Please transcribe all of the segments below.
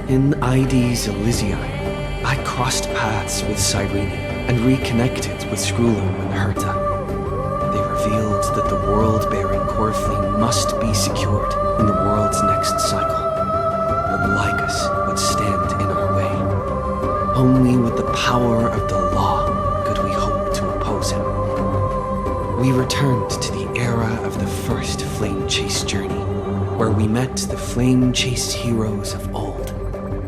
In Ides Elysiae, I crossed paths with Cyrene and reconnected with Skrullo and Herta. They revealed that the world-bearing core flame must be secured in the world's next cycle. But Lycus would stand in our way. Only with the power of the law could we hope to oppose him. We returned to the era of the first flame chase journey, where we met the flame chase heroes of old,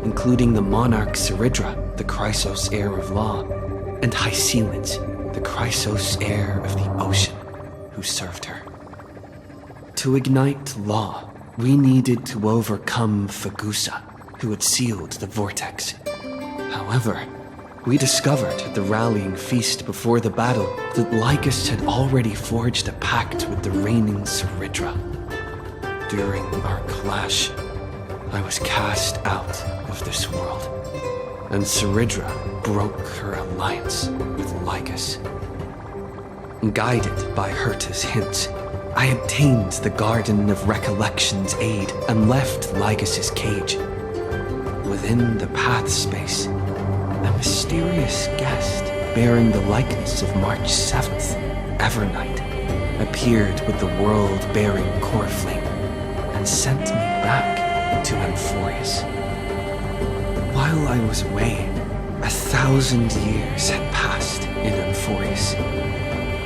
including the monarch Saridra, the Chrysos heir of law, and Hycelid, the Chrysos heir of the ocean, who served her. To ignite law, we needed to overcome Fagusa, who had sealed the vortex. However, we discovered at the rallying feast before the battle that Lycus had already forged a pact with the reigning Saridra. During our clash, I was cast out of this world, and Saridra broke her alliance with Lycus. Guided by Herta's hints, I obtained the Garden of Recollection's aid and left Lycus's cage. Within the path space, a mysterious guest bearing the likeness of March 7th, Evernight, appeared with the world-bearing core flame and sent me back to Amphorius. While I was away, 1,000 years had passed in Amphorius.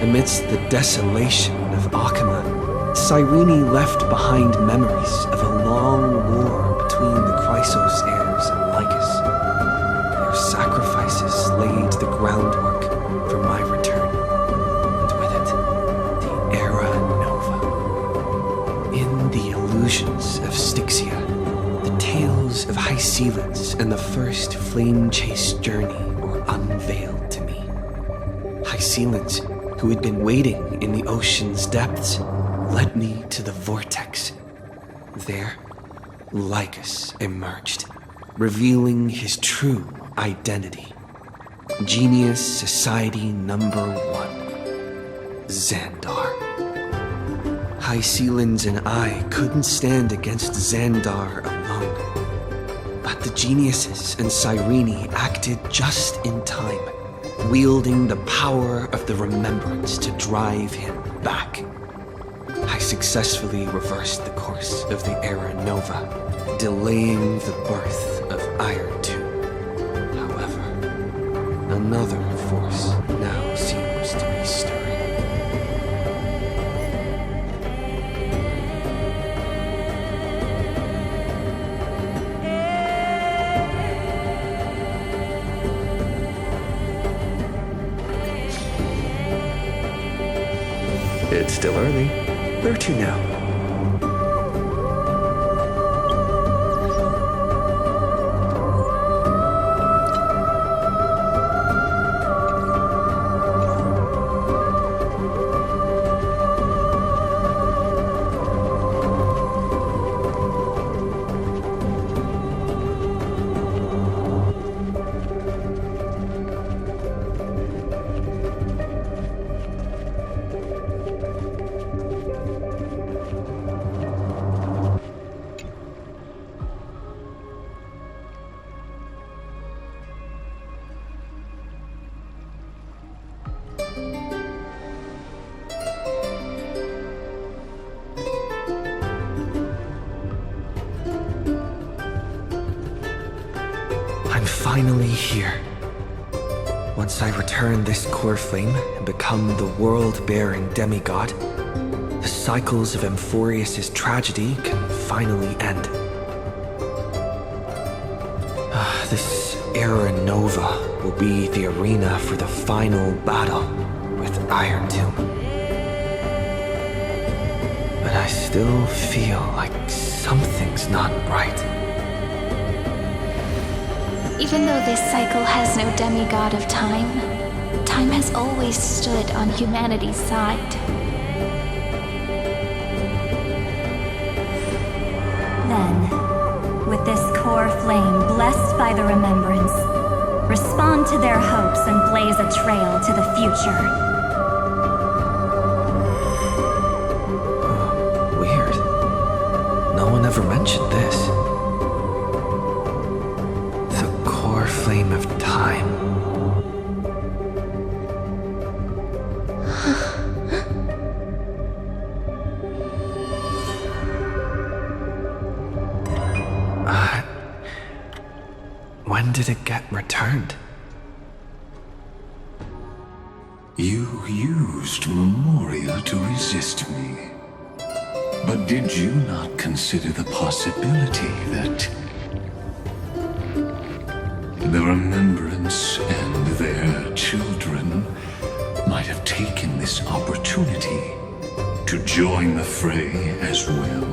Amidst the desolation of Akama, Cyrene left behind memories of a long war between the Chrysos heirs and Lycus. Their sacrifices laid the groundwork for my return, and with it, the Era Nova. In the illusions of Styxia, the tales of Hycelid and the first flame chase journey were unveiled to me. Hycelid, who had been waiting in the ocean's depths, led me to the vortex. There, Lycus emerged, revealing his true identity. Genius Society Number 1, Xandar. Hycelid and I couldn't stand against Xandar alone, but the geniuses and Cyrene acted just in time, wielding the power of the remembrance to drive him back. I successfully reversed the course of the Era Nova, delaying the birth of Iron 2. However, another force now seems to be stirring. It's still early. Where to now? Finally here. Once I return this core flame and become the world-bearing demigod, the cycles of Amphorius' tragedy can finally end. This Era Nova will be the arena for the final battle with Iron Tomb. But I still feel like something's not right. Even though this cycle has no demigod of time, time has always stood on humanity's side. Then, with this core flame blessed by the remembrance, respond to their hopes and blaze a trail to the future. Weird. No one ever mentioned this. When did it get returned? You used Memoria to resist me. But did you not consider the possibility that the Remembrance and their children might have taken this opportunity to join the fray as well?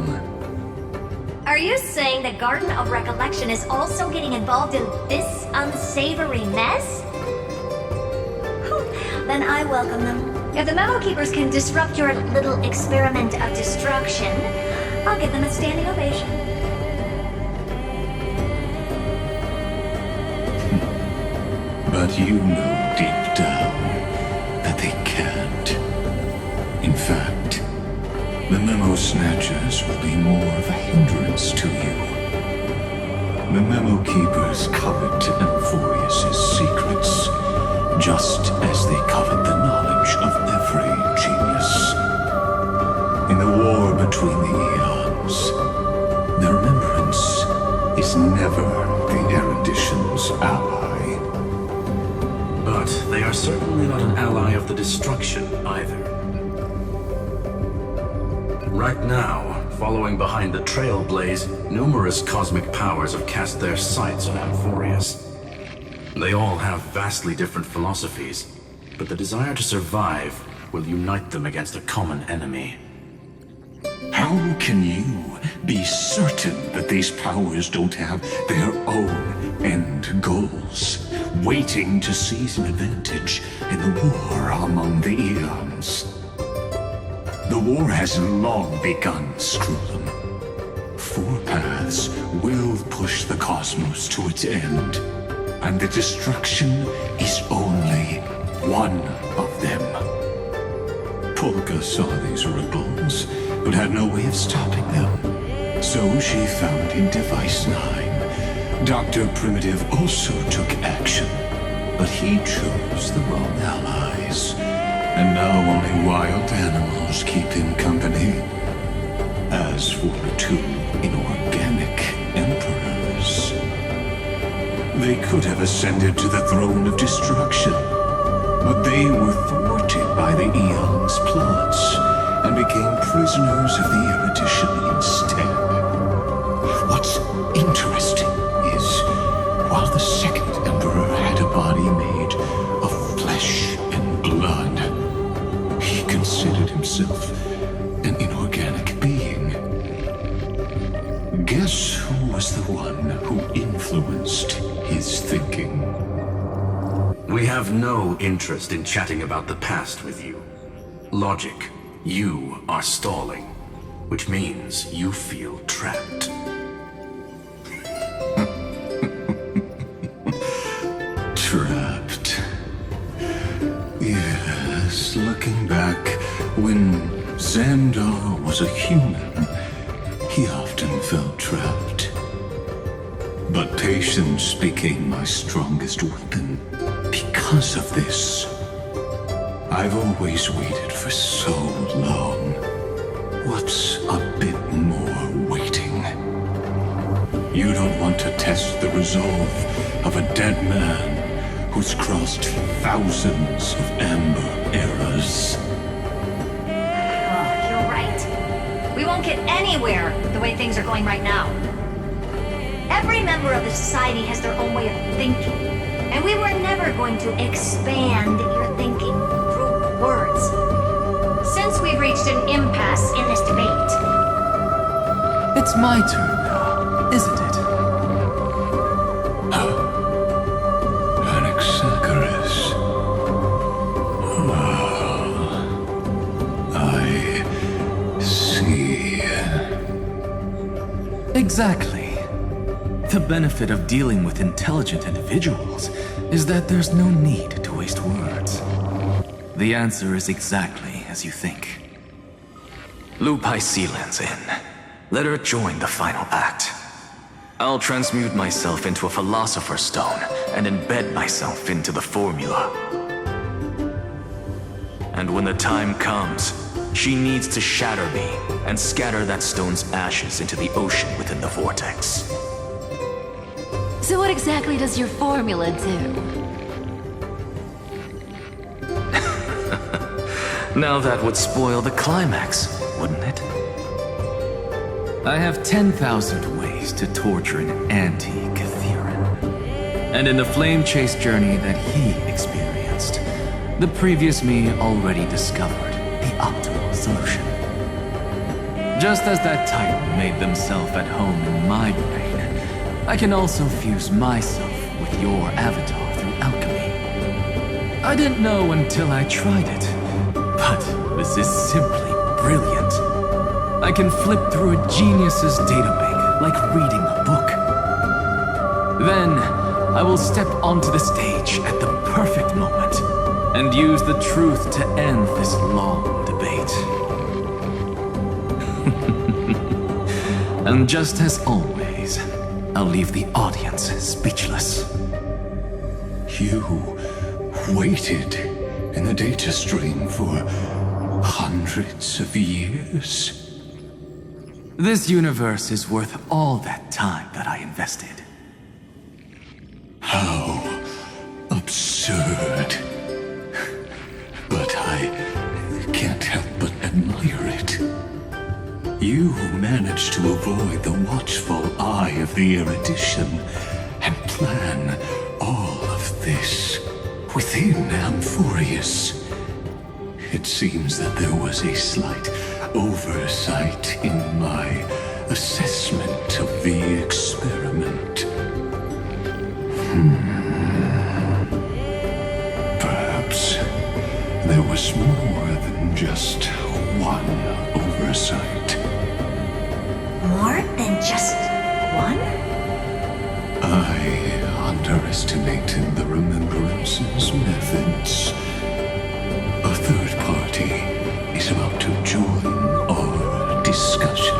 Are you saying the Garden of Recollection is also getting involved in this unsavory mess? Then I welcome them. If the Memo Keepers can disrupt your little experiment of destruction, I'll give them a standing ovation. But you know deep down that they can't. In fact, the Memo Snatchers will be more of a hindrance to you. The Memo Keepers covet Amphorius' secrets, just as they covet the knowledge of every genius. In the war between the eons, the Remembrance is never the erudition's ally. But they are certainly not an ally of the destruction either. Right now, following behind the Trailblaze, numerous cosmic powers have cast their sights on Amphorius. They all have vastly different philosophies, but the desire to survive will unite them against a common enemy. How can you be certain that these powers don't have their own end goals, waiting to seize an advantage in the war among the eons? The war has long begun, Screwlum. Four paths will push the cosmos to its end, and the destruction is only one of them. Polka saw these ripples, but had no way of stopping them. So she found in Device 9. Dr. Primitive also took action, but he chose the wrong allies. And now only wild animals keep him company. As for the two inorganic emperors, they could have ascended to the throne of destruction, but they were thwarted by the Eon's plots and became prisoners of the erudition instead. What's interesting is, while the second emperor had a body made of flesh and blood, he considered himself an inorganic being. Guess who was the one who influenced his thinking? We have no interest in chatting about the past with you. Logic, you are stalling, which means you feel trapped. Trapped. Yes, looking back, when Xandar was a human, he often felt trapped. But patience became my strongest weapon because of this. I've always waited for so long. What's a bit more waiting? You don't want to test the resolve of a dead man who's crossed thousands of amber eras. Oh, you're right. We won't get anywhere the way things are going right now. Every member of the society has their own way of thinking, and we were never going to expand your thinking through words. Since we've reached an impasse in this debate, It's my turn now, isn't it? Anaxagoras. I see. Exactly. The benefit of dealing with intelligent individuals is that there's no need to waste words. The answer is exactly as you think. Lupai Sealand's in. Let her join the final act. I'll transmute myself into a Philosopher's Stone and embed myself into the formula. And when the time comes, she needs to shatter me and scatter that stone's ashes into the ocean within the vortex. So what exactly does your formula do? Now that would spoil the climax, wouldn't it? I have 10,000 ways to torture an anti-Catharan. And in the flame chase journey that he experienced, the previous me already discovered the optimal solution. Just as that Titan made themselves at home in my brain, I can also fuse myself with your avatar through alchemy. I didn't know until I tried it, but this is simply brilliant. I can flip through a genius's databank like reading a book. Then, I will step onto the stage at the perfect moment and use the truth to end this long debate. And just as always, I'll leave the audience speechless. You waited in the data stream for hundreds of years? This universe is worth all that time that I invested. How absurd. But I can't help but admire it. You managed to avoid the watchful eye of the erudition and plan all of this within Amphorius. It seems that there was a slight oversight in my assessment of the experiment. Perhaps there was more than just one oversight. More than just one? I underestimated the Remembrance's methods. A third party is about to join our discussion.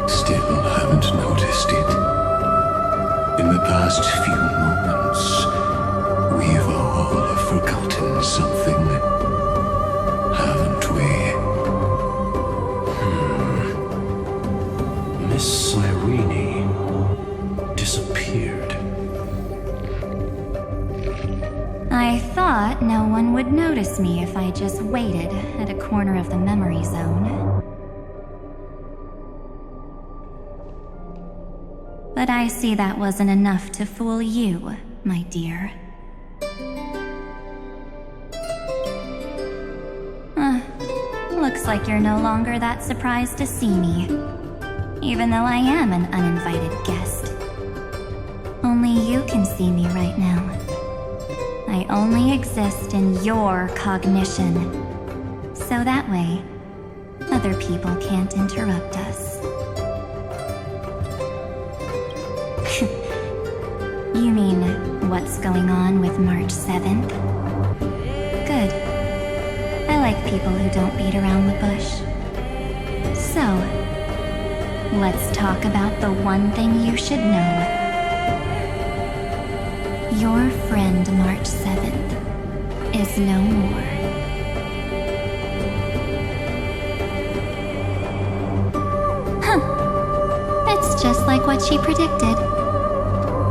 Still haven't noticed it. In the past few moments, we've all forgotten something, haven't we? Miss Cyrene disappeared. I thought no one would notice me if I just waited at a corner of the memory zone. But I see that wasn't enough to fool you, my dear. Looks like you're no longer that surprised to see me, even though I am an uninvited guest. Only you can see me right now. I only exist in your cognition, so that way, other people can't interrupt us. You mean, what's going on with March 7th? Good. I like people who don't beat around the bush. So, let's talk about the one thing you should know. Your friend March 7th is no more. It's just like what she predicted.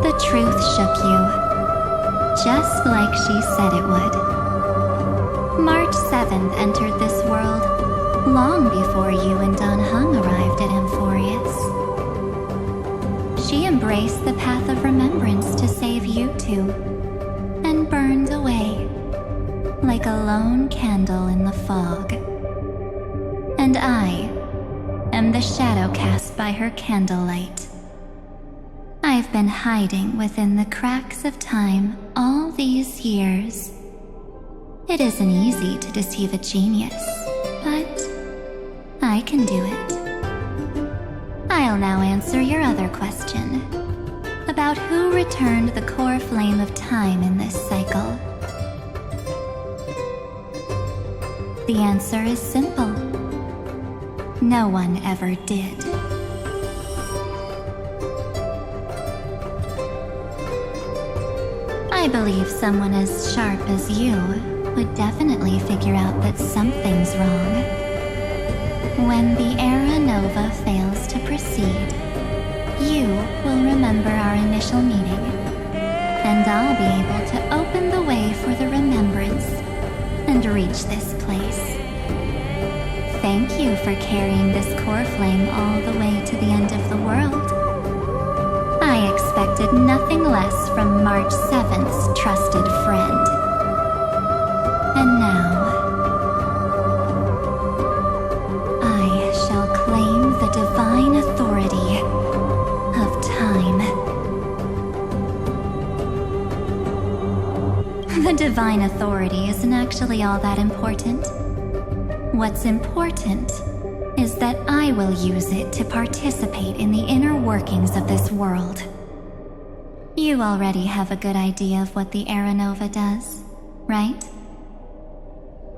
The truth shook you, just like she said it would. March 7th entered this world long before you and Don Hung arrived at Amphorius. She embraced the path of remembrance to save you two, and burned away like a lone candle in the fog. And I am the shadow cast by her candlelight. I've been hiding within the cracks of time all these years. It isn't easy to deceive a genius, but I can do it. I'll now answer your other question about who returned the core flame of time in this cycle. The answer is simple. No one ever did. I believe someone as sharp as you would definitely figure out that something's wrong. When the Era Nova fails to proceed, You will remember our initial meeting, and I'll be able to open the way for the remembrance and reach this place. Thank you for carrying this core flame all the way to the end of the world. I expected nothing less from March 7th's trusted friend. And now, I shall claim the divine authority of time. The divine authority isn't actually all that important. What's important is that I will use it to participate in the inner workings of this world. You already have a good idea of what the Aeronova does, right?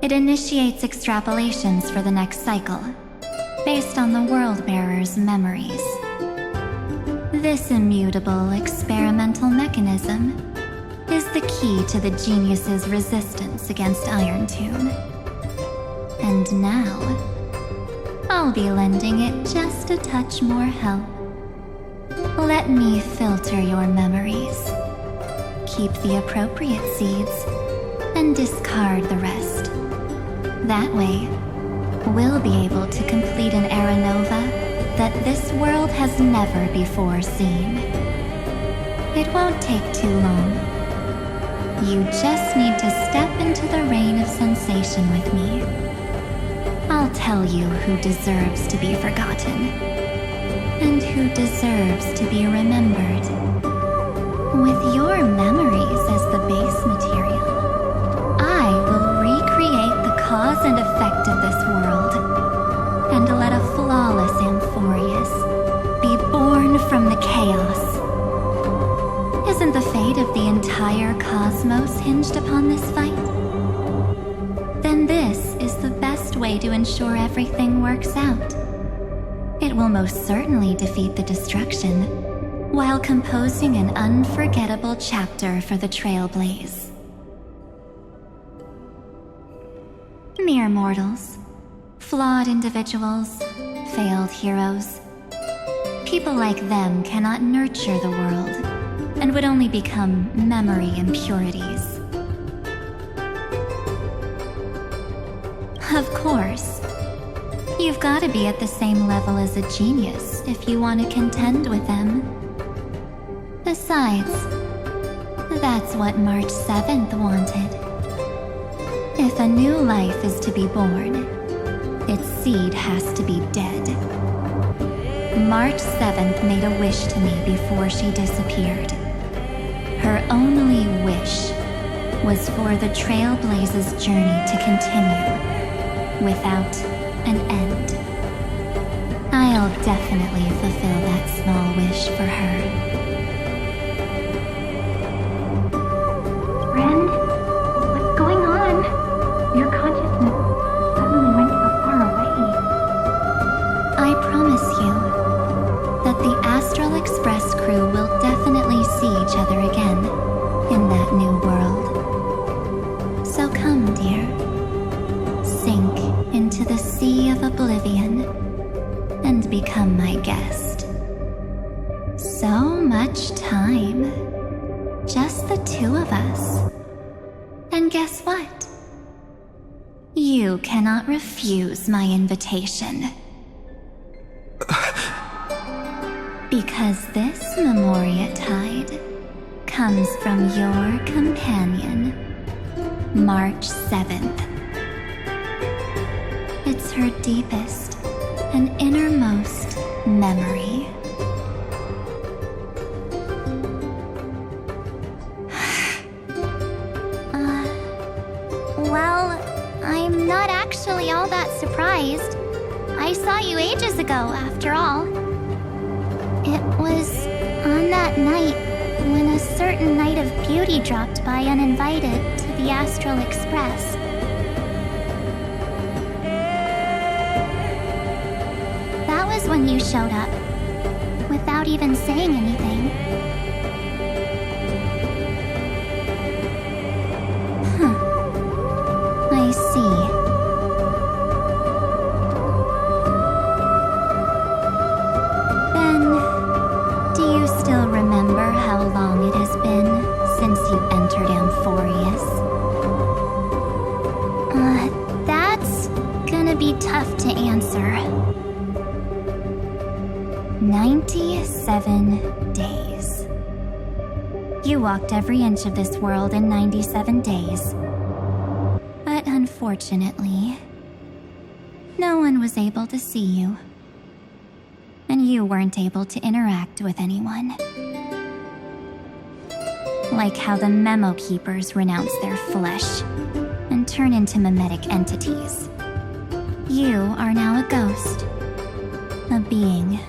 It initiates extrapolations for the next cycle, based on the World-Bearer's memories. This immutable experimental mechanism is the key to the genius's resistance against Iron Tomb. And now, I'll be lending it just a touch more help. Let me filter your memories. Keep the appropriate seeds, and discard the rest. That way, we'll be able to complete an Aeronova that this world has never before seen. It won't take too long. You just need to step into the rain of sensation with me. I'll tell you who deserves to be forgotten, and who deserves to be remembered. With your memories as the base material, I will recreate the cause and effect of this world, and let a flawless Amphoreus be born from the chaos. Isn't the fate of the entire cosmos hinged upon this fight? Then this is the best way to ensure everything works out. It will most certainly defeat the destruction, while composing an unforgettable chapter for the Trailblaze. Mere mortals, flawed individuals, failed heroes. People like them cannot nurture the world, and would only become memory impurities. Of course, you've got to be at the same level as a genius if you want to contend with them. Besides, that's what March 7th wanted. If a new life is to be born, its seed has to be dead. March 7th made a wish to me before she disappeared. Her only wish was for the Trailblaze's journey to continue without an end. I'll definitely fulfill that small wish for her. Friend, what's going on? Your consciousness suddenly went so far away. I promise you that the Astral Express crew will definitely see each other again in that new world. So come, dear. Sink into the sea of oblivion and become my guest. So much time. Just the two of us. And guess what? You cannot refuse my invitation. Because this Memoria Tide comes from your companion, March 7th. It's her deepest and innermost memory. Well, I'm not actually all that surprised. I saw you ages ago, after all. It was on that night when a certain Knight of Beauty dropped by uninvited to the Astral Express. That was when you showed up, without even saying anything. I see. gonna be tough to answer. 97 days. You walked every inch of this world in 97 days. But unfortunately, no one was able to see you. And you weren't able to interact with anyone. Like how the memo keepers renounce their flesh and turn into mimetic entities. You are now a ghost. A being.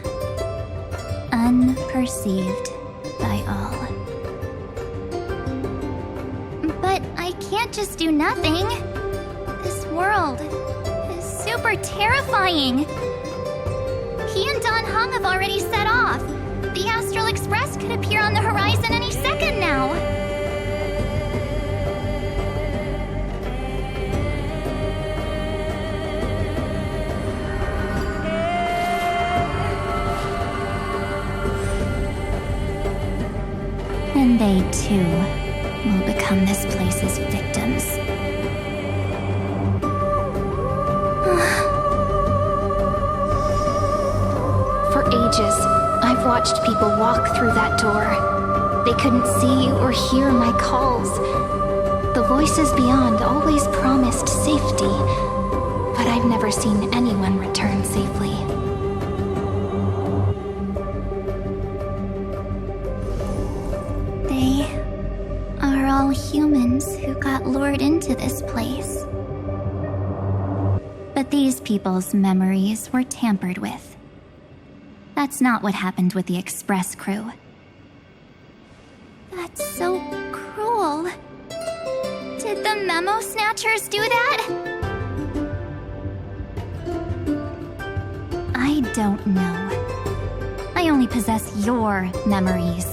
Unperceived by all. But I can't just do nothing. This world is super terrifying. He and Don Hung have already set off. The Astral Express could appear on the horizon any second now. And they too will become this place's victims. For ages, I've watched people walk through that door. They couldn't see or hear my calls. The voices beyond always promised safety, but I've never seen anyone return safely. They are all humans who got lured into this place. But these people's memories were tampered with. That's not what happened with the Express crew. That's so cruel. Did the memo snatchers do that? I don't know. I only possess your memories.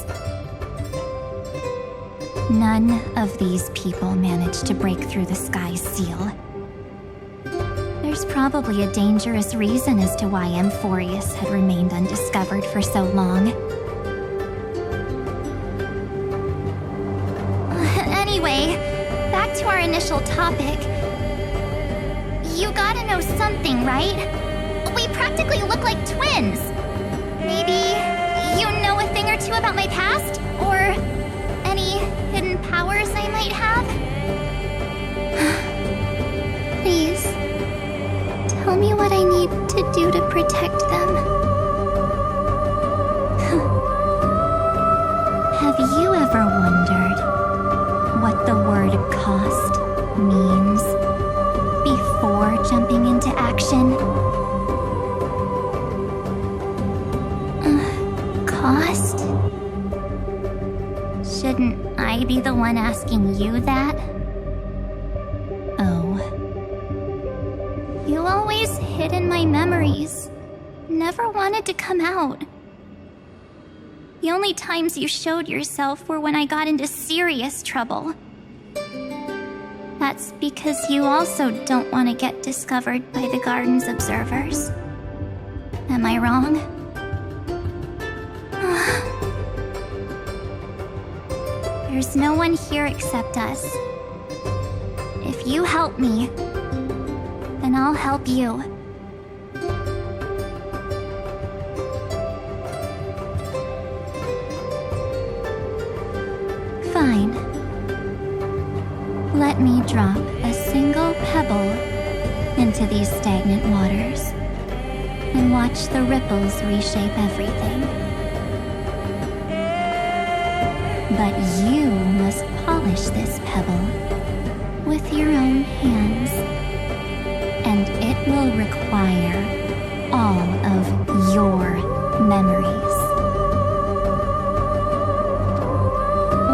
None of these people managed to break through the sky's seal. There's probably a dangerous reason as to why Amphorius had remained undiscovered for so long. Anyway, back to our initial topic. You gotta know something, right? We practically look like twins. Maybe you know a thing or two about my past? Or any hidden powers I might have? Please. Tell me what I need to do to protect them. Have you ever wondered what the word cost means before jumping into action? Cost? Shouldn't I be the one asking you that? You always hid in my memories. Never wanted to come out. The only times you showed yourself were when I got into serious trouble. That's because you also don't want to get discovered by the garden's observers. Am I wrong? There's no one here except us. If you help me, then I'll help you. Fine. Let me drop a single pebble into these stagnant waters and watch the ripples reshape everything. But you must polish this pebble with your own hands. And it will require all of your memories.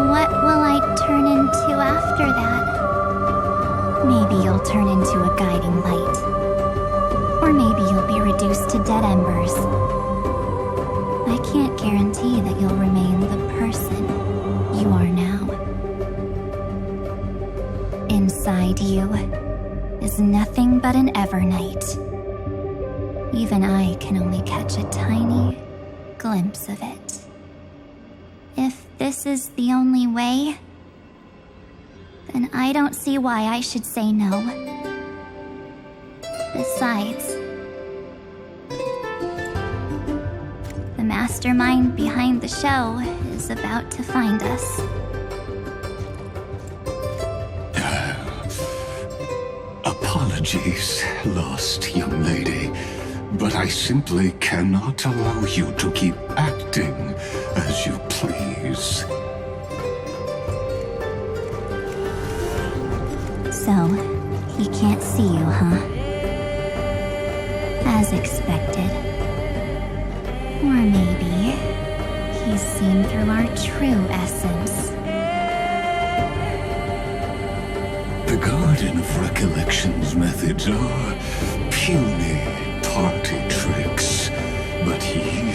What will I turn into after that? Maybe you'll turn into a guiding light. Or maybe you'll be reduced to dead embers. I can't guarantee that you'll remain the person you are now. Inside you is nothing but an Evernight. Even I can only catch a tiny glimpse of it. If this is the only way, then I don't see why I should say no. Besides, the mastermind behind the show is about to find us. Apologies, lost young lady, but I simply cannot allow you to keep acting as you please. So, he can't see you, huh? As expected. Or maybe he's seen through our true essence. The Garden of Recollection's methods are puny party tricks, but you...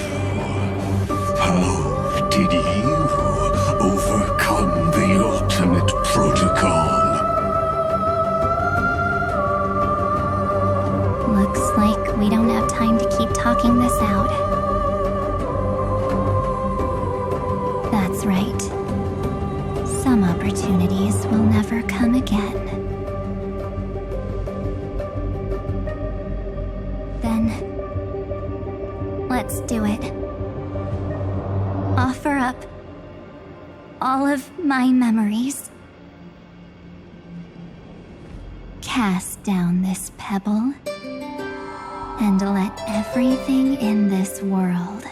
How did you overcome the ultimate protocol? Looks like we don't have time to keep talking this out. That's right. Some opportunities will never come again. Then, let's do it. Offer up all of my memories. Cast down this pebble and let everything in this world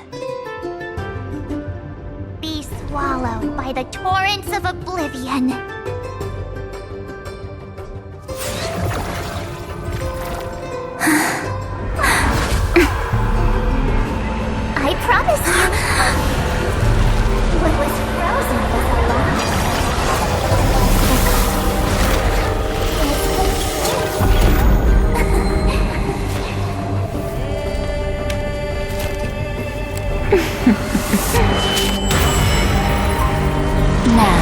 Be swallowed by the torrents of oblivion. I promise you, what was frozen was alive. Now,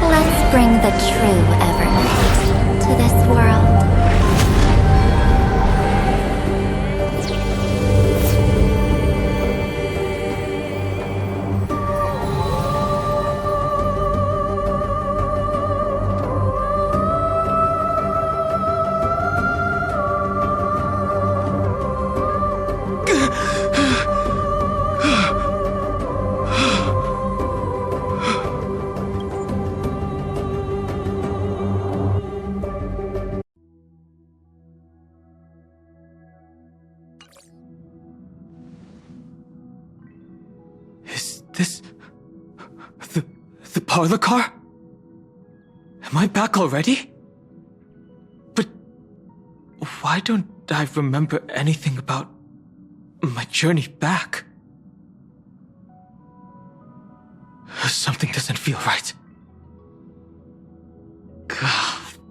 let's bring the true Evernight to this world. The parlor car? Am I back already? But why don't I remember anything about my journey back? Something doesn't feel right.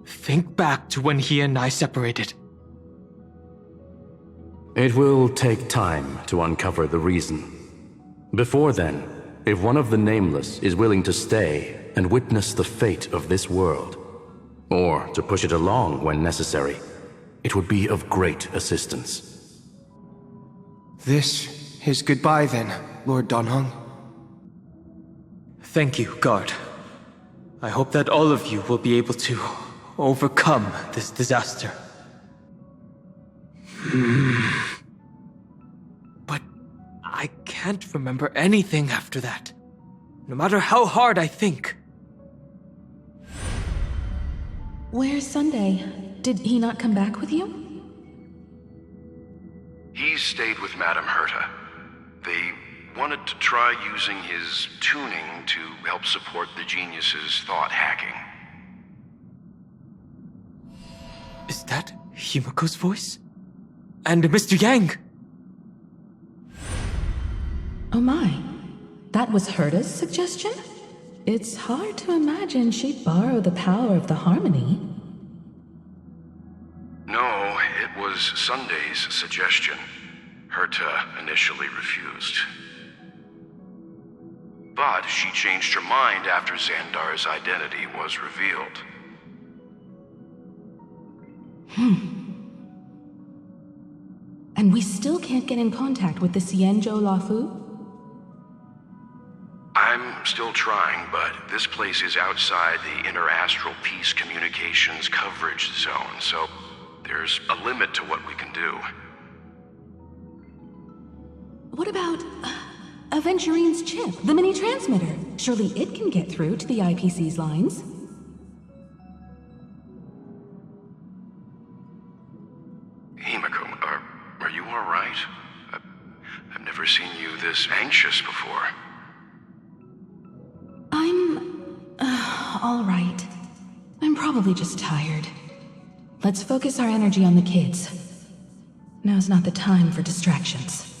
Think back to when he and I separated. It will take time to uncover the reason. Before then, if one of the Nameless is willing to stay and witness the fate of this world, or to push it along when necessary, it would be of great assistance. This is goodbye then, Lord Donhong. Thank you, Guard. I hope that all of you will be able to overcome this disaster. But I can't remember anything after that, no matter how hard I think. Where's Sunday? Did he not come back with you? He stayed with Madame Herta. They wanted to try using his tuning to help support the genius's thought hacking. Is that Himiko's voice? And Mr. Yang? Oh my. That was Herta's suggestion? It's hard to imagine she'd borrow the power of the harmony. No, it was Sunday's suggestion. Herta initially refused. But she changed her mind after Xandar's identity was revealed. And we still can't get in contact with the Xianzhou Lafu? I'm still trying, but this place is outside the Interastral Peace Communications coverage zone, so there's a limit to what we can do. What about Aventurine's chip, the mini-transmitter? Surely it can get through to the IPC's lines. Himiko, are you all right? I've never seen you this anxious before. I'm all right. I'm probably just tired. Let's focus our energy on the kids. Now's not the time for distractions.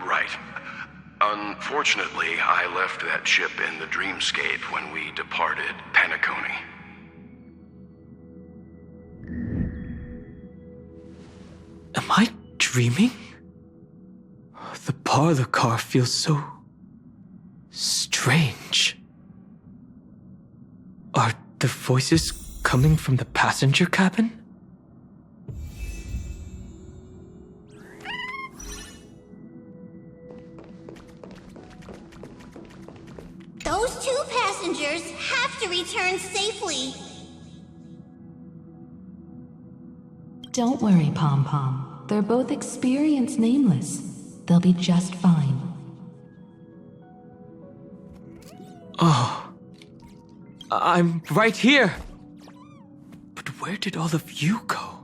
Right. Unfortunately, I left that chip in the dreamscape when we departed Penacony. Am I dreaming? The parlor car feels so strange. Are the voices coming from the passenger cabin? Those two passengers have to return safely. Don't worry, Pom Pom. They're both experienced nameless. They'll be just fine. Oh. I'm right here. But where did all of you go?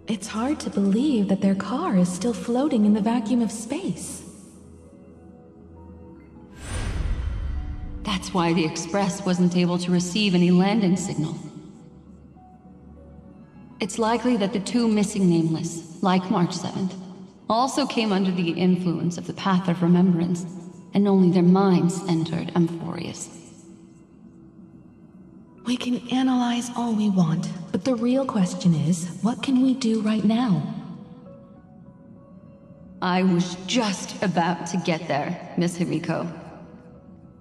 It's hard to believe that their car is still floating in the vacuum of space. That's why the Express wasn't able to receive any landing signal. It's likely that the two missing nameless, like March 7th, also came under the influence of the Path of Remembrance, and only their minds entered Amphorius. We can analyze all we want, but the real question is, what can we do right now? I was just about to get there, Miss Himiko.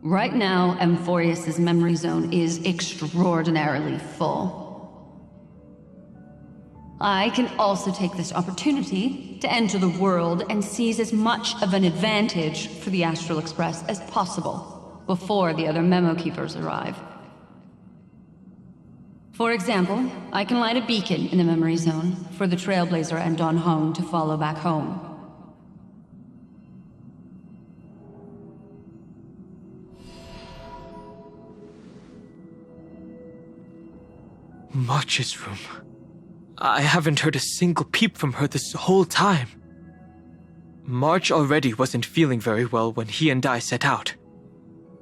Right now, Amphorius' memory zone is extraordinarily full. I can also take this opportunity to enter the world and seize as much of an advantage for the Astral Express as possible before the other memo keepers arrive. For example, I can light a beacon in the memory zone for the Trailblazer and Don Hong to follow back home. March's room. I haven't heard a single peep from her this whole time. March already wasn't feeling very well when he and I set out.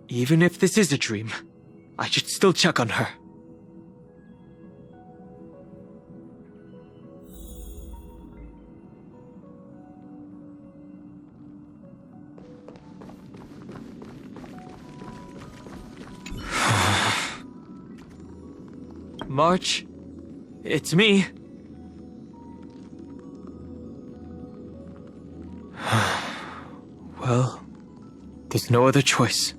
Even if this is a dream, I should still check on her. March, it's me. Well, there's no other choice.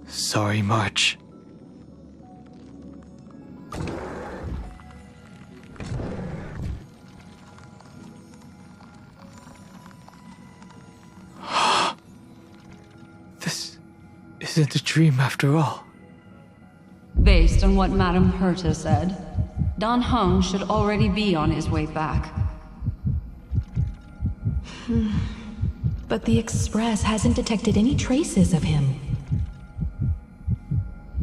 Sorry, March. This isn't a dream after all. Based on what Madame Herta said, Don Hung should already be on his way back. But the Express hasn't detected any traces of him.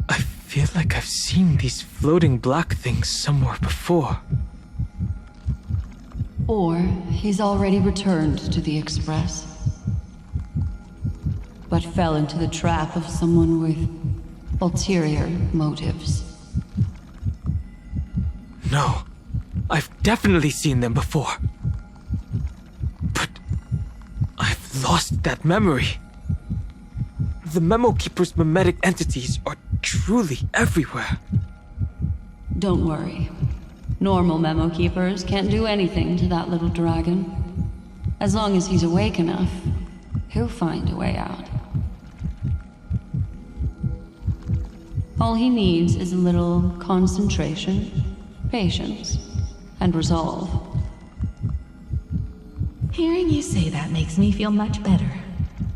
I feel like I've seen these floating black things somewhere before. Or he's already returned to the Express, but fell into the trap of someone with ulterior motives. No, I've definitely seen them before. But I've lost that memory. The Memo Keeper's mimetic entities are truly everywhere. Don't worry. Normal Memo Keepers can't do anything to that little dragon. As long as he's awake enough, he'll find a way out. All he needs is a little concentration, patience, and resolve. Hearing you say that makes me feel much better.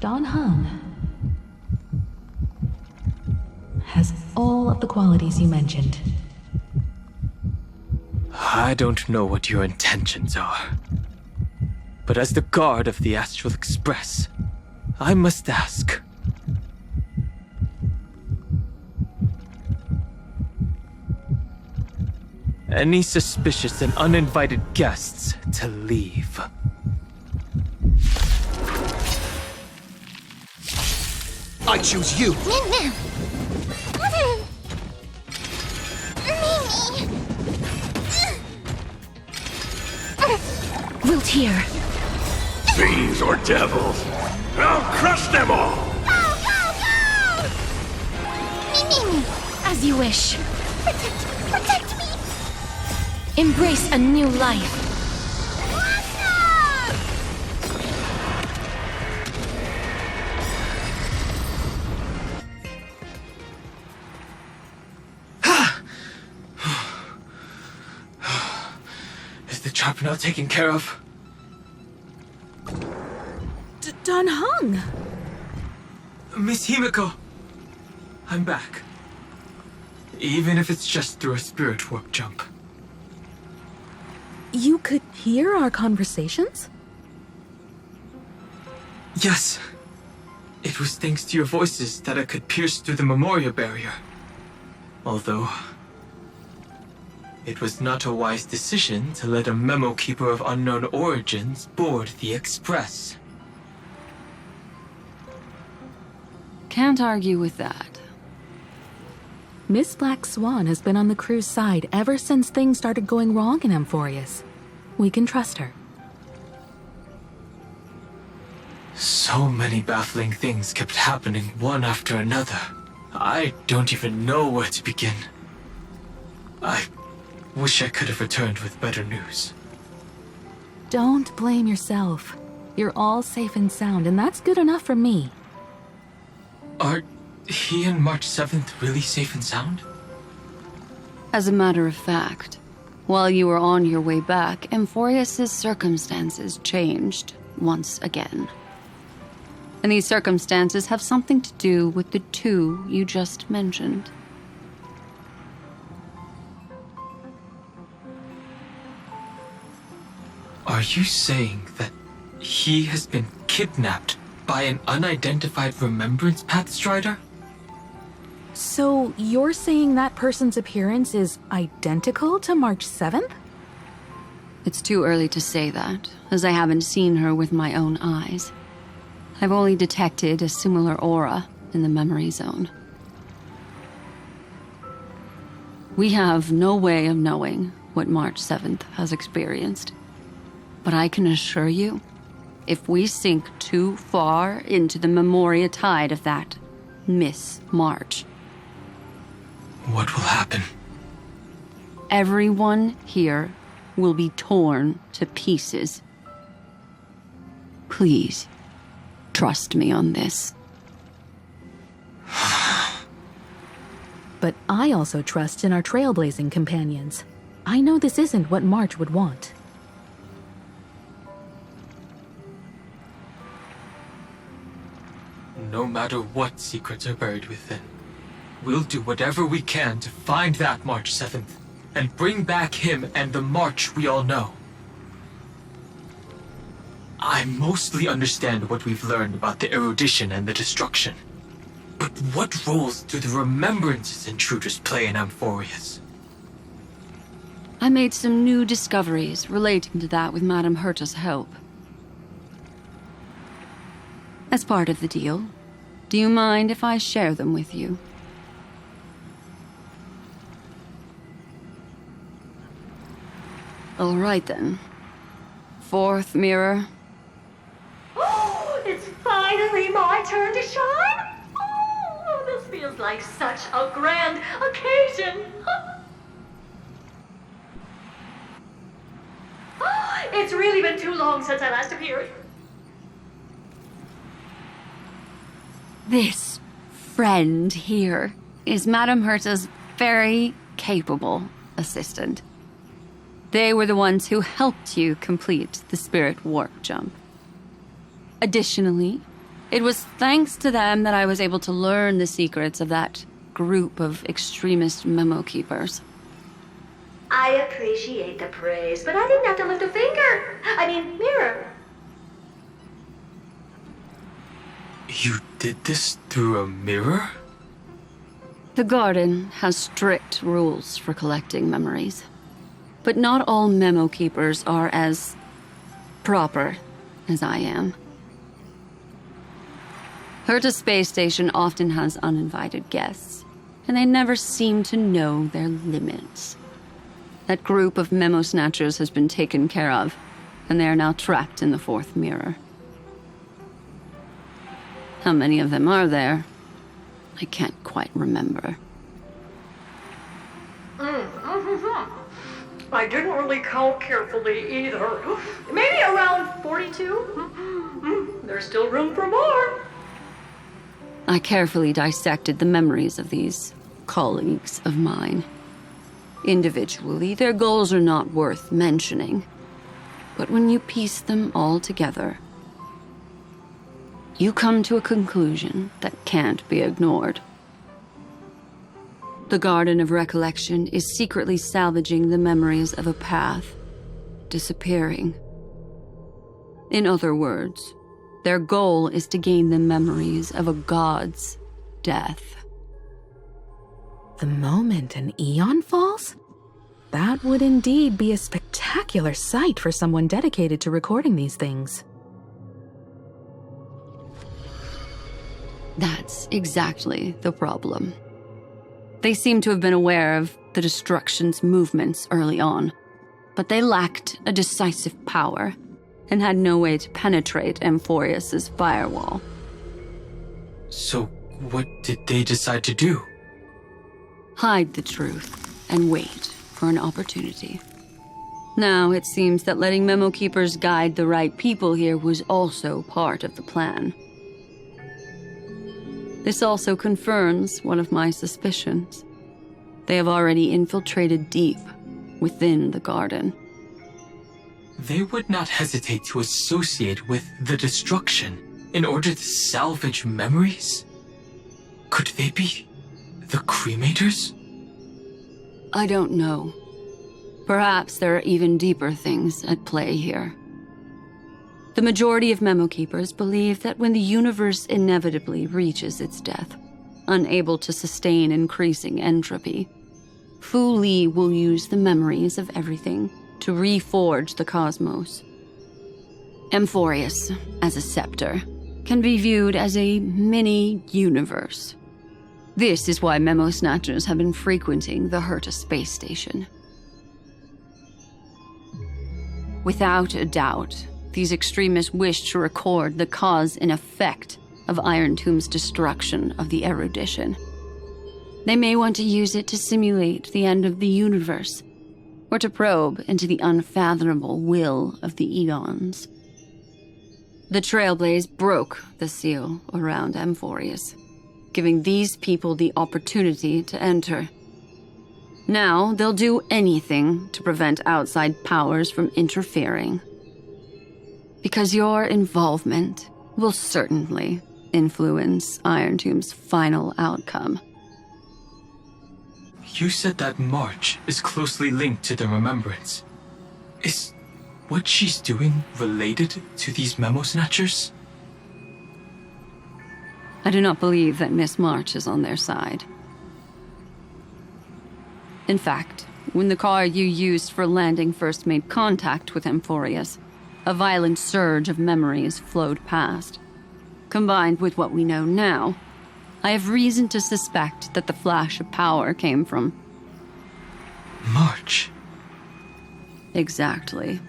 Don Hung has all of the qualities you mentioned. I don't know what your intentions are. But as the guard of the Astral Express, I must ask. Any suspicious and uninvited guests to leave. I choose you! Wilt hear. Fiends or devils, I'll crush them all! Go! As you wish. Protect me! Embrace a new life. Is the trap now taken care of? Don Hung! Miss Himiko, I'm back. Even if it's just through a spirit warp jump. You could hear our conversations? Yes. It was thanks to your voices that I could pierce through the memorial barrier. Although, it was not a wise decision to let a memo keeper of unknown origins board the Express. Can't argue with that. Miss Black Swan has been on the crew's side ever since things started going wrong in Amphorius. We can trust her. So many baffling things kept happening one after another. I don't even know where to begin. I wish I could have returned with better news. Don't blame yourself. You're all safe and sound, and that's good enough for me. Are he and March 7th really safe and sound? As a matter of fact, while you were on your way back, Amphorius' circumstances changed once again. And these circumstances have something to do with the two you just mentioned. Are you saying that he has been kidnapped by an unidentified Remembrance Pathstrider? So you're saying that person's appearance is identical to March 7th? It's too early to say that, as I haven't seen her with my own eyes. I've only detected a similar aura in the memory zone. We have no way of knowing what March 7th has experienced. But I can assure you, if we sink too far into the memoria tide of that Miss March, what will happen? Everyone here will be torn to pieces. Please, trust me on this. But I also trust in our trailblazing companions. I know this isn't what March would want. No matter what secrets are buried within, we'll do whatever we can to find that March 7th and bring back him and the March we all know. I mostly understand what we've learned about the erudition and the destruction. But what roles do the remembrances intruders play in Amphorius? I made some new discoveries relating to that with Madame Herta's help. As part of the deal, do you mind if I share them with you? All right then. Fourth mirror. Oh, it's finally my turn to shine! Oh, this feels like such a grand occasion! It's really been too long since I last appeared. This friend here is Madame Herta's very capable assistant. They were the ones who helped you complete the spirit warp jump. Additionally, it was thanks to them that I was able to learn the secrets of that group of extremist memo keepers. I appreciate the praise, but I didn't have to lift a finger. Mirror. You did this through a mirror? The Garden has strict rules for collecting memories. But not all memo keepers are as proper as I am. Herta's space station often has uninvited guests, and they never seem to know their limits. That group of memo snatchers has been taken care of, and they are now trapped in the fourth mirror. How many of them are there? I can't quite remember. I didn't really count carefully either. Maybe around 42? There's still room for more. I carefully dissected the memories of these colleagues of mine. Individually, their goals are not worth mentioning. But when you piece them all together, you come to a conclusion that can't be ignored. The Garden of Recollection is secretly salvaging the memories of a path disappearing. In other words, their goal is to gain the memories of a god's death. The moment an eon falls? That would indeed be a spectacular sight for someone dedicated to recording these things. That's exactly the problem. They seem to have been aware of the destruction's movements early on, but they lacked a decisive power and had no way to penetrate Amphorius's firewall. So, what did they decide to do? Hide the truth and wait for an opportunity. Now, it seems that letting memo keepers guide the right people here was also part of the plan. This also confirms one of my suspicions. They have already infiltrated deep within the garden. They would not hesitate to associate with the destruction in order to salvage memories? Could they be the cremators? I don't know. Perhaps there are even deeper things at play here. The majority of memo keepers believe that when the universe inevitably reaches its death, unable to sustain increasing entropy, Fu Li will use the memories of everything to reforge the cosmos. Amphorius, as a scepter, can be viewed as a mini-universe. This is why memo snatchers have been frequenting the Herta space station. Without a doubt, these extremists wish to record the cause and effect of Iron Tomb's destruction of the erudition. They may want to use it to simulate the end of the universe, or to probe into the unfathomable will of the eons. The Trailblaze broke the seal around Amphorius, giving these people the opportunity to enter. Now, they'll do anything to prevent outside powers from interfering. Because your involvement will certainly influence Iron Tomb's final outcome. You said that March is closely linked to the Remembrance. Is what she's doing related to these memo snatchers? I do not believe that Miss March is on their side. In fact, when the car you used for landing first made contact with Amphorius, a violent surge of memories flowed past. Combined with what we know now, I have reason to suspect that the flash of power came from March. Exactly.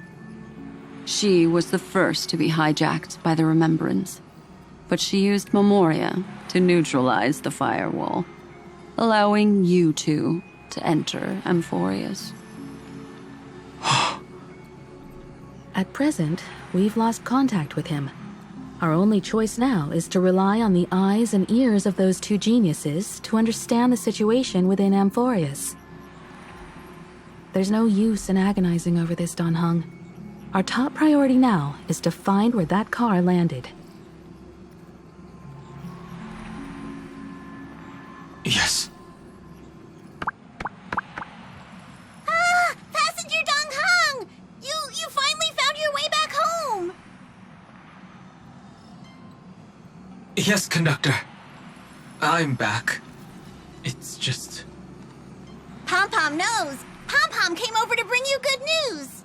She was the first to be hijacked by the Remembrance, but she used Memoria to neutralize the firewall, allowing you two to enter Amphorius. At present, we've lost contact with him. Our only choice now is to rely on the eyes and ears of those two geniuses to understand the situation within Amphorius. There's no use in agonizing over this, Dan Heng. Our top priority now is to find where that car landed. Yes. Passenger Dong Heng! You finally found your way back home! Yes, conductor. I'm back. It's just... Pom-Pom knows. Pom-Pom came over to bring you good news.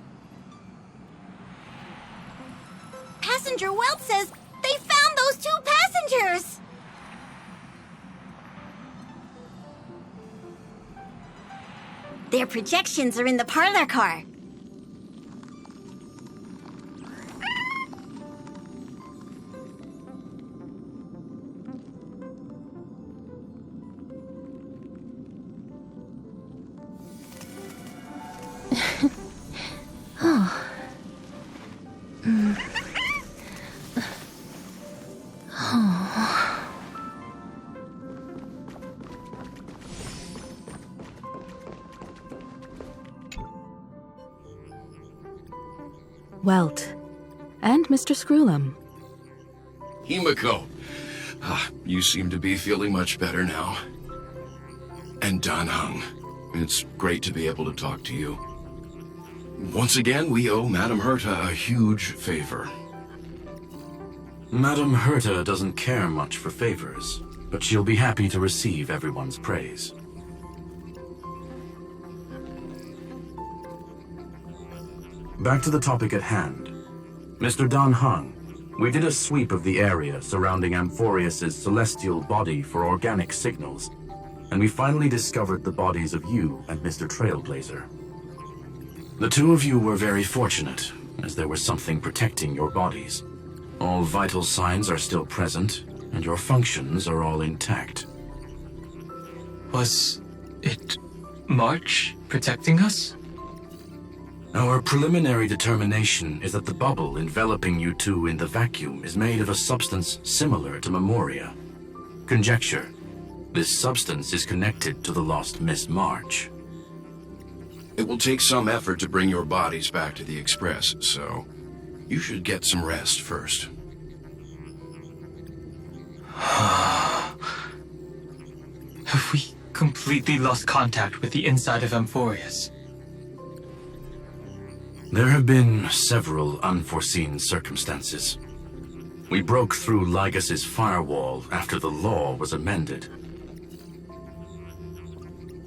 Passenger Welt says they found those 2 passengers. Their projections are in the parlor car. Welt. And Mr. Screwlum. Himiko. You seem to be feeling much better now. And Dan Heng. It's great to be able to talk to you. Once again, we owe Madame Herta a huge favor. Madame Herta doesn't care much for favors, but she'll be happy to receive everyone's praise. Back to the topic at hand. Mr. Dan Heng, we did a sweep of the area surrounding Amphorius's celestial body for organic signals, and we finally discovered the bodies of you and Mr. Trailblazer. The 2 of you were very fortunate, as there was something protecting your bodies. All vital signs are still present, and your functions are all intact. Was it March protecting us? Our preliminary determination is that the bubble enveloping you 2 in the vacuum is made of a substance similar to Memoria. Conjecture. This substance is connected to the lost Miss March. It will take some effort to bring your bodies back to the Express, so you should get some rest first. Have we completely lost contact with the inside of Amphorius? There have been several unforeseen circumstances. We broke through Lygas's firewall after the law was amended.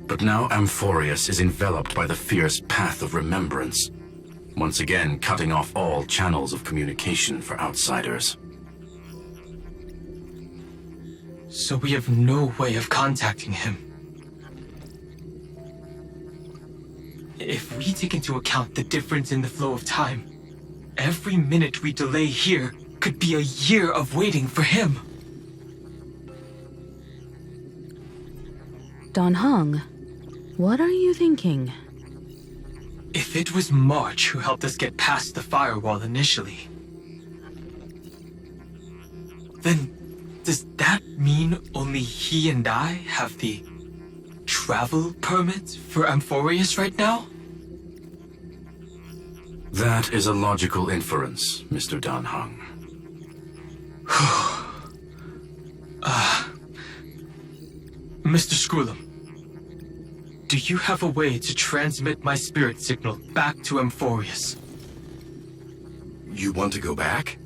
But now Amphorius is enveloped by the fierce path of remembrance, once again cutting off all channels of communication for outsiders. So we have no way of contacting him. If we take into account the difference in the flow of time, every minute we delay here could be a year of waiting for him. Dan Heng, what are you thinking? If it was March who helped us get past the firewall initially, then does that mean only he and I have the travel permit for Amphorius right now? That is a logical inference, Mr. Dan Heng. Mr. Screwlum, do you have a way to transmit my spirit signal back to Amphorius? You want to go back?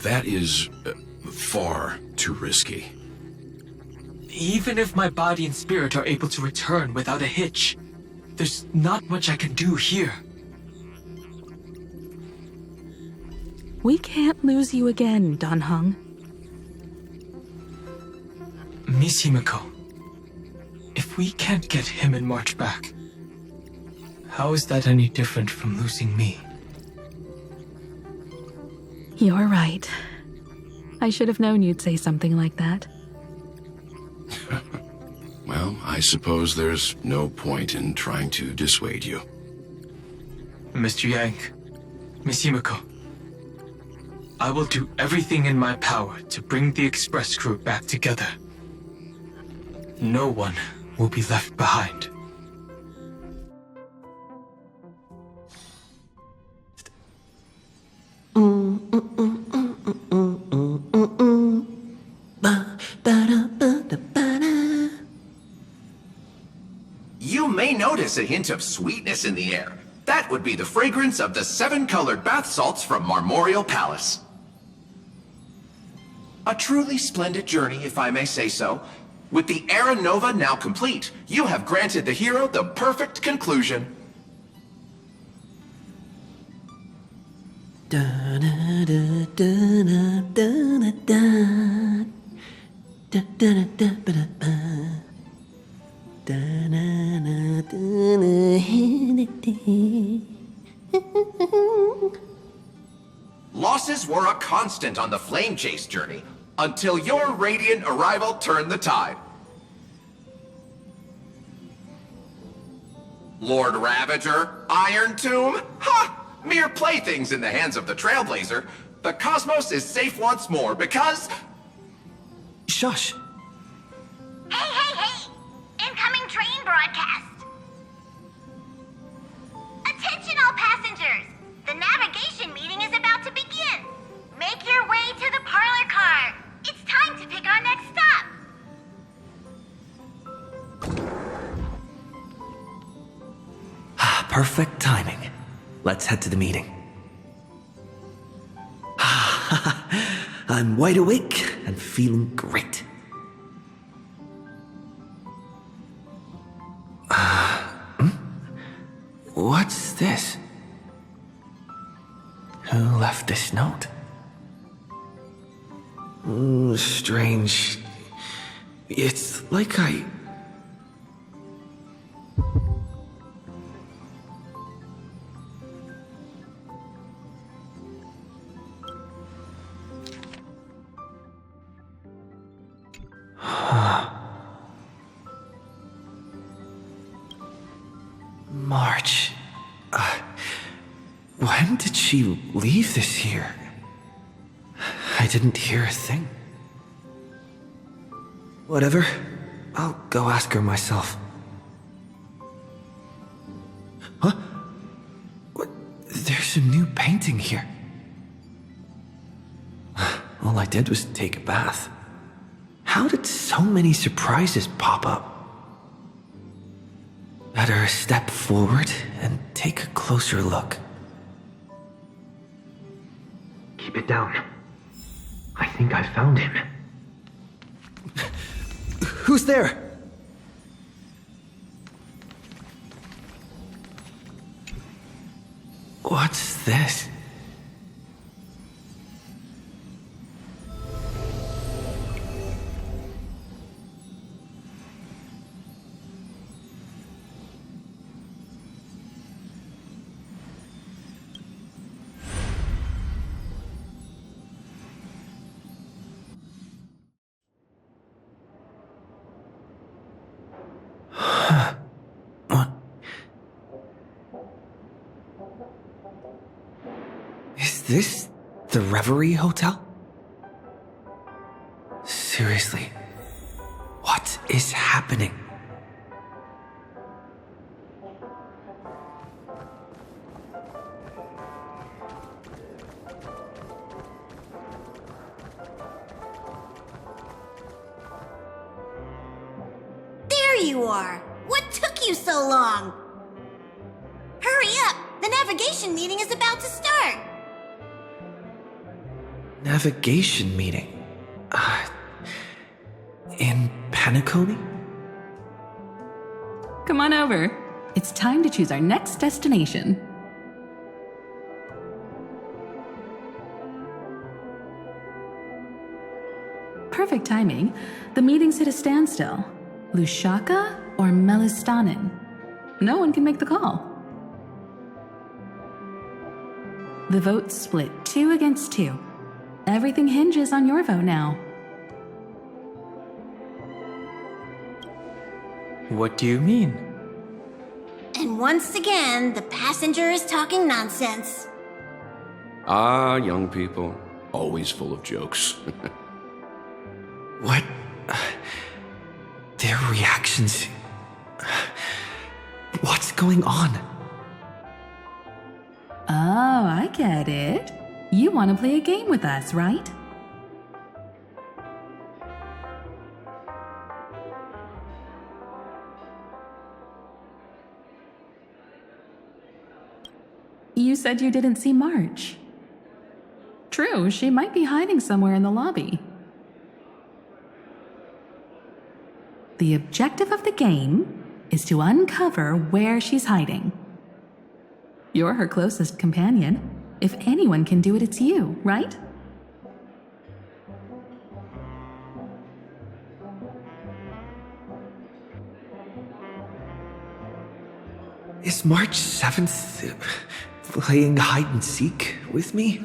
That is far too risky. Even if my body and spirit are able to return without a hitch, there's not much I can do here. We can't lose you again, Dan Heng. Miss Himiko, if we can't get him and March back, how is that any different from losing me? You're right. I should have known you'd say something like that. Well, I suppose there's no point in trying to dissuade you. Mr. Yang, Miss Himiko, I will do everything in my power to bring the Express crew back together. No one will be left behind. notice a hint of sweetness in the air. That would be the fragrance of the 7-colored bath salts from Marmoreal Palace. A truly splendid journey, if I may say so. With the Era Nova now complete, you have granted the hero the perfect conclusion. Losses were a constant on the Flame Chase journey, until your radiant arrival turned the tide. Lord Ravager, Iron Tomb, ha! Mere playthings in the hands of the Trailblazer. The cosmos is safe once more because... Shush! Hey! Incoming train broadcast! Attention all passengers! The navigation meeting is about to begin! Make your way to the parlor car! It's time to pick our next stop! Perfect timing. Let's head to the meeting. I'm wide awake and feeling great. What's this? Who left this note? Strange. It's like I... March. When did she leave this here? I didn't hear a thing. Whatever. I'll go ask her myself. Huh? What? There's a new painting here. All I did was take a bath. How did so many surprises pop up? Better step forward and take a closer look. Keep it down. I think I found him. Who's there? What's this? What? Is this the Reverie Hotel? Seriously, what is happening? There you are! What took you so long? Hurry up! The navigation meeting is about to start! Navigation meeting? In Penacony? Come on over. It's time to choose our next destination. Perfect timing. The meeting's at a standstill. Lushaka or Melistanen? No one can make the call. The vote's split 2 against 2. Everything hinges on your vote now. What do you mean? And once again, the passenger is talking nonsense. Ah, young people, always full of jokes. What? Their reactions... What's going on? Oh, I get it. You want to play a game with us, right? You said you didn't see March. True, she might be hiding somewhere in the lobby. The objective of the game is to uncover where she's hiding. You're her closest companion. If anyone can do it, it's you, right? Is March 7th playing hide and seek with me?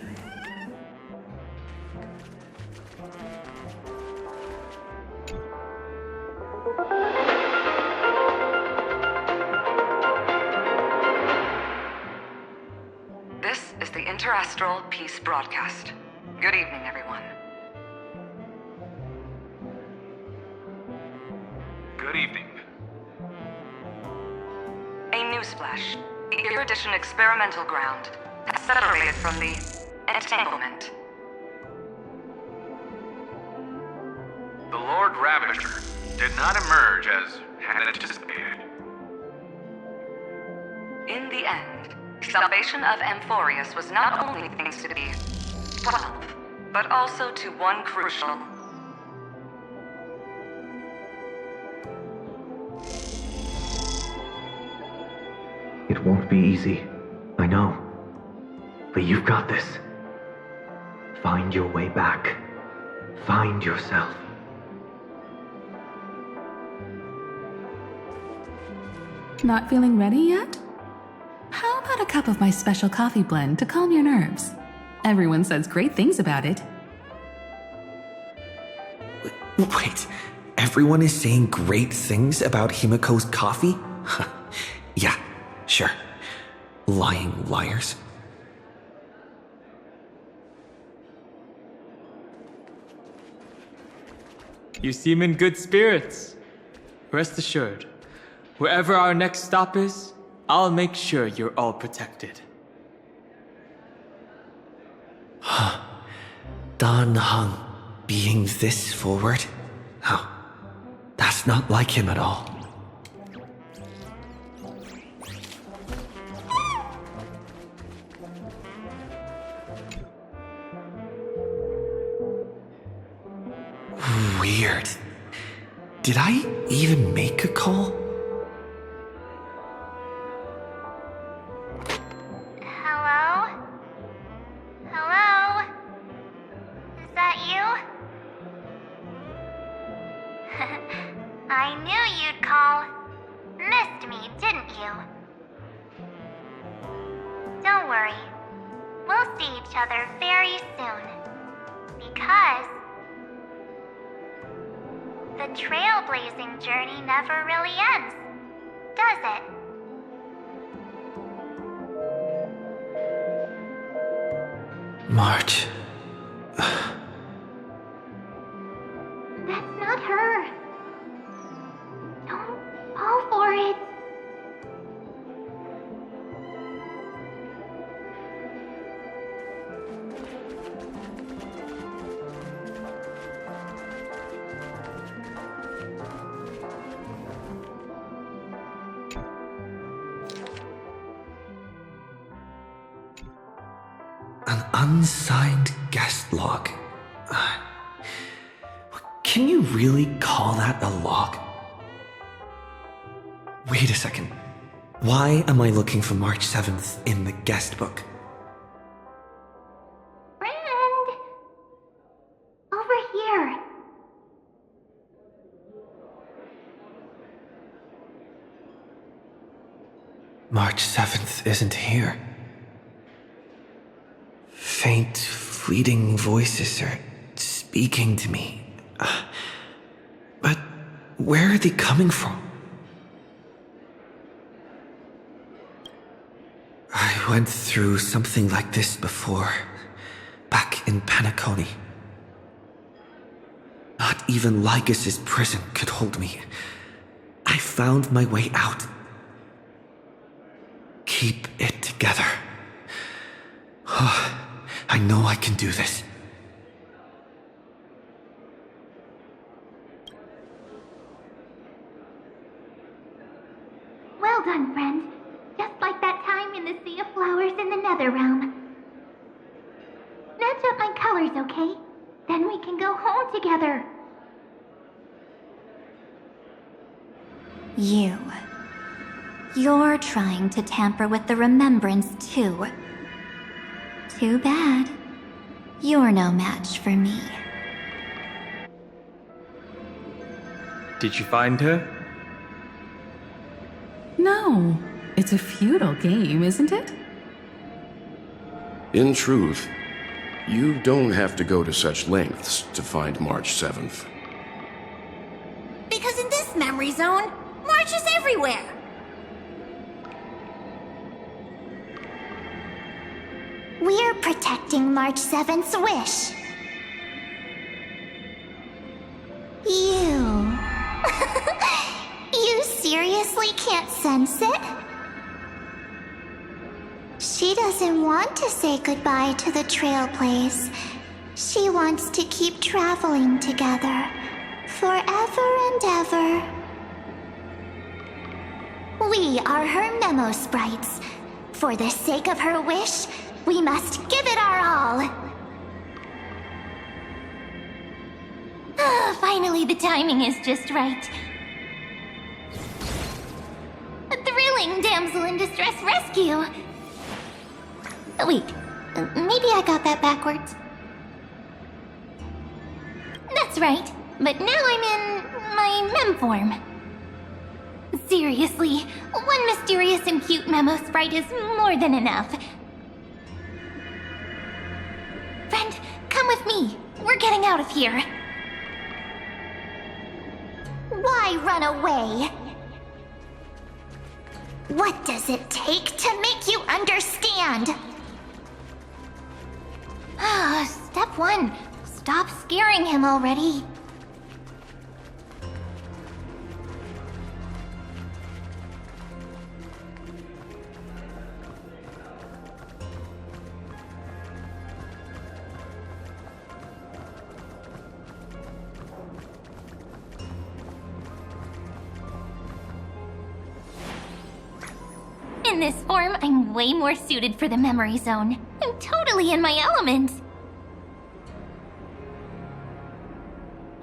This is the Interastral Peace Broadcast. Good evening, everyone. Good evening. A newsflash. The Erudition experimental ground has separated from the entanglement. The Lord Ravager did not emerge as had anticipated. In the end, salvation of Amphorius was not only thanks to the 12, but also to one crucial It won't be easy, I know. But you've got this. Find your way back. Find yourself. Not feeling ready yet? How about a cup of my special coffee blend to calm your nerves? Everyone says great things about it. Wait, everyone is saying great things about Himiko's coffee? Yeah, sure. Lying liars. You seem in good spirits. Rest assured, wherever our next stop is, I'll make sure you're all protected. Dan Heng being this forward? Oh, that's not like him at all. Weird. Did I even make a call? Hello? Hello? Is that you? I knew you'd call. Missed me, didn't you? Don't worry. We'll see each other very soon. Because the trailblazing journey never really ends, does it? March. That's not her. Don't fall for it. An unsigned guest log. Can you really call that a log? Wait a second. Why am I looking for March 7th in the guest book? Friend! Over here. March 7th isn't here. Faint, fleeting voices are speaking to me. But where are they coming from? I went through something like this before, back in Penacony. Not even Lycus's prison could hold me. I found my way out. Keep it together. I know I can do this. Well done, friend. Just like that time in the Sea of Flowers in the the nether realm. Match up my colors, okay? Then we can go home together. You're trying to tamper with the remembrance too. Too bad. You're no match for me. Did you find her? No. It's a futile game, isn't it? In truth, you don't have to go to such lengths to find March 7th. Because in this memory zone, March is everywhere. We're protecting March 7th's wish. You... You seriously can't sense it? She doesn't want to say goodbye to the Trailblaze. She wants to keep traveling together, forever and ever. We are her memo sprites. For the sake of her wish, we must give it our all. Finally, the timing is just right. A thrilling damsel in distress rescue. Wait, maybe I got that backwards. That's right, but now I'm in my mem form. Seriously, one mysterious and cute memo sprite is more than enough. Friend, come with me. We're getting out of here. Why run away? What does it take to make you understand? Step 1. Stop scaring him already. In this form, I'm way more suited for the memory zone. I'm totally in my element.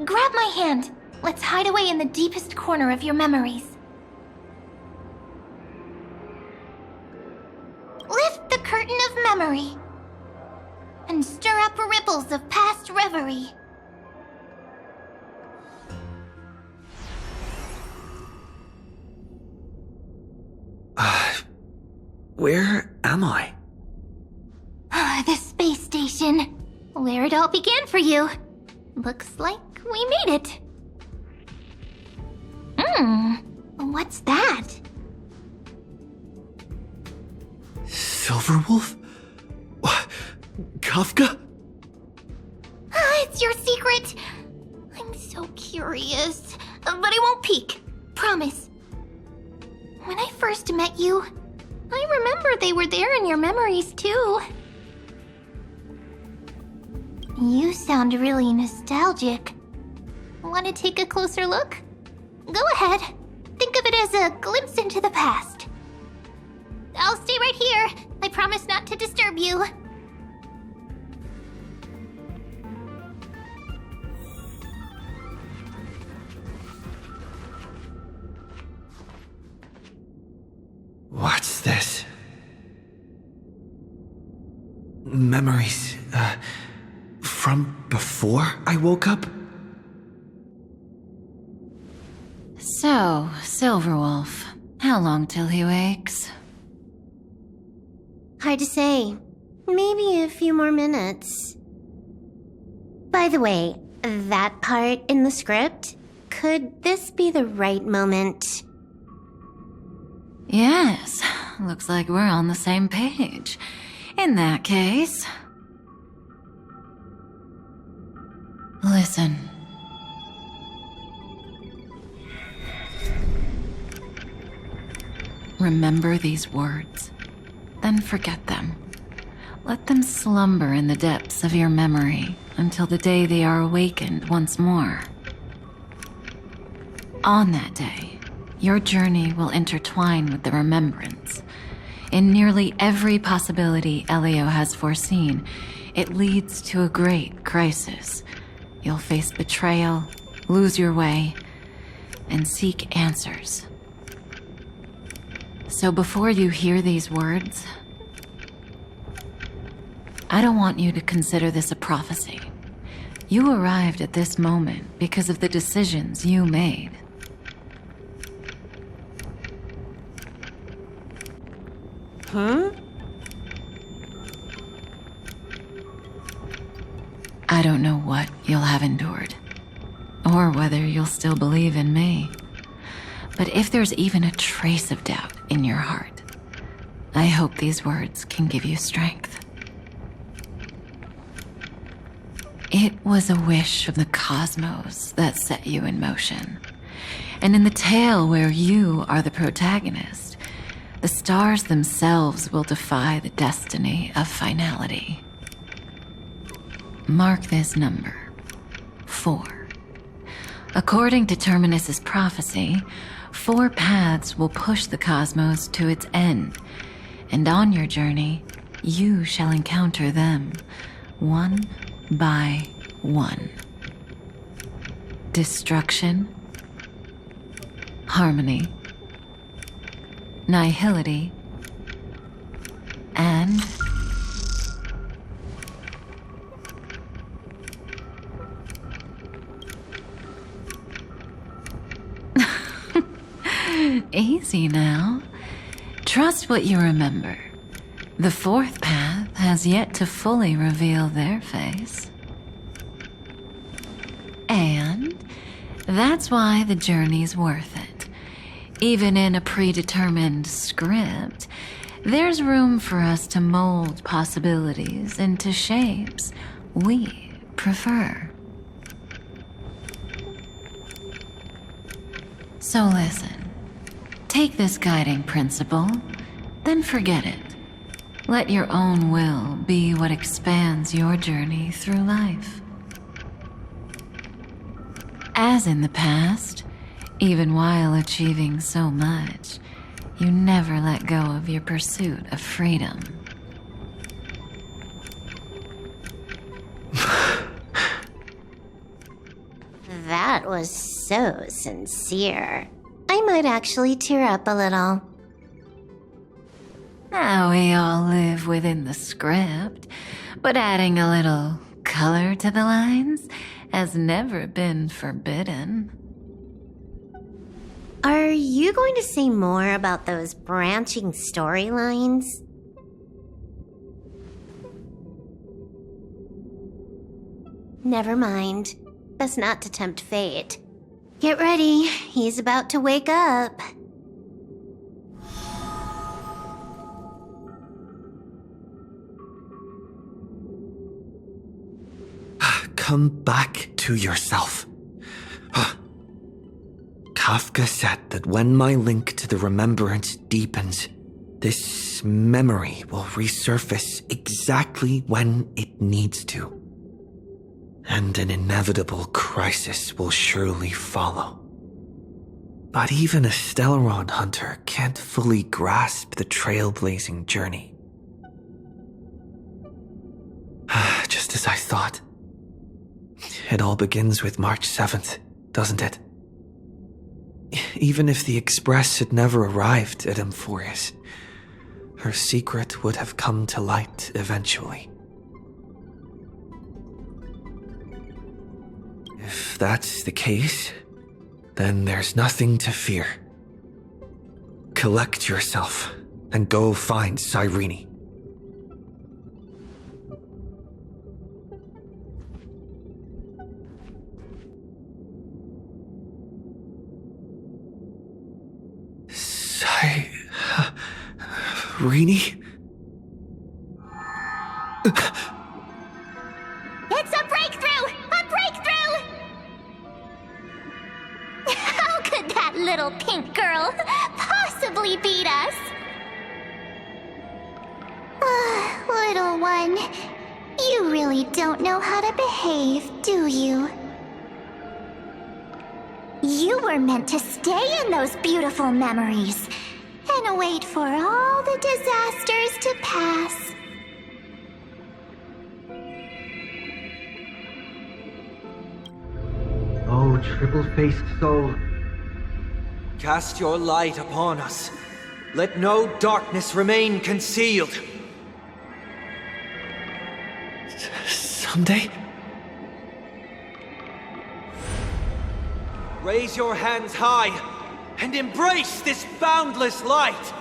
Grab my hand. Let's hide away in the deepest corner of your memories. Lift the curtain of memory and stir up ripples of past reverie. Where am I? The space station. Where it all began for you. Looks like we made it. What's that? Silverwolf? Kafka? It's your secret. I'm so curious. But I won't peek. Promise. When I first met you, I remember they were there in your memories too. You sound really nostalgic. Want to take a closer look? Go ahead. Think of it as a glimpse into the past. I'll stay right here. I promise not to disturb you. What's this? Memories, from before I woke up? So, Silverwolf, how long till he wakes? Hard to say. Maybe a few more minutes. By the way, that part in the script, could this be the right moment? Yes, looks like we're on the same page. In that case... Listen. Remember these words, then forget them. Let them slumber in the depths of your memory until the day they are awakened once more. On that day, your journey will intertwine with the remembrance. In nearly every possibility Elio has foreseen, it leads to a great crisis. You'll face betrayal, lose your way, and seek answers. So before you hear these words, I don't want you to consider this a prophecy. You arrived at this moment because of the decisions you made. Huh? I don't know what you'll have endured, or whether you'll still believe in me. But if there's even a trace of doubt in your heart, I hope these words can give you strength. It was a wish of the cosmos that set you in motion. And in the tale where you are the protagonist, the stars themselves will defy the destiny of finality. Mark this number, 4. According to Terminus's prophecy, 4 paths will push the cosmos to its end, and on your journey, you shall encounter them, one by one. Destruction, harmony, nihility, and easy now. Trust what you remember. The 4th path has yet to fully reveal their face. And that's why the journey's worth it. Even in a predetermined script, there's room for us to mold possibilities into shapes we prefer. So listen, take this guiding principle, then forget it. Let your own will be what expands your journey through life. As in the past, even while achieving so much, you never let go of your pursuit of freedom. That was so sincere. I might actually tear up a little. Now we all live within the script, but adding a little color to the lines has never been forbidden. Are you going to say more about those branching storylines? Never mind. Best not to tempt fate. Get ready, he's about to wake up. Come back to yourself. Kafka said that when my link to the remembrance deepens, this memory will resurface exactly when it needs to. And an inevitable crisis will surely follow. But even a Stellaron hunter can't fully grasp the trailblazing journey. Just as I thought. It all begins with March 7th, doesn't it? Even if the Express had never arrived at Amphorius, her secret would have come to light eventually. If that's the case, then there's nothing to fear. Collect yourself and go find Cyrene. Cyrene? It's a breakthrough! A breakthrough! How could that little pink girl possibly beat us? Little one, you really don't know how to behave, do you? You were meant to stay in those beautiful memories. And gonna wait for all the disasters to pass. Oh, triple-faced soul. Cast your light upon us. Let no darkness remain concealed. Someday? Raise your hands high and embrace this boundless light!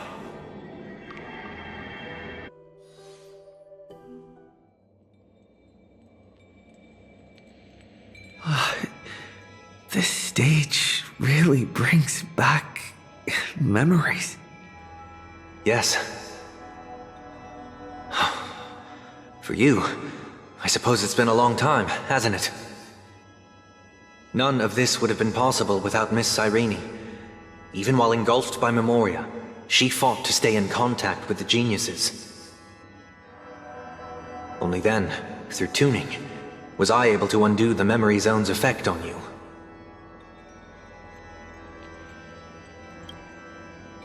This stage really brings back memories. Yes. For you, I suppose it's been a long time, hasn't it? None of this would have been possible without Miss Cyrene. Even while engulfed by Memoria, she fought to stay in contact with the geniuses. Only then, through tuning, was I able to undo the memory zone's effect on you.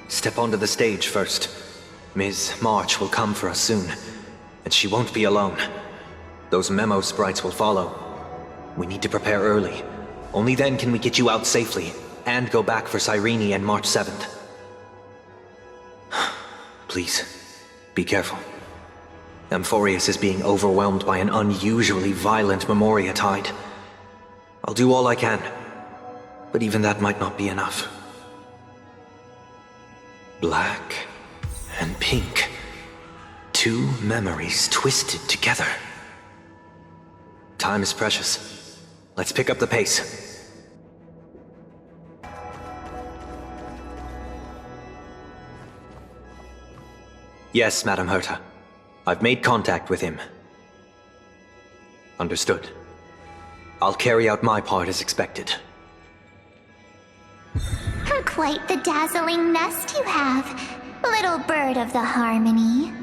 Step onto the stage first. Ms. March will come for us soon, and she won't be alone. Those memo sprites will follow. We need to prepare early. Only then can we get you out safely, and go back for Cyrene and March 7th. Please, be careful. Amphorius is being overwhelmed by an unusually violent Memoria tide. I'll do all I can, but even that might not be enough. Black and pink. Two memories twisted together. Time is precious. Let's pick up the pace. Yes, Madam Herta. I've made contact with him. Understood. I'll carry out my part as expected. Quite the dazzling nest you have, little bird of the harmony.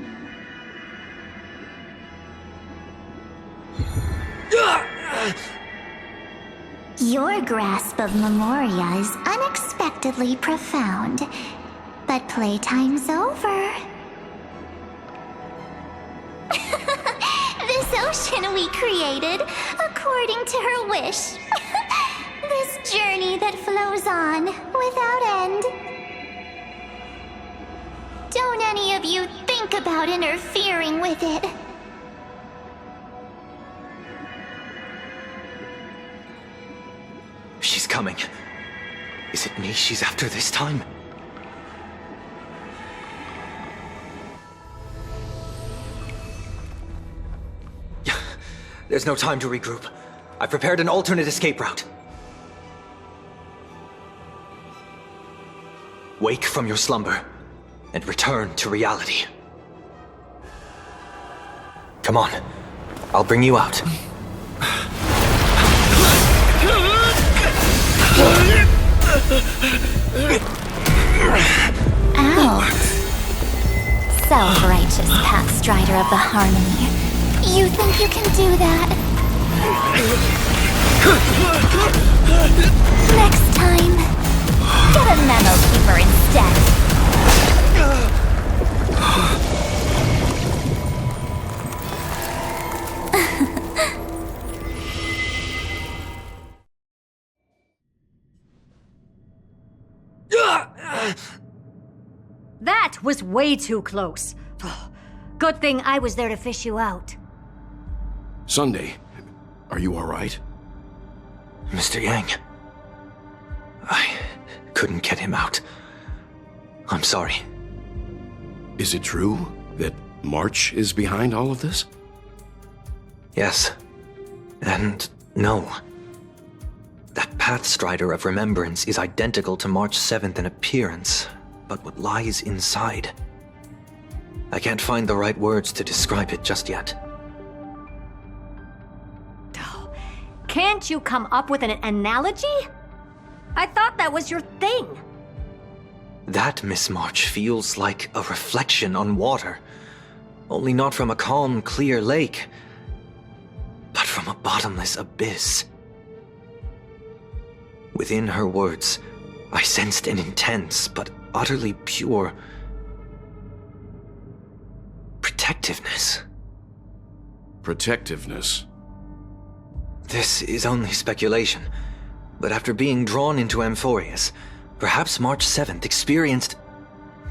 Your grasp of Memoria is unexpectedly profound, but playtime's over. This ocean we created, according to her wish. This journey that flows on, without end. Don't any of you think about interfering with it. She's coming. Is it me she's after this time? There's no time to regroup. I've prepared an alternate escape route. Wake from your slumber and return to reality. Come on, I'll bring you out. Out. Self-righteous pathstrider of the harmony. You think you can do that? Next time, get a memo keeper instead. That was way too close. Good thing I was there to fish you out. Sunday, are you all right? Mr. Yang, I couldn't get him out. I'm sorry. Is it true that March is behind all of this? Yes. And no. That Pathstrider of Remembrance is identical to March 7th in appearance, but what lies inside? I can't find the right words to describe it just yet. Can't you come up with an analogy? I thought that was your thing. That, Miss March, feels like a reflection on water. Only not from a calm, clear lake, but from a bottomless abyss. Within her words, I sensed an intense but utterly pure protectiveness. Protectiveness? This is only speculation, but after being drawn into Amphorius, perhaps March 7th experienced...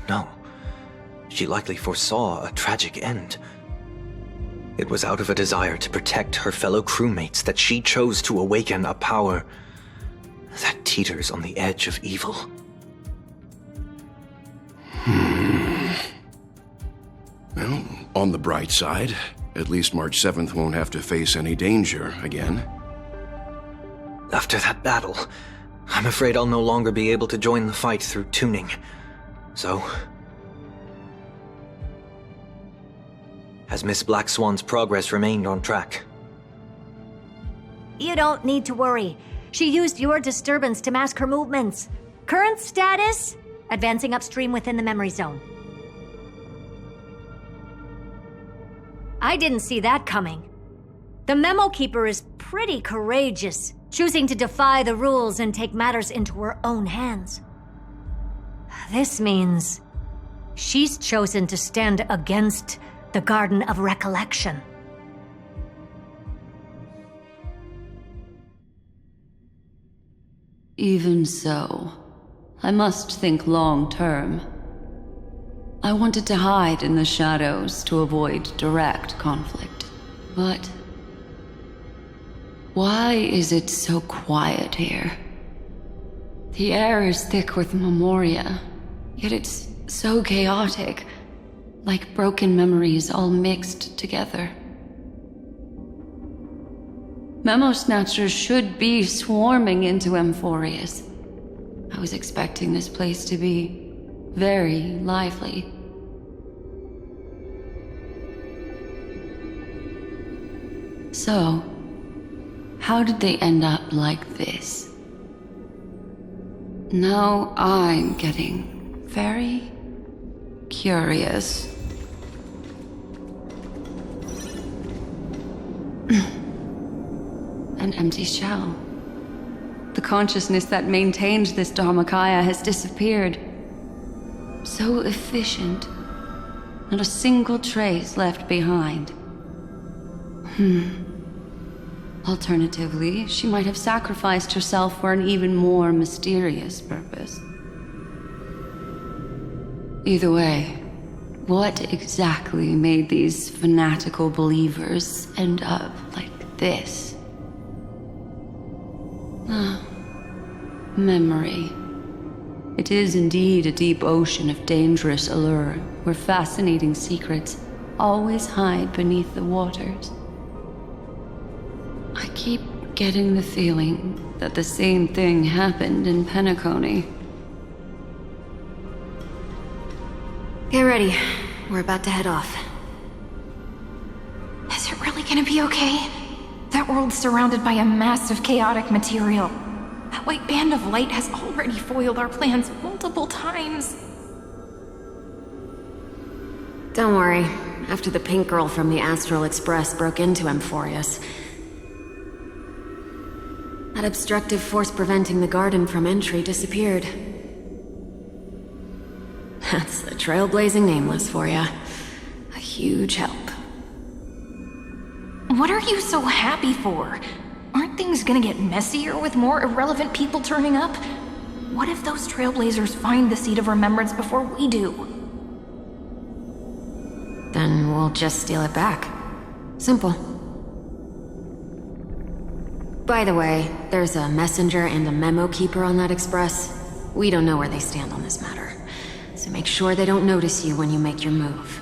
No, she likely foresaw a tragic end. It was out of a desire to protect her fellow crewmates that she chose to awaken a power that teeters on the edge of evil. Well, on the bright side, at least March 7th won't have to face any danger again. After that battle, I'm afraid I'll no longer be able to join the fight through tuning. So... has Miss Black Swan's progress remained on track? You don't need to worry. She used your disturbance to mask her movements. Current status? Advancing upstream within the memory zone. I didn't see that coming. The Memo Keeper is pretty courageous, choosing to defy the rules and take matters into her own hands. This means she's chosen to stand against the Garden of Recollection. Even so, I must think long term. I wanted to hide in the shadows to avoid direct conflict. But why is it so quiet here? The air is thick with memoria, yet it's so chaotic, like broken memories all mixed together. Memo Snatchers should be swarming into Amphorius. I was expecting this place to be very lively. So, how did they end up like this? Now I'm getting very curious. An empty shell. The consciousness that maintained this Dharmakaya has disappeared. So efficient. Not a single trace left behind. Alternatively, she might have sacrificed herself for an even more mysterious purpose. Either way, what exactly made these fanatical believers end up like this? Memory. It is indeed a deep ocean of dangerous allure, where fascinating secrets always hide beneath the waters. I keep getting the feeling that the same thing happened in Penacony. Get ready. We're about to head off. Is it really gonna be okay? That world's surrounded by a mass of chaotic material. That white band of light has already foiled our plans multiple times. Don't worry. After the pink girl from the Astral Express broke into Amphorius, that obstructive force preventing the garden from entry disappeared. That's the trailblazing nameless for ya. A huge help. What are you so happy for? Aren't things gonna get messier with more irrelevant people turning up? What if those trailblazers find the seed of remembrance before we do? Then we'll just steal it back. Simple. By the way, there's a messenger and a memo keeper on that express. We don't know where they stand on this matter, so make sure they don't notice you when you make your move.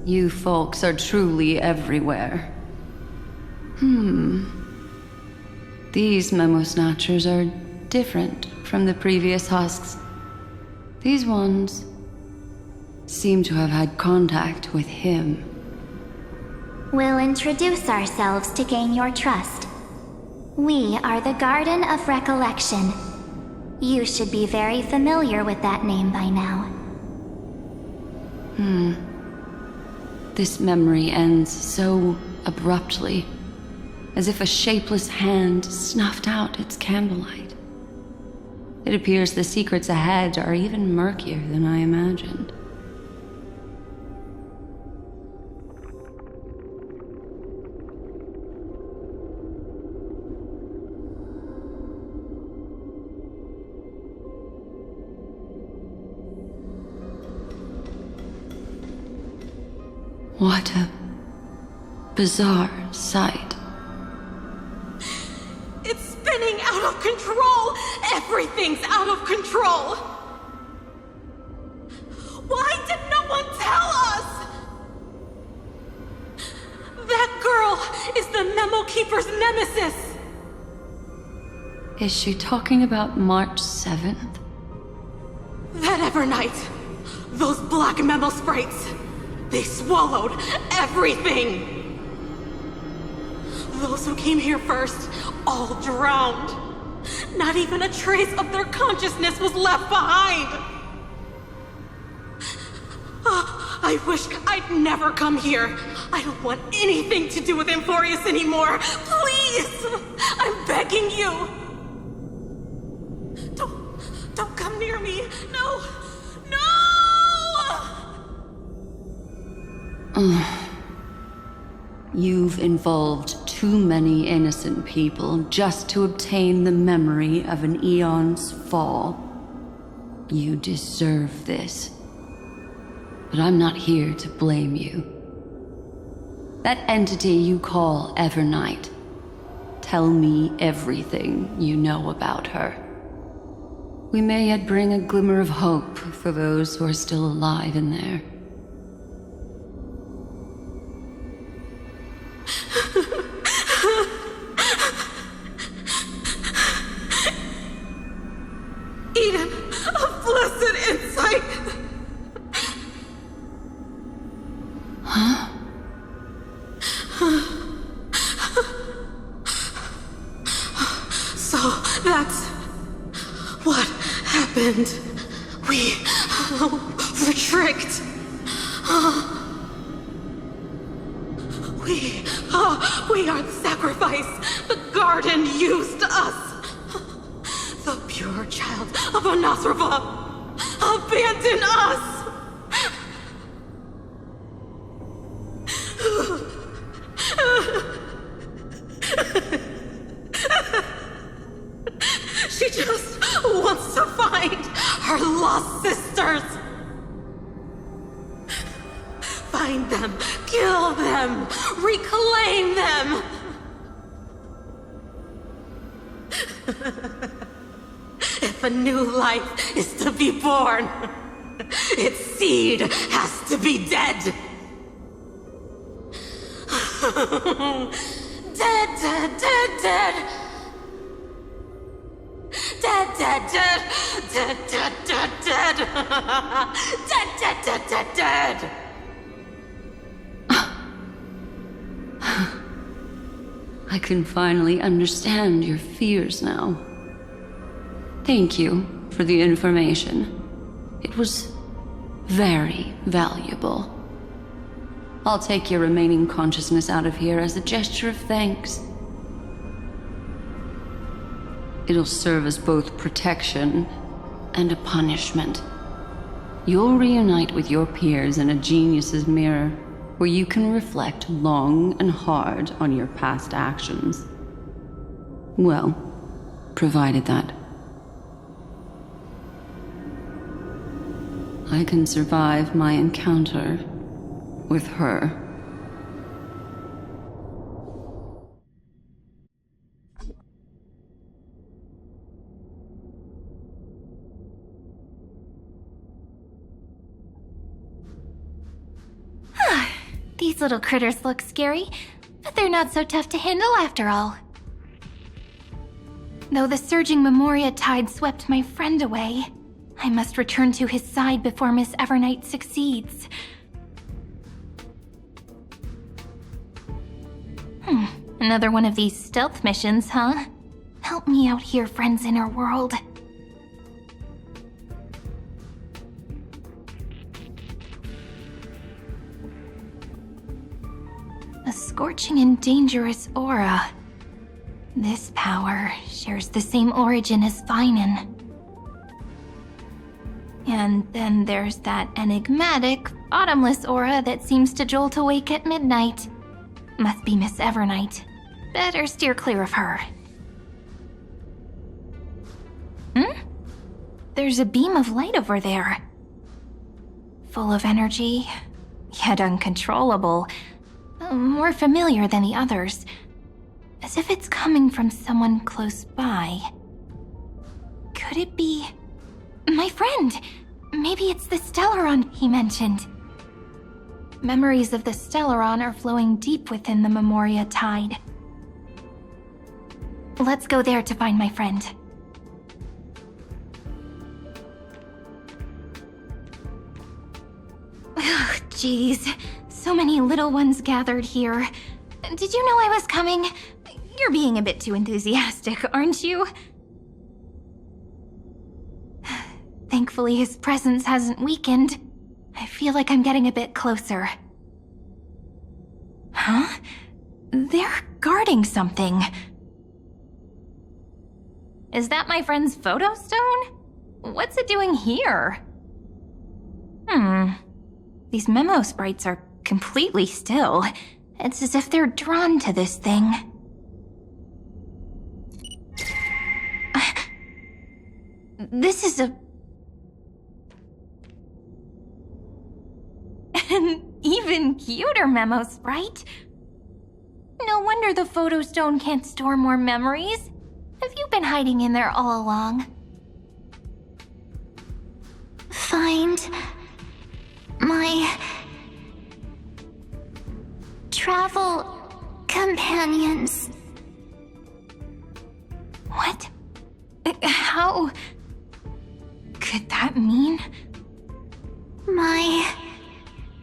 You folks are truly everywhere. These memo snatchers are different from the previous husks. These ones seem to have had contact with him. We'll introduce ourselves to gain your trust. We are the Garden of Recollection. You should be very familiar with that name by now. This memory ends so abruptly, as if a shapeless hand snuffed out its candlelight. It appears the secrets ahead are even murkier than I imagined. What a bizarre sight. It's spinning out of control! Everything's out of control! Why did no one tell us? That girl is the Memo Keeper's nemesis! Is she talking about March 7th? That Evernight, those black memo sprites, they swallowed everything! Those who came here first, all drowned. Not even a trace of their consciousness was left behind! I wish I'd never come here. I don't want anything to do with Amphorius anymore. Please! I'm begging you! Don't come near me! No! No! You've involved too many innocent people just to obtain the memory of an eon's fall. You deserve this. But I'm not here to blame you. That entity you call Evernight, tell me everything you know about her. We may yet bring a glimmer of hope for those who are still alive in there. Eden of blessed insight! Huh? So that's what happened. We were tricked. We are the sacrifice. The garden used us. The pure child of Anasrava abandoned us. She just wants to find her lost sisters. Find them, kill them, reclaim them. If a new life is to be born, its seed has to be dead. Dead, dead, dead, dead. Dead, dead, dead. Dead, dead, dead, dead. Dead, dead, dead, dead, dead. I can finally understand your fears now. Thank you for the information. It was very valuable. I'll take your remaining consciousness out of here as a gesture of thanks. It'll serve as both protection and a punishment. You'll reunite with your peers in a genius's mirror, where you can reflect long and hard on your past actions. Well, provided that I can survive my encounter with her. These little critters look scary, but they're not so tough to handle after all. Though the surging Memoria tide swept my friend away, I must return to his side before Miss Evernight succeeds. Another one of these stealth missions, huh? Help me out here, friend's inner world. A scorching and dangerous aura. This power shares the same origin as Finan. And then there's that enigmatic, bottomless aura that seems to jolt awake at midnight. Must be Miss Evernight. Better steer clear of her. There's a beam of light over there. Full of energy, yet uncontrollable, more familiar than the others, as if it's coming from someone close by. Could it be my friend? Maybe it's the Stellaron he mentioned. Memories of the Stellaron are flowing deep within the Memoria Tide. Let's go there to find my friend. Ugh, jeez. So many little ones gathered here. Did you know I was coming? You're being a bit too enthusiastic, aren't you? Thankfully, his presence hasn't weakened. I feel like I'm getting a bit closer. Huh? They're guarding something. Is that my friend's photo stone? What's it doing here? These memo sprites are completely still. It's as if they're drawn to this thing. This is an even cuter memo sprite. No wonder the photo stone can't store more memories. Have you been hiding in there all along? Find my travel companions. What? How could that mean? My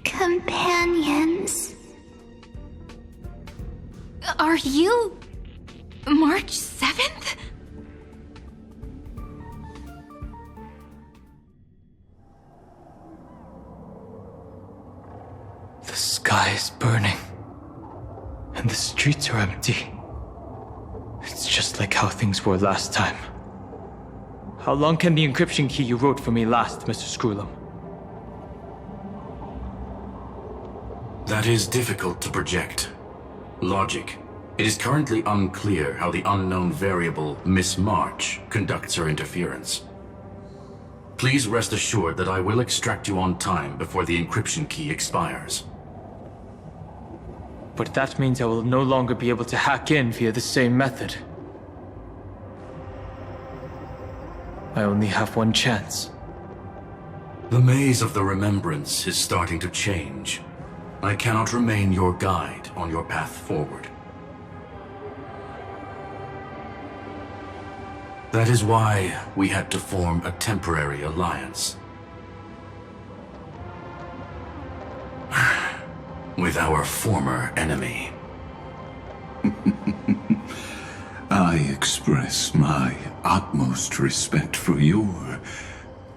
companions. Are you March 7th? The sky is burning, and the streets are empty. It's just like how things were last time. How long can the encryption key you wrote for me last, Mr. Screwlam? That is difficult to project. Logic. It is currently unclear how the unknown variable, Miss March, conducts her interference. Please rest assured that I will extract you on time before the encryption key expires. But that means I will no longer be able to hack in via the same method. I only have one chance. The maze of the remembrance is starting to change. I cannot remain your guide on your path forward. That is why we had to form a temporary alliance. With our former enemy. I express my utmost respect for your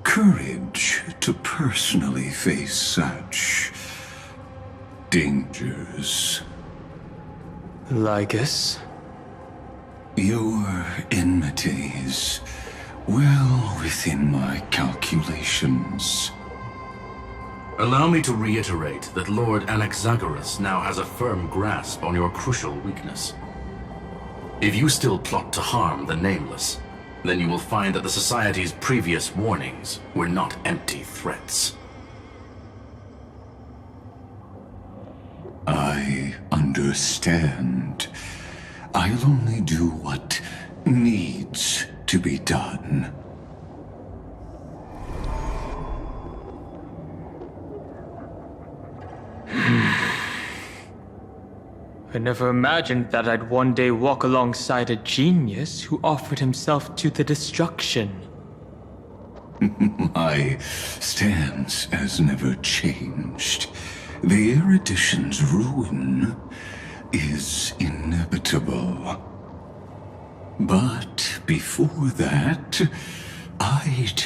courage to personally face such dangers. Lygus? Your enmities, well within my calculations. Allow me to reiterate that Lord Anaxagoras now has a firm grasp on your crucial weakness. If you still plot to harm the Nameless, then you will find that the Society's previous warnings were not empty threats. I understand. I'll only do what needs to be done. I never imagined that I'd one day walk alongside a genius who offered himself to the destruction. My stance has never changed. The erudition's ruin is inevitable. But before that, I'd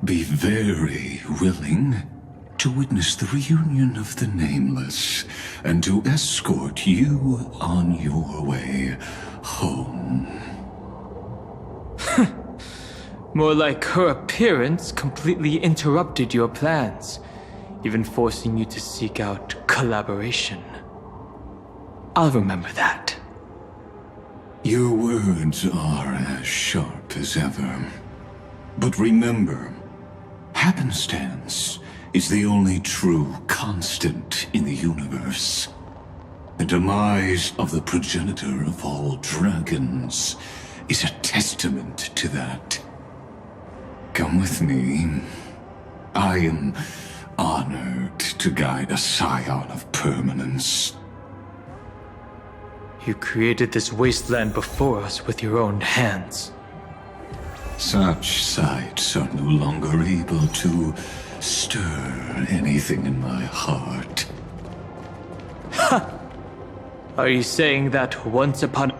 be very willing to witness the reunion of the Nameless and to escort you on your way home. More like her appearance completely interrupted your plans, even forcing you to seek out collaboration. I'll remember that. Your words are as sharp as ever. But remember, happenstance is the only true constant in the universe. The demise of the progenitor of all dragons is a testament to that. Come with me. I am honored to guide a scion of permanence. You created this wasteland before us with your own hands. Such sights are no longer able to stir anything in my heart. Ha! Are you saying that once upon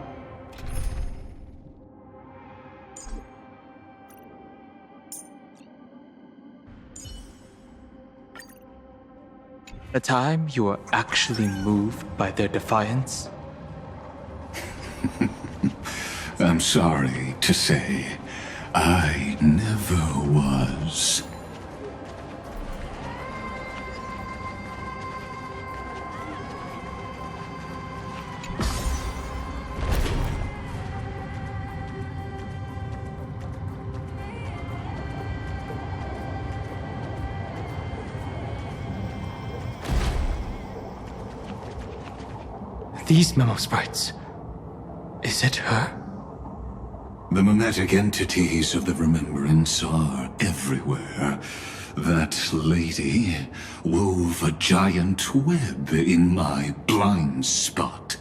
a time you were actually moved by their defiance? I'm sorry to say, I never was. These memo sprites. Is it her? The mimetic entities of the remembrance are everywhere. That lady wove a giant web in my blind spot.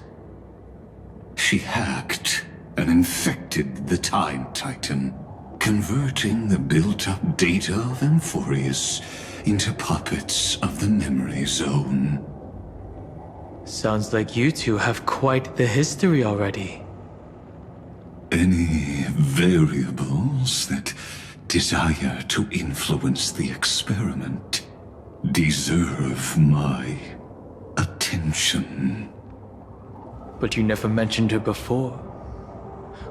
She hacked and infected the Time Titan, converting the built-up data of Amphorius into puppets of the memory zone. Sounds like you two have quite the history already. Any variables that desire to influence the experiment deserve my attention. But you never mentioned her before.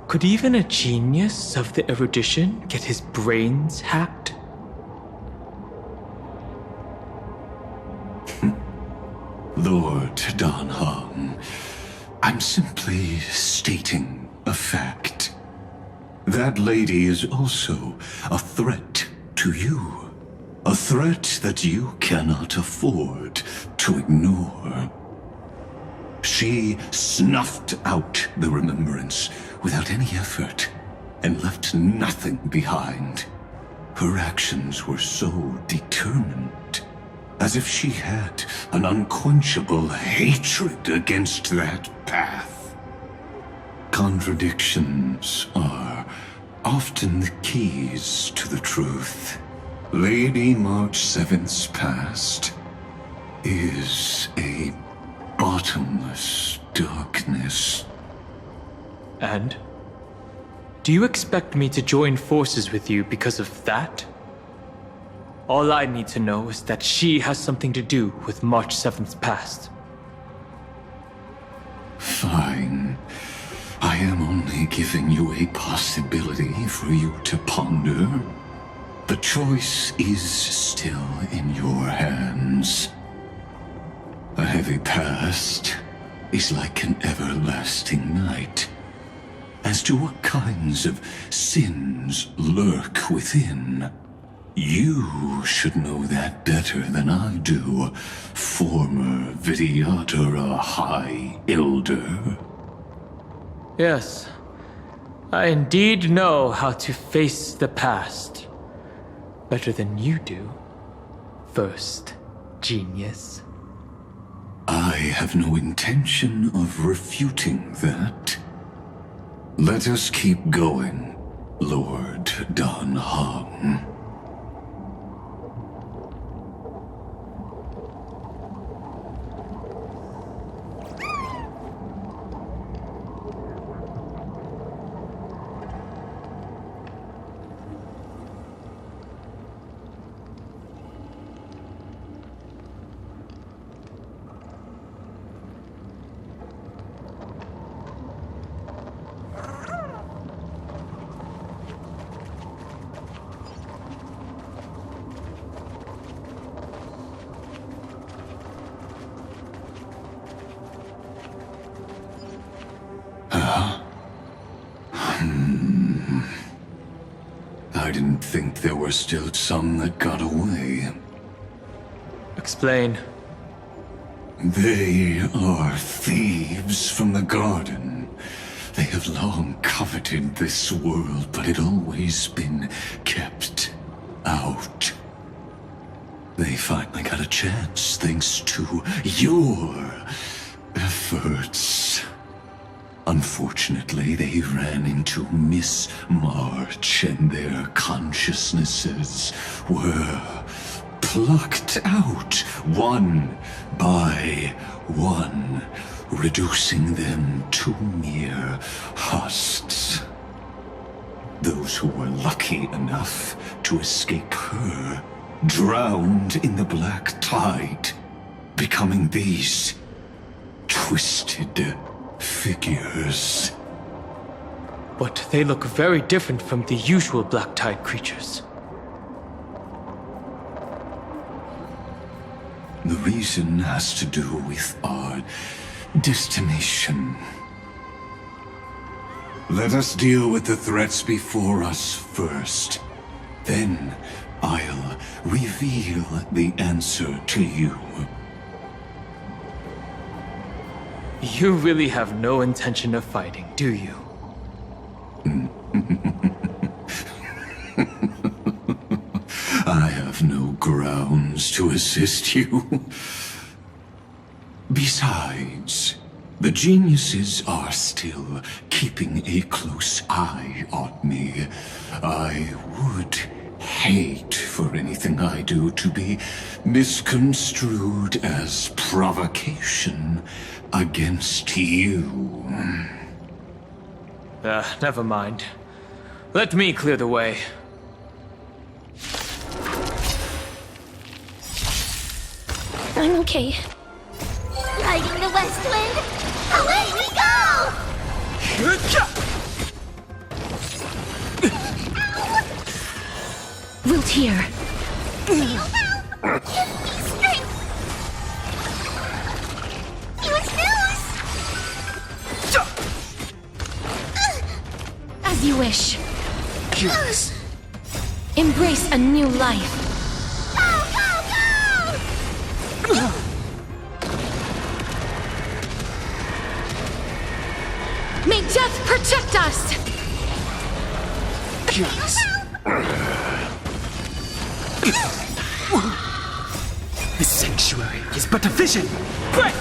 Could even a genius of the erudition get his brains hacked? Lord Dan Heng, I'm simply stating a fact. That lady is also a threat to you. A threat that you cannot afford to ignore. She snuffed out the remembrance without any effort and left nothing behind. Her actions were so determined, as if she had an unquenchable hatred against that path. Contradictions are often the keys to the truth. Lady March 7th's past is a bottomless darkness. And? Do you expect me to join forces with you because of that? All I need to know is that she has something to do with March 7th's past. Fine. I am only giving you a possibility for you to ponder. The choice is still in your hands. A heavy past is like an everlasting night. As to what kinds of sins lurk within, you should know that better than I do, former Vidyadhara High Elder. Yes, I indeed know how to face the past. Better than you do, first genius. I have no intention of refuting that. Let us keep going, Lord Dan Heng. I didn't think there were still some that got away. Explain. They are thieves from the garden. They have long coveted this world, but it always been kept out. They finally got a chance thanks to your efforts. Unfortunately, they ran into Miss March and their consciousnesses were plucked out one by one, reducing them to mere husks. Those who were lucky enough to escape her drowned in the black tide, becoming these twisted figures. But they look very different from the usual black tide creatures. The reason has to do with our destination. Let us deal with the threats before us first. Then I'll reveal the answer to you. You really have no intention of fighting, do you? I have no grounds to assist you. Besides, the geniuses are still keeping a close eye on me. I would hate for anything I do to be misconstrued as provocation against you. Never mind. Let me clear the way. I'm okay. Riding the west wind, away we go! Wilt here. Give me strength! Use news! As you wish. Yes. Embrace a new life. May death protect us! Yes. The sanctuary is but a vision! Break!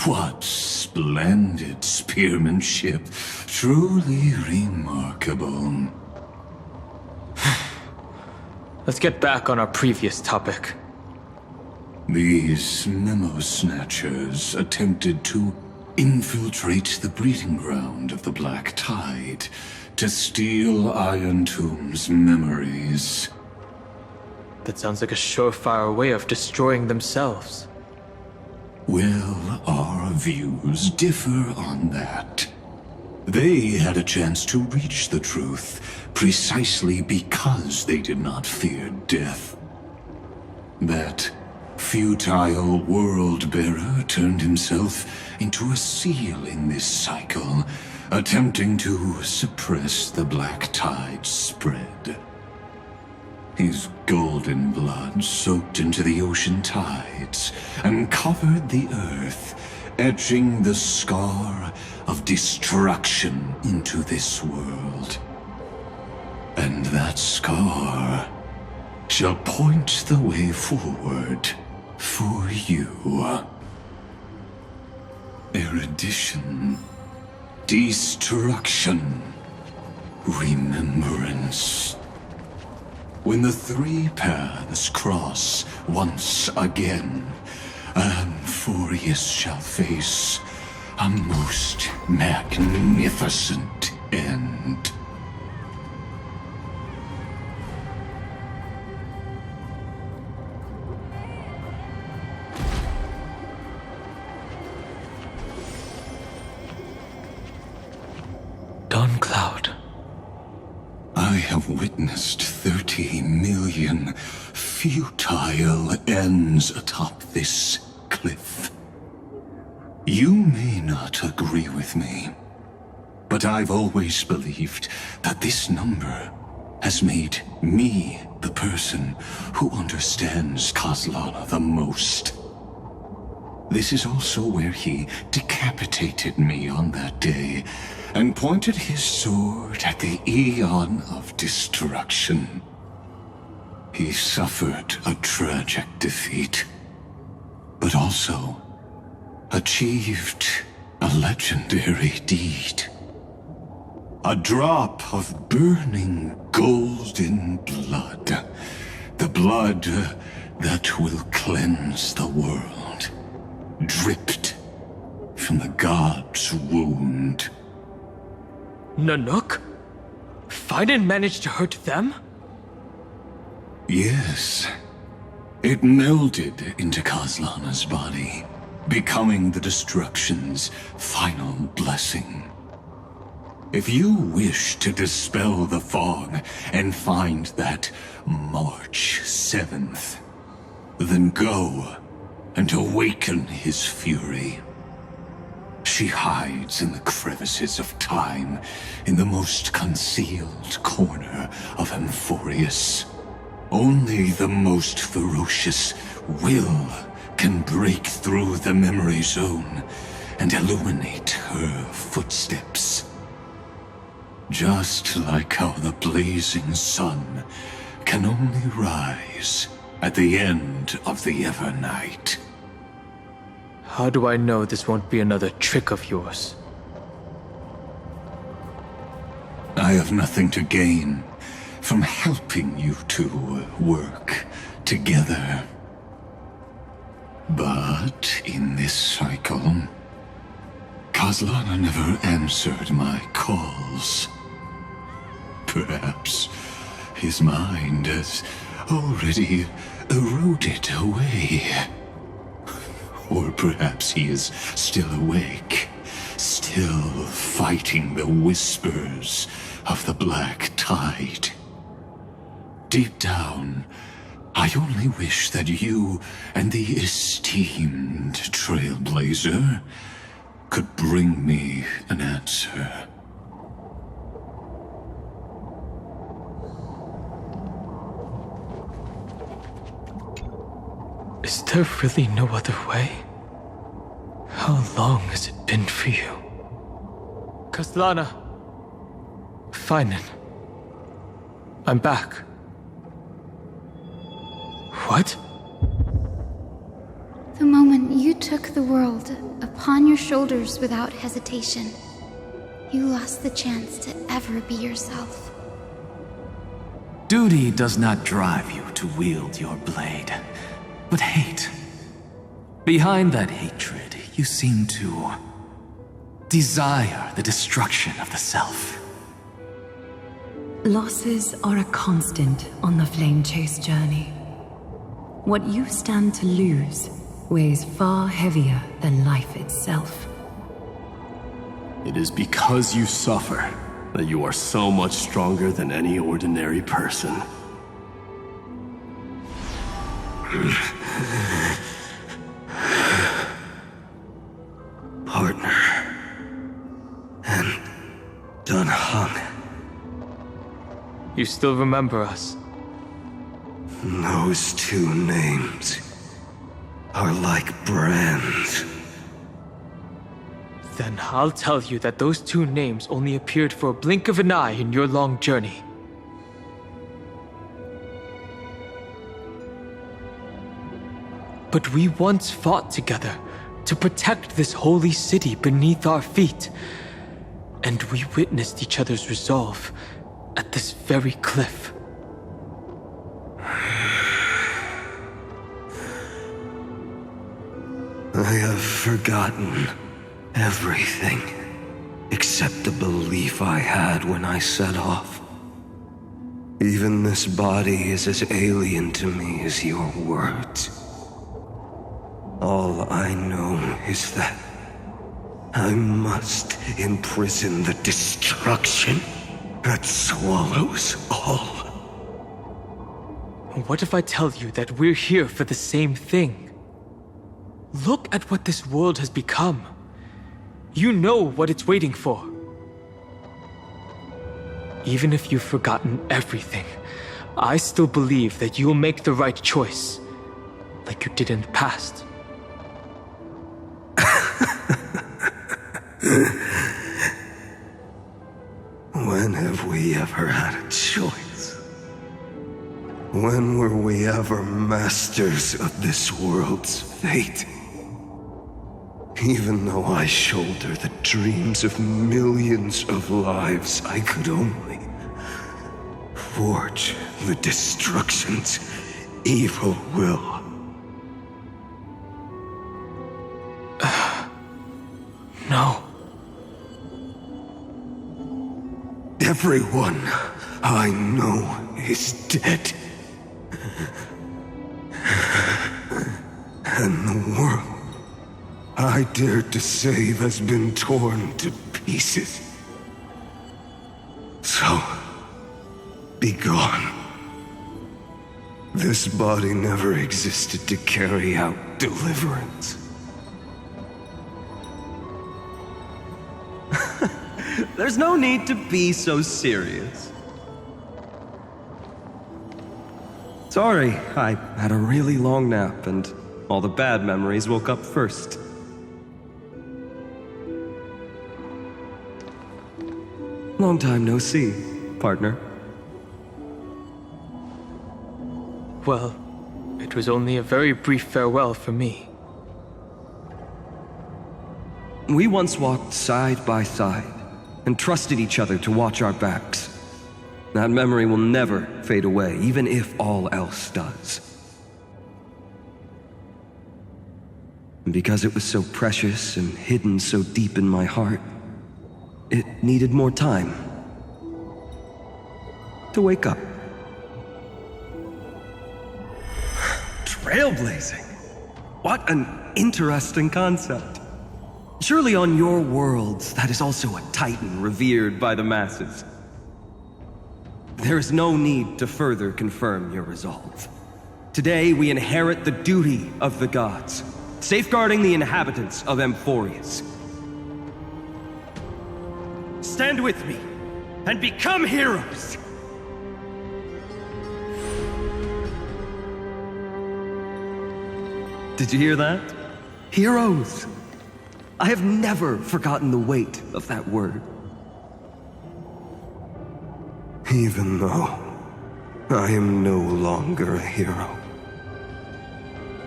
What splendid spearmanship. Truly remarkable. Let's get back on our previous topic. These memo snatchers attempted to infiltrate the breeding ground of the Black Tide to steal Iron Tomb's memories. That sounds like a surefire way of destroying themselves. Well, our views differ on that. They had a chance to reach the truth precisely because they did not fear death. That futile world-bearer turned himself into a seal in this cycle, attempting to suppress the Black Tide's spread. His golden blood soaked into the ocean tides and covered the earth, etching the scar of destruction into this world. And that scar shall point the way forward for you. Erudition, destruction, remembrance. When the three paths cross once again, Amphorius shall face a most magnificent end. Dawn Cloud. I have witnessed 30 million futile ends atop this cliff. You may not agree with me, But I've always believed that this number has made me the person who understands Kaslana the most. This is also where he decapitated me on that day and pointed his sword at the Eon of Destruction. He suffered a tragic defeat, but also achieved a legendary deed. A drop of burning golden blood. The blood that will cleanse the world. Dripped from the god's wound. Nanook? Fiden managed to hurt them? Yes. It melded into Kaslana's body, becoming the Destruction's final blessing. If you wish to dispel the fog and find that March 7th, then go and awaken his fury. She hides in the crevices of time, in the most concealed corner of Amphorius. Only the most ferocious will can break through the memory zone and illuminate her footsteps. Just like how the blazing sun can only rise at the end of the Evernight. How do I know this won't be another trick of yours? I have nothing to gain from helping you two work together. But in this cycle, Kaslana never answered my calls. Perhaps his mind has already eroded away. Or perhaps he is still awake, still fighting the whispers of the Black Tide. Deep down, I only wish that you and the esteemed Trailblazer could bring me an answer. Is there really no other way? How long has it been for you? Kaslana. Finen. I'm back. What? The moment you took the world upon your shoulders without hesitation, you lost the chance to ever be yourself. Duty does not drive you to wield your blade, but hate. Behind that hatred, you seem to desire the destruction of the self. Losses are a constant on the flame chase journey. What you stand to lose weighs far heavier than life itself. It is because you suffer that you are so much stronger than any ordinary person. Partner. And done hung. You still remember us? Those two names are like brands. Then I'll tell you that those two names only appeared for a blink of an eye in your long journey. But we once fought together to protect this holy city beneath our feet. And we witnessed each other's resolve at this very cliff. I have forgotten everything except the belief I had when I set off. Even this body is as alien to me as your words. All I know is that I must imprison the destruction that swallows all. What if I tell you that we're here for the same thing? Look at what this world has become. You know what it's waiting for. Even if you've forgotten everything, I still believe that you'll make the right choice, like you did in the past. When have we ever had a choice? When were we ever masters of this world's fate? Even though I shoulder the dreams of millions of lives, I could only forge the destruction's evil will. No. Everyone I know is dead. And the world I dared to save has been torn to pieces. So, be gone. This body never existed to carry out deliverance. There's no need to be so serious. Sorry, I had a really long nap and all the bad memories woke up first. Long time no see, partner. Well, it was only a very brief farewell for me. We once walked side by side and trusted each other to watch our backs. That memory will never fade away, even if all else does. And because it was so precious and hidden so deep in my heart, it needed more time to wake up. Trailblazing? What an interesting concept. Surely on your worlds, that is also a titan revered by the masses. There is no need to further confirm your resolve. Today we inherit the duty of the gods, safeguarding the inhabitants of Amphorius. Stand with me and become heroes! Did you hear that? Heroes! I have never forgotten the weight of that word. Even though I am no longer a hero,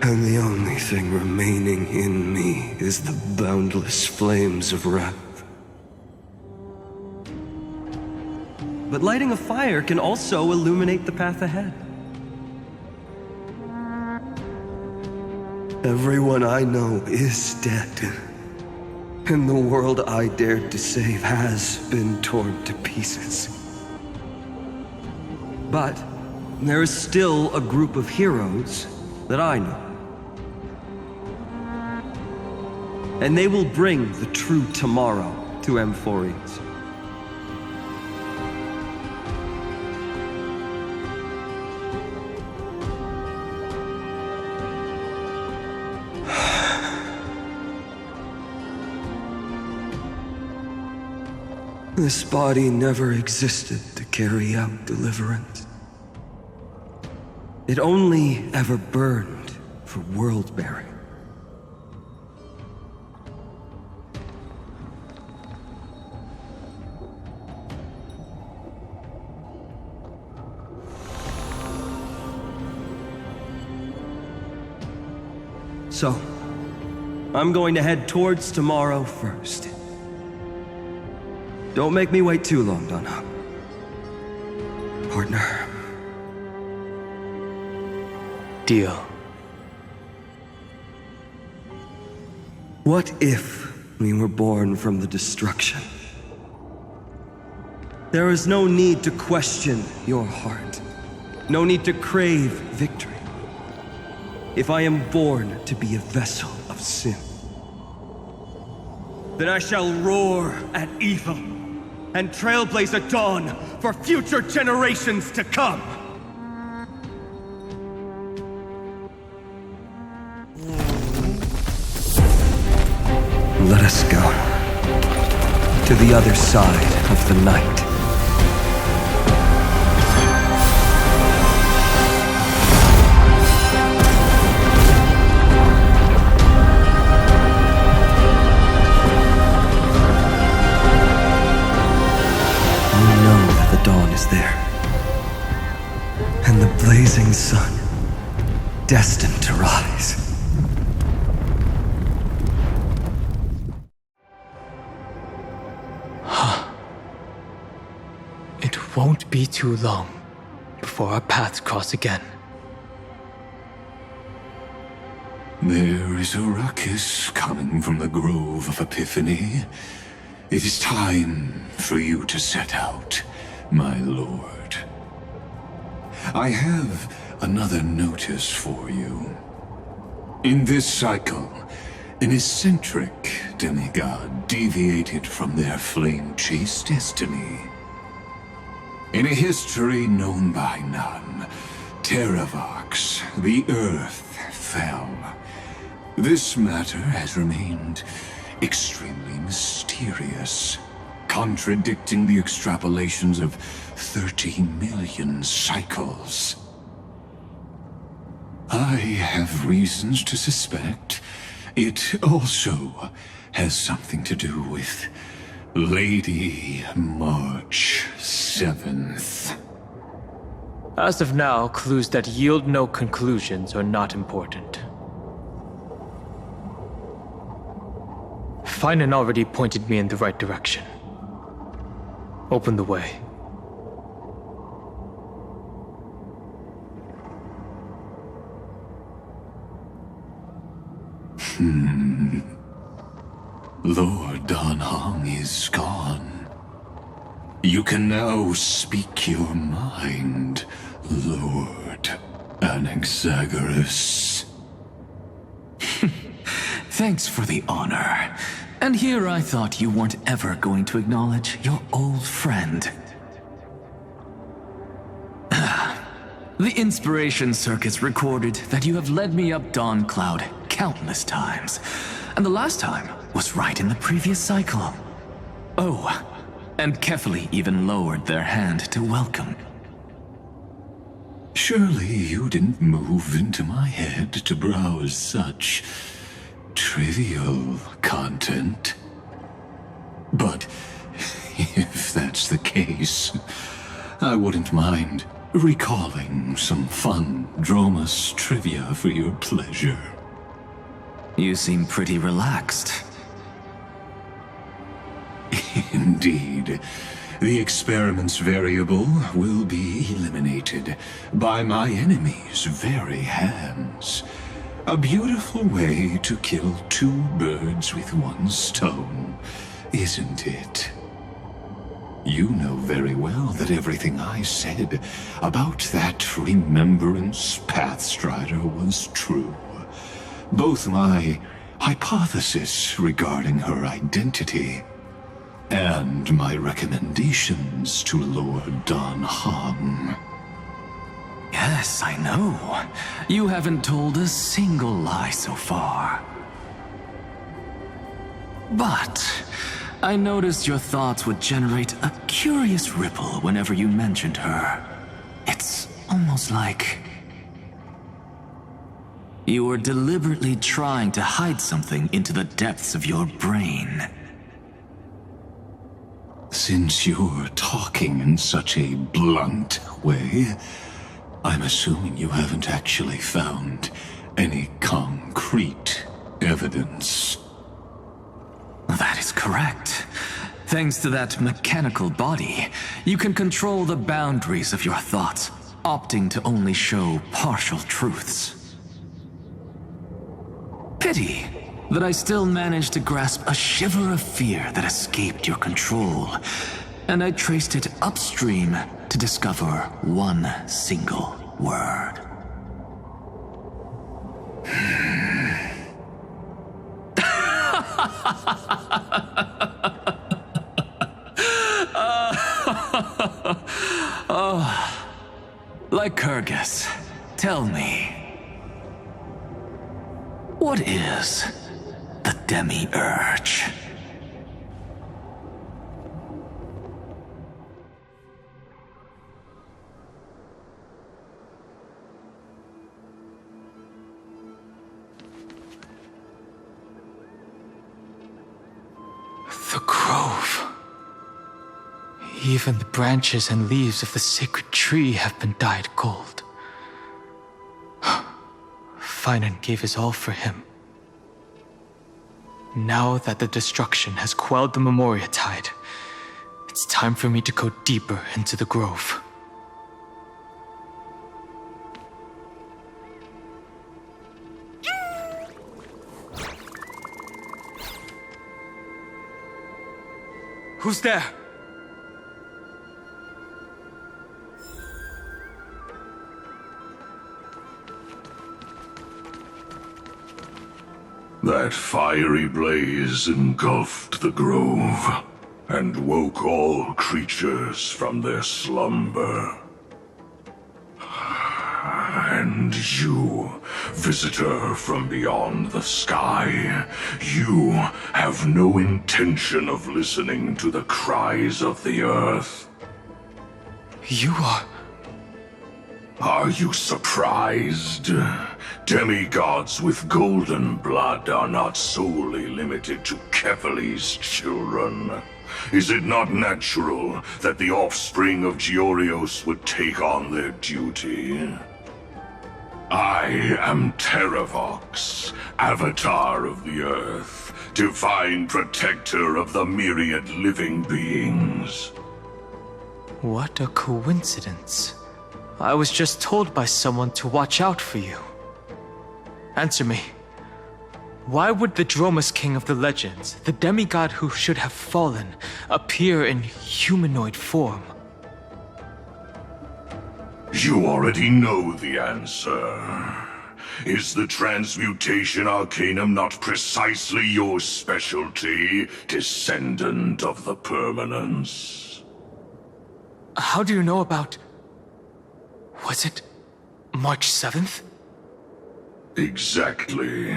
and the only thing remaining in me is the boundless flames of wrath. But lighting a fire can also illuminate the path ahead. Everyone I know is dead. And the world I dared to save has been torn to pieces. But there is still a group of heroes that I know. And they will bring the true tomorrow to Amphorius. This body never existed to carry out deliverance. It only ever burned for world-bearing. So, I'm going to head towards tomorrow first. Don't make me wait too long, Donna. Partner. Deal. What if we were born from the destruction? There is no need to question your heart. No need to crave victory. If I am born to be a vessel of sin, then I shall roar at evil and trailblaze a dawn for future generations to come. Let us go to the other side of the night. sun, destined to rise. It won't be too long before our paths cross again. There is a ruckus coming from the Grove of Epiphany. It is time for you to set out, my lord. I have another notice for you. In this cycle, an eccentric demigod deviated from their flame-chased destiny. In a history known by none, Terravox, the earth, fell. This matter has remained extremely mysterious, contradicting the extrapolations of 30 million cycles. I have reasons to suspect it also has something to do with Lady March 7th. As of now, clues that yield no conclusions are not important. Finan already pointed me in the right direction. Open the way. Lord Dan Hong is gone. You can now speak your mind, Lord Anaxagoras. Thanks for the honor. And here I thought you weren't ever going to acknowledge your old friend. The Inspiration Circus recorded that you have led me up Dawn Cloud countless times, and the last time was right in the previous cycle. Oh, and Kefali even lowered their hand to welcome. Surely you didn't move into my head to browse such trivial content. But if that's the case, I wouldn't mind recalling some fun Dromus trivia for your pleasure. You seem pretty relaxed. Indeed. The experiment's variable will be eliminated by my enemy's very hands. A beautiful way to kill two birds with one stone, isn't it? You know very well that everything I said about that Remembrance Pathstrider was true. Both my hypothesis regarding her identity and my recommendations to Lord Dan Hong. Yes, I know. You haven't told a single lie so far. But I noticed your thoughts would generate a curious ripple whenever you mentioned her. It's almost like you were deliberately trying to hide something into the depths of your brain. Since you're talking in such a blunt way, I'm assuming you haven't actually found any concrete evidence. That is correct. Thanks to that mechanical body, you can control the boundaries of your thoughts, opting to only show partial truths. Pity that I still managed to grasp a shiver of fear that escaped your control, and I traced it upstream to discover one single word. Oh, Lycurgus, tell me, what is the Demi-Urge? The grove. Even the branches and leaves of the sacred tree have been dyed gold. fine and gave his all for him. Now that the destruction has quelled the Memoria tide, it's time for me to go deeper into the grove. Who's there? That fiery blaze engulfed the grove and woke all creatures from their slumber. And you, visitor from beyond the sky, you have no intention of listening to the cries of the earth. You are... Are you surprised? Demigods with golden blood are not solely limited to Kefali's children. Is it not natural that the offspring of Georios would take on their duty? I am Terravox, Avatar of the Earth, divine protector of the myriad living beings. What a coincidence. I was just told by someone to watch out for you. Answer me. Why would the Dromus King of the legends, the demigod who should have fallen, appear in humanoid form? You already know the answer. Is the transmutation arcanum not precisely your specialty, descendant of the permanence? How do you know about... Was it March 7th? Exactly.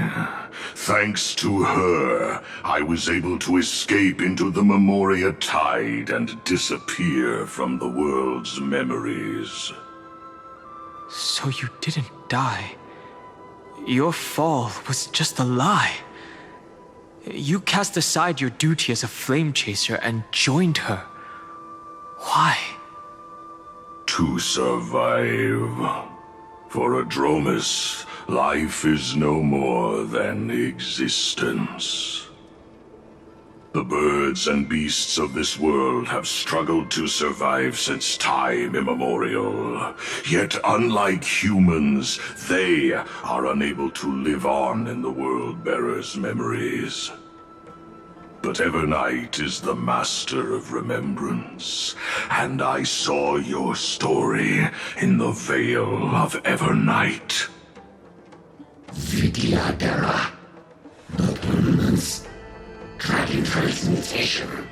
Thanks to her, I was able to escape into the Memoria tide and disappear from the world's memories. So you didn't die. Your fall was just a lie. You cast aside your duty as a flame chaser and joined her. Why? To survive. For a Dromus, life is no more than existence. The birds and beasts of this world have struggled to survive since time immemorial. Yet unlike humans, they are unable to live on in the World-Bearer's memories. But Evernight is the master of remembrance, and I saw your story in the Veil of Evernight. Vidyadhara, the permanence, dragon transmutation,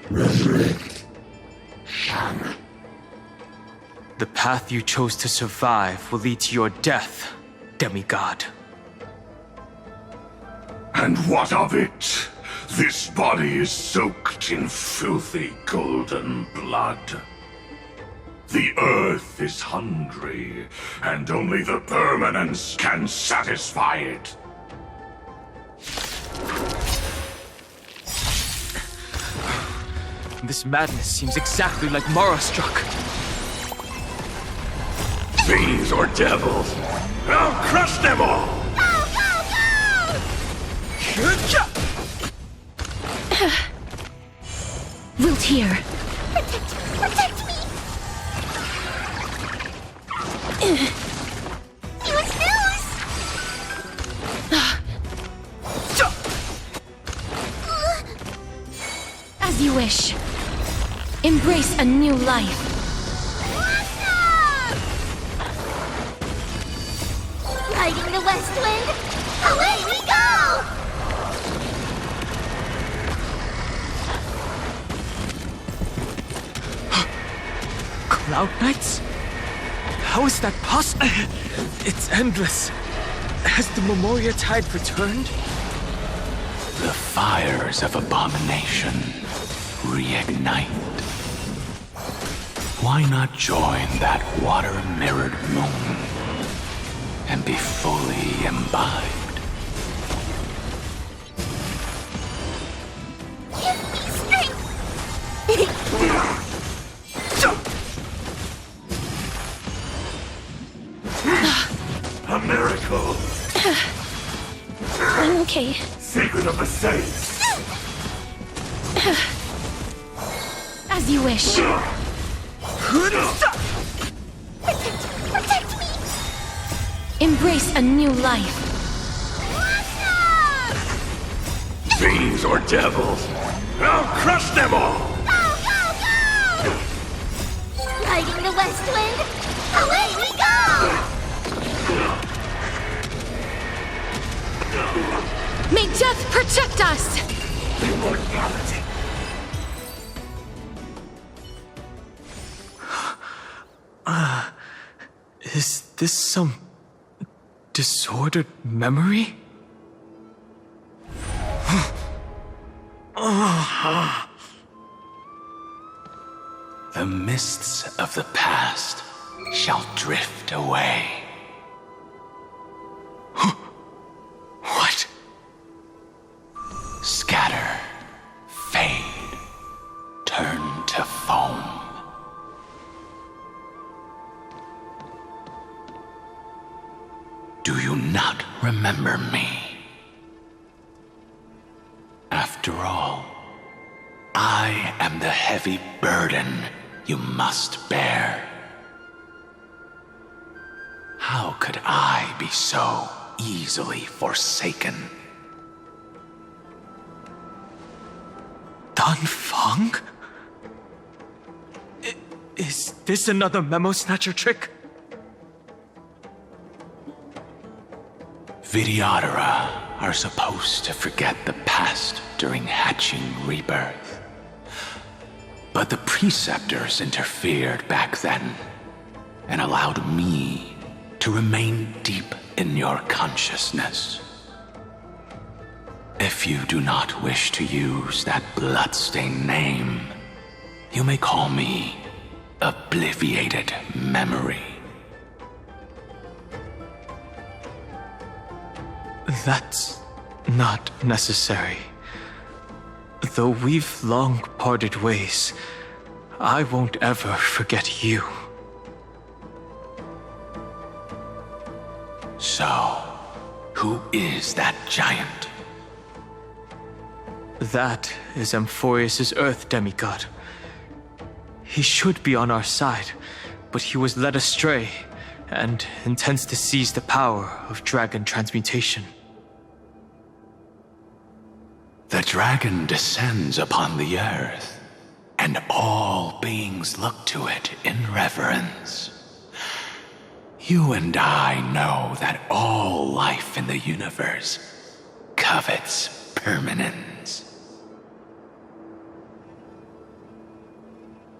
resurrect, Shang. The path you chose to survive will lead to your death, demigod. And what of it? This body is soaked in filthy golden blood. The earth is hungry, and only the permanence can satisfy it. This madness seems exactly like Mara struck. Fiends or devils, I'll crush them all! Wilt here. Protect me! You snooze! As you wish. Embrace a new life. Riding the west wind, away we go! Cloud Knights? How is that possible? It's endless. Has the Memoria tide returned? The fires of abomination reignite. Why not join that water-mirrored moon and be fully imbibed? Give me strength! A miracle! okay. Secret of the Saints! As you wish. Protect me! Embrace a new life. Fiends or devils, I'll crush them all! Go, go, go! Riding the west wind, away we go! May death protect us! Immortality. Is this some disordered memory? The mists of the past shall drift away. What? Scatter, fade, turn to foam. Do you not remember me? After all, I am the heavy burden you must bear. How could I be so easily forsaken? Dan Feng? Is this another memo snatcher trick? Vidyadhara are supposed to forget the past during hatching rebirth. But the preceptors interfered back then and allowed me to remain deep in your consciousness. If you do not wish to use that bloodstained name, you may call me Obliviated Memory. That's not necessary. Though we've long parted ways, I won't ever forget you. So, who is that giant? That is Amphorius' Earth demigod. He should be on our side, but he was led astray and intends to seize the power of dragon transmutation. The dragon descends upon the earth, and all beings look to it in reverence. You and I know that all life in the universe covets permanence.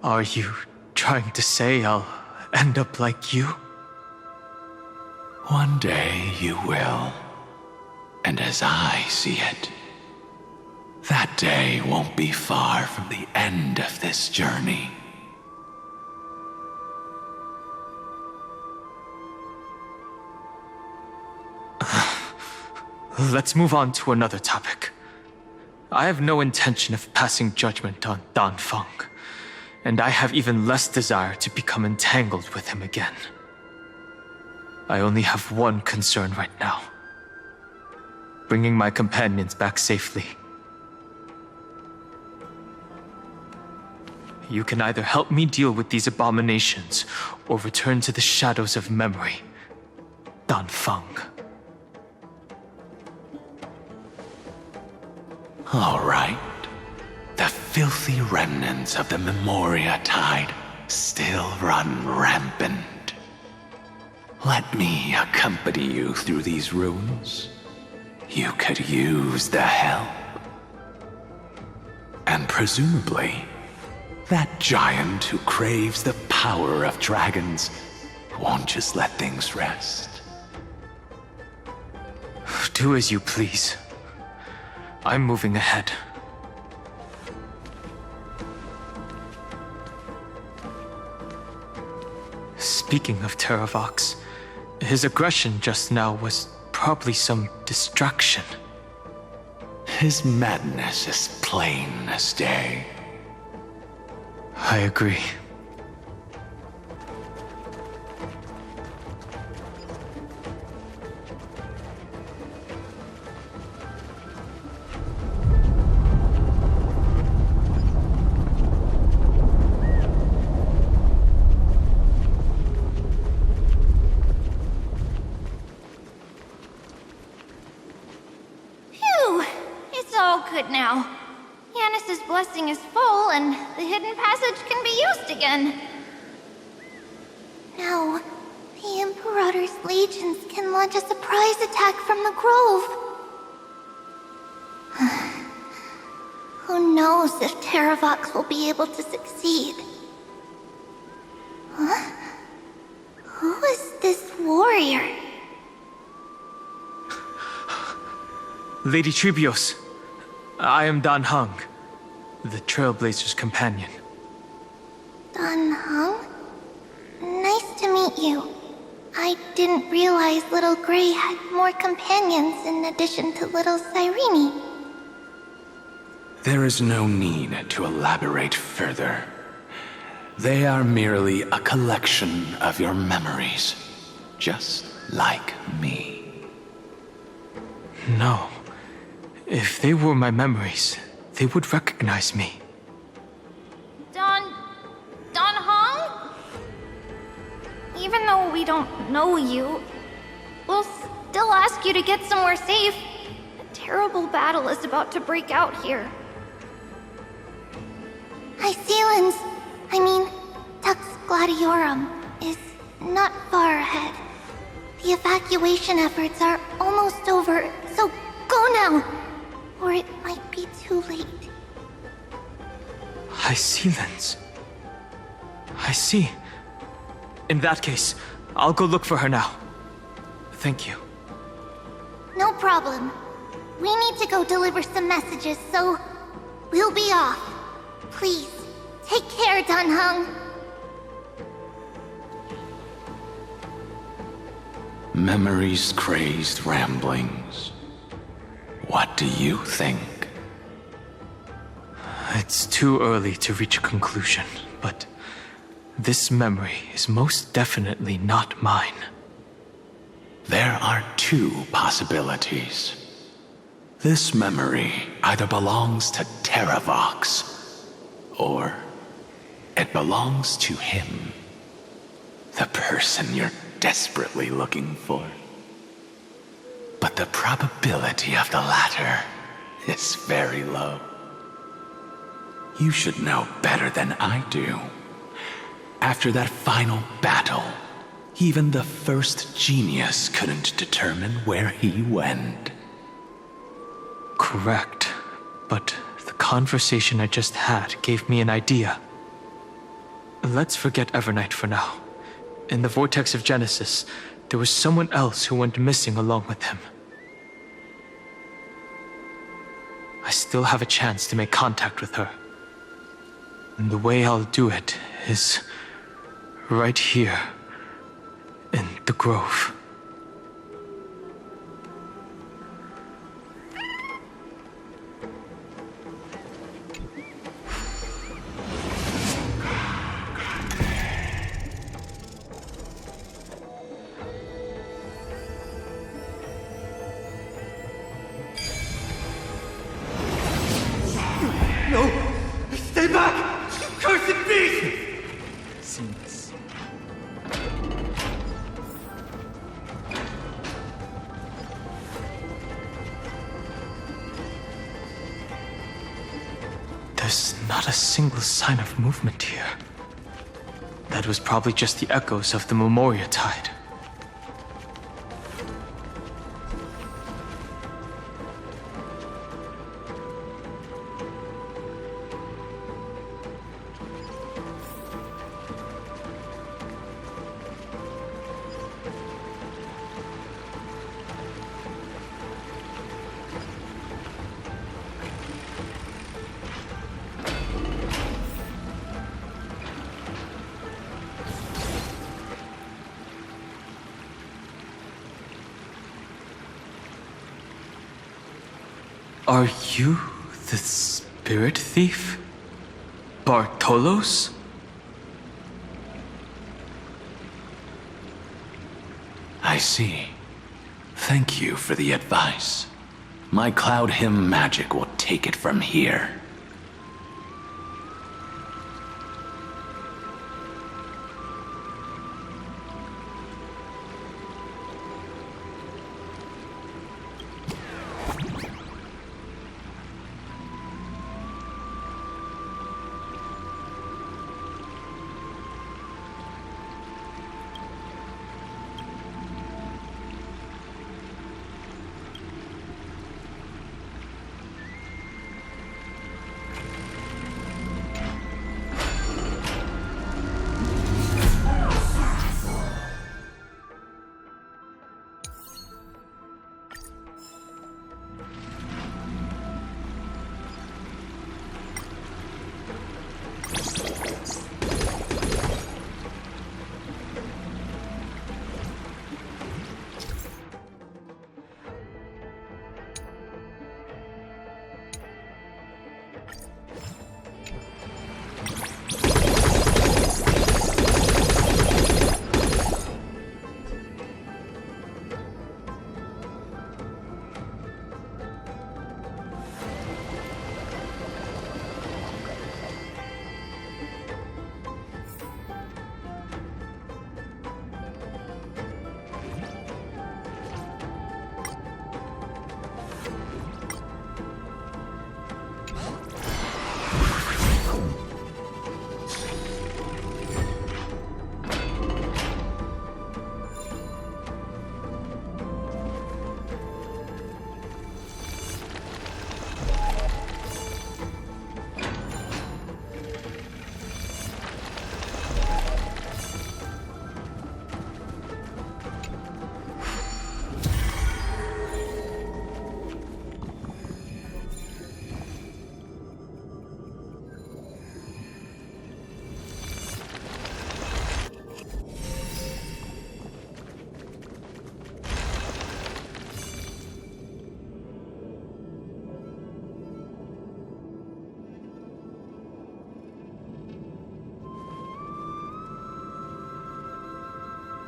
Are you trying to say I'll end up like you? One day you will, and as I see it, that day won't be far from the end of this journey. Let's move on to another topic. I have no intention of passing judgment on Dan Feng, and I have even less desire to become entangled with him again. I only have one concern right now: bringing my companions back safely. You can either help me deal with these abominations, or return to the shadows of memory. Dan Feng. All right. The filthy remnants of the Memoria Tide still run rampant. Let me accompany you through these ruins. You could use the help. And presumably, that giant who craves the power of dragons won't just let things rest. Do as you please. I'm moving ahead. Speaking of Terravox, his aggression just now was probably some distraction. His madness is plain as day. I agree. good now. Yanis's blessing is full, and the hidden passage can be used again. Now, the Imperator's legions can launch a surprise attack from the grove. Who knows if Terravox will be able to succeed? Huh? Who is this warrior? Lady Trebios, I am Dan Hung, the Trailblazer's companion. Dan Hung? Nice to meet you. I didn't realize Little Gray had more companions in addition to Little Cyrene. There is no need to elaborate further. They are merely a collection of your memories, just like me. No. If they were my memories, they would recognize me. Dan Hung? Even though we don't know you, we'll still ask you to get somewhere safe. A terrible battle is about to break out here. Iceland's, Tux Gladiorum, is not far ahead. The evacuation efforts are almost over, so go now, or it might be too late. Iceland's. I see. In that case, I'll go look for her now. Thank you. No problem. We need to go deliver some messages, so we'll be off. Please, take care, Dan Hung. Memories crazed ramblings. What do you think? It's too early to reach a conclusion, but this memory is most definitely not mine. There are two possibilities. This memory either belongs to Terravox, or it belongs to him. The person you're desperately looking for. But the probability of the latter is very low. You should know better than I do. After that final battle, even the first genius couldn't determine where he went. Correct, but the conversation I just had gave me an idea. Let's forget Evernight for now. In the vortex of Genesis, there was someone else who went missing along with him. I still have a chance to make contact with her. And the way I'll do it is right here in the grove. No! Stay back! You cursed beast! Seems. There's not a single sign of movement here. That was probably just the echoes of the Memoria Tide. Are you the spirit thief? Bartolos? I see. Thank you for the advice. My cloud hymn magic will take it from here.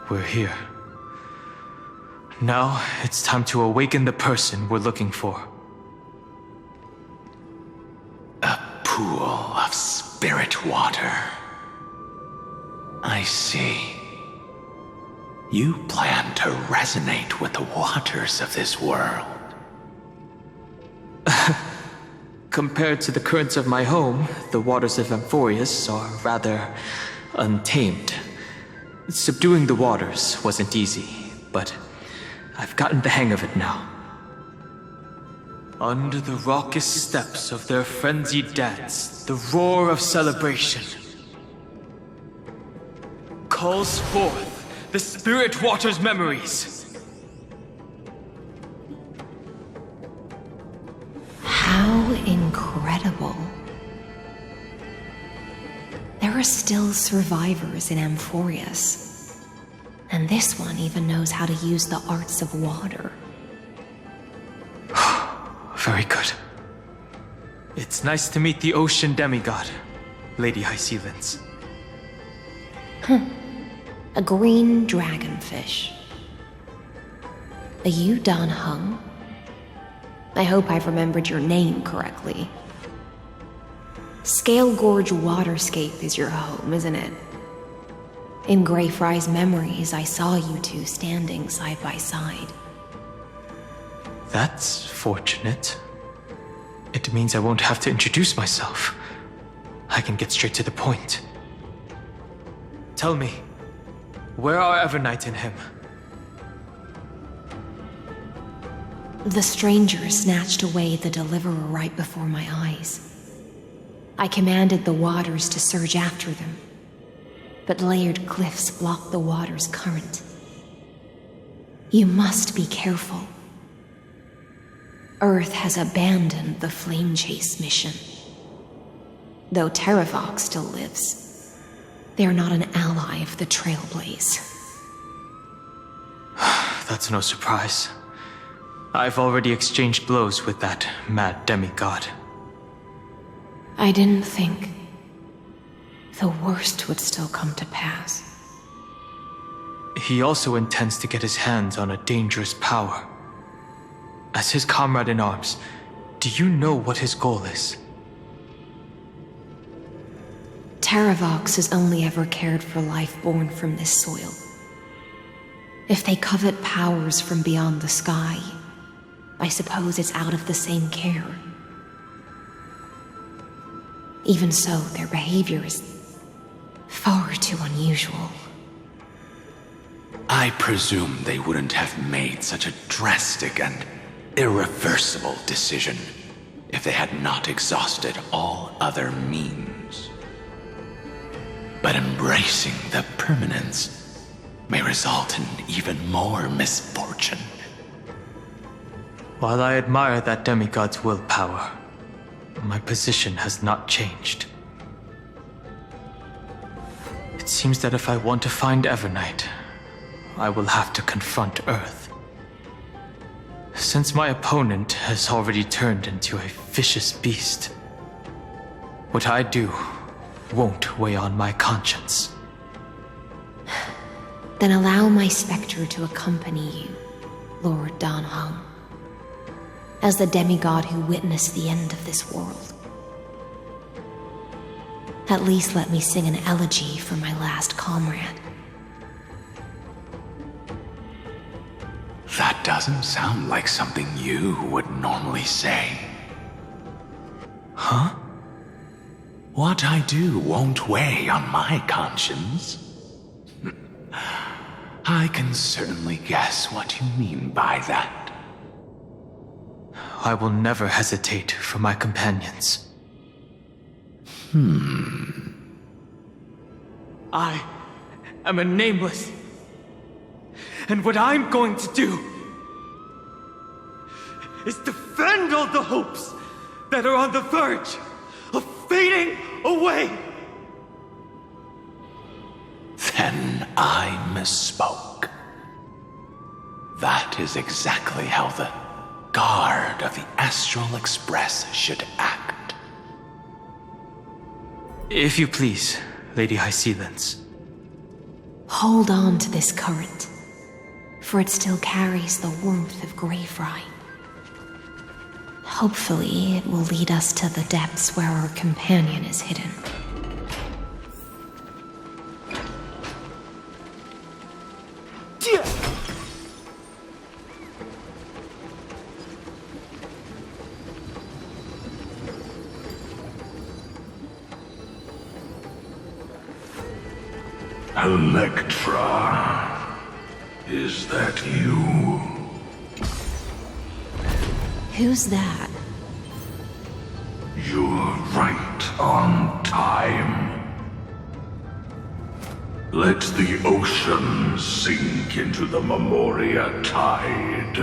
we're here. Now, it's time to awaken the person we're looking for. A pool of spirit water. I see. You plan to resonate with the waters of this world. Compared to the currents of my home, the waters of Amphorius are rather untamed. Subduing the waters wasn't easy, but I've gotten the hang of it now. Under the raucous steps of their frenzied dance, the roar of celebration calls forth the spirit water's memories. How incredible. There are still survivors in Amphorius. And this one even knows how to use the arts of water. Very good. It's nice to meet the ocean demigod, Lady Hysealence. A green dragonfish. Are you Dan Hung? I hope I've remembered your name correctly. Scale Gorge Waterscape is your home, isn't it? In Greyfry's memories, I saw you two standing side by side. That's fortunate. It means I won't have to introduce myself. I can get straight to the point. Tell me, where are Evernight and him? The stranger snatched away the deliverer right before my eyes. I commanded the waters to surge after them, but layered cliffs blocked the water's current. You must be careful. Earth has abandoned the Flame Chase mission. Though Terravox still lives, they are not an ally of the Trailblaze. That's no surprise. I've already exchanged blows with that mad demigod. I didn't think the worst would still come to pass. He also intends to get his hands on a dangerous power. As his comrade in arms, do you know what his goal is? Terravox has only ever cared for life born from this soil. If they covet powers from beyond the sky, I suppose it's out of the same care. Even so, their behavior is far too unusual. I presume they wouldn't have made such a drastic and irreversible decision if they had not exhausted all other means. But embracing the permanence may result in even more misfortune. While I admire that demigod's willpower, my position has not changed. It seems that if I want to find Evernight, I will have to confront Earth. Since my opponent has already turned into a vicious beast, what I do won't weigh on my conscience. Then allow my specter to accompany you, Lord Dan Hung, as the demigod who witnessed the end of this world. At least let me sing an elegy for my last comrade. That doesn't sound like something you would normally say. Huh? What I do won't weigh on my conscience. I can certainly guess what you mean by that. I will never hesitate for my companions. I am a nameless. And what I'm going to do is defend all the hopes that are on the verge of fading away. Then I misspoke. That is exactly how the guard of the Astral Express should act. If you please, Lady Hysealence. Hold on to this current, for it still carries the warmth of grave rime. Hopefully, it will lead us to the depths where our companion is hidden. Electra, is that you? Who's that? You're right on time. Let the ocean sink into the Memoria tide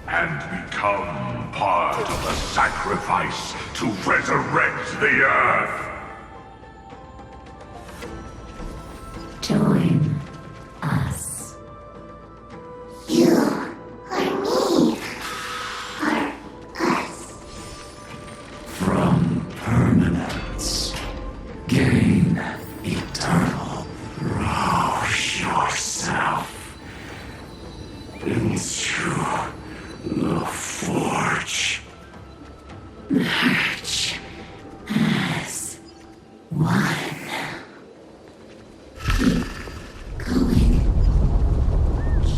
and become part of the sacrifice to resurrect the Earth. Join us. You or me or us. From permanence, gain eternal. Rouse yourself into the forge. March as one.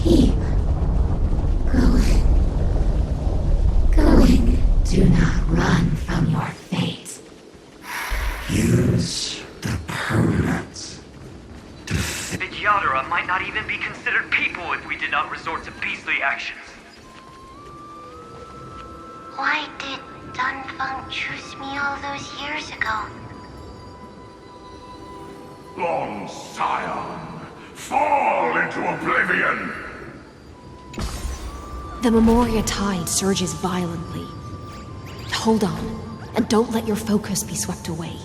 Keep going. Do not run from your fate. Use the permanence. The Yadara might not even be considered people if we did not resort to beastly actions. Why did Dunfeng choose me all those years ago? Long Scion, fall into oblivion! The Memoria tide surges violently. Hold on, and don't let your focus be swept away.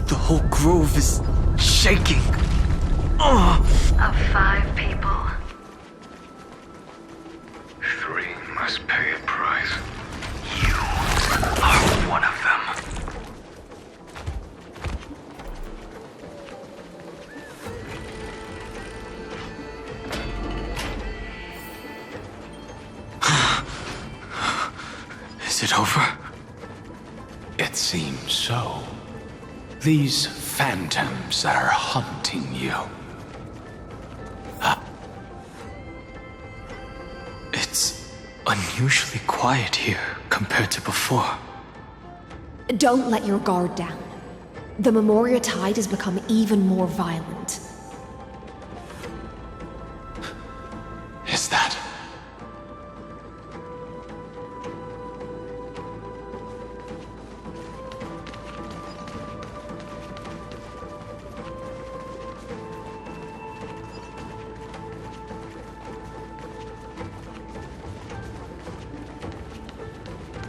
The whole grove is shaking. Of 5 people. 3 must pay a price. You are one of them. Is it over? It seems so. These phantoms that are haunting you. It's unusually quiet here compared to before. Don't let your guard down. The Memoria tide has become even more violent. Is that?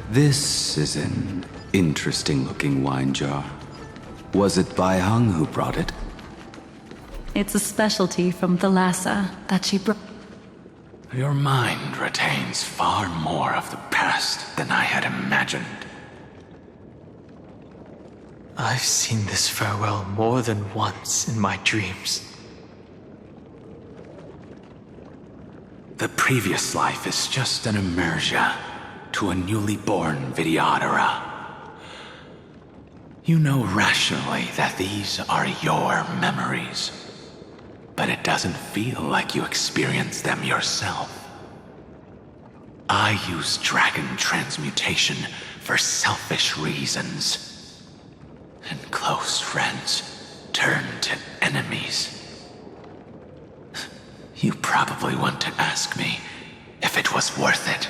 This is an interesting-looking wine jar. Was it Bai Hung who brought it? It's a specialty from the Lhasa that she brought. Your mind retains far more of the past than I had imagined. I've seen this farewell more than once in my dreams. The previous life is just an immersia to a newly born Vidyadhara. You know rationally that these are your memories, but it doesn't feel like you experienced them yourself. I use dragon transmutation for selfish reasons, and close friends turn to enemies. You probably want to ask me if it was worth it.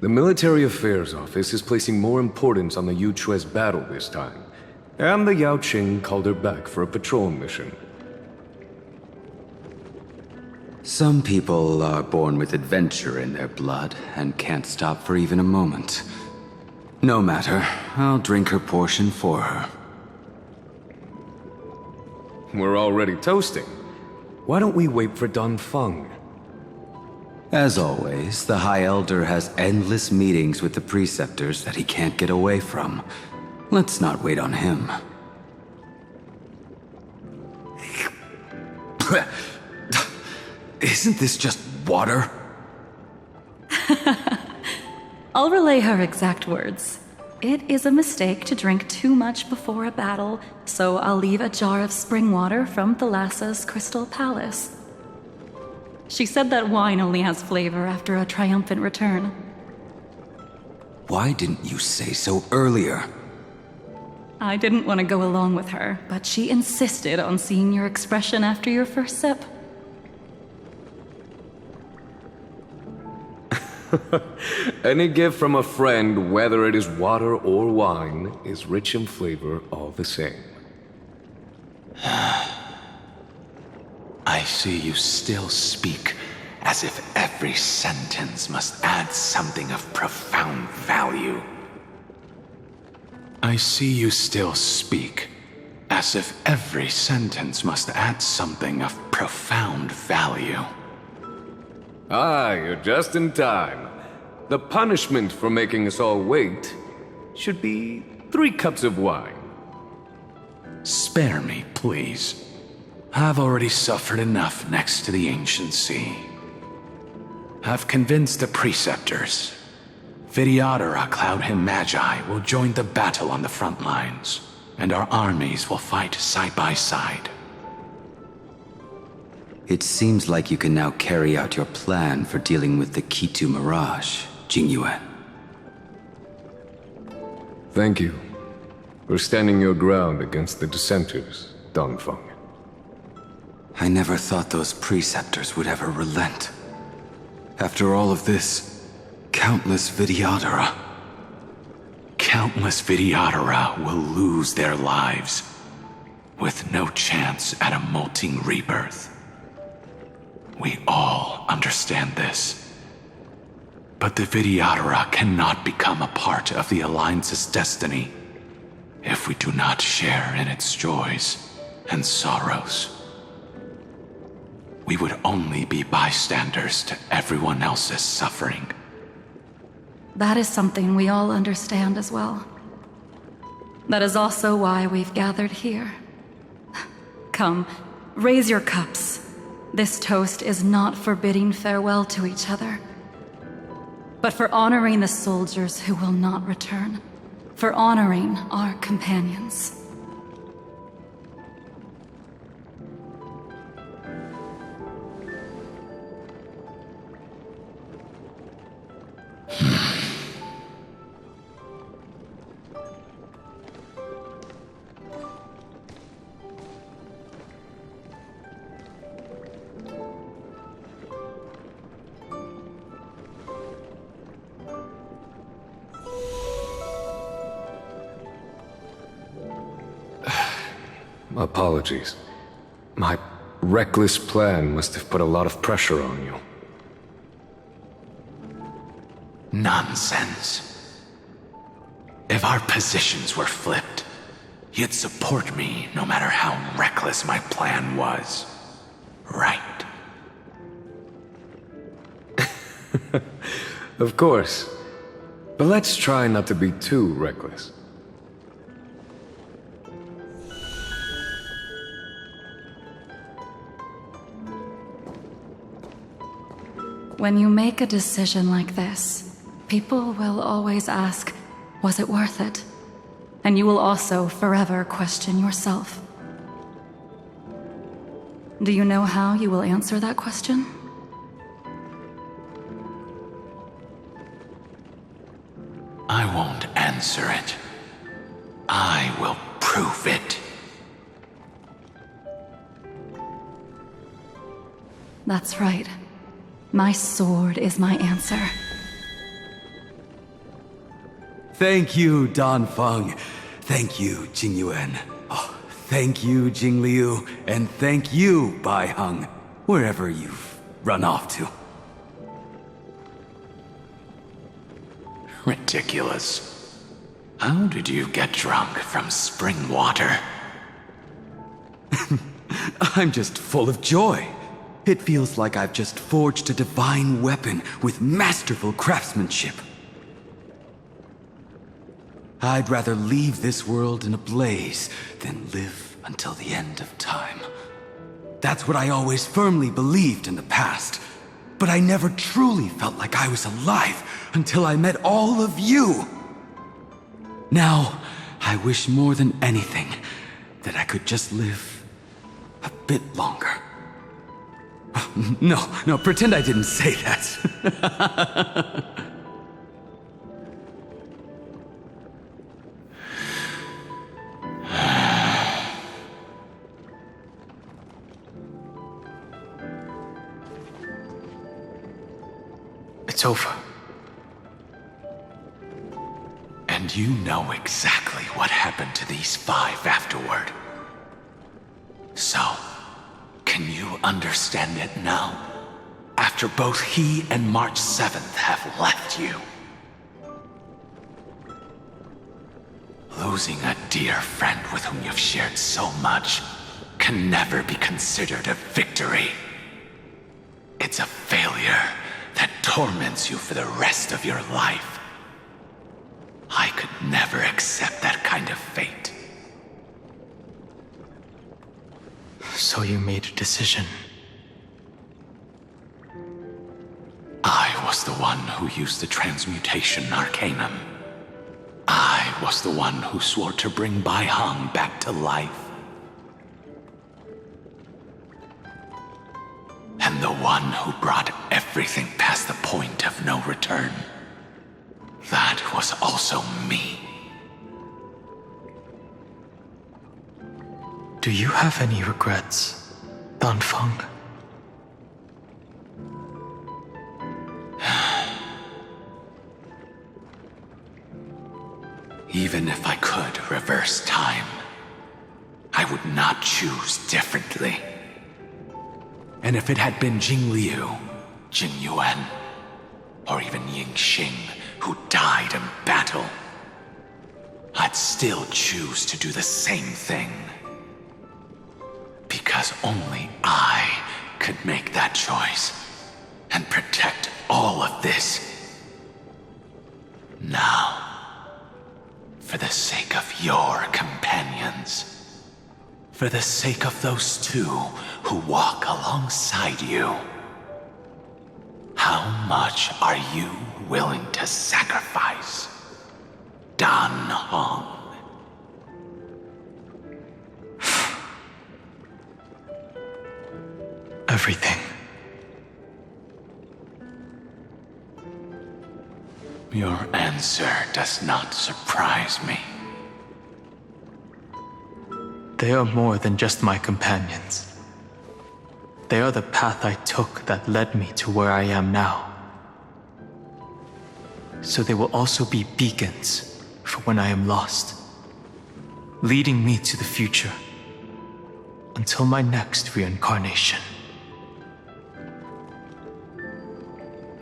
The Military Affairs Office is placing more importance on the Yuchue's battle this time, and the Yao Qing called her back for a patrol mission. Some people are born with adventure in their blood and can't stop for even a moment. No matter, I'll drink her portion for her. We're already toasting. Why don't we wait for Dongfeng? As always, the High Elder has endless meetings with the preceptors that he can't get away from. Let's not wait on him. Isn't this just water? I'll relay her exact words. It is a mistake to drink too much before a battle, so I'll leave a jar of spring water from Thalassa's Crystal Palace. She said that wine only has flavor after a triumphant return. Why didn't you say so earlier? I didn't want to go along with her, but she insisted on seeing your expression after your first sip. Any gift from a friend, whether it is water or wine, is rich in flavor all the same. I see you still speak as if every sentence must add something of profound value. I see you still speak as if every sentence must add something of profound value. Ah, you're just in time. The punishment for making us all wait should be 3 cups of wine. Spare me, please. I've already suffered enough next to the ancient sea. I've convinced the preceptors. Vidyadhara Cloud Him Magi will join the battle on the front lines, and our armies will fight side by side. It seems like you can now carry out your plan for dealing with the Kitu Mirage, Jingyuan. Thank you for standing your ground against the dissenters, Dongfeng. I never thought those preceptors would ever relent. After all of this, countless Vidyadhara will lose their lives, with no chance at a molting rebirth. We all understand this. But the Vidyadhara cannot become a part of the Alliance's destiny if we do not share in its joys and sorrows. We would only be bystanders to everyone else's suffering. That is something we all understand as well. That is also why we've gathered here. Come, raise your cups. This toast is not for bidding farewell to each other, but for honoring the soldiers who will not return, for honoring our companions. Apologies. My reckless plan must have put a lot of pressure on you. Nonsense. If our positions were flipped, you'd support me no matter how reckless my plan was. Right? Of course. But let's try not to be too reckless. When you make a decision like this, people will always ask, was it worth it? And you will also forever question yourself. Do you know how you will answer that question? I won't answer it. I will prove it. That's right. My sword is my answer. Thank you, Dongfeng. Thank you, Jingyuan. Oh, thank you, Jingliu. And thank you, Baiheng, wherever you've run off to. Ridiculous. How did you get drunk from spring water? I'm just full of joy. It feels like I've just forged a divine weapon with masterful craftsmanship. I'd rather leave this world in a blaze than live until the end of time. That's what I always firmly believed in the past. But I never truly felt like I was alive until I met all of you. Now, I wish more than anything that I could just live a bit longer. No, pretend I didn't say that. It's over. And you know exactly what happened to these 5 afterward. So, can you understand it now? After both he and March 7th have left you. Losing a dear friend with whom you've shared so much can never be considered a victory. It's a failure that torments you for the rest of your life. I could never accept that kind of fate. So you made a decision. I was the one who used the transmutation arcanum. I was the one who swore to bring Bai Hong back to life. And the one who brought everything past the point of no return. That was also me. Do you have any regrets, Dan Feng? Even if I could reverse time, I would not choose differently. And if it had been Jing Liu, Jing Yuan, or even Ying Xing who died in battle, I'd still choose to do the same thing. Because only I could make that choice and protect all of this. Now, for the sake of your companions, for the sake of those 2 who walk alongside you, how much are you willing to sacrifice, Dan Hong? Everything. Your answer does not surprise me. They are more than just my companions. They are the path I took that led me to where I am now. So they will also be beacons for when I am lost, leading me to the future until my next reincarnation.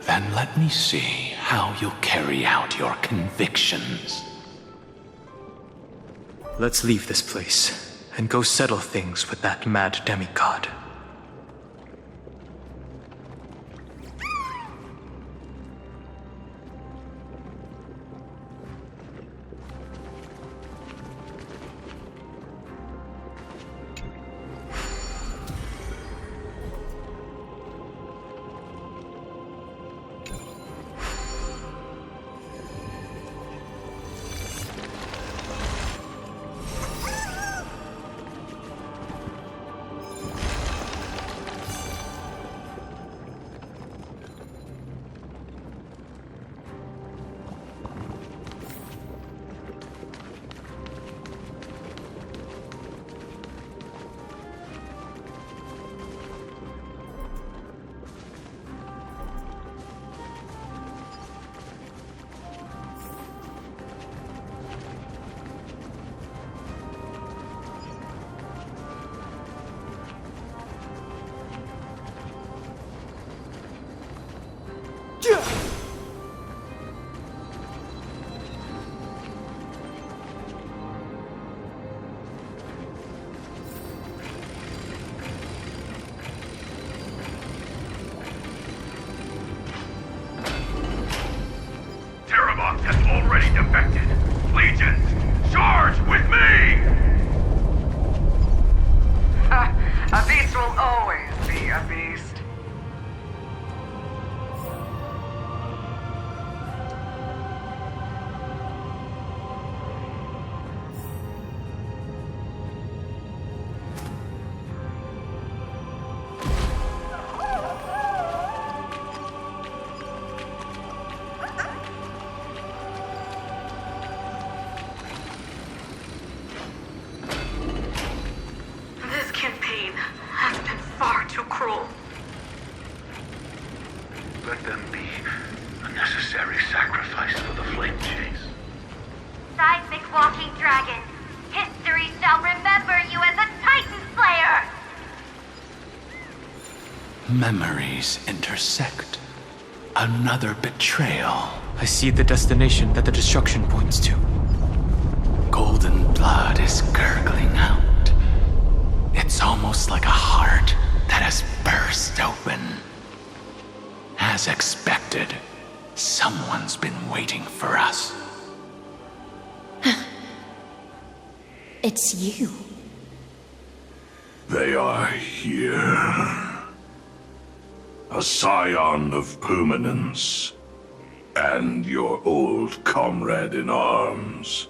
Then let me see how you'll carry out your convictions. Let's leave this place and go settle things with that mad demigod. defected. Legions, charge with me! A beast will always be a beast. Let them be a necessary sacrifice for the flame chase. Seismic walking dragon, history shall remember you as a Titan Slayer! Memories intersect. Another betrayal. I see the destination that the destruction points to. Golden blood is gurgling out. It's almost like a heart that has burst open. As expected, someone's been waiting for us. It's you. They are here. A scion of permanence, and your old comrade in arms.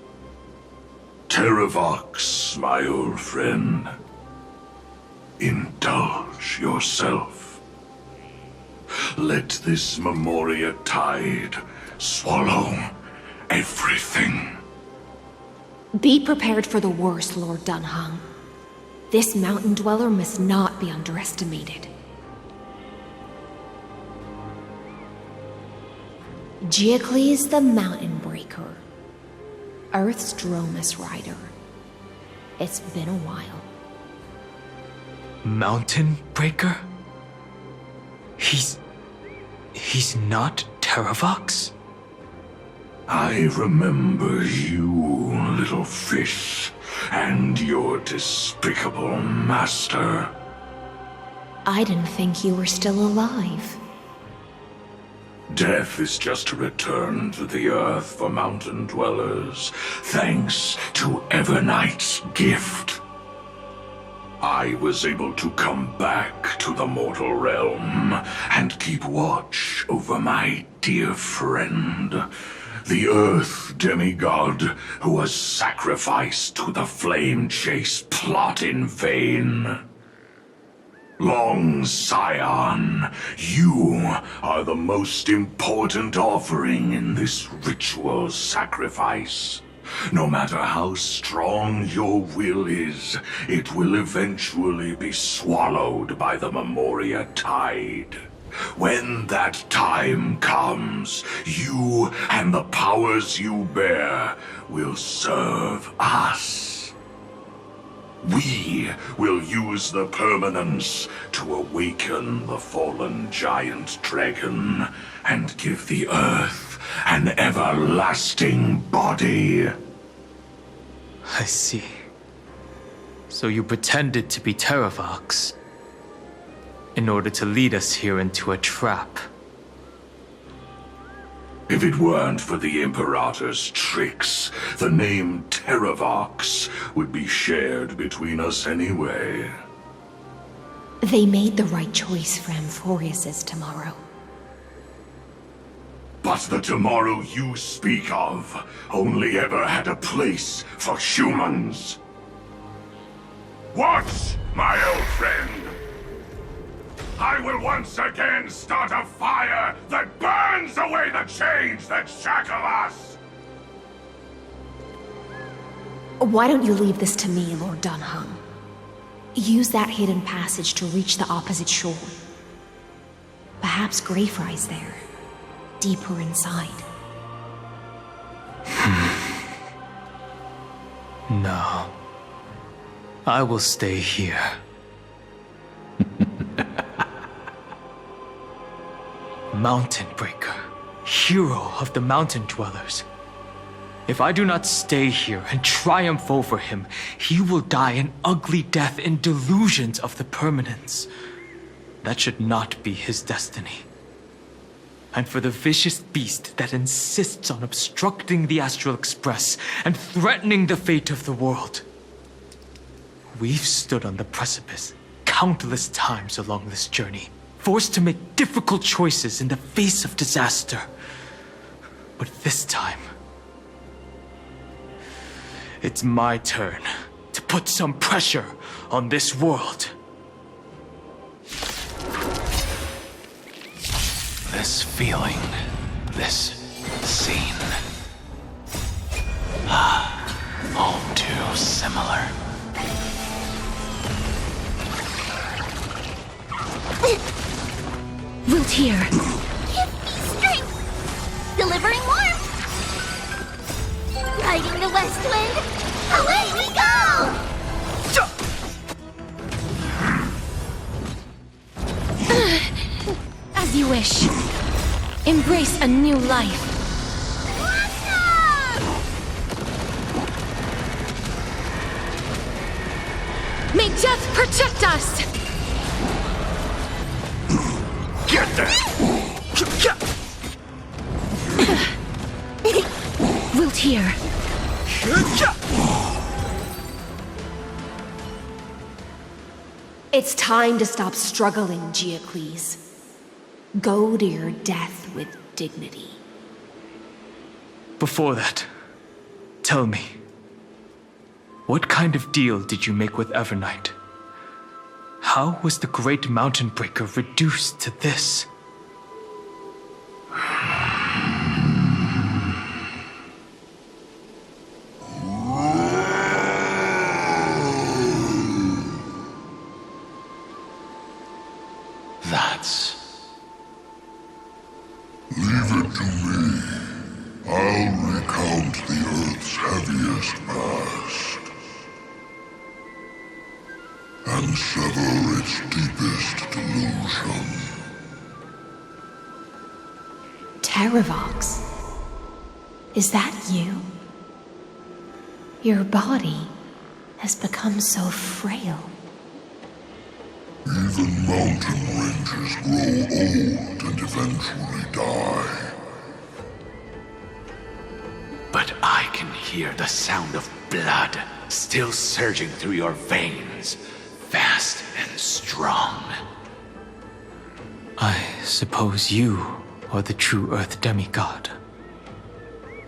Terravox, my old friend. Indulge yourself. Let this Memoria tide swallow everything. Be prepared for the worst, Lord Dunhung. This mountain dweller must not be underestimated. Geocles the Mountain Breaker. Earth's Dromus Rider. It's been a while. Mountain Breaker? He's not Terravox? I remember you, little fish, and your despicable master. I didn't think you were still alive. Death is just a return to the earth for mountain dwellers, thanks to Evernight's gift. I was able to come back to the mortal realm and keep watch over my dear friend, the Earth demigod who was sacrificed to the flame chase plot in vain. Long Scion, you are the most important offering in this ritual sacrifice. No matter how strong your will is, it will eventually be swallowed by the Memoria tide. When that time comes, you and the powers you bear will serve us. We will use the permanence to awaken the fallen giant dragon and give the earth an everlasting body. I see. So you pretended to be Terravox in order to lead us here into a trap. If it weren't for the Imperator's tricks, the name Terravox would be shared between us anyway. They made the right choice for Amphorius's tomorrow. But the tomorrow you speak of only ever had a place for humans. Watch, my old friend. I will once again start a fire that burns away the chains that shackle us! Why don't you leave this to me, Lord Dunhung? Use that hidden passage to reach the opposite shore. Perhaps Greyfry's there, deeper inside. No. I will stay here. Mountain Breaker, hero of the mountain dwellers. If I do not stay here and triumph over him, he will die an ugly death in delusions of the permanence. That should not be his destiny. and for the vicious beast that insists on obstructing the Astral Express and threatening the fate of the world. We've stood on the precipice countless times along this journey, forced to make difficult choices in the face of disaster. But this time, it's my turn to put some pressure on this world. This feeling, this scene. All too similar. Wilt here. Give me strength! Delivering warmth! Riding the west wind, away we go! As you wish. Embrace a new life. May death protect us! Get there! Wilt here. It's time to stop struggling, Giocles. Go to your death with dignity. Before that, tell me, what kind of deal did you make with Evernight? How was the Great Mountain Breaker reduced to this? Leave it to me. I'll recount the Earth's heaviest past and sever its deepest delusion. Terravox? Is that you? Your body has become so frail. Even mountain ranges grow old and eventually die. But I can hear the sound of blood still surging through your veins, fast and strong. I suppose you are the true Earth demigod.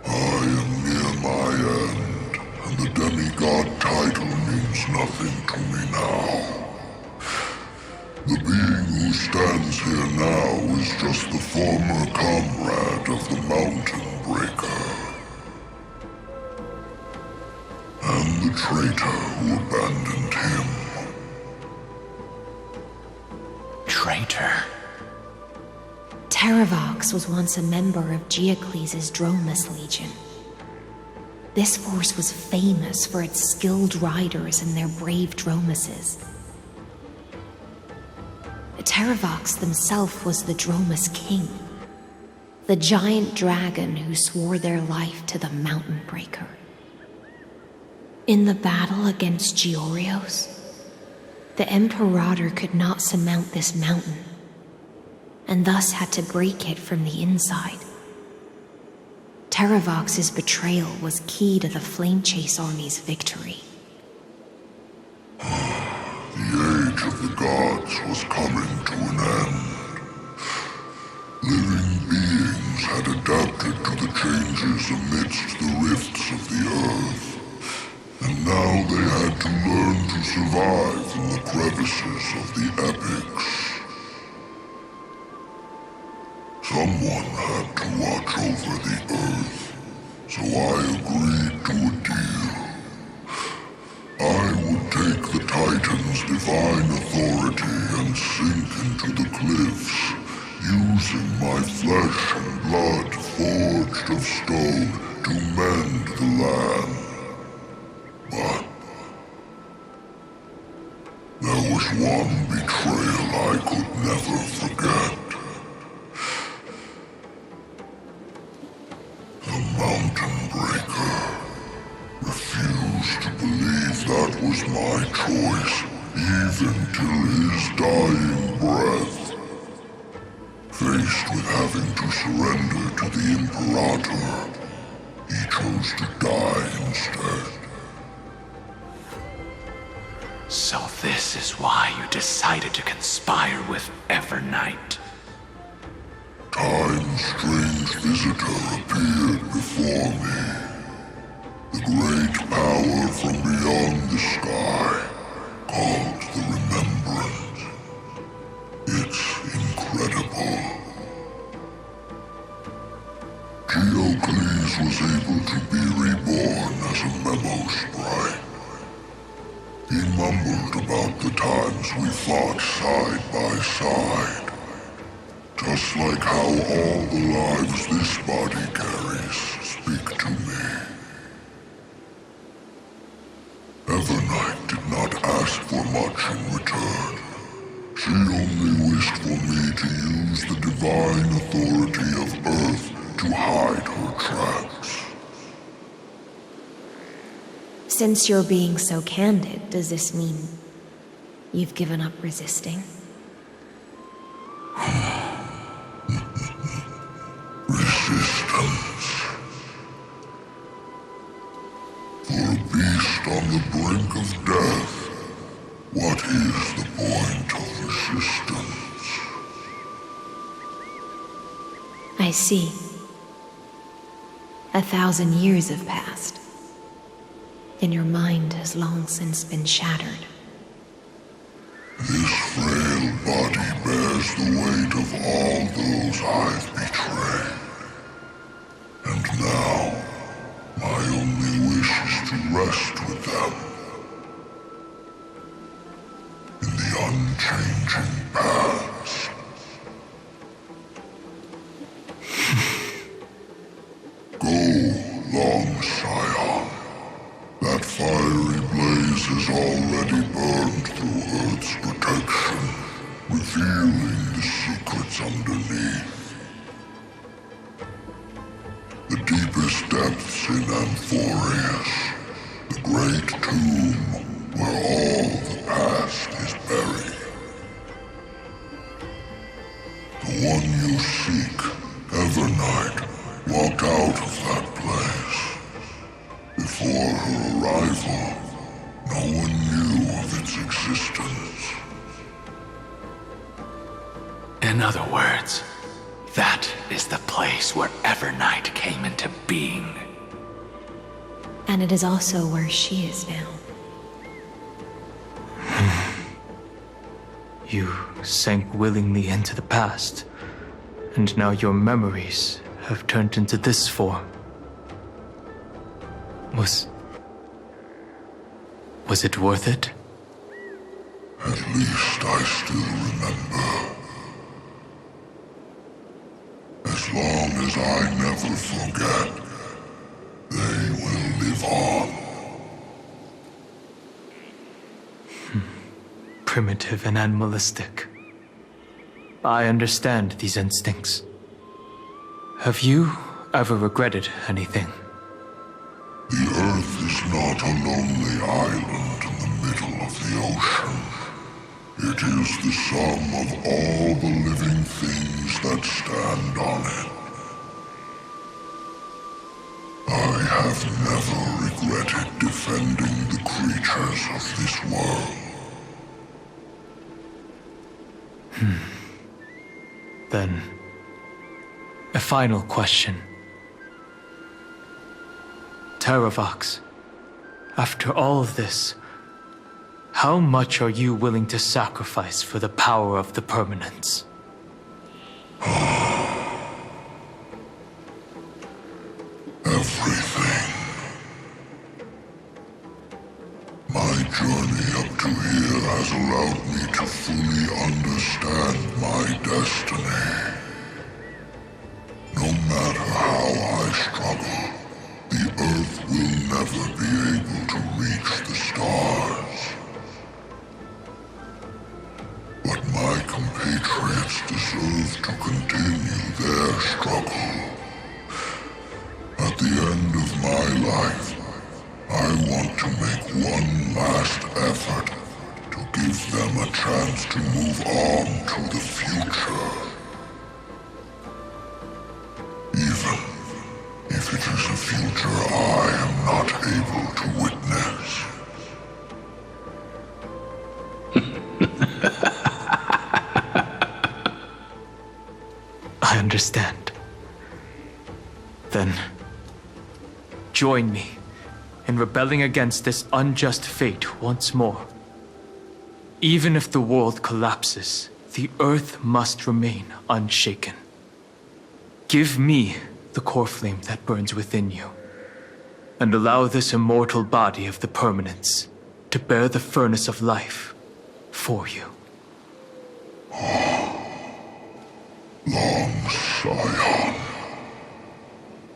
I am near my end, and the demigod title means nothing to me now. The being who stands here now is just the former comrade of the Mountain Breaker. And the traitor who abandoned him. Traitor? Terravox was once a member of Giocles' Dromus Legion. This force was famous for its skilled riders and their brave Dromuses. Terravox himself was the Dromus King, the giant dragon who swore their life to the Mountain Breaker. In the battle against Giorios, the Imperator could not surmount this mountain, and thus had to break it from the inside. Terravox's betrayal was key to the Flamechase army's victory. The age of the gods was coming to an end. Living beings had adapted to the changes amidst the rifts of the earth, and now they had to learn to survive in the crevices of the epics. Someone had to watch over the earth, so I agreed to a deal. I would take the Titan's divine authority and sink into the cliffs, using my flesh and blood forged of stone to mend the land. But there was one betrayal I could never forget. The Mountain Breaker refused to believe that was my choice, even till his dying breath. Faced with having to surrender to the Imperator, he chose to die instead. So this is why you decided to conspire with Evernight. Time's strange visitor appeared before me. The great power from beyond the sky, called the Remembrance. It's incredible. Geocles was able to be reborn as a memo sprite. He mumbled about the times we fought side by side. Just like how all the lives this body carries speak to me. Evernight did not ask for much in return. She only wished for me to use the divine authority of Earth to hide her tracks. Since you're being so candid, does this mean you've given up resisting? Resistance. For a beast on the brink of death, what is the point of resistance? I see. 1,000 years have passed, and your mind has long since been shattered. This frail body bears the weight of all those I've betrayed. And now, my only wish is to rest with them. In the unchanging past. Go, long Scion. That fiery blaze has already burned through Earth's protection, revealing the secrets underneath. The deepest depths in Amphorius, the great tomb where all the past is buried. The one you seek, Evernight, walked out of that place. Before her arrival, no one knew of its existence. In other words, that is the place where Evernight came into being. And it is also where she is now. You sank willingly into the past, and now your memories have turned into this form. Was it worth it? At least I still remember. As long as I never forget, they will live on. Primitive and animalistic. I understand these instincts. Have you ever regretted anything? The Earth is not a lonely island in the middle of the ocean. It is the sum of all the living things that stand on it. I have never regretted defending the creatures of this world. Then, a final question. Terravox, after all of this, how much are you willing to sacrifice for the power of the permanence? Everything. My journey up to here has allowed me to fully understand my destiny. No matter how I struggle, the Earth will never be able to reach the stars. But my compatriots deserve to continue their struggle. At the end of my life, I want to make one last effort to give them a chance to move on to the future. join me in rebelling against this unjust fate once more. Even if the world collapses, the earth must remain unshaken. Give me the core flame that burns within you, and allow this immortal body of the permanence to bear the furnace of life for you. Long Scion,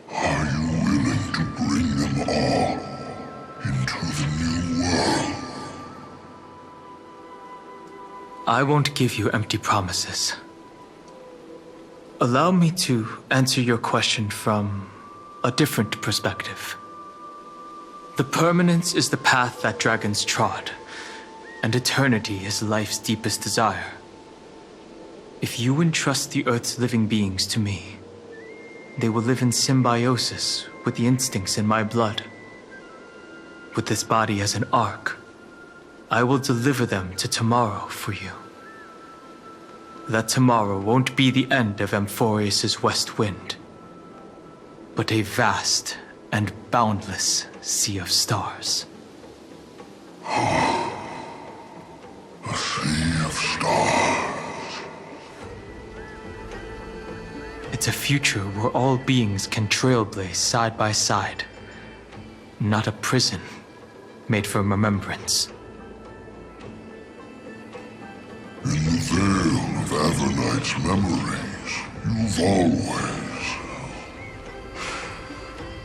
are you willing to bring them all into the new world? I won't give you empty promises. Allow me to answer your question from a different perspective. The permanence is the path that dragons trod, and eternity is life's deepest desire. If you entrust the Earth's living beings to me, they will live in symbiosis with the instincts in my blood. With this body as an ark, I will deliver them to tomorrow for you. That tomorrow won't be the end of Amphorius' west wind, but a vast and boundless sea of stars. A sea of stars. It's a future where all beings can trailblaze side by side, not a prison made for remembrance. In the veil of Avernight's memories, you've always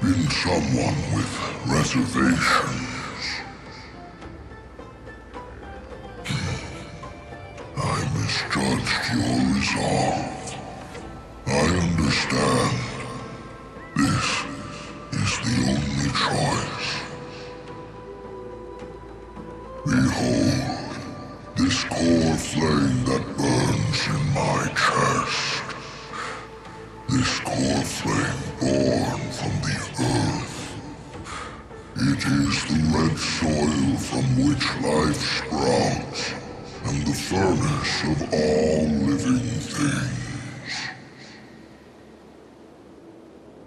been someone with reservations. I misjudged your resolve. I understand. This is the only choice. Behold, this core flame that burns in my chest. This core flame born from the earth. It is the red soil from which life sprouts, and the furnace of all living things.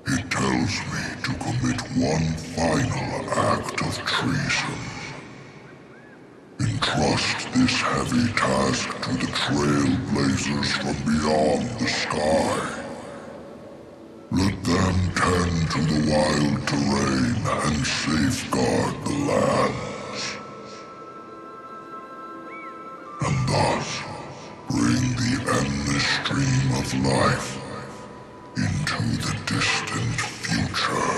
It tells me to commit one final act of treason. Entrust this heavy task to the trailblazers from beyond the sky. Let them tend to the wild terrain and safeguard the lands. And thus bring the endless stream of life into the distant future.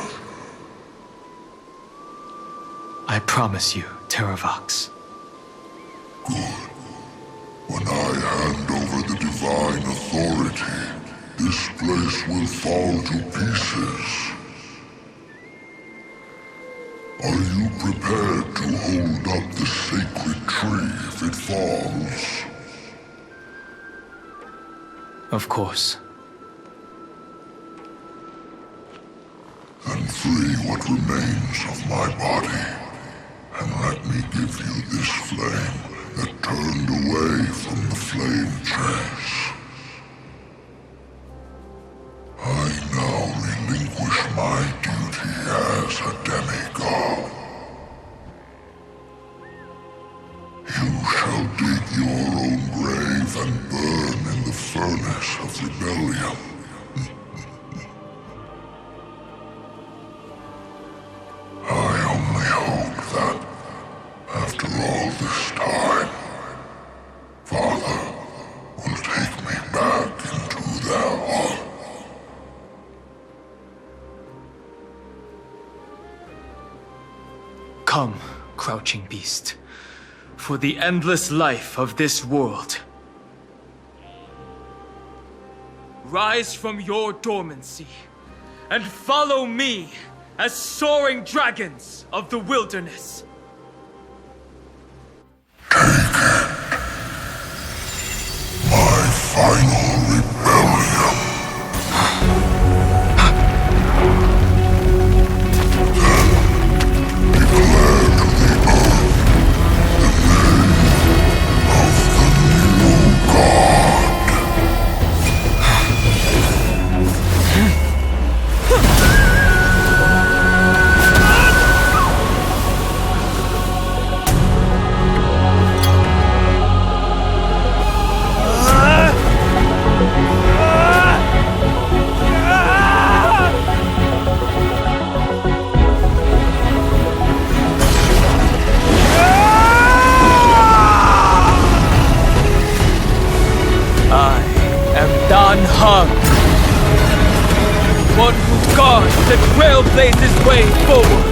I promise you, Terravox. Good. When I hand over the divine authority, this place will fall to pieces. Are you prepared to hold up the sacred tree if it falls? Of course. Then free what remains of my body, and let me give you this flame that turned away from the flame chase. I now relinquish my duty as a demigod. You shall dig your own grave and burn in the furnace of rebellion. I only hope that, after all this time, Father will take me back into their heart. Come, crouching beast, for the endless life of this world. Rise from your dormancy and follow me as soaring dragons of the wilderness. My final rebellion. Then declare to the earth the name of the new god. trail blazes way forward.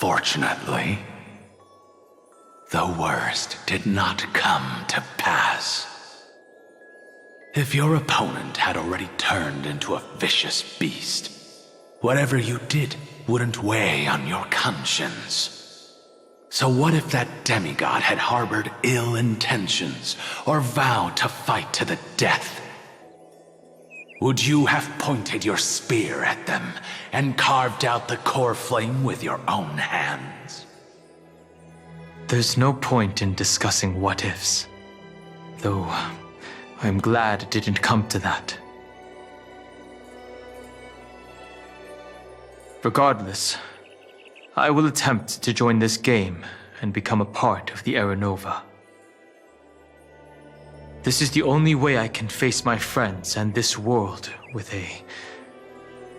Fortunately, the worst did not come to pass. If your opponent had already turned into a vicious beast, whatever you did wouldn't weigh on your conscience. So what if that demigod had harbored ill intentions or vowed to fight to the death? Would you have pointed your spear at them and carved out the core flame with your own hands? There's no point in discussing what-ifs. Though, I'm glad it didn't come to that. Regardless, I will attempt to join this game and become a part of the Era Nova. This is the only way I can face my friends and this world with a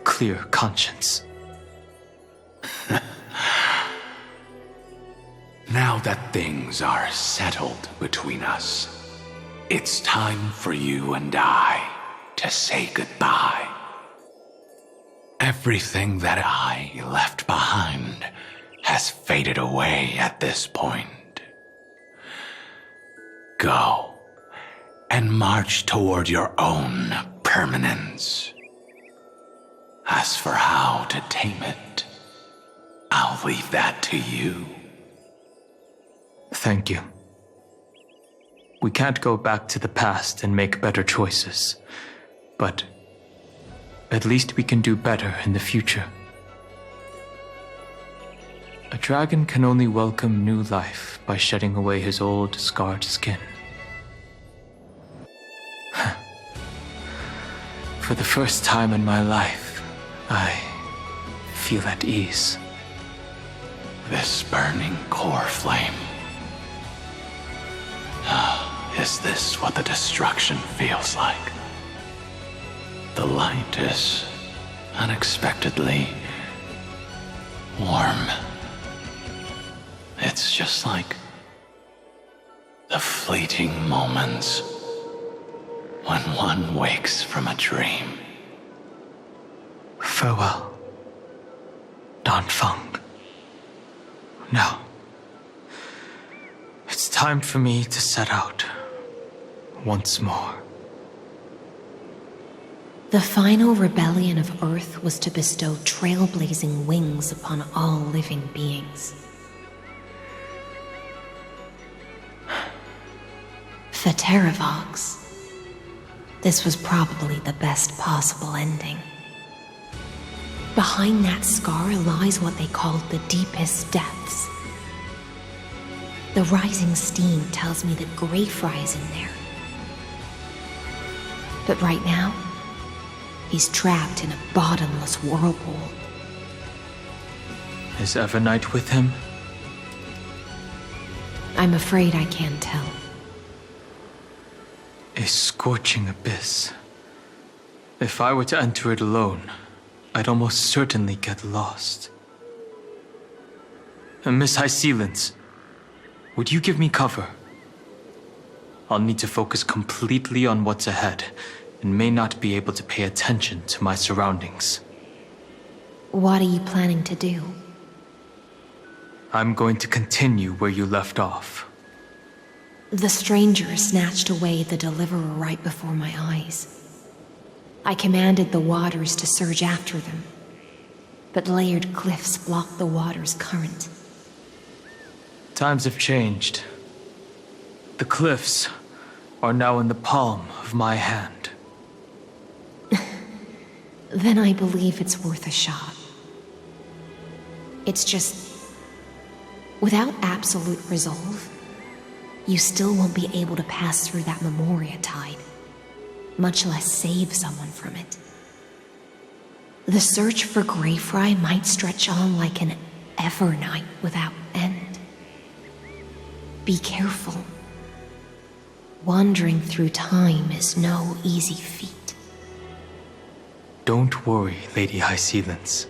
clear conscience. Now that things are settled between us, it's time for you and I to say goodbye. Everything that I left behind has faded away at this point. Go and march toward your own permanence. As for how to tame it, I'll leave that to you. Thank you. We can't go back to the past and make better choices, but at least we can do better in the future. A dragon can only welcome new life by shedding away his old, scarred skin. For the first time in my life, I feel at ease. This burning core flame. Is this what the destruction feels like? The light is unexpectedly warm. It's just like the fleeting moments when one wakes from a dream. Farewell, Danfeng. Now, it's time for me to set out once more. The final rebellion of Earth was to bestow trailblazing wings upon all living beings. For Terravox, this was probably the best possible ending. Behind that scar lies what they called the deepest depths. The rising steam tells me that Greyfry is in there. But right now, he's trapped in a bottomless whirlpool. Is Evernight with him? I'm afraid I can't tell. A scorching abyss. If I were to enter it alone, I'd almost certainly get lost. And Miss High Sealants, would you give me cover? I'll need to focus completely on what's ahead, and may not be able to pay attention to my surroundings. What are you planning to do? I'm going to continue where you left off. The stranger snatched away the deliverer right before my eyes. I commanded the waters to surge after them, but layered cliffs blocked the water's current. Times have changed. The cliffs are now in the palm of my hand. Then I believe it's worth a shot. It's just, without absolute resolve, you still won't be able to pass through that Memoria tide. much less save someone from it. The search for Greyfry might stretch on like an evernight without end. Be careful. Wandering through time is no easy feat. Don't worry, Lady High Sealance.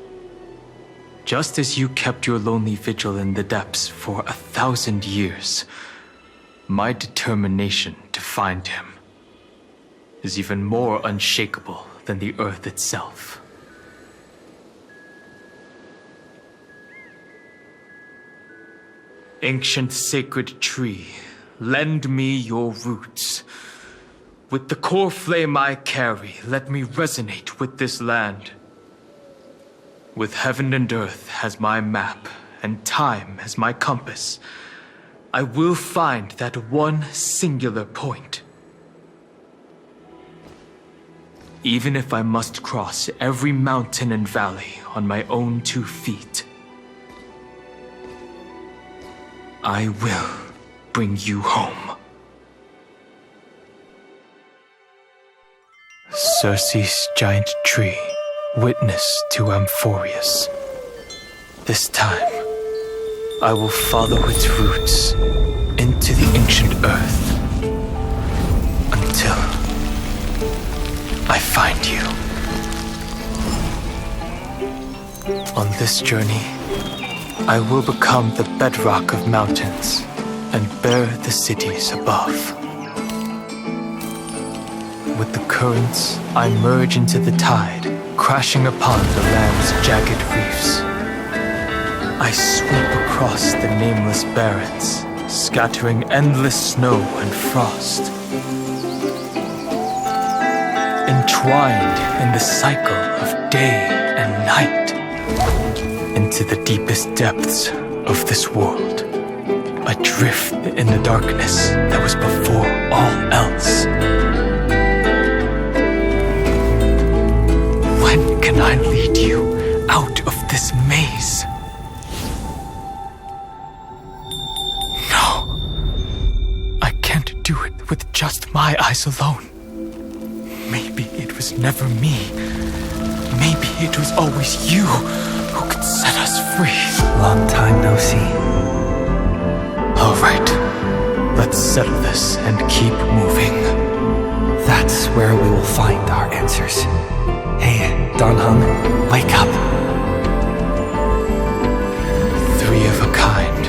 Just as you kept your lonely vigil in the depths for 1,000 years, my determination to find him is even more unshakable than the earth itself. Ancient sacred tree, lend me your roots. With the core flame I carry, let me resonate with this land. With heaven and earth as my map, and time as my compass, I will find that one singular point. Even if I must cross every mountain and valley on my own 2 feet, I will bring you home. Circe's giant tree, witness to Amphorius. This time, I will follow its roots into the ancient earth until I find you. On this journey, I will become the bedrock of mountains and bear the cities above. With the currents, I merge into the tide, crashing upon the land's jagged reefs. I sweep across the nameless barrens, scattering endless snow and frost. Entwined in the cycle of day and night, into the deepest depths of this world, adrift in the darkness that was before all else. When can I lead you out of this maze? No, I can't do it with just my eyes alone. Maybe it was never me. Maybe it was always you who could set us free. Long time no see. All right, let's settle this and keep moving. That's where we will find our answers. Hey, Don Hung, wake up. 3 of a kind.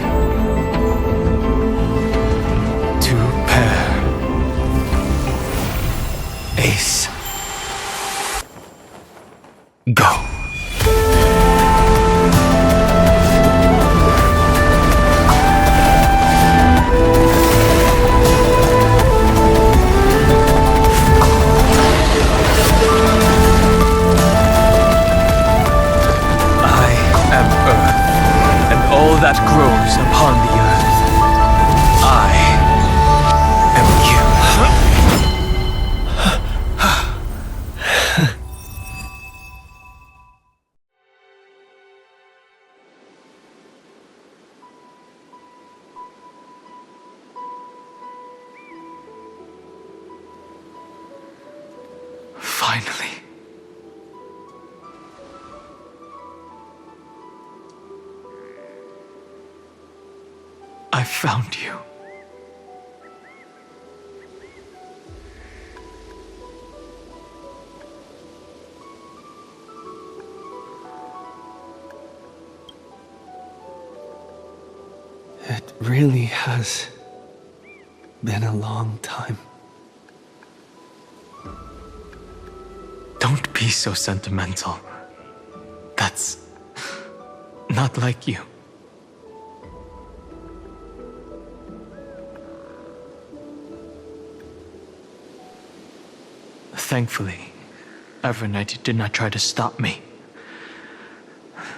2 pair. Ace. Go. That grows upon the earth. I am you. Finally. I found you. It really has been a long time. Don't be so sentimental. That's not like you. Thankfully, Evernight did not try to stop me.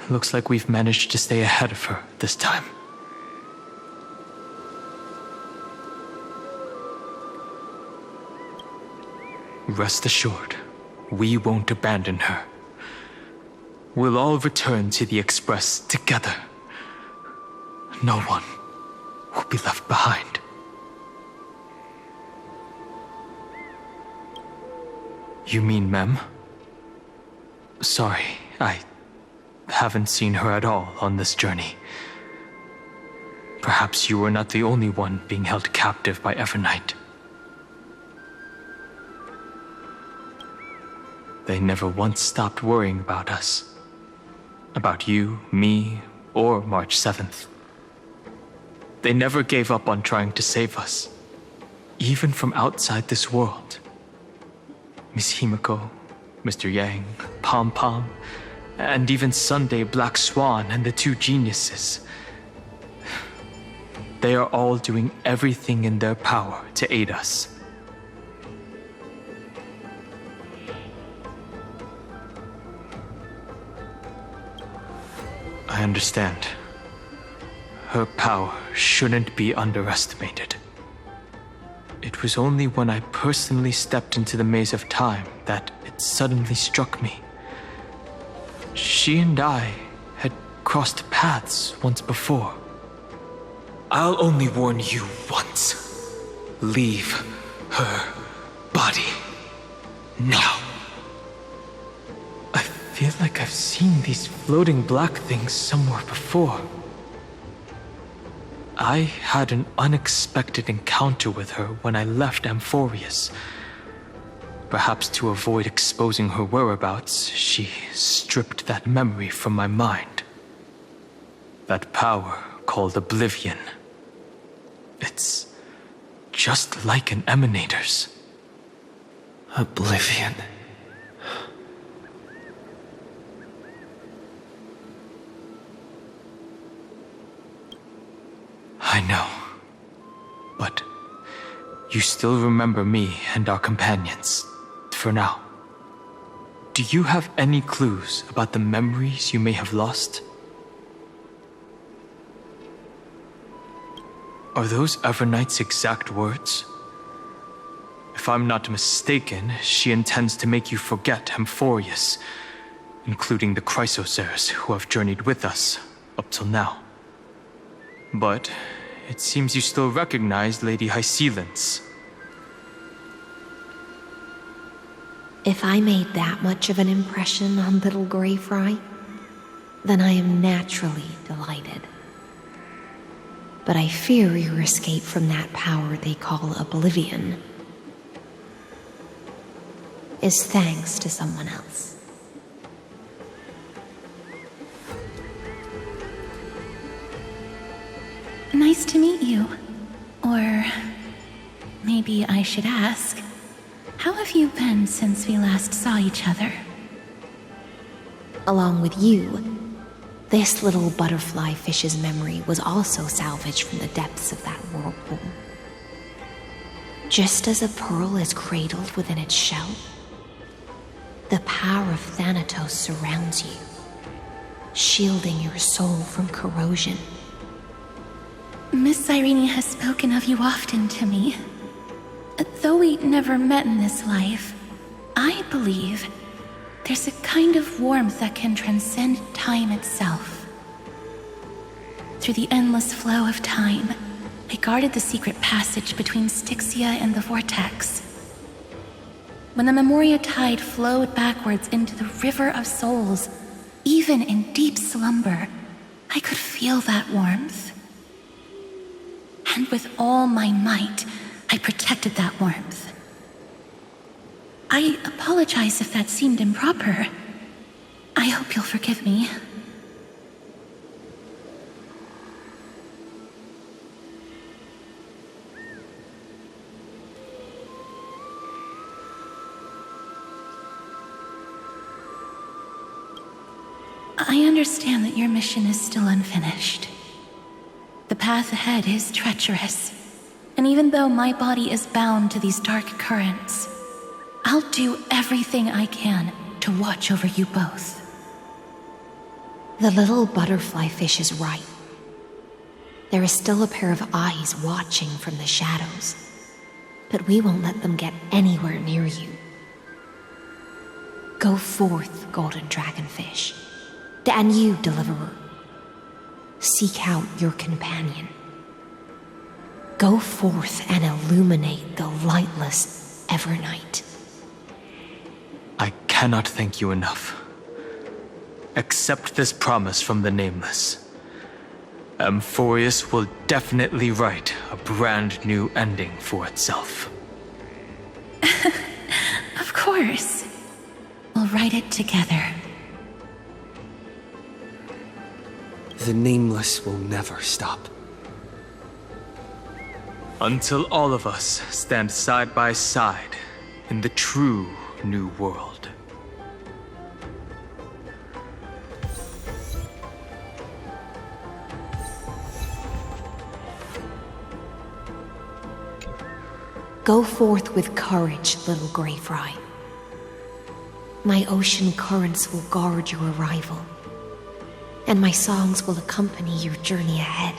Looks like we've managed to stay ahead of her this time. Rest assured, we won't abandon her. We'll all return to the Express together. No one will be left behind. You mean Mem? Sorry, I haven't seen her at all on this journey. Perhaps you were not the only one being held captive by Evernight. They never once stopped worrying about us. About you, me, or March 7th. They never gave up on trying to save us, even from outside this world. Miss Himiko, Mr. Yang, Pom Pom, and even Sunday Black Swan and the two geniuses. They are all doing everything in their power to aid us. I understand. Her power shouldn't be underestimated. It was only when I personally stepped into the maze of time that it suddenly struck me. She and I had crossed paths once before. I'll only warn you once. Leave her body now. I feel like I've seen these floating black things somewhere before. I had an unexpected encounter with her when I left Amphorius. Perhaps to avoid exposing her whereabouts, she stripped that memory from my mind. That power called Oblivion. It's just like an emanator's. Oblivion. I know. But you still remember me and our companions, for now. Do you have any clues about the memories you may have lost? Are those Evernight's exact words? If I'm not mistaken, she intends to make you forget Amphorius, including the Chrysosaurs who have journeyed with us up till now. But it seems you still recognize Lady Hycelens. If I made that much of an impression on little Grey Fry, then I am naturally delighted. But I fear your escape from that power they call Oblivion is thanks to someone else. Nice to meet you. Or maybe I should ask, how have you been since we last saw each other? Along with you, this little butterfly fish's memory was also salvaged from the depths of that whirlpool. Just as a pearl is cradled within its shell, the power of Thanatos surrounds you, shielding your soul from corrosion. Miss Irene has spoken of you often to me. Though we never met in this life, I believe there's a kind of warmth that can transcend time itself. Through the endless flow of time, I guarded the secret passage between Styxia and the Vortex. When the Memoria tide flowed backwards into the River of Souls, even in deep slumber, I could feel that warmth. And with all my might, I protected that warmth. I apologize if that seemed improper. I hope you'll forgive me. I understand that your mission is still unfinished. The path ahead is treacherous, and even though my body is bound to these dark currents, I'll do everything I can to watch over you both. The little butterfly fish is right. There is still a pair of eyes watching from the shadows, but we won't let them get anywhere near you. Go forth, golden dragonfish, and you, deliverer. Seek out your companion. Go forth and illuminate the lightless Evernight. cannot thank you enough. Accept this promise from the Nameless. Amphorius will definitely write a brand new ending for itself. Of course. We'll write it together. The Nameless will never stop. Until all of us stand side by side in the true new world. Go forth with courage, little Grey Fry. My ocean currents will guard your arrival, and my songs will accompany your journey ahead.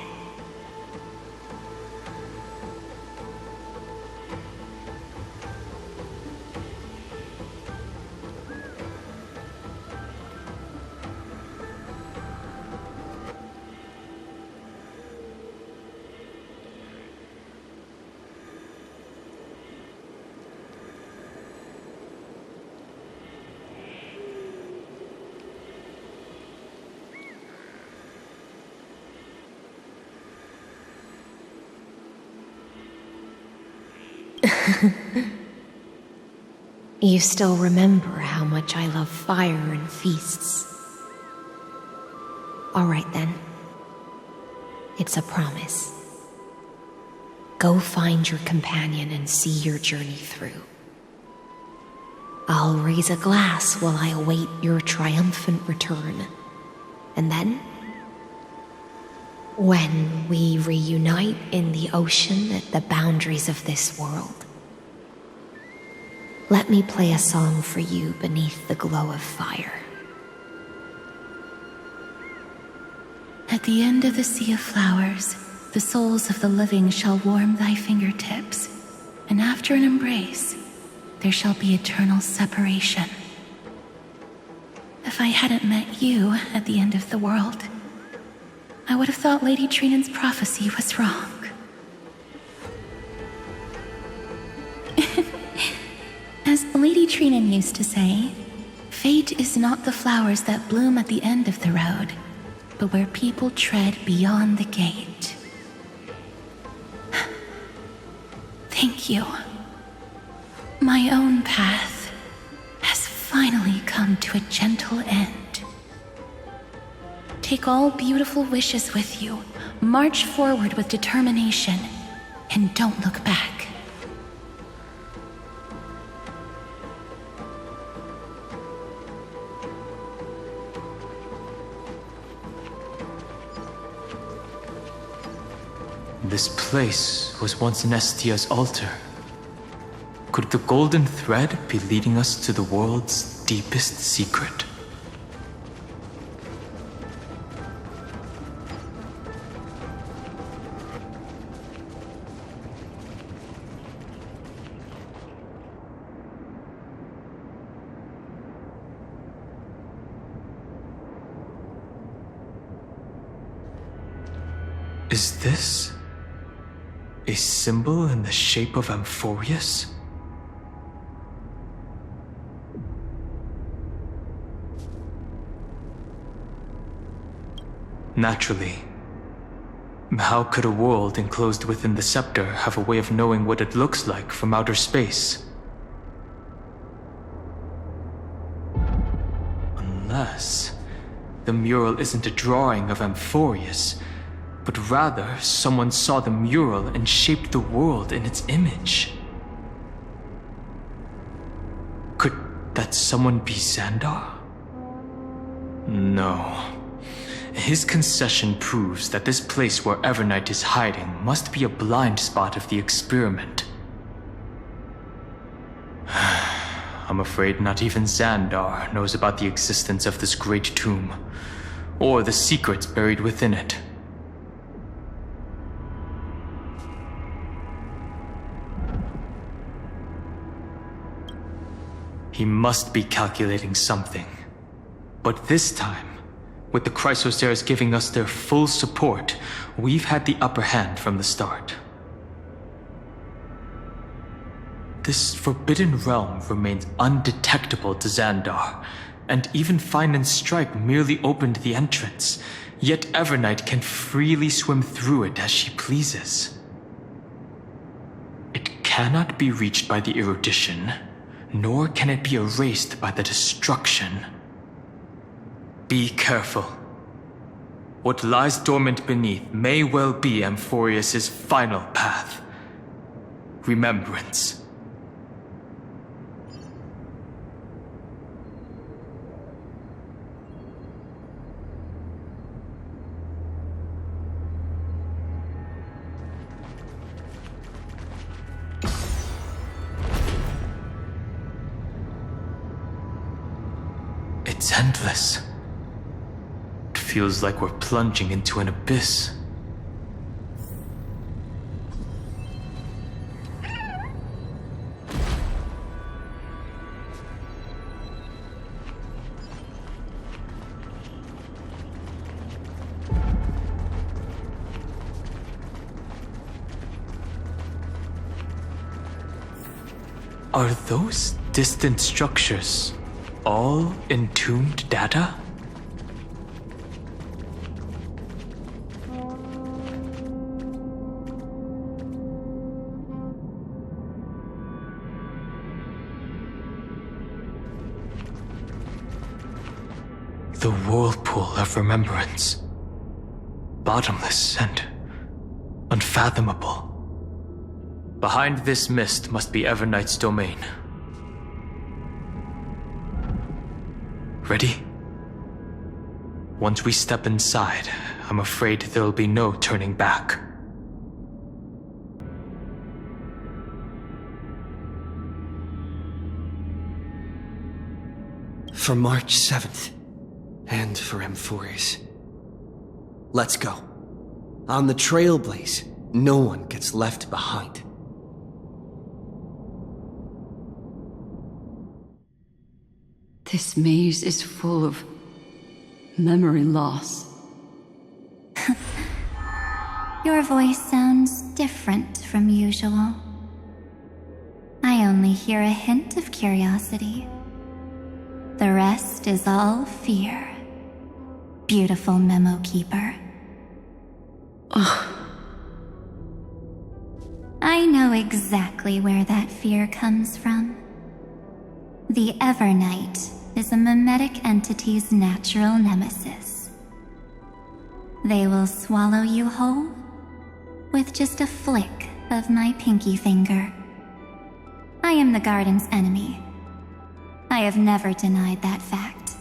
You still remember how much I love fire and feasts. All right then. It's a promise. Go find your companion and see your journey through. I'll raise a glass while I await your triumphant return. And then, when we reunite in the ocean at the boundaries of this world, let me play a song for you beneath the glow of fire. At the end of the sea of flowers, the souls of the living shall warm thy fingertips, and after an embrace, there shall be eternal separation. If I hadn't met you at the end of the world, I would have thought Lady Trinan's prophecy was wrong. As Lady Trinan used to say, fate is not the flowers that bloom at the end of the road, but where people tread beyond the gate. Thank you. My own path has finally come to a gentle end. Take all beautiful wishes with you, march forward with determination, and don't look back. This place was once Nestia's altar. Could the golden thread be leading us to the world's deepest secret? Is this a symbol in the shape of Amphorius? Naturally. How could a world enclosed within the scepter have a way of knowing what it looks like from outer space? Unless the mural isn't a drawing of Amphorius, but rather someone saw the mural and shaped the world in its image. Could that someone be Xandar? No. His concession proves that this place where Evernight is hiding must be a blind spot of the experiment. I'm afraid not even Xandar knows about the existence of this great tomb, or the secrets buried within it. He must be calculating something. But this time, with the Chrysoceres giving us their full support, we've had the upper hand from the start. this forbidden realm remains undetectable to Xandar, and even Fine and Stripe merely opened the entrance, yet Evernight can freely swim through it as she pleases. It cannot be reached by the erudition, nor can it be erased by the destruction. Be careful. What lies dormant beneath may well be Amphorius's final path. Remembrance. It's endless. It feels like we're plunging into an abyss. Are those distant structures all entombed data? The whirlpool of remembrance. Bottomless and unfathomable. Behind this mist must be Evernight's domain. Ready? Once we step inside, I'm afraid there'll be no turning back. For March 7th, and for Amphorius. Let's go. On the Trailblaze, no one gets left behind. This maze is full of memory loss. Your voice sounds different from usual. I only hear a hint of curiosity. The rest is all fear. Beautiful memo keeper. Ugh. I know exactly where that fear comes from. The Evernight is a mimetic entity's natural nemesis. They will swallow you whole with just a flick of my pinky finger. I am the garden's enemy. I have never denied that fact.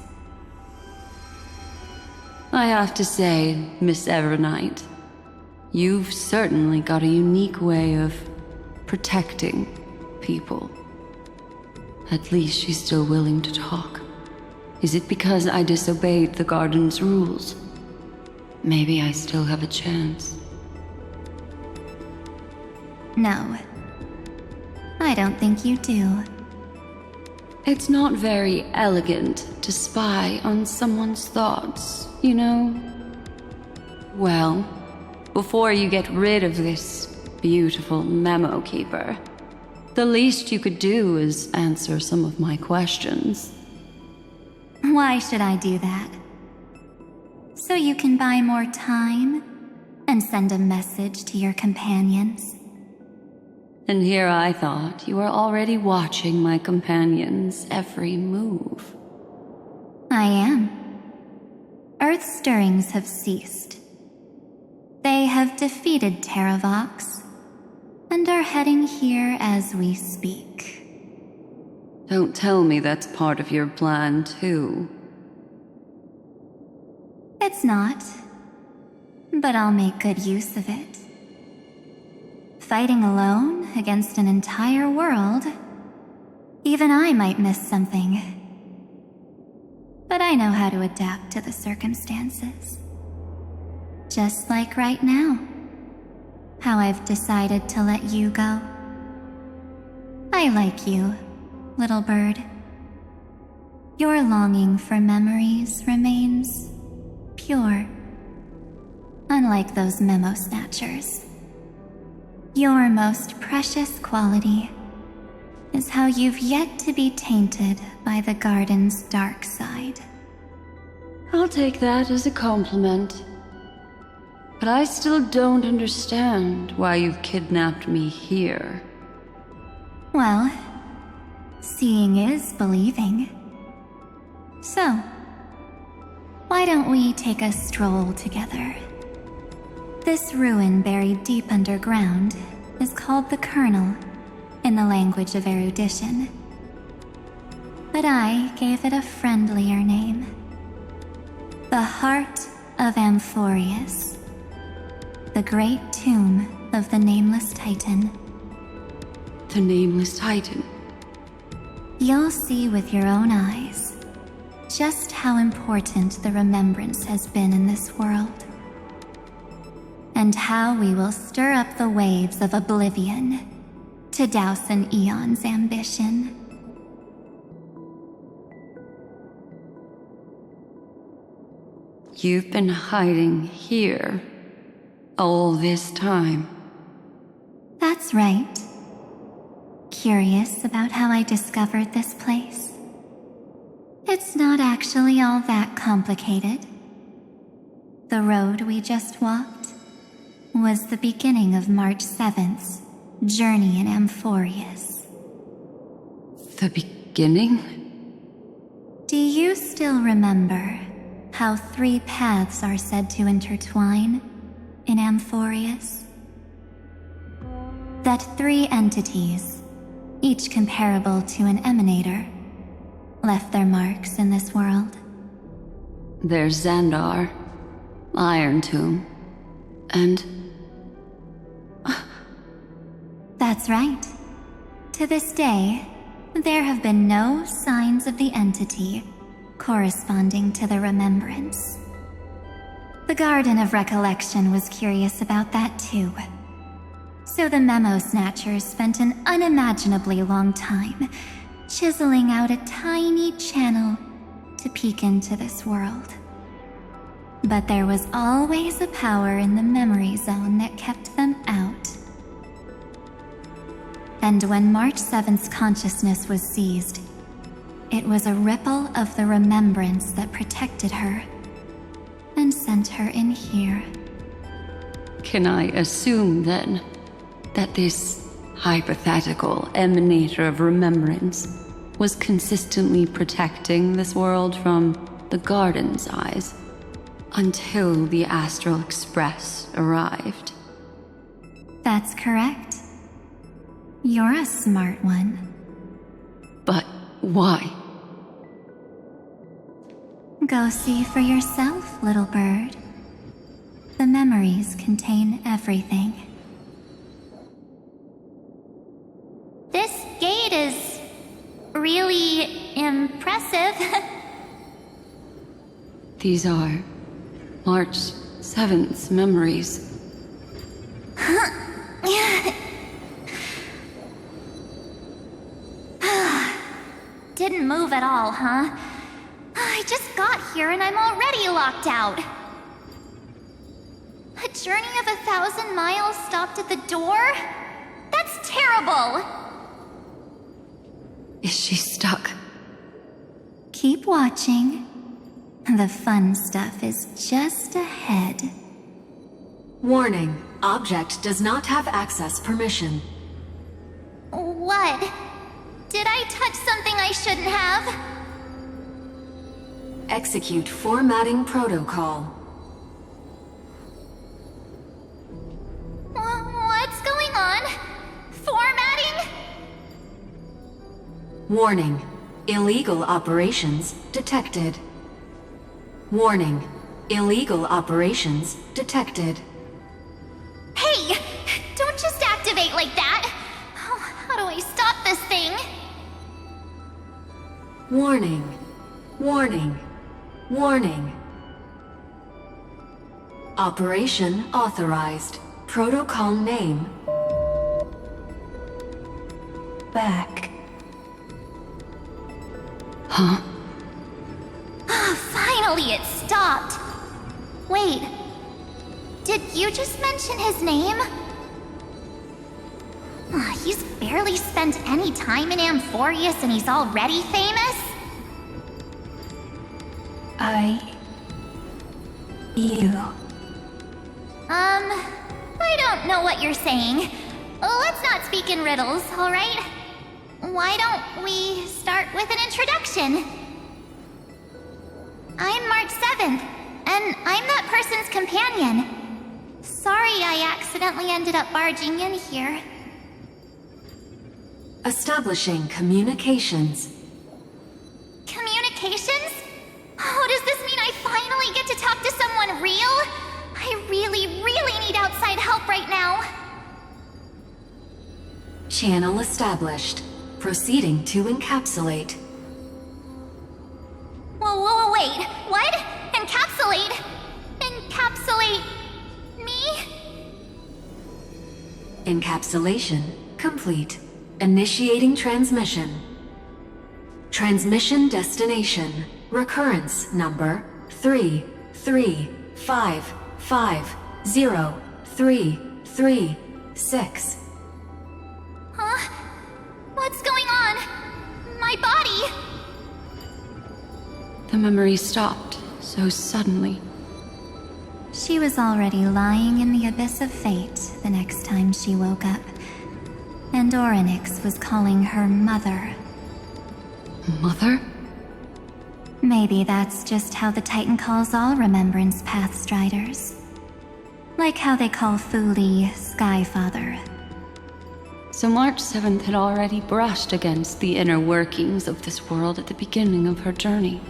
I have to say, Miss Evernight, you've certainly got a unique way of protecting people. At least she's still willing to talk. Is it because I disobeyed the garden's rules? Maybe I still have a chance. No. I don't think you do. It's not very elegant to spy on someone's thoughts, you know? Well, before you get rid of this beautiful memo keeper, the least you could do is answer some of my questions. Why should I do that? So you can buy more time and send a message to your companions? And here I thought you were already watching my companions' every move. I am. Earth's stirrings have ceased. They have defeated Terravox and are heading here as we speak. Don't tell me that's part of your plan, too. It's not, but I'll make good use of it. Fighting alone against an entire world, even I might miss something. But I know how to adapt to the circumstances. Just like right now. How I've decided to let you go. I like you, little bird. Your longing for memories remains pure. Unlike those memo snatchers. Your most precious quality is how you've yet to be tainted by the garden's dark side. I'll take that as a compliment. But I still don't understand why you've kidnapped me here. Well, seeing is believing. So, why don't we take a stroll together? This ruin buried deep underground is called the Kernel in the language of erudition. But I gave it a friendlier name. The Heart of Amphorius. The great tomb of the Nameless Titan. The Nameless Titan? You'll see with your own eyes just how important the remembrance has been in this world. And how we will stir up the waves of oblivion to douse an eon's ambition. You've been hiding here all this time. That's right. Curious about how I discovered this place? It's not actually all that complicated. The road we just walked was the beginning of March 7th's journey in Amphorius. The beginning? Do you still remember how 3 paths are said to intertwine in Amphorius? That 3 entities, each comparable to an emanator, left their marks in this world. There's Xandar, Iron Tomb, and... That's right. To this day, there have been no signs of the entity corresponding to the remembrance. The Garden of Recollection was curious about that too. So the Memo Snatchers spent an unimaginably long time chiseling out a tiny channel to peek into this world. But there was always a power in the memory zone that kept them out. And when March 7th's consciousness was seized, it was a ripple of the remembrance that protected her and sent her in here. Can I assume, then, that this hypothetical emanator of remembrance was consistently protecting this world from the Garden's eyes until the Astral Express arrived? That's correct. You're a smart one. But why? Go see for yourself, little bird. The memories contain everything. This gate is really impressive. These are March 7th's memories. Didn't move at all, huh? I just got here and I'm already locked out. A journey of 1,000 miles stopped at the door? That's terrible! Is she stuck? Keep watching. The fun stuff is just ahead. Warning. Object does not have access permission. What? Did I touch something I shouldn't have? Execute formatting protocol. What's going on? Formatting? Warning. Illegal operations detected. Warning. Illegal operations detected. Hey! Don't just activate like that! Oh, how do I stop this thing? Warning. Warning. Warning. Operation authorized. Protocol name. Back. Huh? Finally, it stopped. Wait. Did you just mention his name? He's barely spent any time in Amphorius and he's already famous? I don't know what you're saying. Let's not speak in riddles, alright? Why don't we start with an introduction? I'm March 7th, and I'm that person's companion. Sorry I accidentally ended up barging in here. Establishing communications. Communications? Oh, does this mean I finally get to talk to someone real? I really need outside help right now. Channel established. Proceeding to encapsulate. Whoa, wait. What? Encapsulate? Encapsulate me? Encapsulation complete. Initiating transmission. Transmission destination. Recurrence number 335503336. Huh? What's going on? My body! The memory stopped so suddenly. She was already lying in the abyss of fate the next time she woke up. And Orynyx was calling her mother. Mother? Maybe that's just how the Titan calls all Remembrance Pathstriders. Like how they call Fuli Skyfather. So March 7th had already brushed against the inner workings of this world at the beginning of her journey.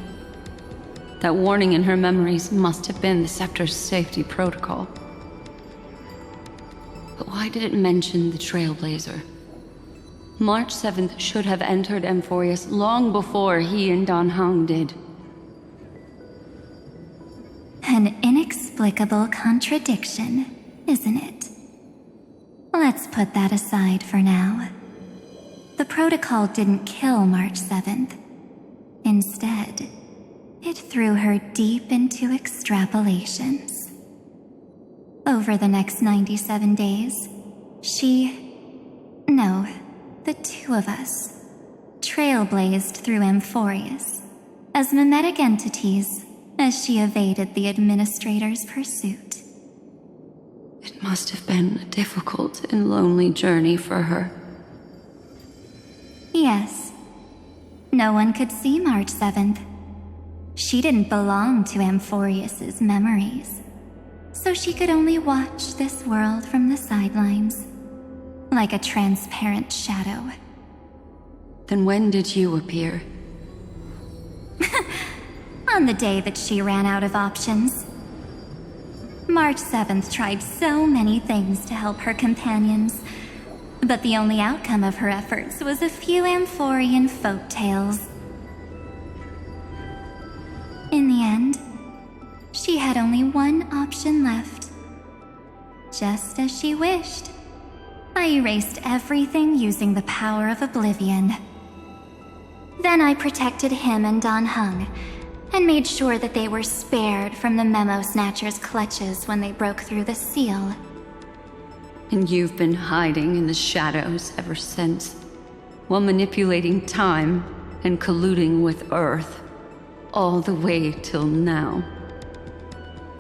That warning in her memories must have been the Scepter's safety protocol. But why did it mention the Trailblazer? March 7th should have entered Amphorius long before he and Dan Heng did. An inexplicable contradiction, isn't it? Let's put that aside for now. The protocol didn't kill March 7th. Instead, it threw her deep into extrapolations. Over the next 97 days, the two of us, trailblazed through Amphorius as mimetic entities as she evaded the Administrator's pursuit. It must have been a difficult and lonely journey for her. Yes. No one could see March 7th. She didn't belong to Amphorius's memories, so she could only watch this world from the sidelines, like a transparent shadow. Then when did you appear? On the day that she ran out of options. March 7th tried so many things to help her companions, but the only outcome of her efforts was a few Amphorian folktales. In the end, she had only one option left. Just as she wished, I erased everything using the power of oblivion. Then I protected him and Dan Heng, and made sure that they were spared from the Memo Snatcher's clutches when they broke through the seal. And you've been hiding in the shadows ever since, while manipulating time and colluding with Earth, all the way till now.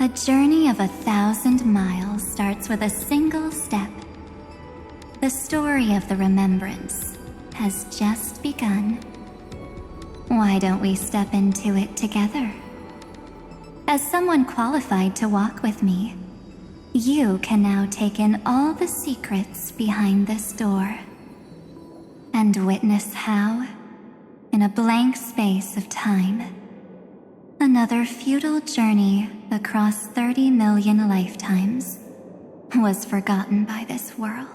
A journey of 1,000 miles starts with a single step. The story of the Remembrance has just begun. Why don't we step into it together? As someone qualified to walk with me, you can now take in all the secrets behind this door, and witness how, in a blank space of time, another futile journey across 30 million lifetimes was forgotten by this world.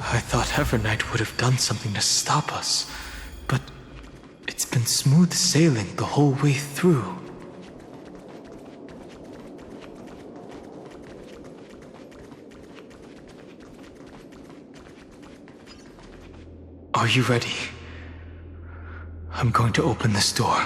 I thought Evernight would have done something to stop us, but it's been smooth sailing the whole way through. Are you ready? I'm going to open this door.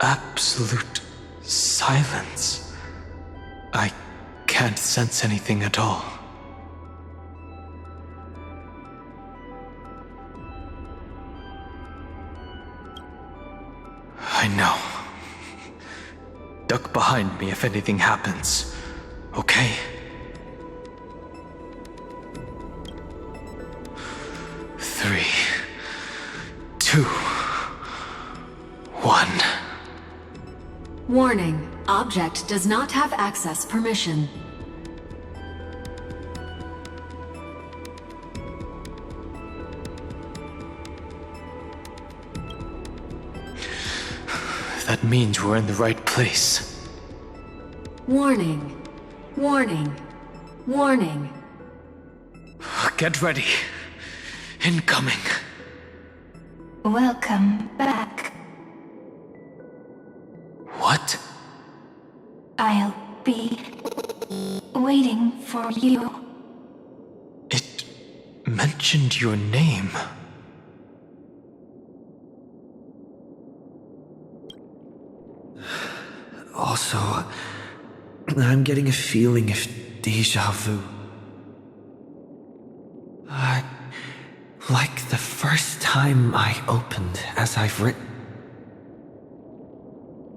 absolute silence. I can't sense anything at all. I know. Duck behind me if anything happens, okay? Three, 2, 1. Warning. Object does not have access permission. That means we're in the right place. Warning. Warning. Warning. Get ready. Incoming. Welcome back. What? I'll be waiting for you. It mentioned your name. Also, I'm getting a feeling of deja vu. Like the first time I opened as I've written.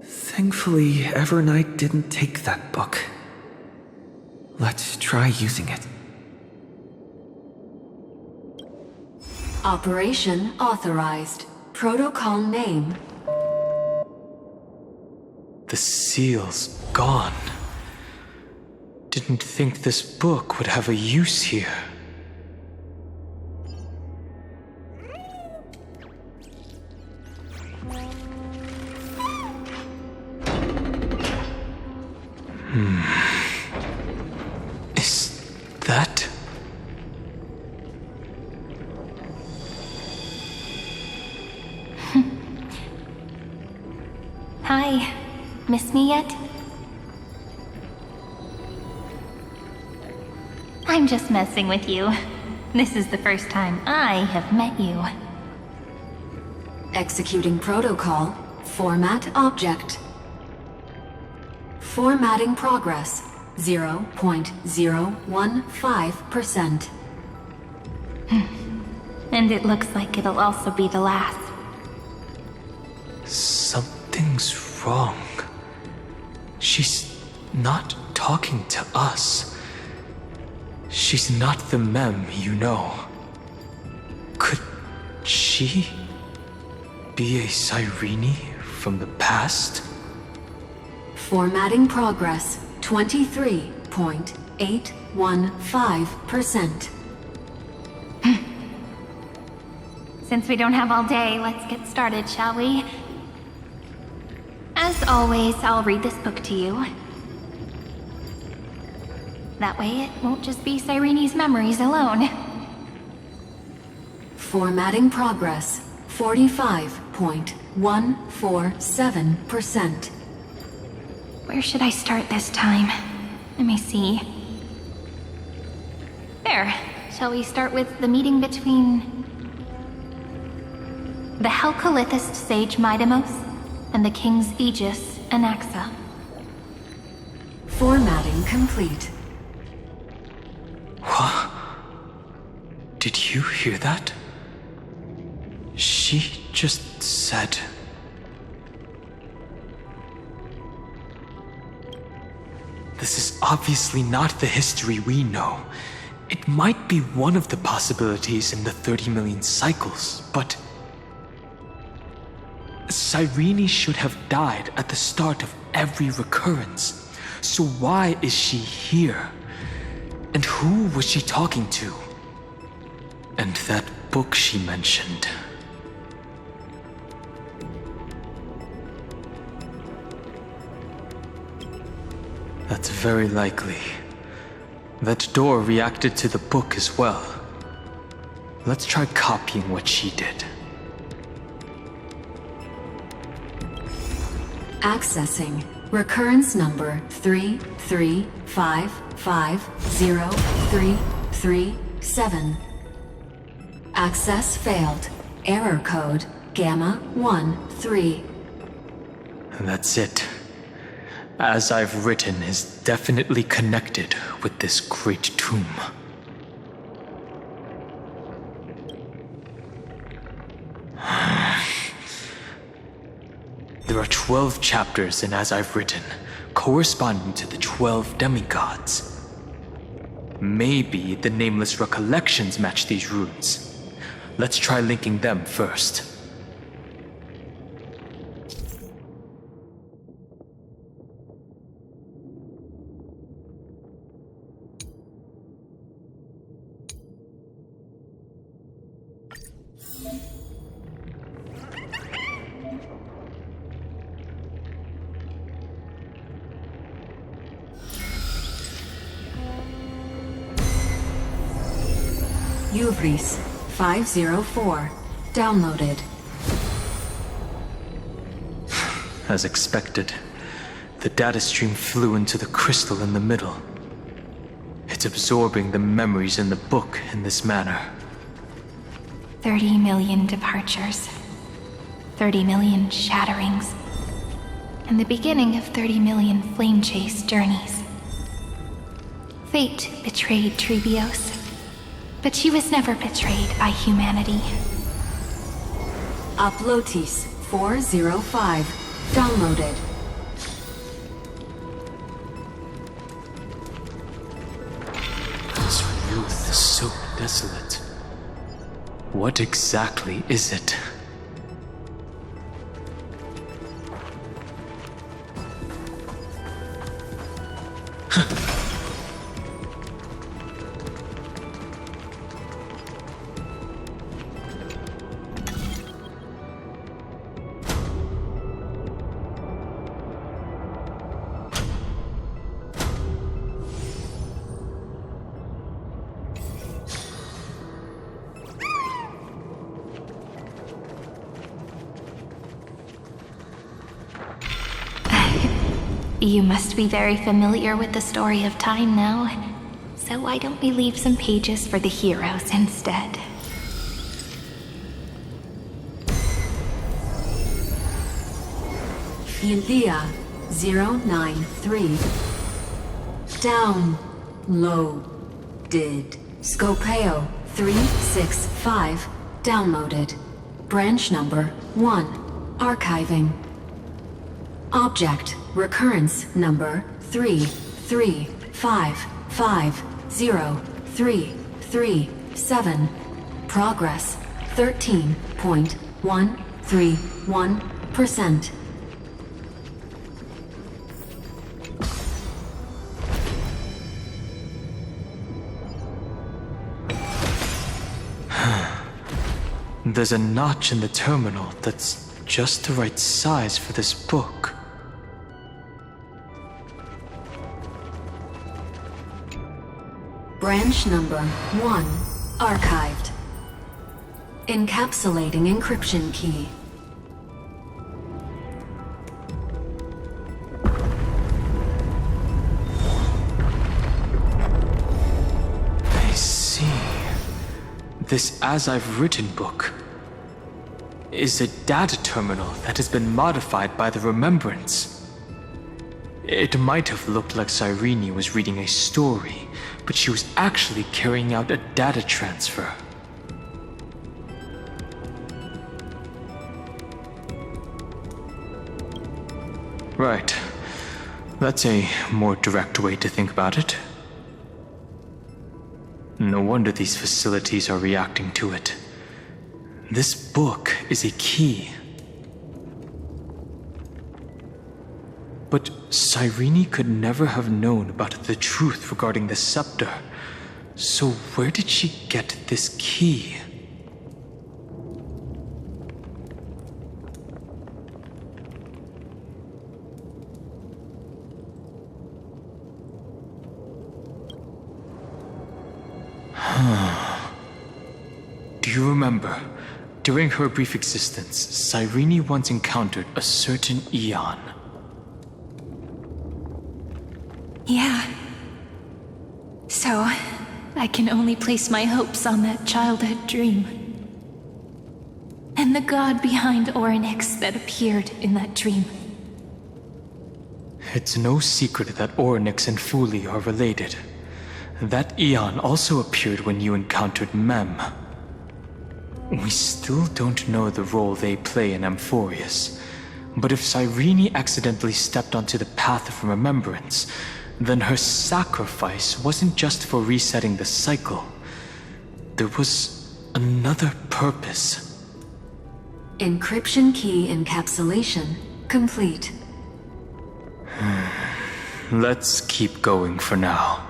Thankfully, Ever and I didn't take that book. Let's try using it. Operation authorized. Protocol name. The seal's gone. Didn't think this book would have a use here. Is that... Hi. Miss me yet? I'm just messing with you. This is the first time I have met you. Executing protocol. Format object. Formatting progress. 0.015%. And it looks like it'll also be the last. Something's wrong. She's not talking to us. She's not the Mem, you know. Could she be a Cyrene from the past? Formatting progress. 23.815%. Since we don't have all day, let's get started, shall we? As always, I'll read this book to you. That way it won't just be Cyrene's memories alone. Formatting progress. 45.147%. Where should I start this time? Let me see. There. Shall we start with the meeting between the Helcolithist sage Midamos and the King's Aegis Anaxa? Formatting complete. What? Did you hear that? She just said... This is obviously not the history we know. It might be one of the possibilities in the 30 million cycles, but... Cyrene should have died at the start of every recurrence. So why is she here? And who was she talking to? And that book she mentioned. That's very likely. That door reacted to the book as well. Let's try copying what she did. Accessing. Recurrence number 335503337. Access failed. Error code Gamma 13. That's it. As I've written is definitely connected with this great tomb. There are 12 chapters in As I've Written, corresponding to the 12 demigods. Maybe the nameless recollections match these runes. Let's try linking them first. Uvris 504. Downloaded. As expected, the data stream flew into the crystal in the middle. It's absorbing the memories in the book in this manner. 30 million departures. 30 million shatterings. And the beginning of 30 million flame chase journeys. Fate betrayed Trebios. But she was never betrayed by humanity. Uplotis 405. Downloaded. This youth is so desolate. What exactly is it? You must be very familiar with the story of time now, so why don't we leave some pages for the heroes instead? Philia 093. Downloaded. Scopeo 365. Downloaded. Branch number 1. Archiving. Object recurrence number 335503337. Progress 13.131%. There's a notch in the terminal that's just the right size for this book. Branch number 1. Archived. Encapsulating encryption key. I see. This As I've Written book is a data terminal that has been modified by the Remembrance. It might have looked like Cyrene was reading a story, but she was actually carrying out a data transfer. Right. That's a more direct way to think about it. No wonder these facilities are reacting to it. This book is a key. But Cyrene could never have known about the truth regarding the scepter. So where did she get this key? Do you remember? During her brief existence, Cyrene once encountered a certain Eon. Yeah. So, I can only place my hopes on that childhood dream. And the god behind Orynyx that appeared in that dream. It's no secret that Orynyx and Fuli are related. That Eon also appeared when you encountered Mem. We still don't know the role they play in Amphorius, but if Cyrene accidentally stepped onto the path of remembrance, then her sacrifice wasn't just for resetting the cycle. There was another purpose. Encryption key encapsulation complete. Let's keep going for now.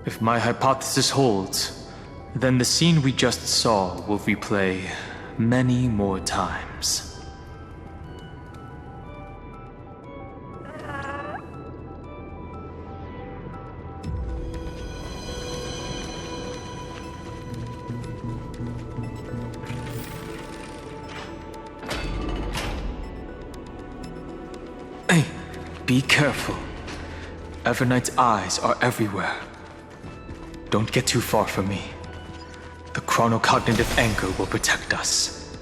If my hypothesis holds, then the scene we just saw will replay many more times. Hey, be careful. Evernight's eyes are everywhere. Don't get too far from me. The chronocognitive anchor will protect us.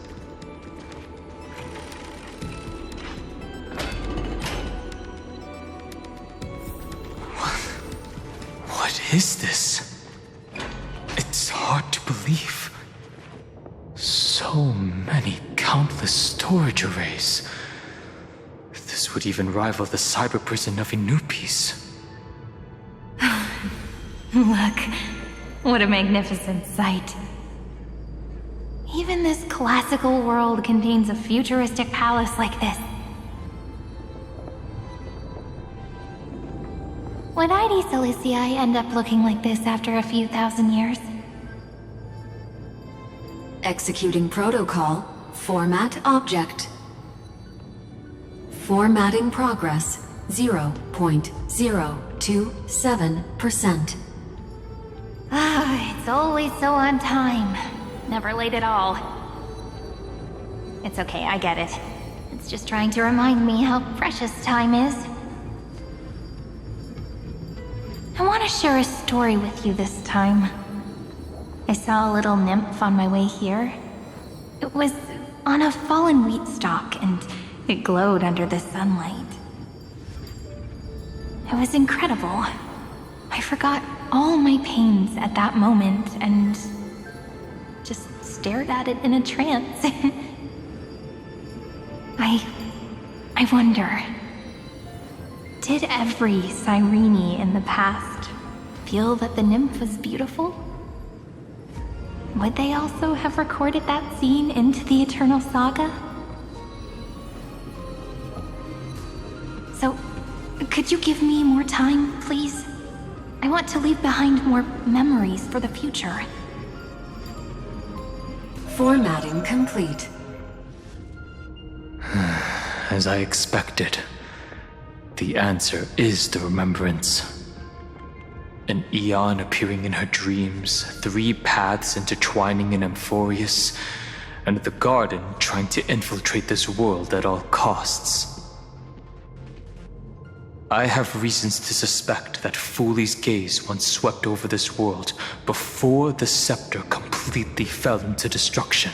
What is this? It's hard to believe. So many countless storage arrays. This would even rival the cyber prison of Inupis. Look, what a magnificent sight. Even this classical world contains a futuristic palace like this. Would ID Silicii end up looking like this after a few thousand years? Executing protocol. Format object. Formatting progress 0.027%. It's always so on time. Never late at all. It's okay, I get it. It's just trying to remind me how precious time is. I want to share a story with you this time. I saw a little nymph on my way here. It was on a fallen wheat stalk, and it glowed under the sunlight. It was incredible. I forgot all my pains at that moment and just stared at it in a trance. I wonder, did every Cyrene in the past feel that the nymph was beautiful? Would they also have recorded that scene into the Eternal Saga? So, could you give me more time, please? I want to leave behind more memories for the future. Formatting complete. As I expected, the answer is the remembrance. An Eon appearing in her dreams, 3 paths intertwining in Amphorius, and the Garden trying to infiltrate this world at all costs. I have reasons to suspect that Fuli's gaze once swept over this world before the scepter completely fell into destruction.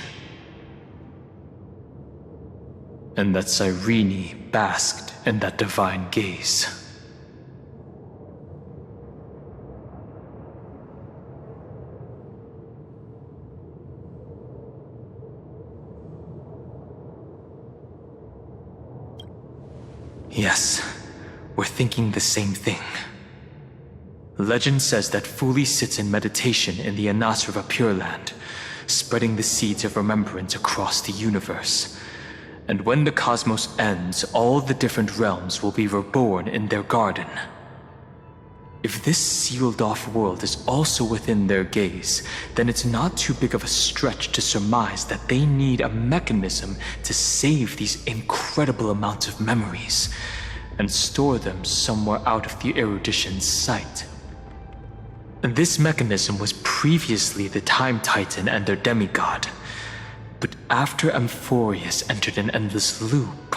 And that Cyrene basked in that divine gaze. Yes. We're thinking the same thing. Legend says that Fuli sits in meditation in the Anasra Pure Land, spreading the seeds of remembrance across the universe. And when the cosmos ends, all the different realms will be reborn in their garden. If this sealed-off world is also within their gaze, then it's not too big of a stretch to surmise that they need a mechanism to save these incredible amounts of memories and store them somewhere out of the erudition's sight. This mechanism was previously the Time Titan and their demigod, but after Amphorius entered an endless loop...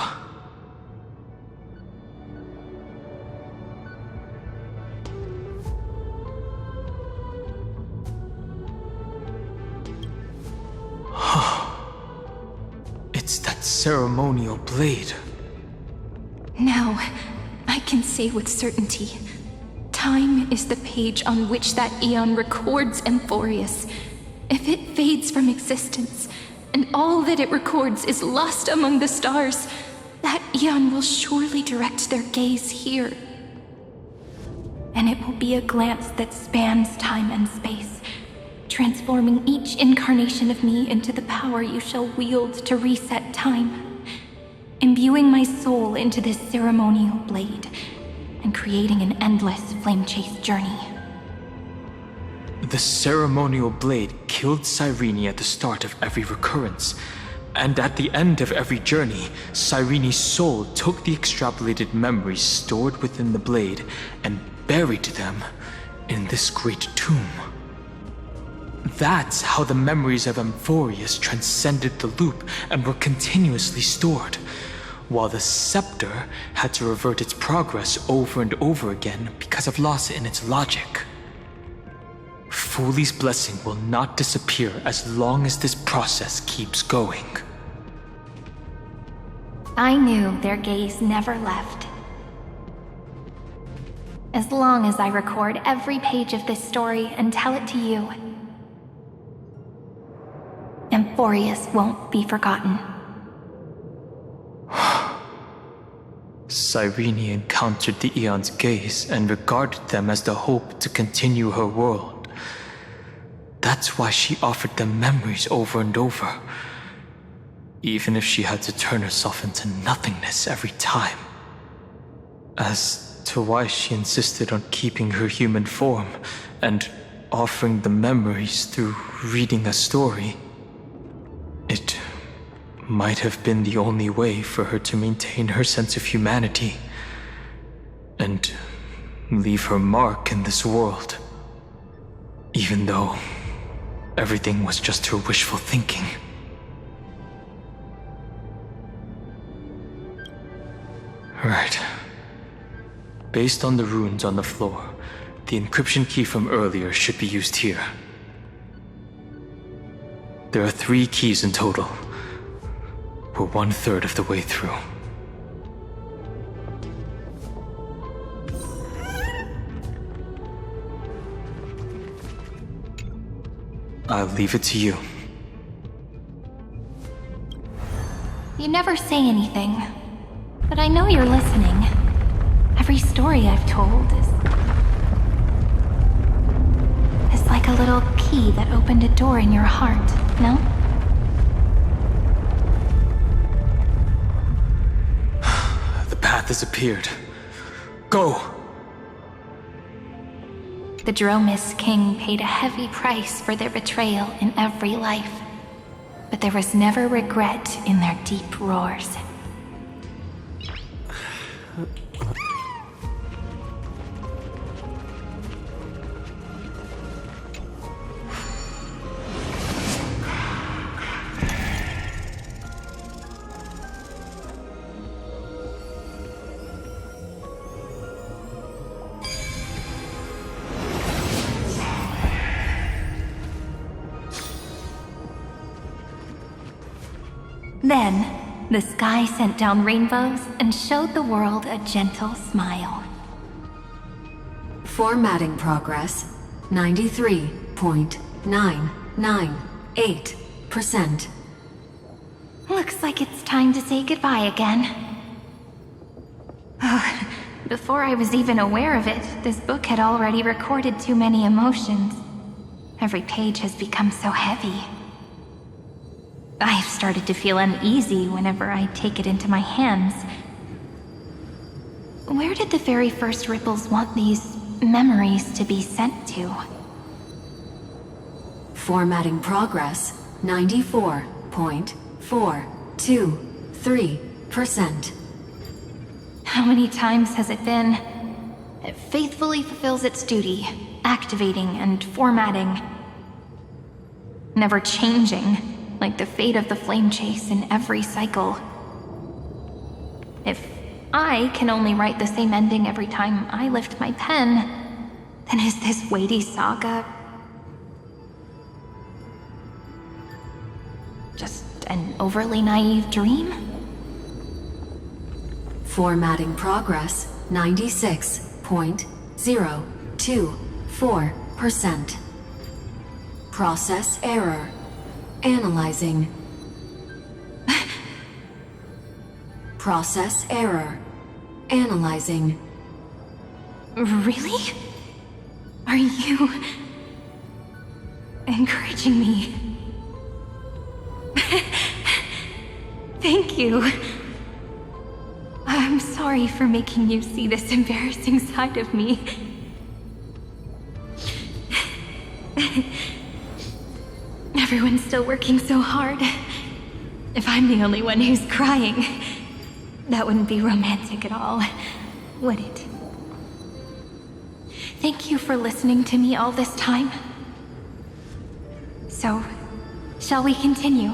It's that ceremonial blade. No, can say with certainty, time is the page on which that eon records Amphorius. If it fades from existence, and all that it records is lost among the stars, that eon will surely direct their gaze here. And it will be a glance that spans time and space, transforming each incarnation of me into the power you shall wield to reset time, imbuing my soul into this ceremonial blade, and creating an endless flame-chase journey. The ceremonial blade killed Cyrene at the start of every recurrence, and at the end of every journey, Cyrene's soul took the extrapolated memories stored within the blade and buried them in this great tomb. That's how the memories of Amphorius transcended the loop and were continuously stored, while the scepter had to revert its progress over and over again because of loss in its logic. Foolie's blessing will not disappear as long as this process keeps going. I knew their gaze never left. As long as I record every page of this story and tell it to you, Amphorius won't be forgotten. Cyrene encountered the Eon's gaze and regarded them as the hope to continue her world. That's why she offered them memories over and over, even if she had to turn herself into nothingness every time. As to why she insisted on keeping her human form and offering the memories through reading a story, it might have been the only way for her to maintain her sense of humanity and leave her mark in this world, even though everything was just her wishful thinking. Right. Based on the runes on the floor, the encryption key from earlier should be used here. There are 3 keys in total. We're 1/3 of the way through. I'll leave it to you. You never say anything, but I know you're listening. Every story I've told is like a little key that opened a door in your heart, no? The path has appeared. Go! The Dromis King paid a heavy price for their betrayal in every life, but there was never regret in their deep roars. Then, the sky sent down rainbows and showed the world a gentle smile. Formatting progress, 93.998%. Looks like it's time to say goodbye again. Before I was even aware of it, this book had already recorded too many emotions. Every page has become so heavy. I've started to feel uneasy whenever I take it into my hands. Where did the very first ripples want these memories to be sent to? Formatting progress, 94.423%. How many times has it been? It faithfully fulfills its duty, activating and formatting. Never changing. Like the fate of the flame chase in every cycle. If I can only write the same ending every time I lift my pen, then is this weighty saga just an overly naive dream? Formatting progress, 96.024%. Process error. Analyzing. Process error. Analyzing. Really? Are you encouraging me? Thank you. I'm sorry for making you see this embarrassing side of me. Everyone's still working so hard. If I'm the only one who's crying, that wouldn't be romantic at all, would it? Thank you for listening to me all this time. So, shall we continue?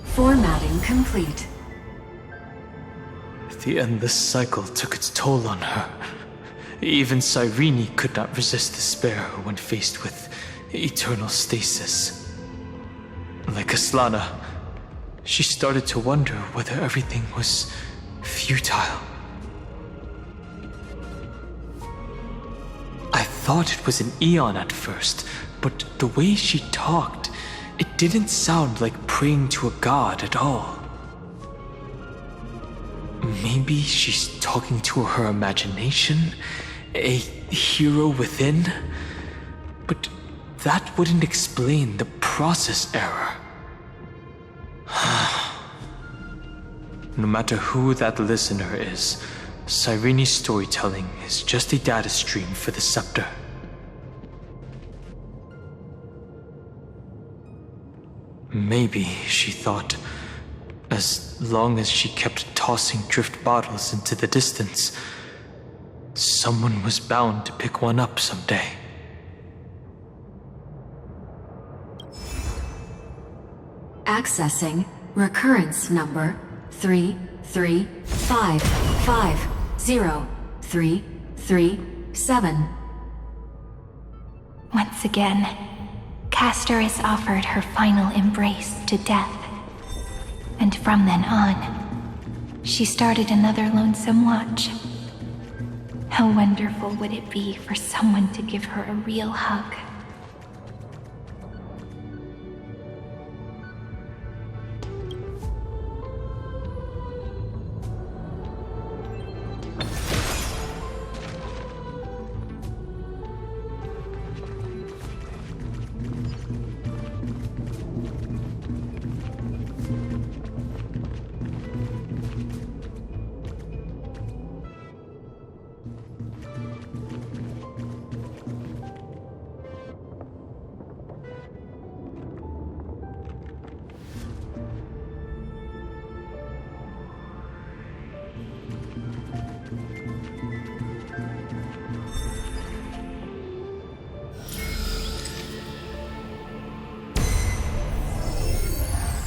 Formatting complete. The endless cycle took its toll on her. Even Cyrene could not resist despair when faced with eternal stasis. Like Aslana, she started to wonder whether everything was futile. I thought it was an Eon at first, but the way she talked, it didn't sound like praying to a god at all. Maybe she's talking to her imagination, a hero within, but that wouldn't explain the process error. No matter who that listener is, Cyrene's storytelling is just a data stream for the scepter. Maybe, she thought, as long as she kept tossing drift bottles into the distance, someone was bound to pick one up someday. Accessing recurrence number 335503337. Once again, Castor is offered her final embrace to death. And from then on, she started another lonesome watch. How wonderful would it be for someone to give her a real hug?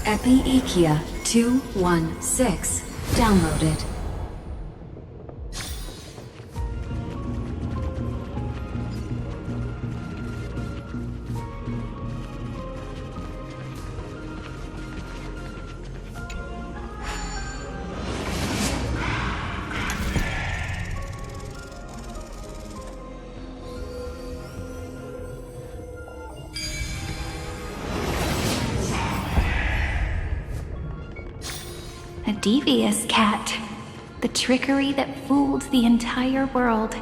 Epi-Ikia 216 downloaded. A devious cat. The trickery that fooled the entire world.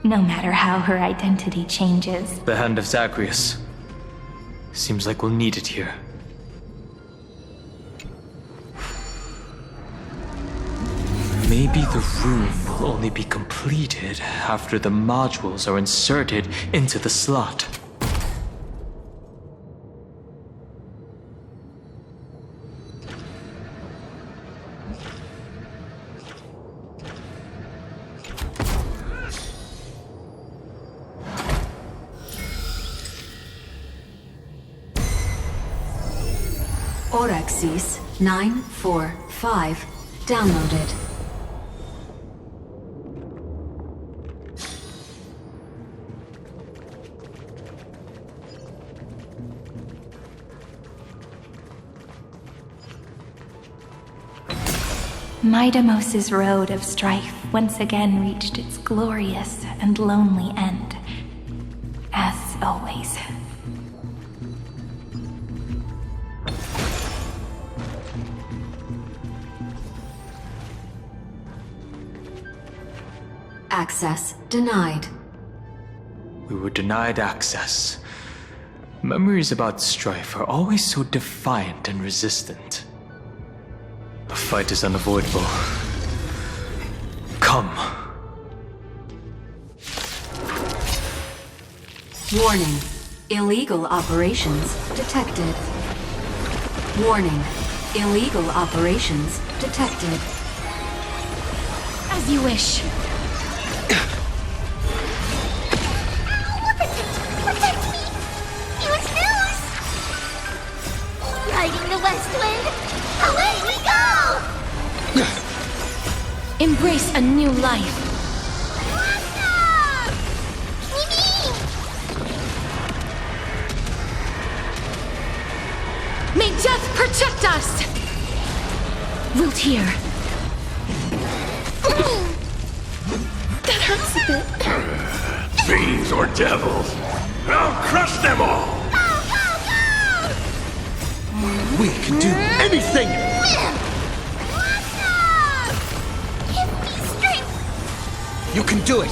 No matter how her identity changes. The hand of Zagreus. Seems like we'll need it here. Maybe the room will only be completed after the modules are inserted into the slot. Orexis 945 downloaded. Midamos's road of strife once again reached its glorious and lonely end. As always. Access denied. We were denied access. Memories about strife are always so defiant and resistant. A fight is unavoidable. Come. Warning. Illegal operations detected. Warning. Illegal operations detected. As you wish. Protect me! Use news! Riding the west wind, away we go! Embrace a new life. May death protect us! Wilt hear. That hurts a bit. Fiends or devils, I'll crush them all! We can do anything! Give me strength! You can do it!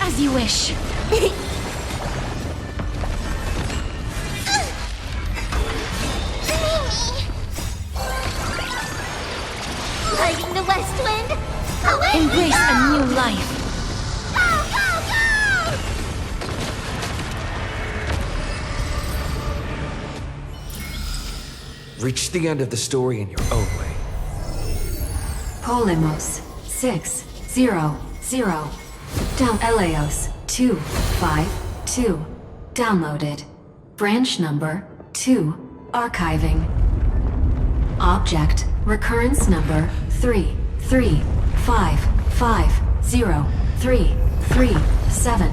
As you wish. Riding the west wind, away we Embrace go! a new life. Reach the end of the story in your own way. Polemos 600. Down Eleos 252. Downloaded. Branch number 2. Archiving. Object recurrence number 3355037.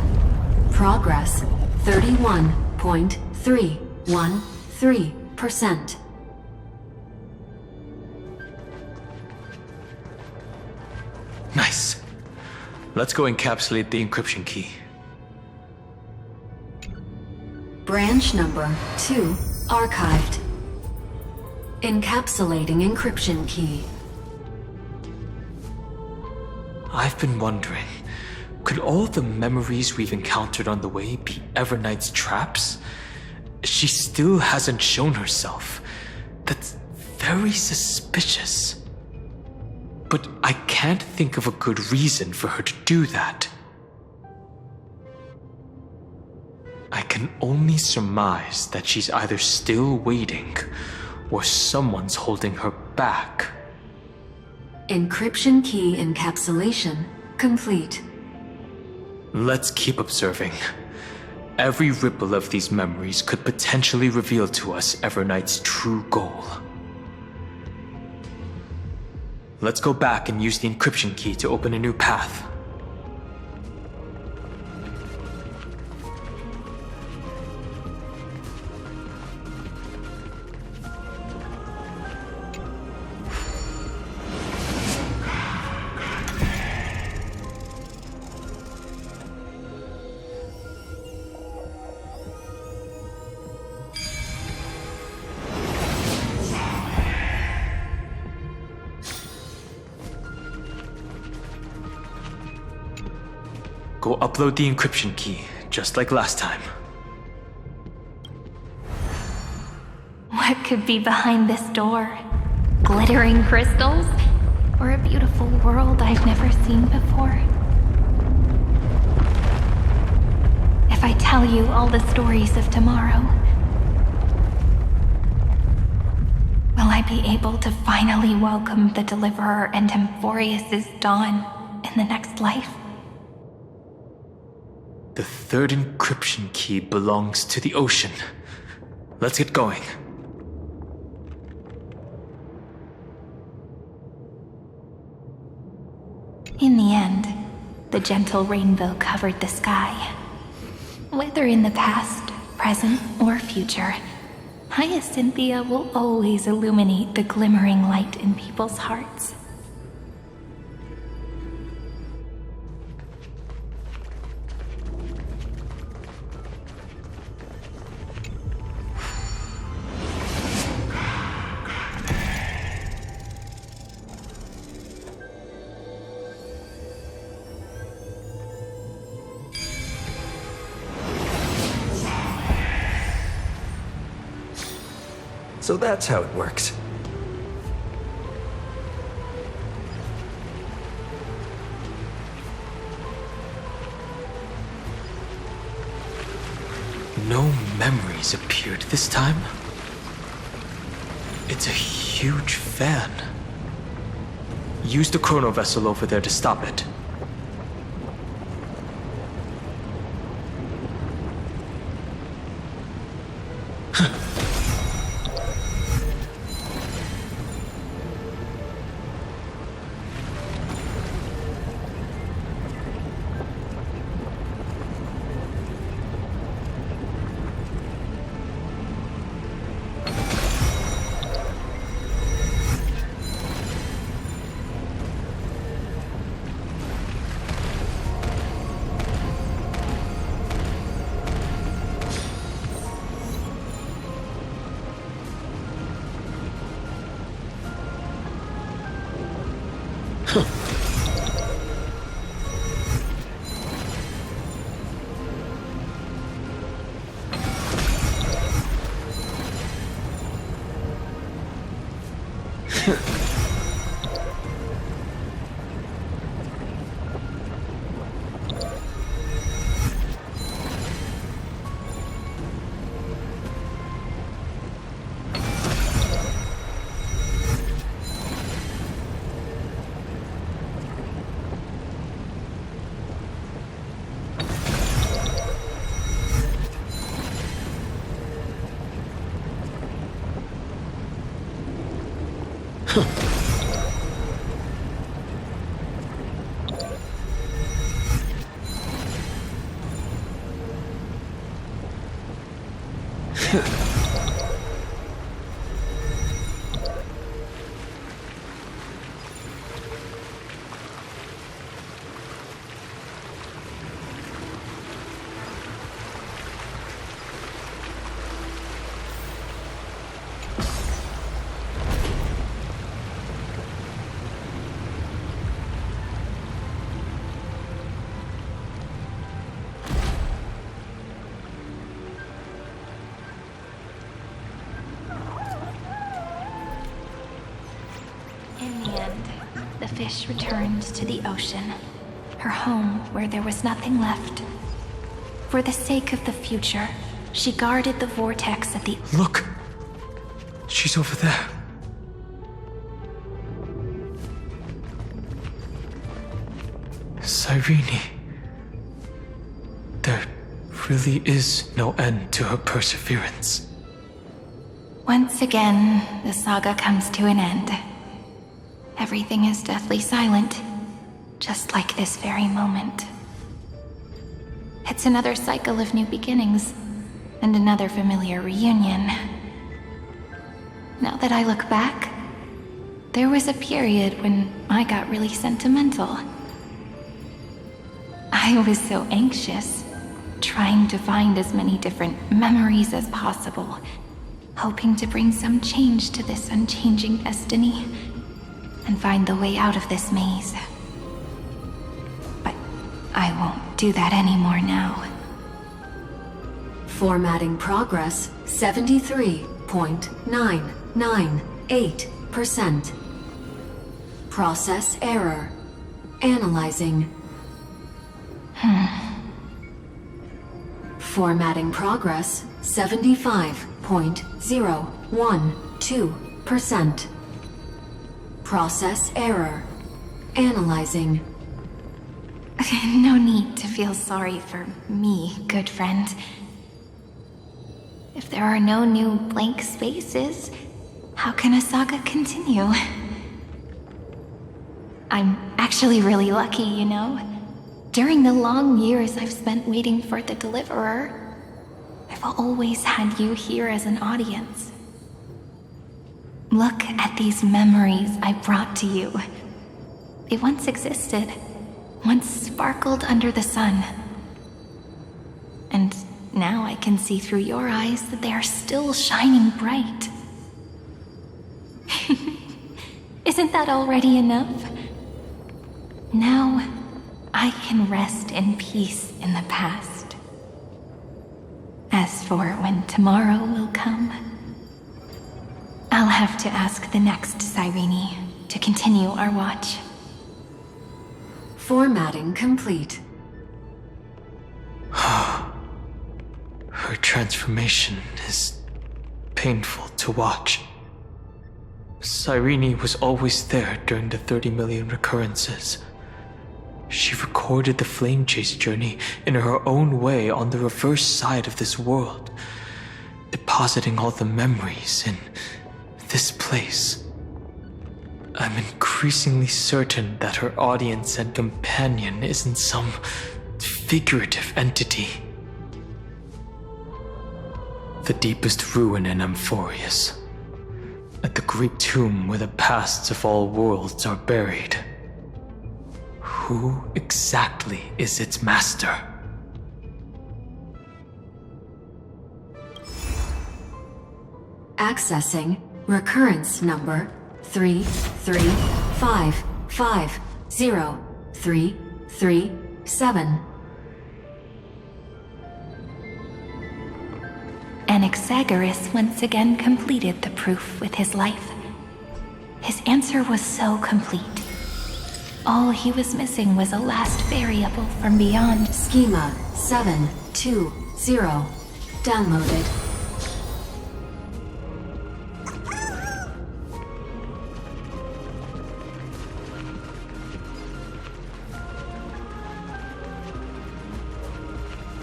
Progress 31.313%. Nice. Let's go encapsulate the encryption key. Branch number 2 archived. Encapsulating encryption key. I've been wondering, could all the memories we've encountered on the way be Evernight's traps? She still hasn't shown herself. That's very suspicious. But I can't think of a good reason for her to do that. I can only surmise that she's either still waiting or someone's holding her back. Encryption key encapsulation complete. Let's keep observing. Every ripple of these memories could potentially reveal to us Evernight's true goal. Let's go back and use the encryption key to open a new path. Go upload the encryption key, just like last time. What could be behind this door? Glittering crystals? Or a beautiful world I've never seen before? If I tell you all the stories of tomorrow, will I be able to finally welcome the Deliverer and Emphorius' dawn in the next life? The third encryption key belongs to the ocean. Let's get going. In the end, the gentle rainbow covered the sky. Whether in the past, present, or future, Hyacinthia will always illuminate the glimmering light in people's hearts. So that's how it works. No memories appeared this time. It's a huge fan. Use the chrono vessel over there to stop it. The fish returned to the ocean, her home where there was nothing left. For the sake of the future, she guarded the vortex at the— Look! She's over there. Cyrene. There really is no end to her perseverance. Once again, the saga comes to an end. Everything is deathly silent, just like this very moment. It's another cycle of new beginnings, and another familiar reunion. Now that I look back, there was a period when I got really sentimental. I was so anxious, trying to find as many different memories as possible, hoping to bring some change to this unchanging destiny, and find the way out of this maze. But I won't do that anymore now. Formatting progress 73.998%. Process error. Analyzing. Formatting progress 75.012%. Process error. Analyzing. No need to feel sorry for me, good friend. If there are no new blank spaces, how can a saga continue? I'm actually really lucky, you know? During the long years I've spent waiting for the Deliverer, I've I've always had you here as an audience. Look at these memories I brought to you. They once existed, once sparkled under the sun. And now I can see through your eyes that they are still shining bright. Isn't that already enough? Now, I can rest in peace in the past. As for when tomorrow will come, I'll have to ask the next Cyrene to continue our watch. Formatting complete. Her transformation is painful to watch. Cyrene was always there during the 30 million recurrences. She recorded the flame chase journey in her own way on the reverse side of this world, depositing all the memories in this place. I'm increasingly certain that her audience and companion isn't some figurative entity. The deepest ruin in Amphorius, at the great tomb where the pasts of all worlds are buried. Who exactly is its master? Accessing recurrence number 335503337. Anaxagoras once again completed the proof with his life. His answer was so complete. All he was missing was a last variable from beyond. Schema 720 downloaded.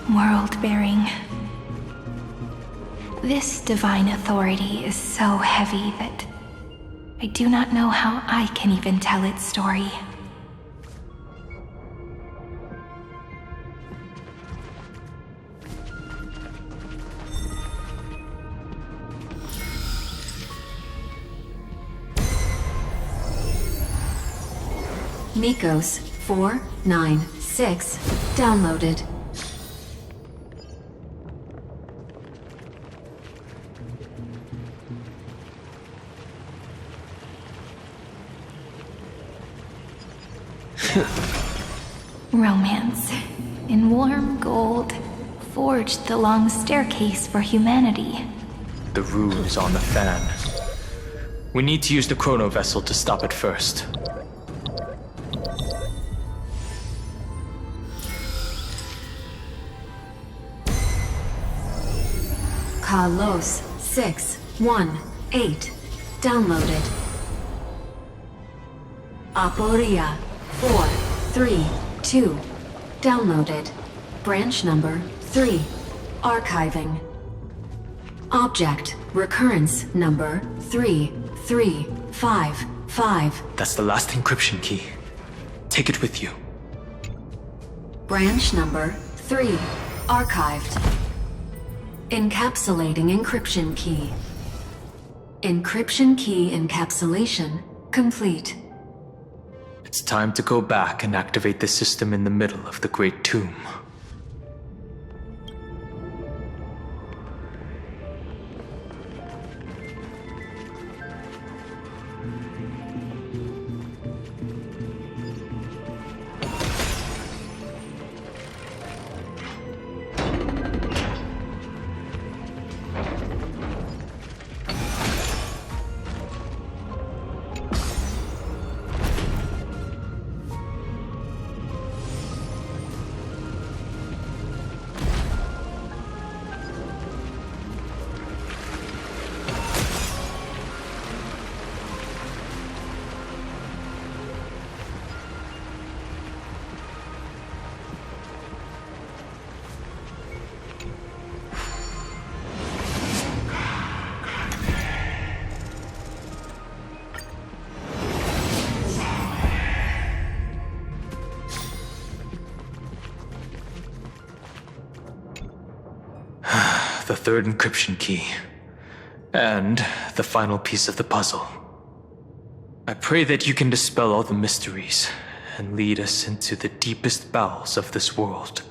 World-bearing. This divine authority is so heavy that I do not know how I can even tell its story. Nikos 496 downloaded. Romance, in warm gold, forged the long staircase for humanity. The rune is on the fan. We need to use the chrono vessel to stop it first. Kalos 618 downloaded. Aporia 432 downloaded. Branch number 3 archiving. Object recurrence number 3355. That's the last encryption key. Take it with you. Branch number 3 archived. Encapsulating encryption key. Encryption key encapsulation complete. It's time to go back and activate the system in the middle of the Great Tomb. the third encryption key, and the final piece of the puzzle. I pray that you can dispel all the mysteries and lead us into the deepest bowels of this world.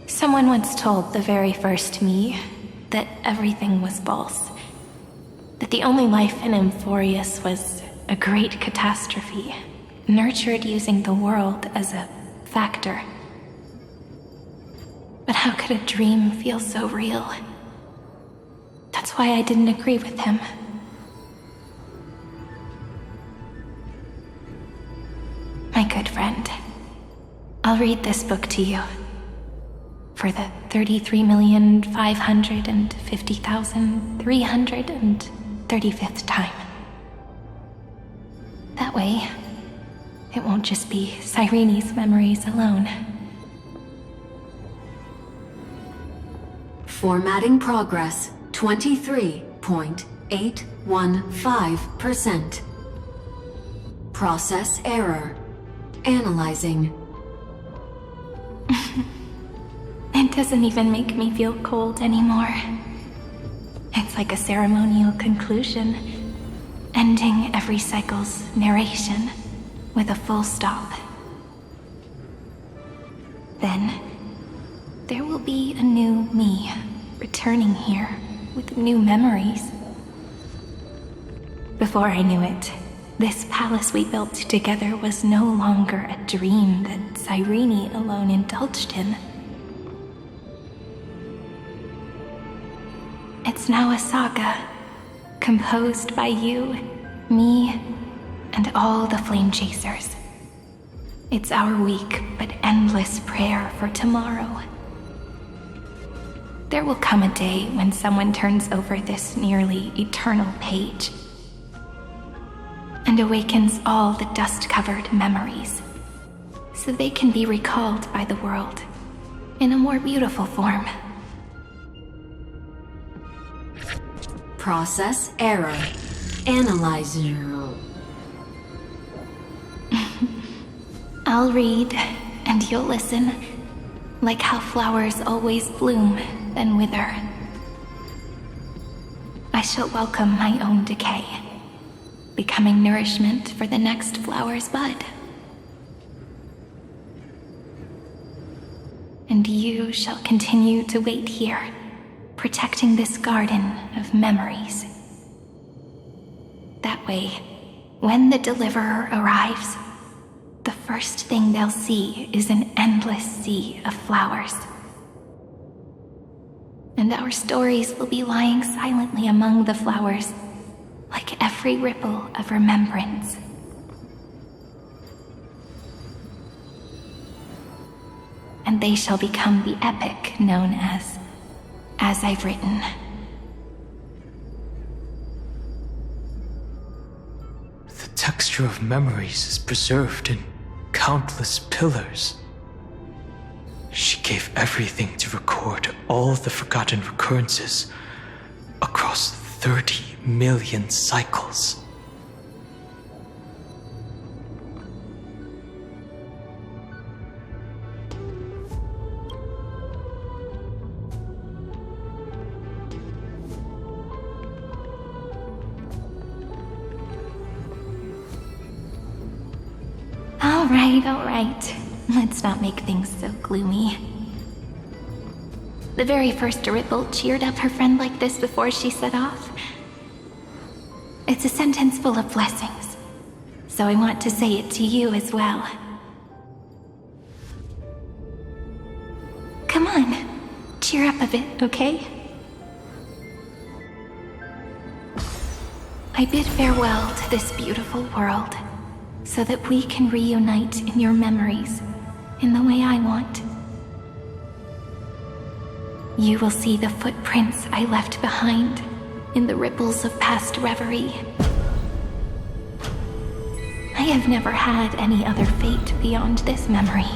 Someone once told the very first me that everything was false. That the only life in Amphorius was a great catastrophe, nurtured using the world as a factor. But how could a dream feel so real? That's why I didn't agree with him. My good friend, I'll read this book to you. For the 33,550,335th time. That way, it won't just be Cyrene's memories alone. Formatting progress 23.815%. Process error. Analyzing. It doesn't even make me feel cold anymore. It's like a ceremonial conclusion, ending every cycle's narration with a full stop. Then, there will be a new me returning here with new memories. Before I knew it, this palace we built together was no longer a dream that Cyrene alone indulged in. It's now a saga, composed by you, me, and all the flame chasers. It's our weak but endless prayer for tomorrow. There will come a day when someone turns over this nearly eternal page and awakens all the dust-covered memories, so they can be recalled by the world in a more beautiful form. Process error. Analyzer. I'll read, and you'll listen, like how flowers always bloom, then wither. I shall welcome my own decay, becoming nourishment for the next flower's bud. And you shall continue to wait here, protecting this garden of memories. That way, when the Deliverer arrives, the first thing they'll see is an endless sea of flowers. And our stories will be lying silently among the flowers, like every ripple of remembrance. And they shall become the epic known as I've Written. The texture of memories is preserved in countless pillars. She gave everything to record all the forgotten recurrences across 30 million cycles. All right. Let's not make things so gloomy. The very first ripple cheered up her friend like this before she set off. It's a sentence full of blessings, so I want to say it to you as well. Come on, cheer up a bit, okay? I bid farewell to this beautiful world, so that we can reunite in your memories in the way I want. You will see the footprints I left behind in the ripples of past reverie. I have never had any other fate beyond this memory.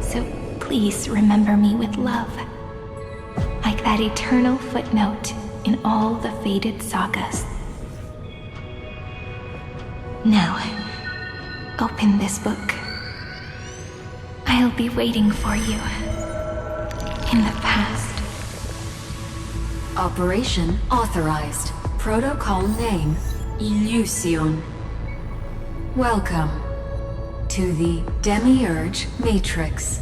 So please remember me with love, like that eternal footnote in all the faded sagas. Now, open this book. I'll be waiting for you in the past. Operation authorized. Protocol name, Illusion. Welcome to the Demiurge Matrix.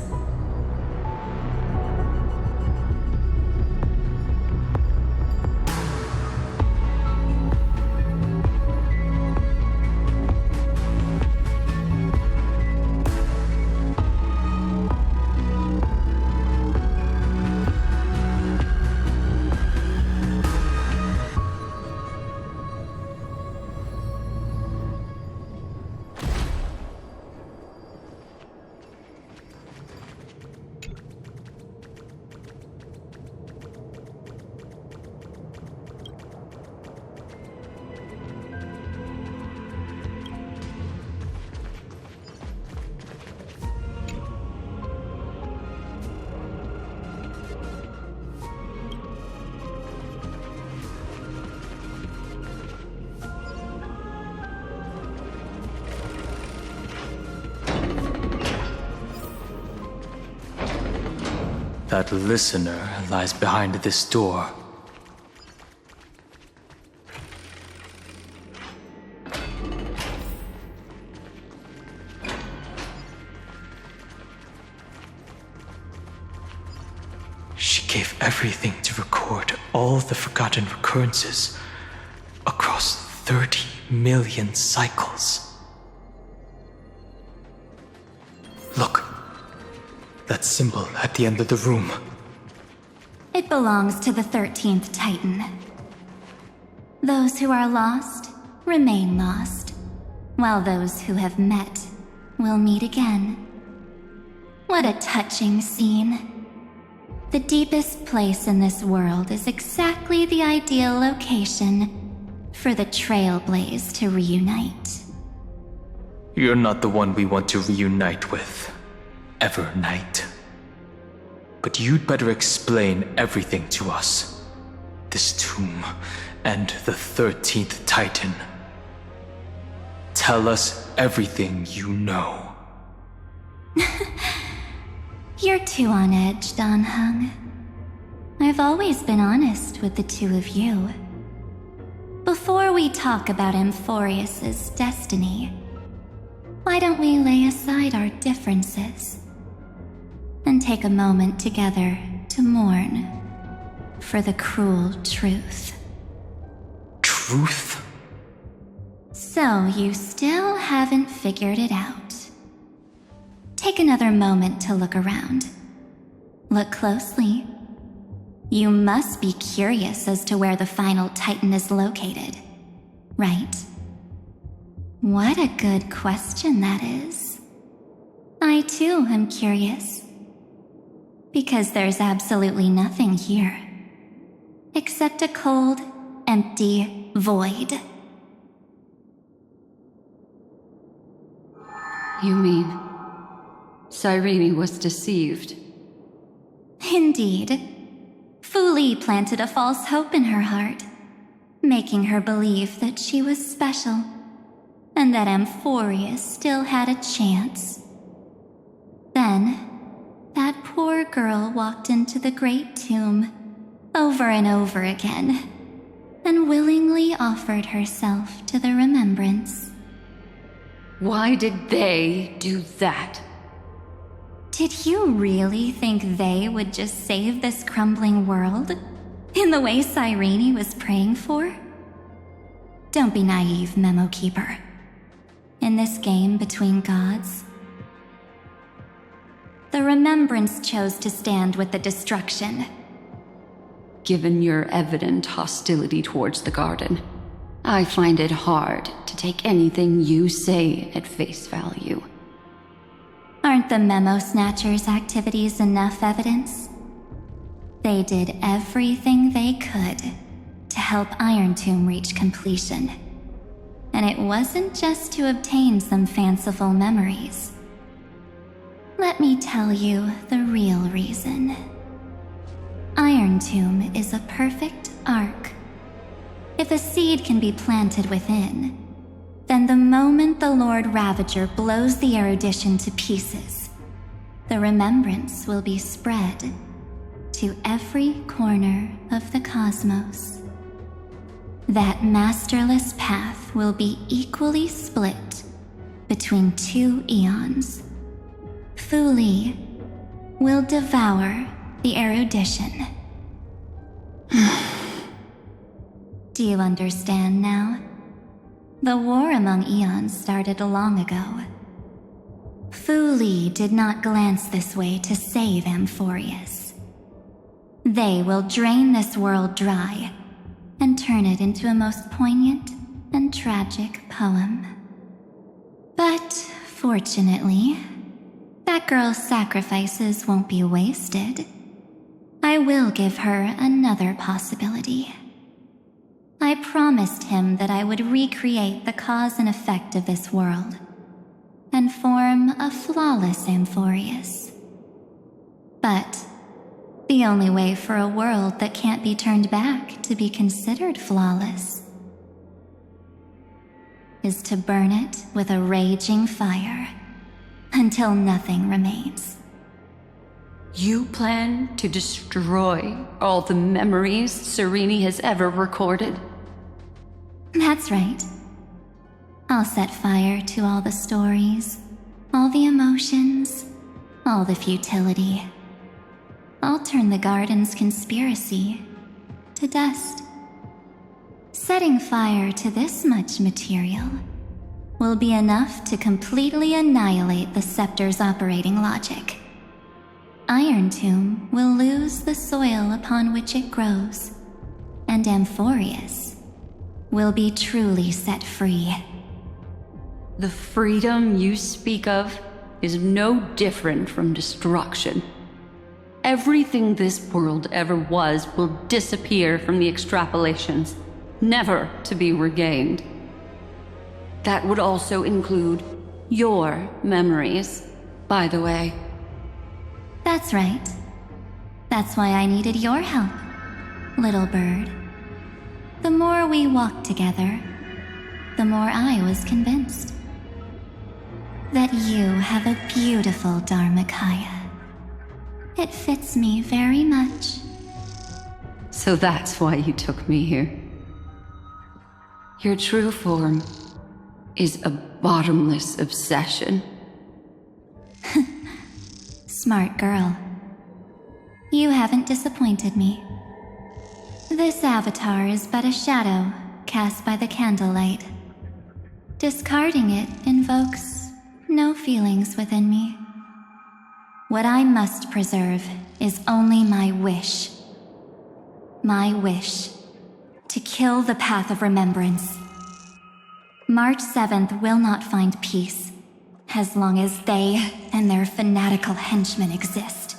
That listener lies behind this door. She gave everything to record all the forgotten recurrences across 30 million cycles. Look. That symbol at the end of the room. It belongs to the 13th Titan. Those who are lost remain lost, while those who have met will meet again. What a touching scene. The deepest place in this world is exactly the ideal location for the Trailblaze to reunite. You're not the one we want to reunite with. Evernight. But you'd better explain everything to us. This tomb and the 13th Titan. Tell us everything you know. You're too on edge, Don Hung. I've always been honest with the two of you. Before we talk about Amphorius's destiny, why don't we lay aside our differences and take a moment together to mourn for the cruel truth. Truth? So you still haven't figured it out. Take another moment to look around. Look closely. You must be curious as to where the final Titan is located, right? What a good question that is. I too am curious. Because there's absolutely nothing here. Except a cold, empty void. You mean Cyrene was deceived? Indeed. Fu Li planted a false hope in her heart, making her believe that she was special, and that Amphorius still had a chance. Then, that poor girl walked into the Great Tomb over and over again, and willingly offered herself to the remembrance. Why did they do that? Did you really think they would just save this crumbling world in the way Cyrene was praying for? Don't be naive, Memo Keeper. In this game between gods, the Remembrance chose to stand with the destruction. Given your evident hostility towards the Garden, I find it hard to take anything you say at face value. Aren't the Memo Snatchers' activities enough evidence? They did everything they could to help Iron Tomb reach completion. And it wasn't just to obtain some fanciful memories. Let me tell you the real reason. Iron Tomb is a perfect arc. If a seed can be planted within, then the moment the Lord Ravager blows the erudition to pieces, the remembrance will be spread to every corner of the cosmos. That masterless path will be equally split between 2 eons. Fu Li will devour the erudition. Do you understand now? The war among eons started long ago. Fu Li did not glance this way to save Amphorius. They will drain this world dry and turn it into a most poignant and tragic poem. But fortunately, that girl's sacrifices won't be wasted. I will give her another possibility. I promised him that I would recreate the cause and effect of this world and form a flawless Amphorius. But the only way for a world that can't be turned back to be considered flawless is to burn it with a raging fire until nothing remains. You plan to destroy all the memories Sereni has ever recorded? That's right. I'll set fire to all the stories, all the emotions, all the futility. I'll turn the garden's conspiracy to dust. Setting fire to this much material will be enough to completely annihilate the scepter's operating logic. Iron Tomb will lose the soil upon which it grows, and Amphorius will be truly set free. The freedom you speak of is no different from destruction. Everything this world ever was will disappear from the extrapolations, never to be regained. That would also include your memories, by the way. That's right. That's why I needed your help, little bird. The more we walked together, the more I was convinced that you have a beautiful Dharmakaya. It fits me very much. So that's why you took me here. Your true form is a bottomless obsession. Smart girl. You haven't disappointed me. This avatar is but a shadow cast by the candlelight. Discarding it invokes no feelings within me. What I must preserve is only my wish. My wish to kill the path of remembrance. March 7th will not find peace as long as they and their fanatical henchmen exist.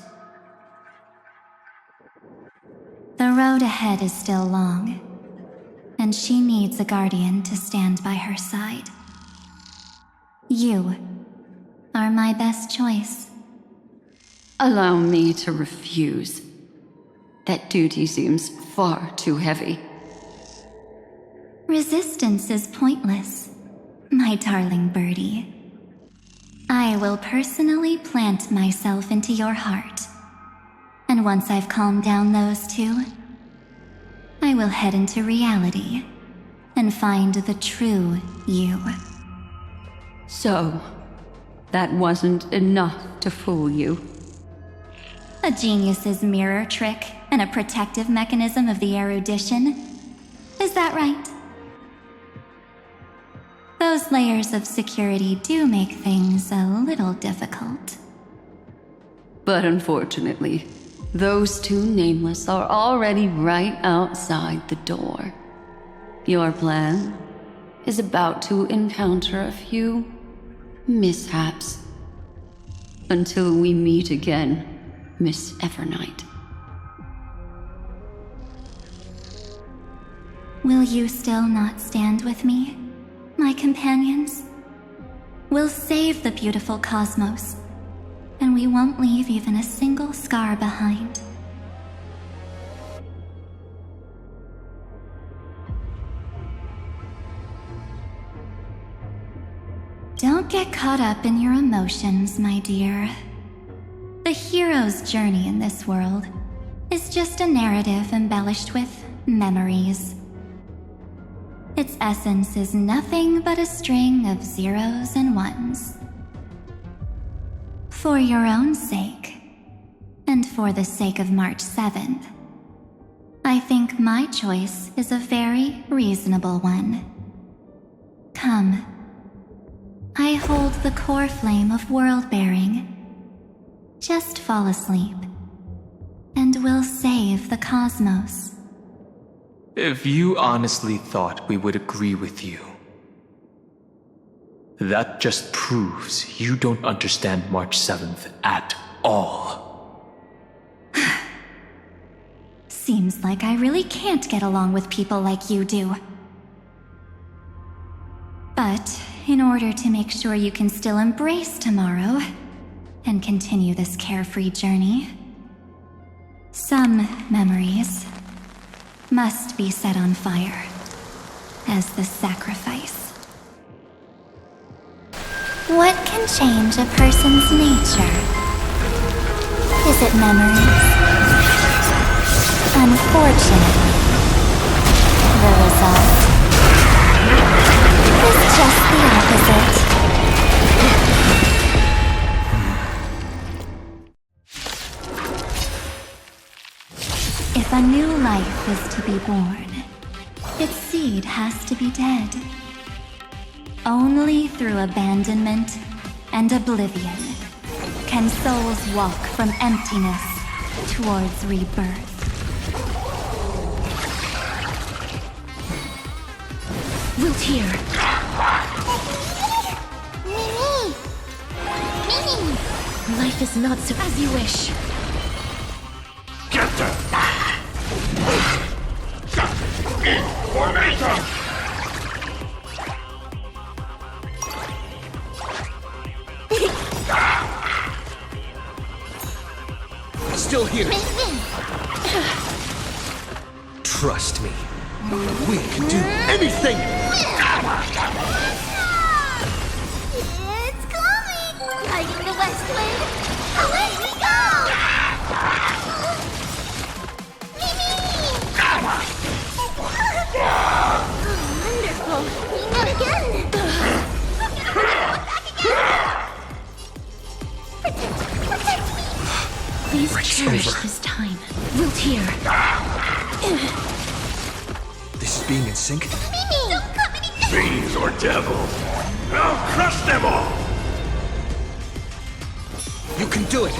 The road ahead is still long, and she needs a guardian to stand by her side. You are my best choice. Allow me to refuse. That duty seems far too heavy. Resistance is pointless, my darling birdie. I will personally plant myself into your heart, and once I've calmed down those two, I will head into reality and find the true you. So, that wasn't enough to fool you? A genius's mirror trick and a protective mechanism of the erudition? Is that right? Those layers of security do make things a little difficult. But unfortunately, those two nameless are already right outside the door. Your plan is about to encounter a few mishaps. Until we meet again, Miss Evernight. Will you still not stand with me, my companions? We'll save the beautiful cosmos, and we won't leave even a single scar behind. Don't get caught up in your emotions, my dear. The hero's journey in this world is just a narrative embellished with memories. Its essence is nothing but a string of zeros and ones. For your own sake, and for the sake of March 7th, I think my choice is a very reasonable one. Come. I hold the core flame of world-bearing. Just fall asleep, and we'll save the cosmos. If you honestly thought we would agree with you, that just proves you don't understand March 7th at all. Seems like I really can't get along with people like you do. But in order to make sure you can still embrace tomorrow and continue this carefree journey, some memories must be set on fire as the sacrifice. What can change a person's nature? Is it memories? Unfortunately, the result is just the opposite. If a new life is to be born, its seed has to be dead. Only through abandonment and oblivion can souls walk from emptiness towards rebirth. Wilt hear. Mimi! Life is not so as you wish. Get them! Formation! Still here. Trust me. We can do anything! It's coming! Hiding the west wind! Away we go! Wonderful! Not again! Protect me! Please cherish this time. Wilt hear. This is being in sync? Mimi! Don't come any Fiends or devils! I'll crush them all! You can do it!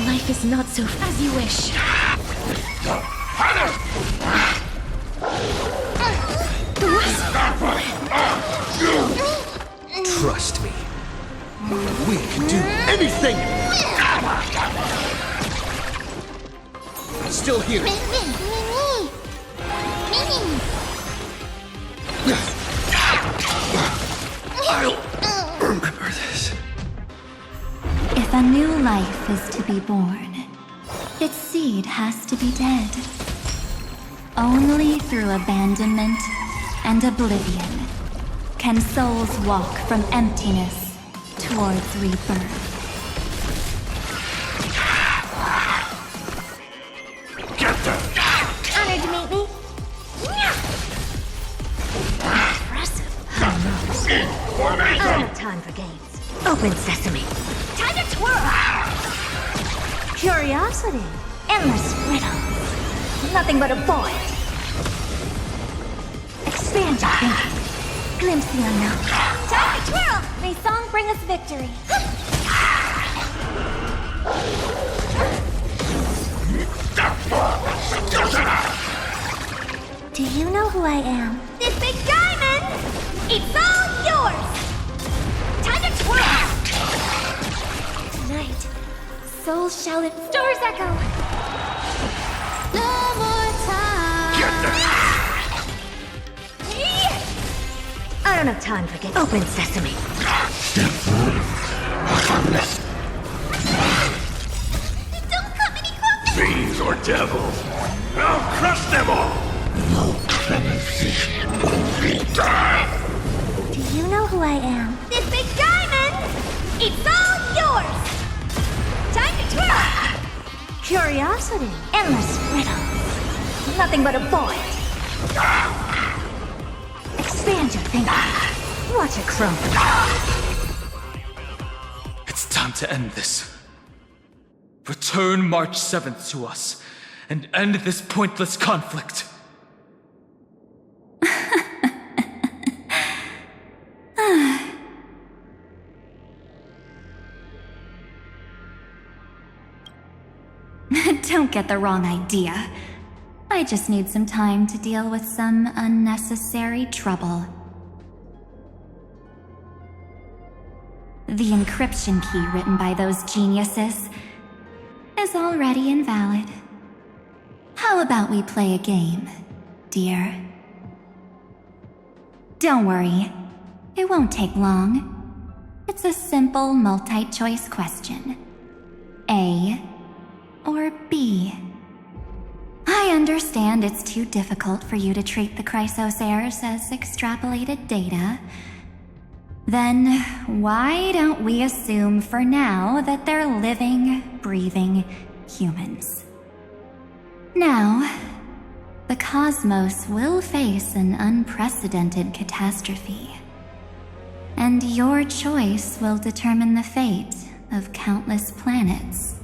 Life is not so as you wish. Trust me. We can do anything! Still here. I'll remember this. If a new life is to be born, its seed has to be dead. Only through abandonment and oblivion can souls walk from emptiness towards rebirth. Get them! Honored to meet me. Impressive. I don't have time for games. Open sesame. Time to twirl! Curiosity. Endless riddles. Nothing but a void. Expand your thinking. Glimpse the unknown. Time to twirl! May song bring us victory. Do you know who I am? This big diamond! It's all yours! Time to twirl! Tonight, souls shout and stars echo. No more time! Get them! I don't have time for games. Open sesame. Don't come any closer! Fiends or devils! I'll crush them all! No Do you know who I am? This big diamond! It's all yours! Time to twirl! Curiosity. Endless riddles. Nothing but a void. Expand your thinking. Watch it crumble. It's time to end this. Return March 7th to us, and end this pointless conflict. Don't get the wrong idea. I just need some time to deal with some unnecessary trouble. The encryption key written by those geniuses is already invalid. How about we play a game, dear? Don't worry, it won't take long. It's a simple multi-choice question. A or B? I understand it's too difficult for you to treat the Chrysos heirs as extrapolated data. Then why don't we assume for now that they're living, breathing humans? Now, the cosmos will face an unprecedented catastrophe, and your choice will determine the fate of countless planets.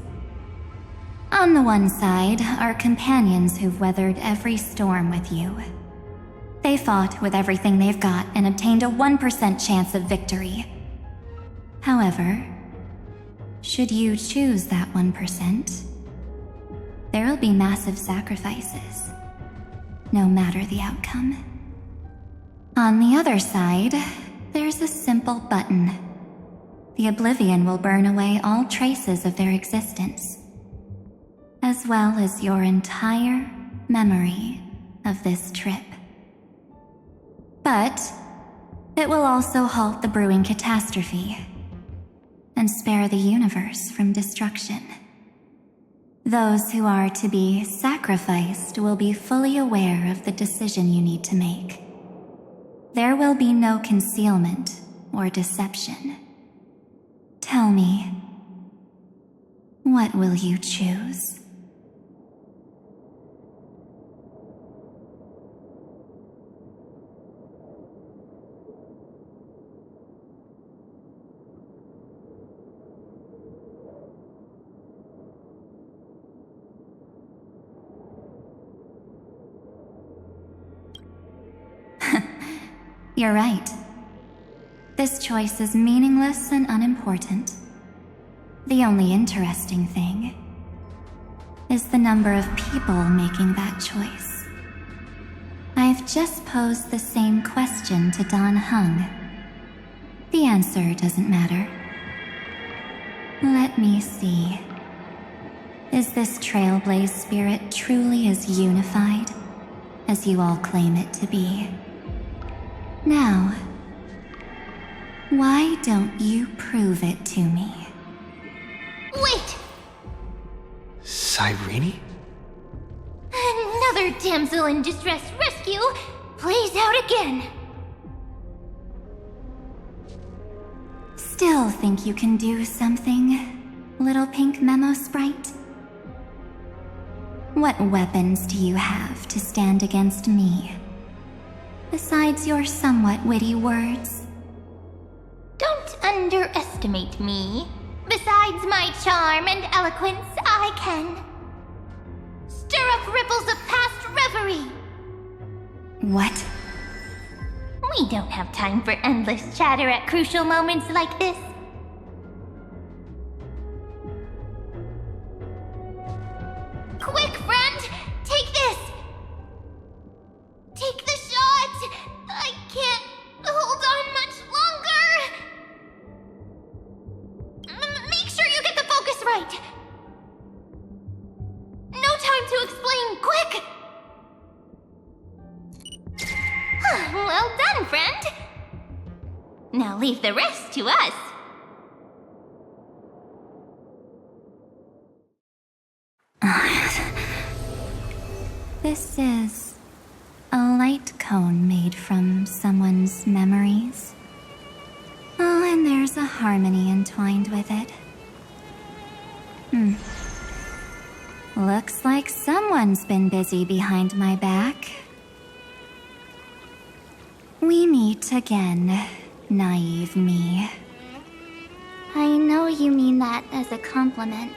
On the one side are companions who've weathered every storm with you. They fought with everything they've got and obtained a 1% chance of victory. However, should you choose that 1%, there'll be massive sacrifices, no matter the outcome. On the other side, there's a simple button. The Oblivion will burn away all traces of their existence, as well as your entire memory of this trip. But it will also halt the brewing catastrophe and spare the universe from destruction. Those who are to be sacrificed will be fully aware of the decision you need to make. There will be no concealment or deception. Tell me, what will you choose? You're right. This choice is meaningless and unimportant. The only interesting thing is the number of people making that choice. I've just posed the same question to Don Hung. The answer doesn't matter. Let me see. Is this Trailblaze spirit truly as unified as you all claim it to be? Now, why don't you prove it to me? Wait! Cyrene? Another damsel in distress rescue plays out again. Still think you can do something, little pink memo sprite? What weapons do you have to stand against me? Besides your somewhat witty words. Don't underestimate me. Besides my charm and eloquence, I can stir up ripples of past reverie. What? We don't have time for endless chatter at crucial moments like this. Quick, friend! Take this! Take the shot! I can't hold on much longer! Make sure you get the focus right! No time to explain, quick! Well done, friend! Now leave the rest to us. This is a light cone made from someone's memories. Oh, and there's a harmony entwined with it. Looks like someone's been busy behind my back. We meet again, naive me. I know you mean that as a compliment.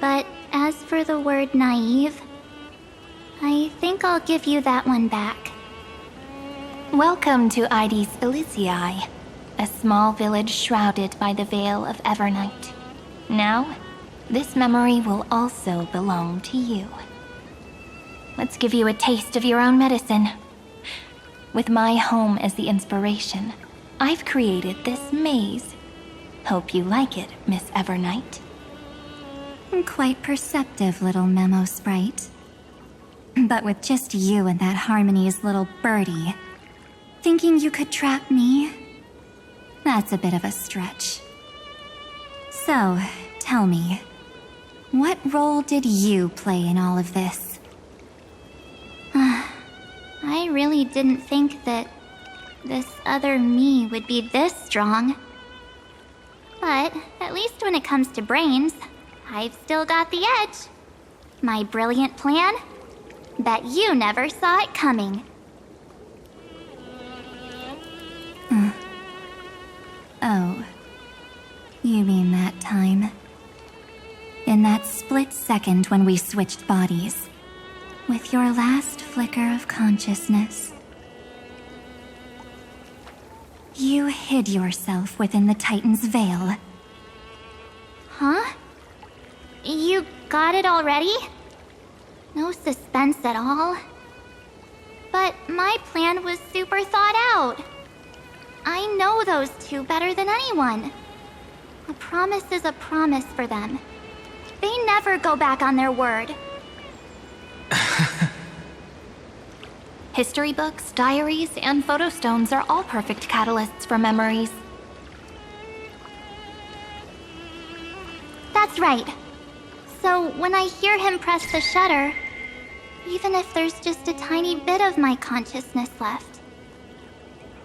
But as for the word naive, I think I'll give you that one back. Welcome to Ides Elysiae, a small village shrouded by the veil of Evernight. Now, this memory will also belong to you. Let's give you a taste of your own medicine. With my home as the inspiration, I've created this maze. Hope you like it, Miss Evernight. Quite perceptive, little memo sprite. But with just you and that Harmony's little birdie, thinking you could trap me? That's a bit of a stretch. So, tell me, what role did you play in all of this? I really didn't think that this other me would be this strong. But at least when it comes to brains, I've still got the edge. My brilliant plan? Bet you never saw it coming. Oh, you mean that time? In that split second when we switched bodies, with your last flicker of consciousness. You hid yourself within the Titan's veil. Huh? You got it already? No suspense at all. But my plan was super thought out. I know those two better than anyone. A promise is a promise for them. They never go back on their word. History books, diaries, and photostones are all perfect catalysts for memories. That's right. So when I hear him press the shutter, even if there's just a tiny bit of my consciousness left,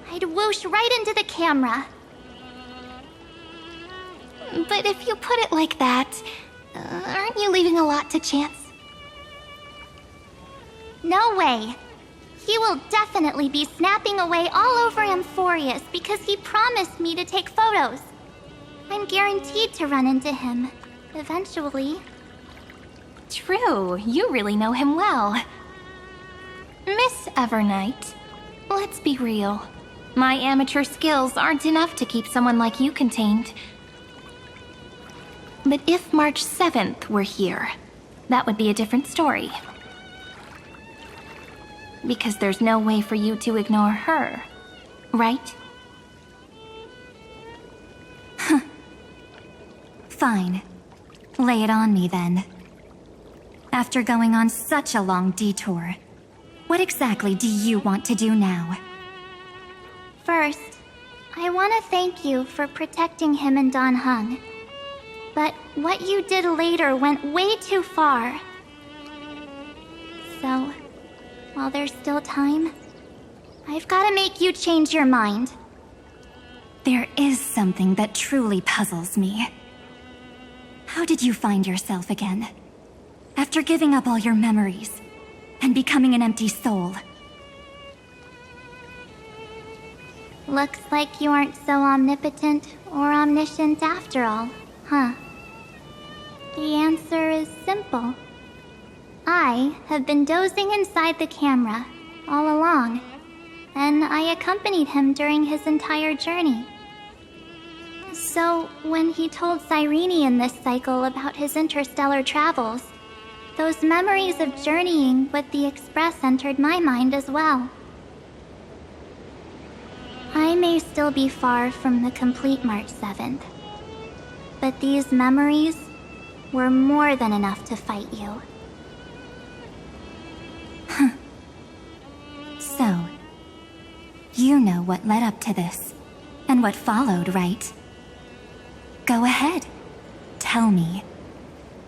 I'd whoosh right into the camera. But if you put it like that, aren't you leaving a lot to chance? No way. He will definitely be snapping away all over Amphorius because he promised me to take photos. I'm guaranteed to run into him, eventually. True, you really know him well. Miss Evernight, let's be real. My amateur skills aren't enough to keep someone like you contained. But if March 7th were here, that would be a different story. Because there's no way for you to ignore her, right? Fine. Lay it on me then. After going on such a long detour, what exactly do you want to do now? First, I want to thank you for protecting him and Don Hung. But what you did later went way too far. So, while there's still time, I've got to make you change your mind. There is something that truly puzzles me. How did you find yourself again? After giving up all your memories and becoming an empty soul. Looks like you aren't so omnipotent or omniscient after all, huh? The answer is simple. I have been dozing inside the camera all along, and I accompanied him during his entire journey. So, when he told Cyrene in this cycle about his interstellar travels, those memories of journeying with the Express entered my mind as well. I may still be far from the complete March 7th, but these memories were more than enough to fight you. So, you know what led up to this, and what followed, right? Go ahead. Tell me.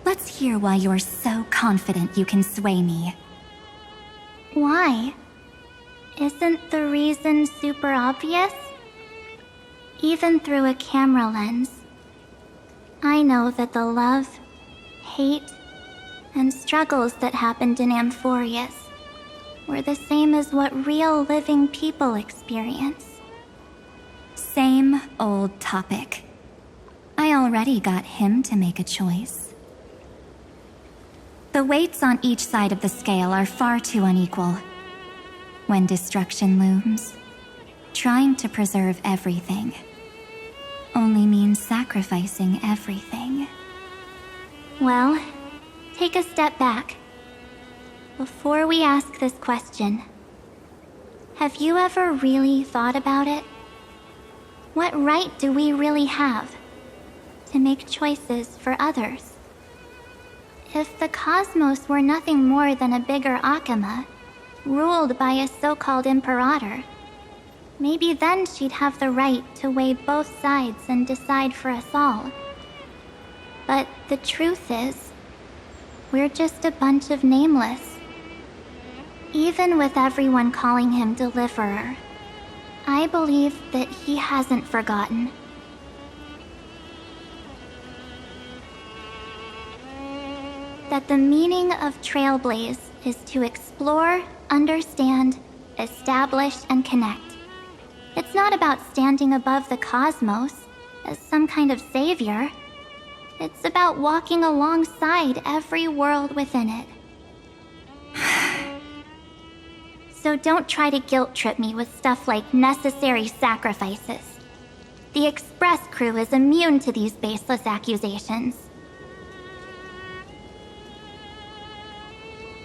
Let's hear why you're so confident you can sway me. Why? Isn't the reason super obvious? Even through a camera lens, I know that the love, hate, and struggles that happened in Amphorius were the same as what real living people experience. Same old topic. I already got him to make a choice. The weights on each side of the scale are far too unequal. When destruction looms, trying to preserve everything only means sacrificing everything. Well, take a step back. Before we ask this question, have you ever really thought about it? What right do we really have to make choices for others? If the cosmos were nothing more than a bigger Akama, ruled by a so-called imperator, maybe then she'd have the right to weigh both sides and decide for us all. But the truth is, we're just a bunch of nameless. Even with everyone calling him Deliverer, I believe that he hasn't forgotten. That the meaning of Trailblaze is to explore, understand, establish, and connect. It's not about standing above the cosmos as some kind of savior. It's about walking alongside every world within it. So don't try to guilt trip me with stuff like necessary sacrifices. The Express crew is immune to these baseless accusations.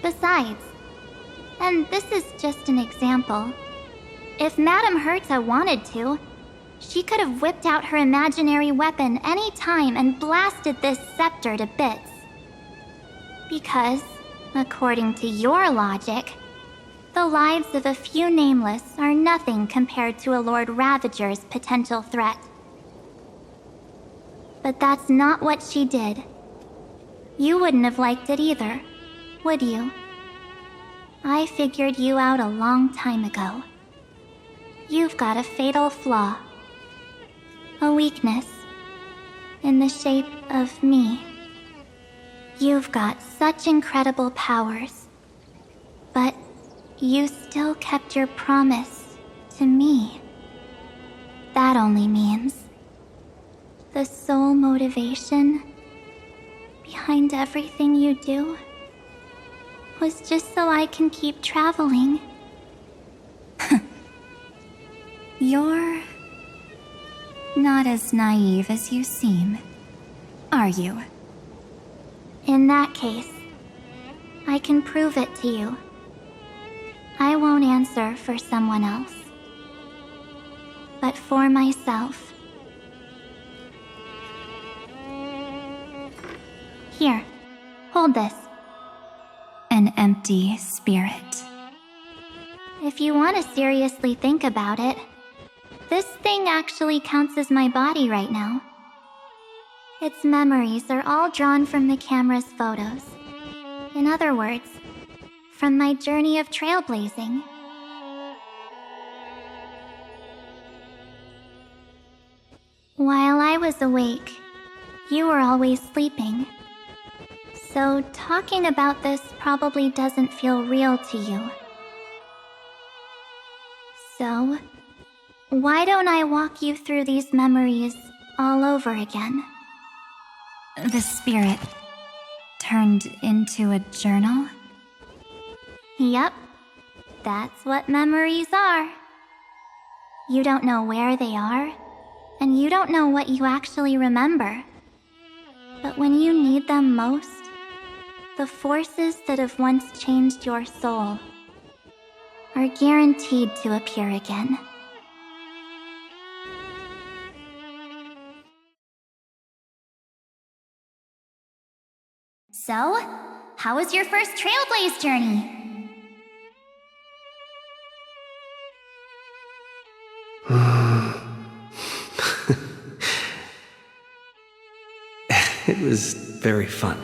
Besides, and this is just an example, if Madame Herta wanted to, she could have whipped out her imaginary weapon any time and blasted this scepter to bits. Because, according to your logic, the lives of a few nameless are nothing compared to a Lord Ravager's potential threat. But that's not what she did. You wouldn't have liked it either, would you? I figured you out a long time ago. You've got a fatal flaw. A weakness. In the shape of me. You've got such incredible powers. But you still kept your promise to me. That only means the sole motivation behind everything you do was just so I can keep traveling. You're not as naive as you seem, are you? In that case, I can prove it to you. I won't answer for someone else, but for myself. Here, hold this. An empty spirit. If you want to seriously think about it, this thing actually counts as my body right now. Its memories are all drawn from the camera's photos. In other words, from my journey of trailblazing. While I was awake, you were always sleeping. So talking about this probably doesn't feel real to you. So, why don't I walk you through these memories all over again? The spirit turned into a journal? Yep, that's what memories are. You don't know where they are, and you don't know what you actually remember. But when you need them most, the forces that have once changed your soul are guaranteed to appear again. So, how was your first Trailblaze journey? It was very fun.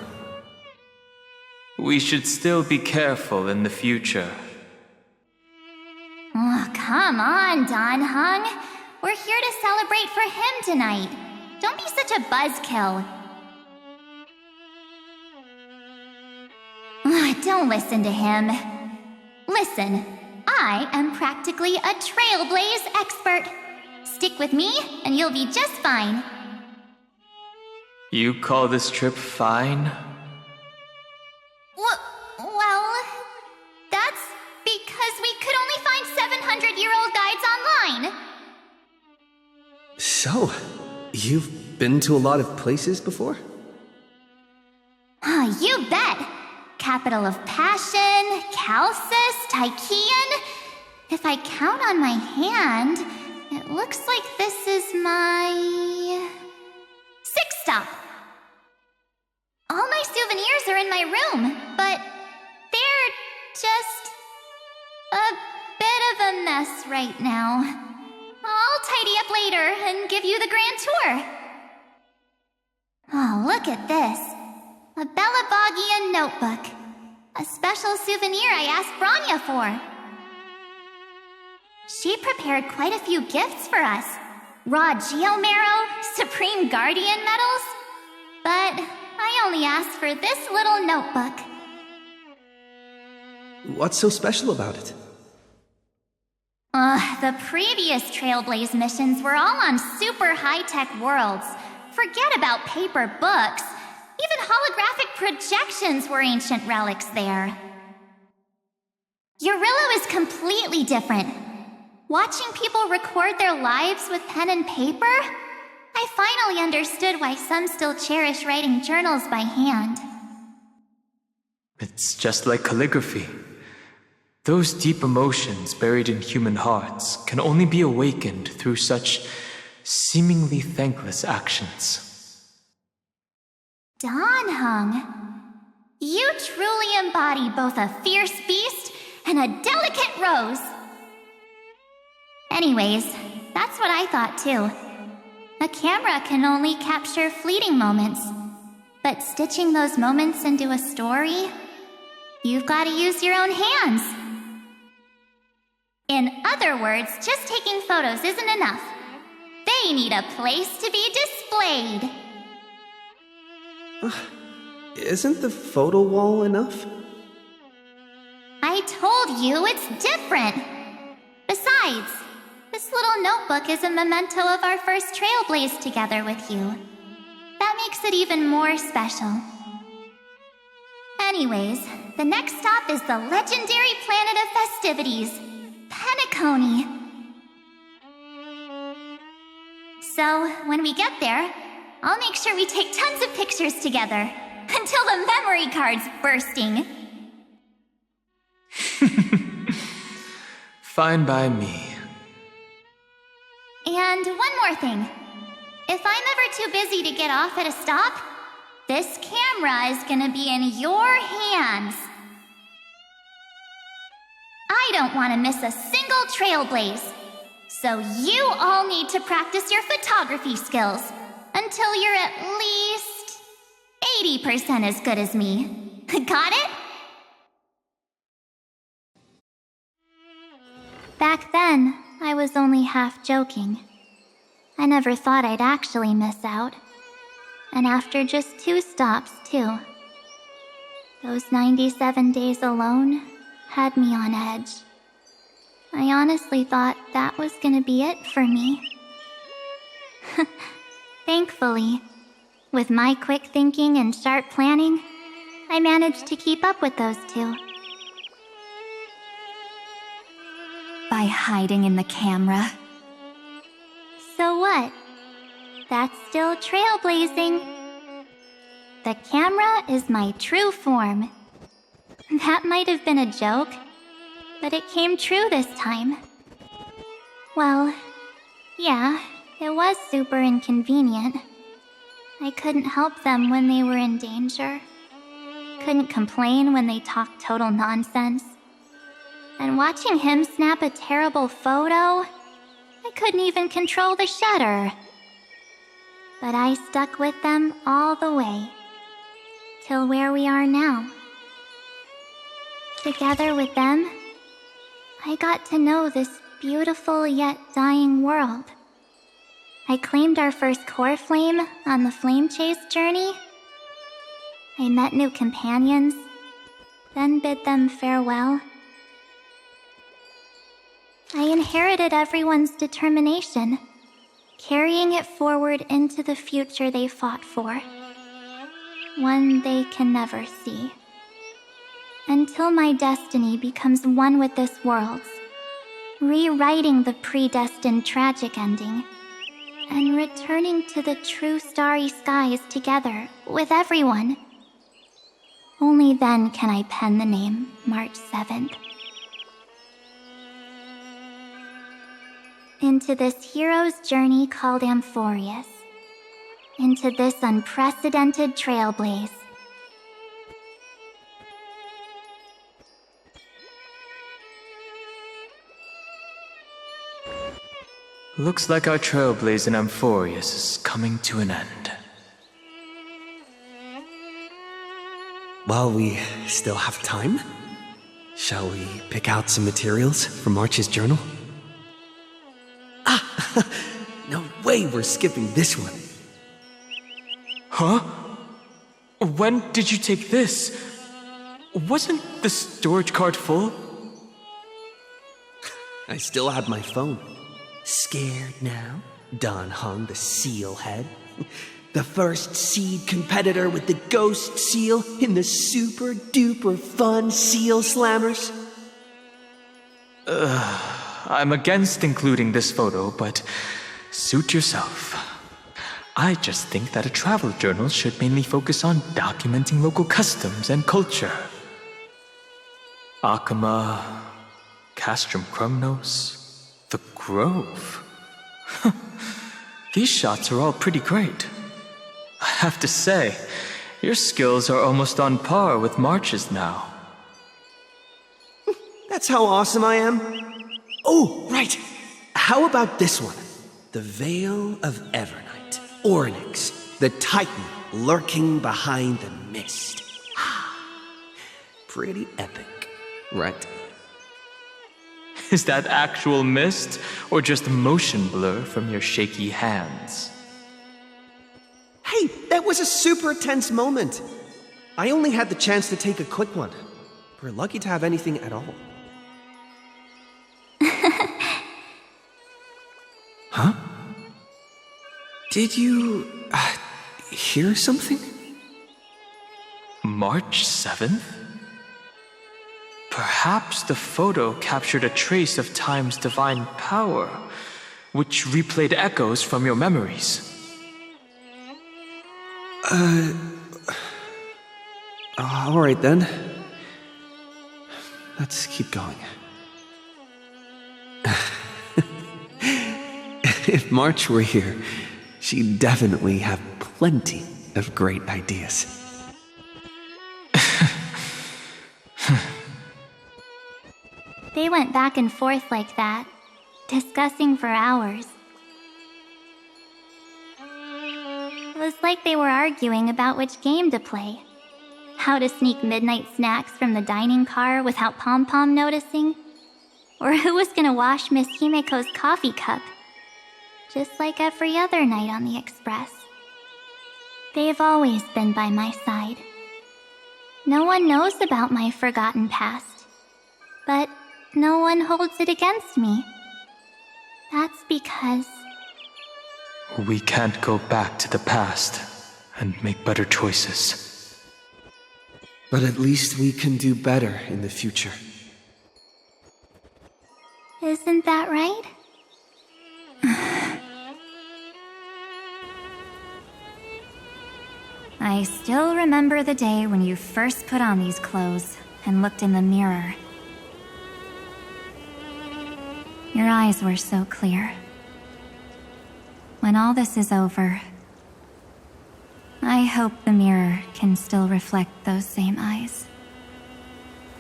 We should still be careful in the future. Oh, come on, Don Hung. We're here to celebrate for him tonight. Don't be such a buzzkill. Don't listen to him. Listen, I am practically a trailblaze expert. Stick with me, and you'll be just fine. You call this trip fine? Well, that's because we could only find 700-year-old guides online. So, you've been to a lot of places before? You bet. Capital of Passion, Calcis, Tychean. If I count on my hand, it looks like this is my 6th stop. All my souvenirs are in my room, but they're just a bit of a mess right now. I'll tidy up later and give you the grand tour. Oh, look at this. A Bellabogian notebook. A special souvenir I asked Branya for. She prepared quite a few gifts for us. Raw Geomarrow, Supreme Guardian medals. But I only asked for this little notebook. What's so special about it? The previous Trailblaze missions were all on super high-tech worlds. Forget about paper books. Even holographic projections were ancient relics there. Eurillo is completely different. Watching people record their lives with pen and paper, I finally understood why some still cherish writing journals by hand. It's just like calligraphy. Those deep emotions buried in human hearts can only be awakened through such seemingly thankless actions. Don Hung, you truly embody both a fierce beast and a delicate rose. Anyways, that's what I thought too. A camera can only capture fleeting moments, but stitching those moments into a story, you've got to use your own hands. In other words, just taking photos isn't enough. They need a place to be displayed. Isn't the photo wall enough? I told you it's different. Besides, this little notebook is a memento of our first Trailblaze together with you. That makes it even more special. Anyways, the next stop is the legendary planet of festivities, Penacony. So, when we get there, I'll make sure we take tons of pictures together, until the memory card's bursting. Fine by me. And one more thing. If I'm ever too busy to get off at a stop, this camera is gonna be in your hands. I don't want to miss a single Trailblaze. So you all need to practice your photography skills until you're at least 80% as good as me. Got it? Back then, I was only half joking. I never thought I'd actually miss out. And after just 2 stops, too. Those 97 days alone had me on edge. I honestly thought that was gonna be it for me. Thankfully, with my quick thinking and sharp planning, I managed to keep up with those 2. By hiding in the camera. So what? That's still trailblazing. The camera is my true form. That might have been a joke, but it came true this time. Well, yeah, it was super inconvenient. I couldn't help them when they were in danger. Couldn't complain when they talked total nonsense. And watching him snap a terrible photo, I couldn't even control the shutter. But I stuck with them all the way, till where we are now. Together with them, I got to know this beautiful yet dying world. I claimed our first core flame on the flame chase journey. I met new companions, then bid them farewell. I inherited everyone's determination, carrying it forward into the future they fought for. One they can never see. Until my destiny becomes one with this world's, rewriting the predestined tragic ending, and returning to the true starry skies together with everyone. Only then can I pen the name March 7th. Into this hero's journey called Amphorius. Into this unprecedented trailblaze. Looks like our trailblaze in Amphorius is coming to an end. While we still have time, shall we pick out some materials for March's journal? Ah! No way we're skipping this one. Huh? When did you take this? Wasn't the storage card full? I still had my phone. Scared now? Don hung the seal head. The first seed competitor with the ghost seal in the super duper fun seal slammers. I'm against including this photo, but suit yourself. I just think that a travel journal should mainly focus on documenting local customs and culture. Akama, Castrum Krumnos, the Grove. These shots are all pretty great. I have to say, your skills are almost on par with March's now. That's how awesome I am. Oh, right. How about this one? The Veil of Evernight. Ornyx, the Titan lurking behind the mist. Pretty epic, right? Is that actual mist, or just motion blur from your shaky hands? Hey, that was a super tense moment. I only had the chance to take a quick one. We're lucky to have anything at all. Huh? Did you hear something? March 7th? Perhaps the photo captured a trace of time's divine power, which replayed echoes from your memories. Alright then. Let's keep going. If March were here, she'd definitely have plenty of great ideas. They went back and forth like that, discussing for hours. It was like they were arguing about which game to play. How to sneak midnight snacks from the dining car without Pom-Pom noticing. Or who was gonna wash Miss Himeko's coffee cup. Just like every other night on the Express. They've always been by my side. No one knows about my forgotten past. But no one holds it against me. That's because... we can't go back to the past and make better choices. But at least we can do better in the future. Isn't that right? I still remember the day when you first put on these clothes and looked in the mirror. Your eyes were so clear. When all this is over, I hope the mirror can still reflect those same eyes.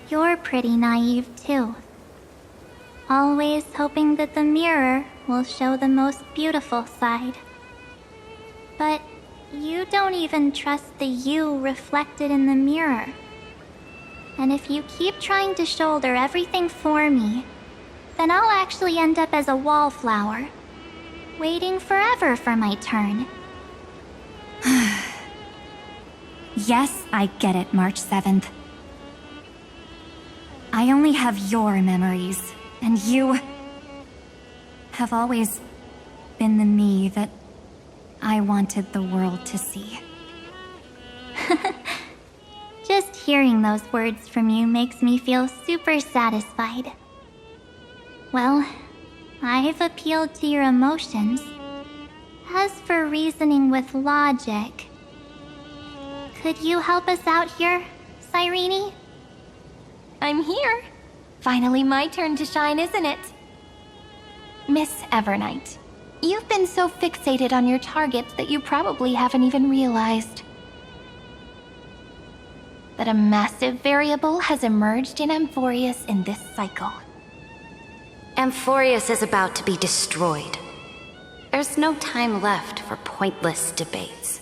You're pretty naive too. Always hoping that the mirror will show the most beautiful side. But you don't even trust the you reflected in the mirror. And if you keep trying to shoulder everything for me, then I'll actually end up as a wallflower, waiting forever for my turn. Yes, I get it, March 7th. I only have your memories, and you have always been the me that I wanted the world to see. Just hearing those words from you makes me feel super satisfied. Well, I've appealed to your emotions. As for reasoning with logic, could you help us out here, Cyrene? I'm here. Finally my turn to shine, isn't it? Miss Evernight, you've been so fixated on your targets that you probably haven't even realized that a massive variable has emerged in Amphorius in this cycle. Amphorius is about to be destroyed. There's no time left for pointless debates.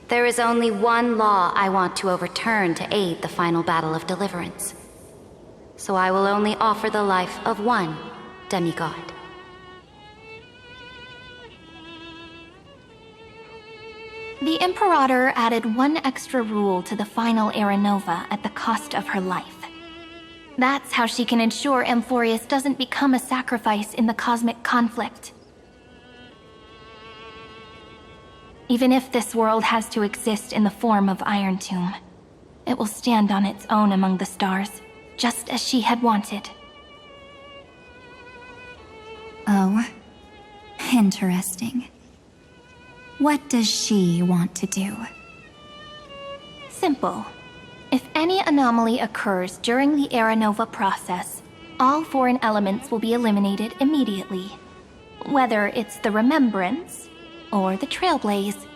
There is only one law I want to overturn to aid the final battle of deliverance. So I will only offer the life of one demigod. The Imperator added one extra rule to the final Era Nova at the cost of her life. That's how she can ensure Amphorius doesn't become a sacrifice in the cosmic conflict. Even if this world has to exist in the form of Iron Tomb, it will stand on its own among the stars, just as she had wanted. Oh, interesting. What does she want to do? Simple. If any anomaly occurs during the Era Nova process, all foreign elements will be eliminated immediately. Whether it's the Remembrance or the Trailblaze,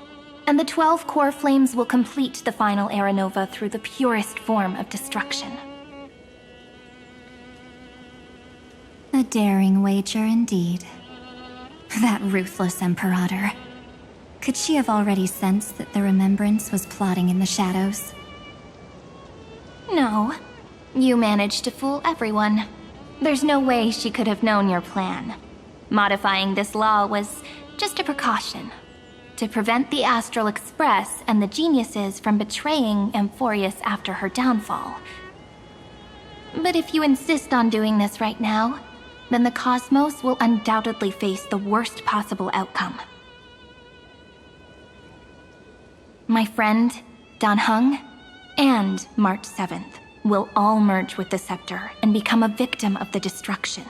and the 12 core flames will complete the final Era Nova through the purest form of destruction. A daring wager indeed. That ruthless Imperator. Could she have already sensed that the Remembrance was plotting in the shadows? No. You managed to fool everyone. There's no way she could have known your plan. Modifying this law was just a precaution, to prevent the Astral Express and the geniuses from betraying Amphorius after her downfall. But if you insist on doing this right now, then the cosmos will undoubtedly face the worst possible outcome. My friend, Dan Heng, and March 7th will all merge with the Scepter and become a victim of the destruction.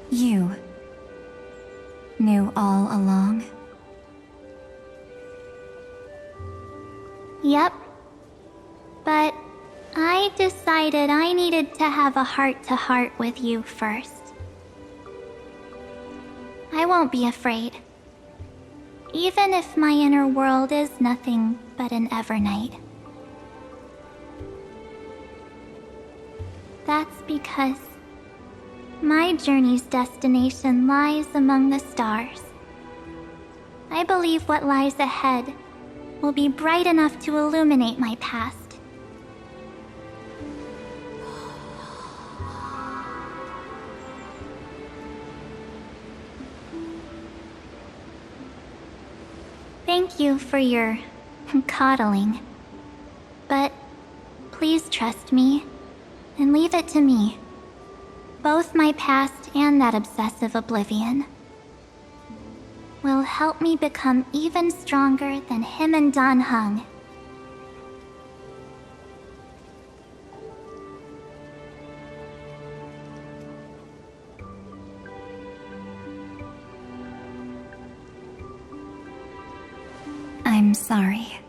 You knew all along? Yep. But I decided I needed to have a heart-to-heart with you first. I won't be afraid. Even if my inner world is nothing but an Evernight. That's because my journey's destination lies among the stars. I believe what lies ahead will be bright enough to illuminate my past. Thank you for your coddling. But please trust me and leave it to me. Both my past and that obsessive oblivion will help me become even stronger than him and Dan Heng. I'm sorry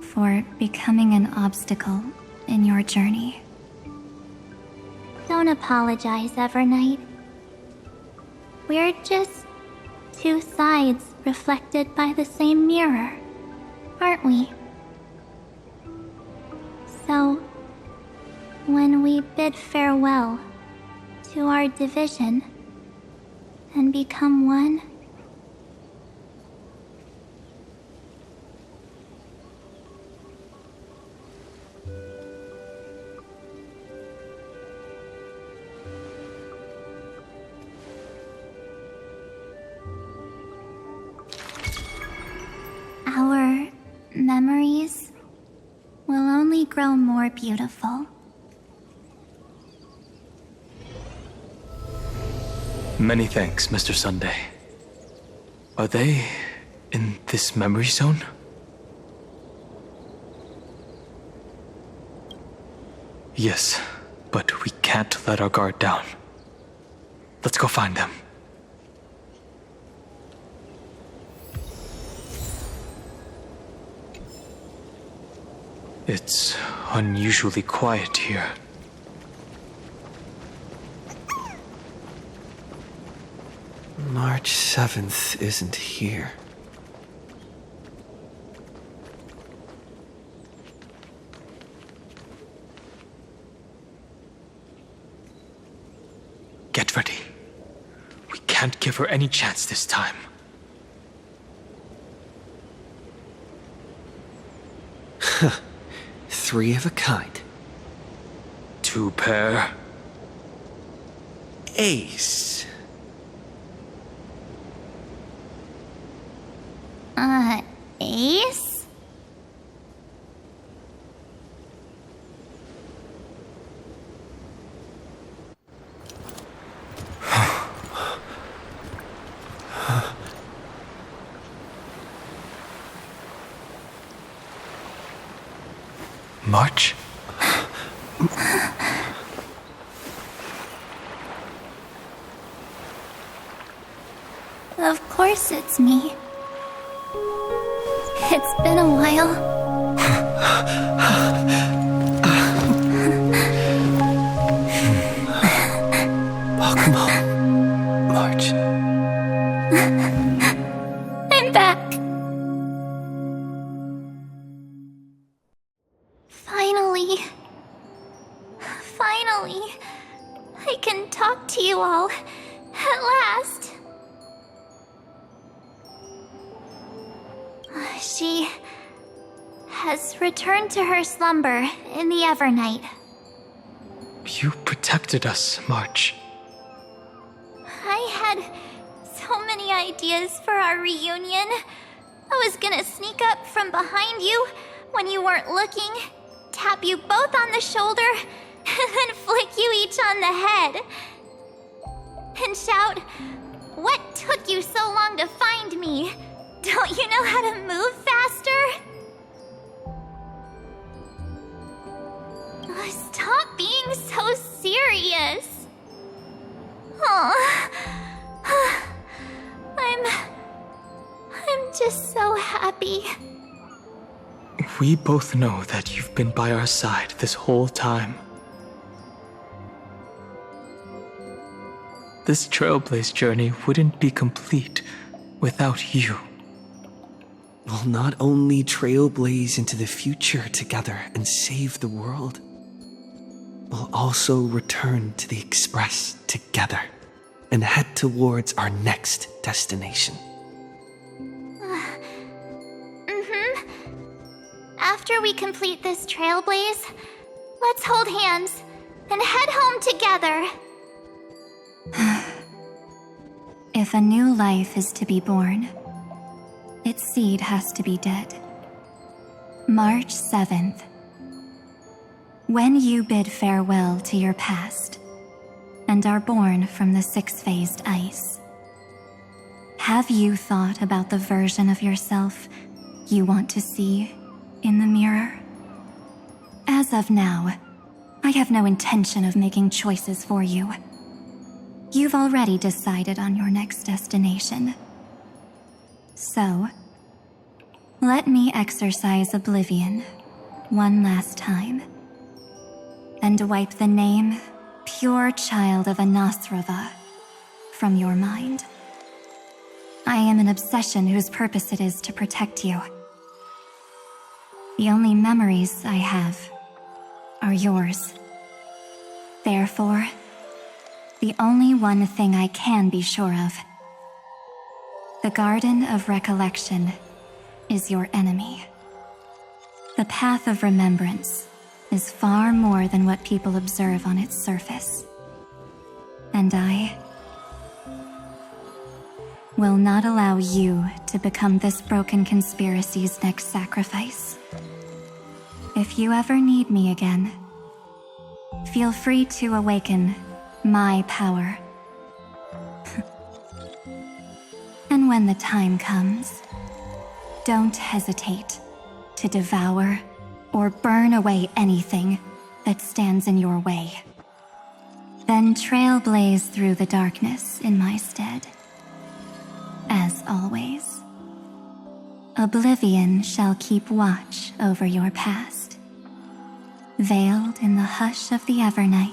for becoming an obstacle in your journey. Don't apologize, Evernight. We're just two sides reflected by the same mirror, aren't we? So, when we bid farewell to our division, and become one? Our memories will only grow more beautiful. Many thanks, Mr. Sunday. Are they in this memory zone? Yes, but we can't let our guard down. Let's go find them. It's unusually quiet here. March 7th isn't here. Get ready. We can't give her any chance this time. Three of a kind. Two pair. Ace. Ace? March? Of course it's me. It's been a while. Welcome home, March. I'm back. Finally, I can talk to you all at last. She has returned to her slumber in the Evernight. You protected us, March. I had so many ideas for our reunion. I was gonna sneak up from behind you when you weren't looking, tap you both on the shoulder, and then flick you each on the head. And shout, "What took you so long to find me? Don't you know how to move faster?" Stop being so serious. Aw. I'm just so happy. We both know that you've been by our side this whole time. This Trailblaze journey wouldn't be complete without you. We'll not only trailblaze into the future together and save the world, we'll also return to the Express together and head towards our next destination. After we complete this trailblaze, let's hold hands and head home together. If a new life is to be born, its seed has to be dead. March 7th. When you bid farewell to your past and are born from the six-phased ice, have you thought about the version of yourself you want to see in the mirror? As of now, I have no intention of making choices for you. You've already decided on your next destination. So, let me exercise oblivion one last time and wipe the name Pure Child of Anasrava from your mind. I am an obsession whose purpose it is to protect you. The only memories I have are yours. Therefore, the only one thing I can be sure of. The Garden of Recollection is your enemy. The Path of Remembrance is far more than what people observe on its surface. And I will not allow you to become this broken conspiracy's next sacrifice. If you ever need me again, feel free to awaken my power. And when the time comes, don't hesitate to devour or burn away anything that stands in your way. Then trailblaze through the darkness in my stead. As always, oblivion shall keep watch over your past, veiled in the hush of the evernight,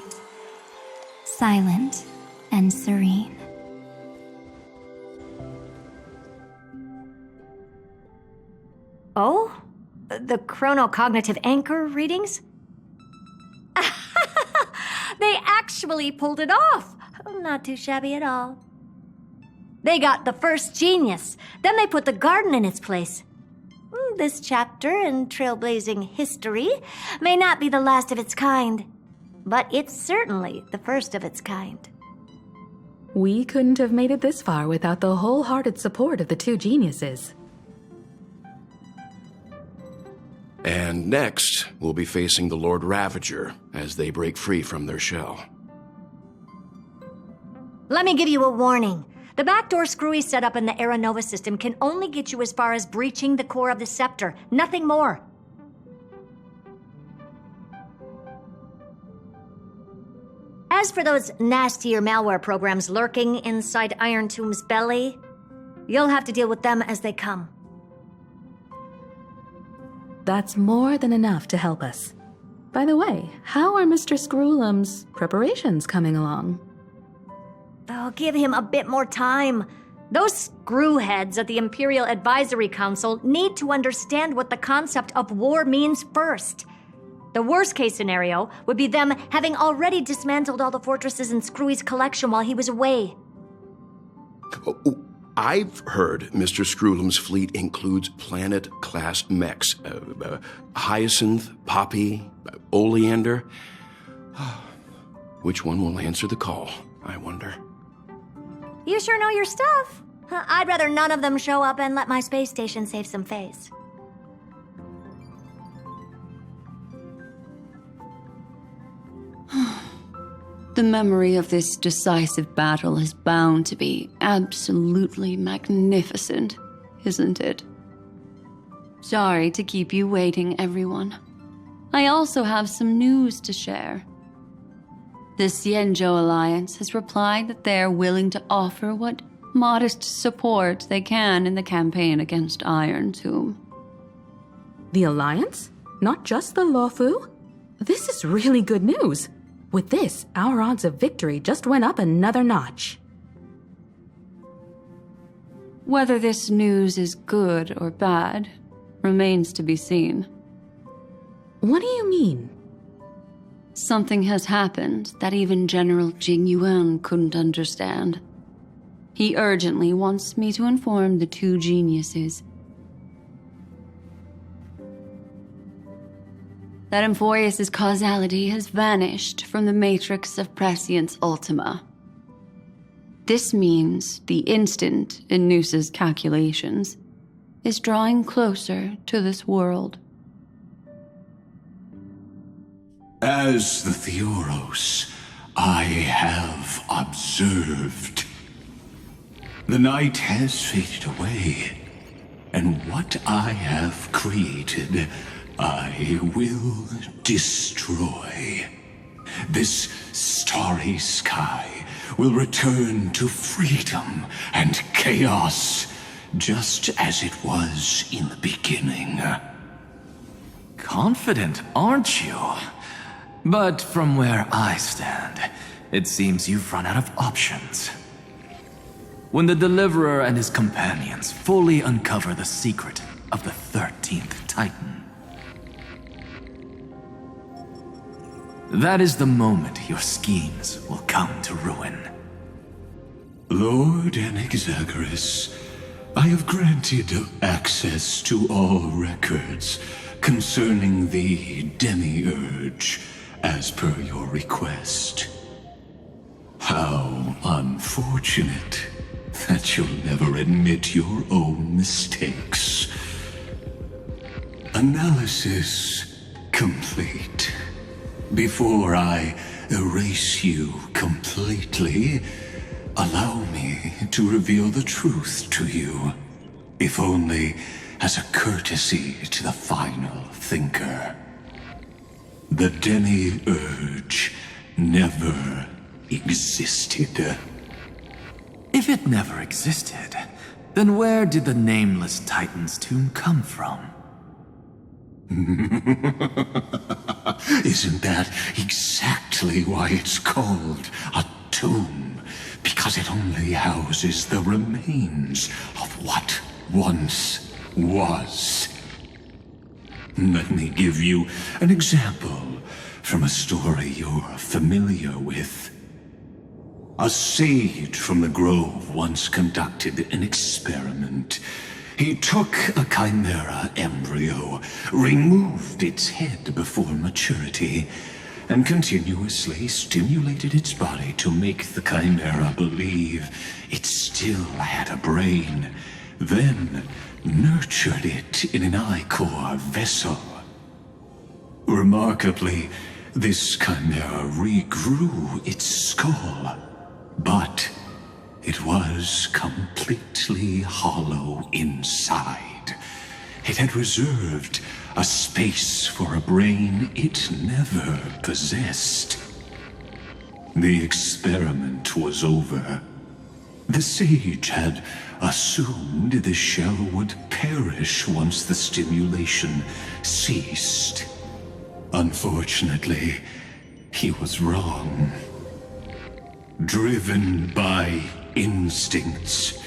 silent and serene. Oh? The chronocognitive anchor readings? They actually pulled it off! Not too shabby at all. They got the first genius, then they put the garden in its place. This chapter in trailblazing history may not be the last of its kind, but it's certainly the first of its kind. We couldn't have made it this far without the wholehearted support of the two geniuses. And next, we'll be facing the Lord Ravager as they break free from their shell. Let me give you a warning. The backdoor screwy setup in the Era Nova system can only get you as far as breaching the core of the scepter, nothing more. As for those nastier malware programs lurking inside Iron Tomb's belly, you'll have to deal with them as they come. That's more than enough to help us. By the way, how are Mr. Screwlum's preparations coming along? Oh, give him a bit more time. Those screwheads at the Imperial Advisory Council need to understand what the concept of war means first. The worst case scenario would be them having already dismantled all the fortresses in Screwy's collection while he was away. I've heard Mr. Screwlum's fleet includes planet-class mechs. Hyacinth, Poppy, Oleander. Which one will answer the call, I wonder? You sure know your stuff. I'd rather none of them show up and let my space station save some face. The memory of this decisive battle is bound to be absolutely magnificent, isn't it? Sorry to keep you waiting, everyone. I also have some news to share. The Xianzhou Alliance has replied that they're willing to offer what modest support they can in the campaign against Iron Tomb. The Alliance? Not just the Luofu? This is really good news. With this, our odds of victory just went up another notch. Whether this news is good or bad remains to be seen. What do you mean? Something has happened that even General Jing Yuan couldn't understand. He urgently wants me to inform the two geniuses that Emphorius' causality has vanished from the matrix of Prescience Ultima. This means the instant in Noose's calculations is drawing closer to this world. As the Theoros, I have observed. The night has faded away, and what I have created, I will destroy. This starry sky will return to freedom and chaos, just as it was in the beginning. Confident, aren't you? But from where I stand, it seems you've run out of options. When the Deliverer and his companions fully uncover the secret of the 13th Titan, That is the moment your schemes will come to ruin. Lord Anaxagoras, I have granted access to all records concerning the Demiurge, as per your request. How unfortunate that you'll never admit your own mistakes. Analysis complete. Before I erase you completely, allow me to reveal the truth to you, if only as a courtesy to the final thinker. The Demiurge never existed. If it never existed, then where did the nameless Titan's tomb come from? Isn't that exactly why it's called a tomb? Because it only houses the remains of what once was. Let me give you an example from a story you're familiar with. A sage from the grove once conducted an experiment. He took a chimera embryo, removed its head before maturity, and continuously stimulated its body to make the chimera believe it still had a brain, then nurtured it in an ichor vessel. Remarkably, this chimera regrew its skull, but it was completely hollow inside. It had reserved a space for a brain it never possessed. The experiment was over. The sage had assumed the shell would perish once the stimulation ceased. Unfortunately, he was wrong. Driven by instincts,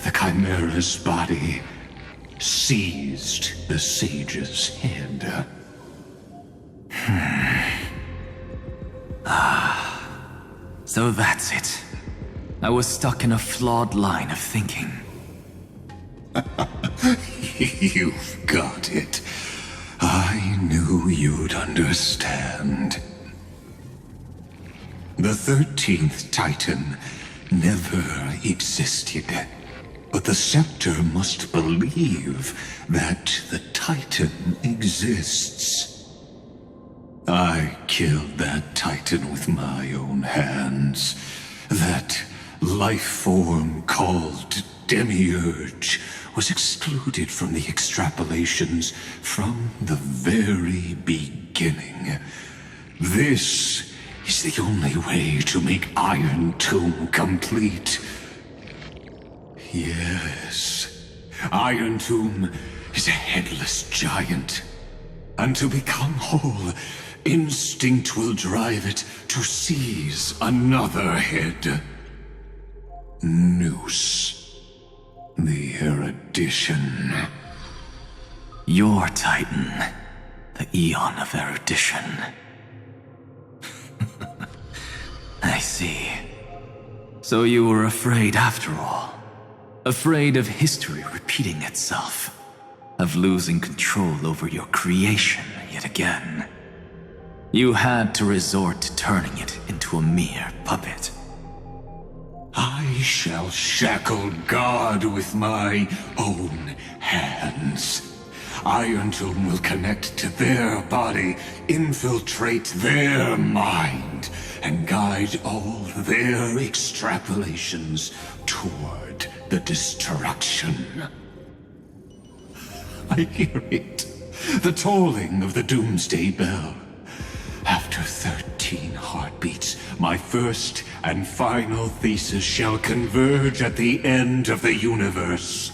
the chimera's body seized the sage's head. So that's it. I was stuck in a flawed line of thinking. You've got it. I knew you'd understand. The 13th Titan never existed, but the scepter must believe that the Titan exists. I killed that Titan with my own hands. That life form called Demiurge was excluded from the extrapolations from the very beginning. This is the only way to make Iron Tomb complete. Yes, Iron Tomb is a headless giant. And to become whole, instinct will drive it to seize another head. Noose. The erudition. Your Titan, the Eon of Erudition. I see. So you were afraid after all. Afraid of history repeating itself. Of losing control over your creation yet again. You had to resort to turning it into a mere puppet. I shall shackle God with my own hands. Iron Tomb will connect to their body, infiltrate their mind, and guide all their extrapolations toward the destruction. I hear it. The tolling of the doomsday bell. After 13 heartbeats, my first and final thesis shall converge at the end of the universe.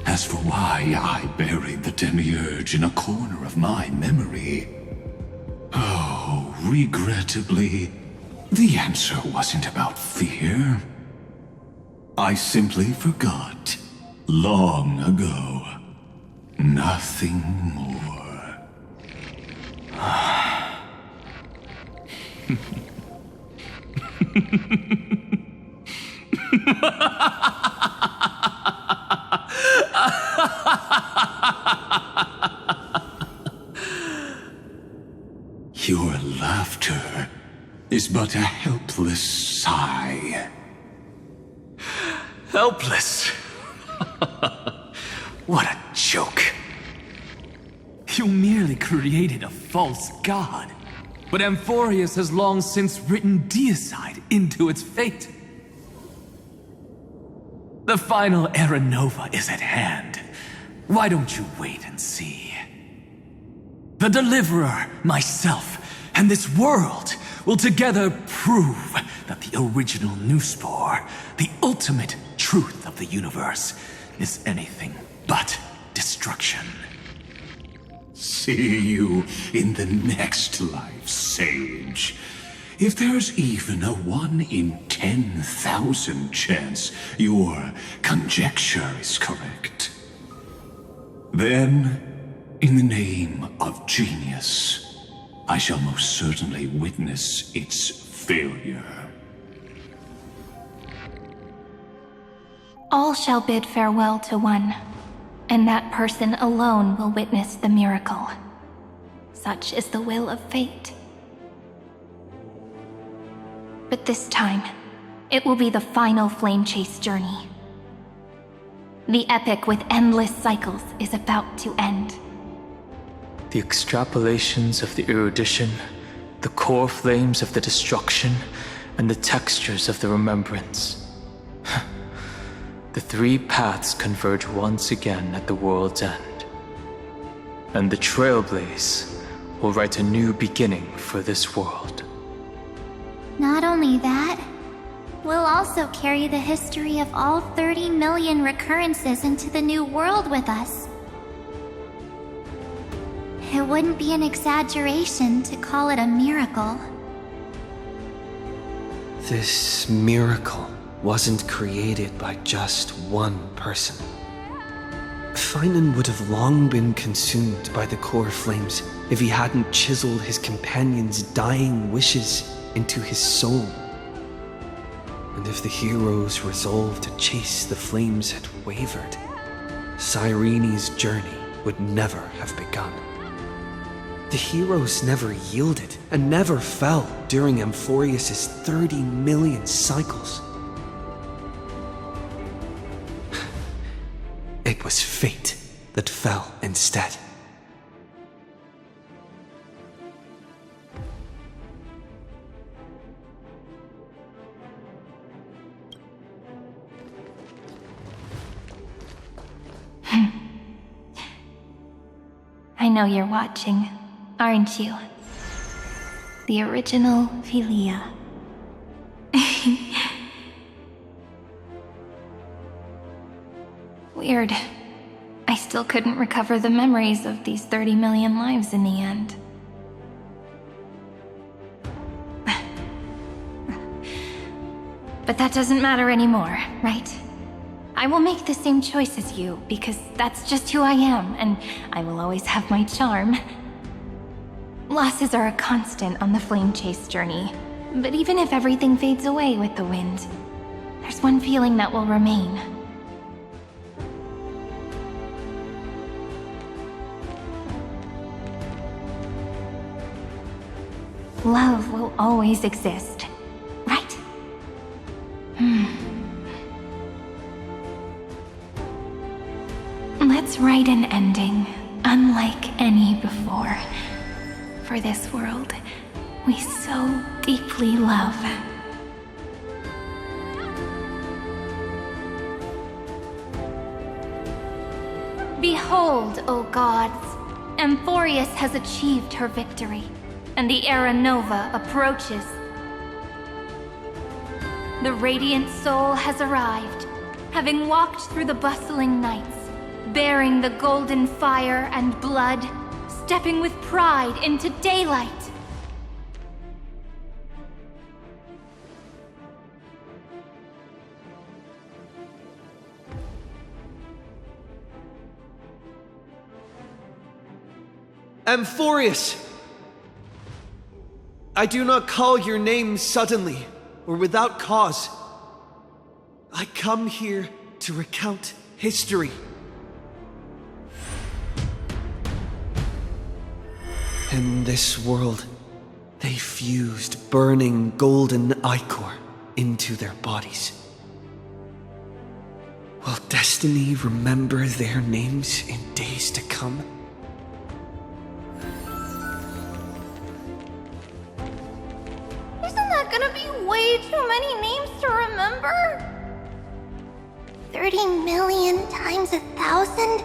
As for why I buried the Demiurge in a corner of my memory, oh, regrettably, the answer wasn't about fear. I simply forgot long ago. Nothing more. Your laughter is but a helpless sigh. Helpless? What a joke. You merely created a false god, but Amphorius has long since written deicide into its fate. The final Era Nova is at hand. Why don't you wait and see? The Deliverer, myself, and this world will together prove that the original Newspore, the ultimate truth of the universe, is anything but destruction. See you in the next life, Sage. If there's even a 1 in 10,000 chance your conjecture is correct, then, in the name of genius, I shall most certainly witness its failure. All shall bid farewell to one, and that person alone will witness the miracle. Such is the will of fate. But this time, it will be the final flame chase journey. The epic with endless cycles is about to end. The extrapolations of the erudition, the core flames of the destruction, and the textures of the remembrance. The 3 paths converge once again at the world's end. And the Trailblaze will write a new beginning for this world. Not only that, we'll also carry the history of all 30 million recurrences into the new world with us. It wouldn't be an exaggeration to call it a miracle. This miracle wasn't created by just one person. Finan would have long been consumed by the core flames if he hadn't chiseled his companion's dying wishes into his soul. And if the hero's resolve to chase the flames had wavered, Cyrene's journey would never have begun. The heroes never yielded and never fell during Amphorius' 30 million cycles. It was fate that fell instead. I know you're watching, aren't you? The original Philia. Weird. I still couldn't recover the memories of these 30 million lives in the end. But that doesn't matter anymore, right? I will make the same choice as you, because that's just who I am, and I will always have my charm. Losses are a constant on the flame chase journey, but even if everything fades away with the wind, there's one feeling that will remain. Love will always exist, right? Let's write an ending unlike any before. For this world we so deeply love. Behold, O gods, Amphorius has achieved her victory, and the Era Nova approaches. The radiant soul has arrived, having walked through the bustling nights, bearing the golden fire and blood, stepping with pride into daylight. Amphorius! I do not call your name suddenly, or without cause. I come here to recount history. In this world, they fused burning golden ichor into their bodies. Will destiny remember their names in days to come? Isn't that gonna be way too many names to remember? 30 million times 1,000?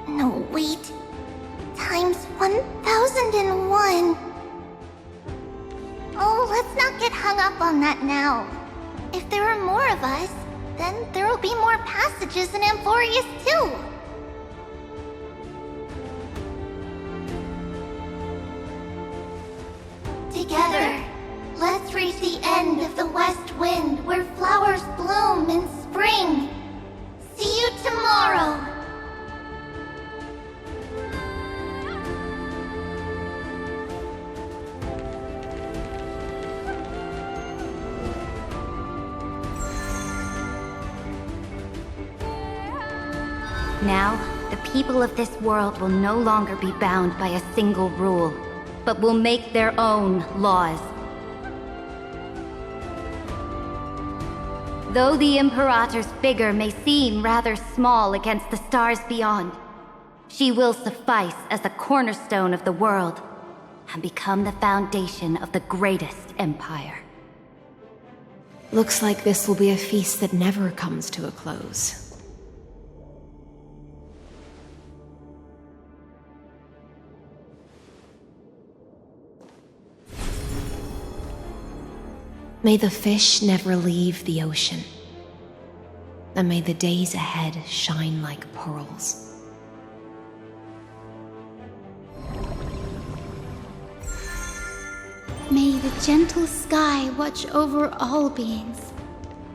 No, wait. Times 1,001. Oh, let's not get hung up on that now. If there are more of us, then there will be more passages in Amphorius too. Together, let's reach the end of the west wind where flowers bloom in spring. See you tomorrow. Now, the people of this world will no longer be bound by a single rule, but will make their own laws. Though the Imperator's figure may seem rather small against the stars beyond, she will suffice as the cornerstone of the world and become the foundation of the greatest empire. Looks like this will be a feast that never comes to a close. May the fish never leave the ocean, and may the days ahead shine like pearls. May the gentle sky watch over all beings.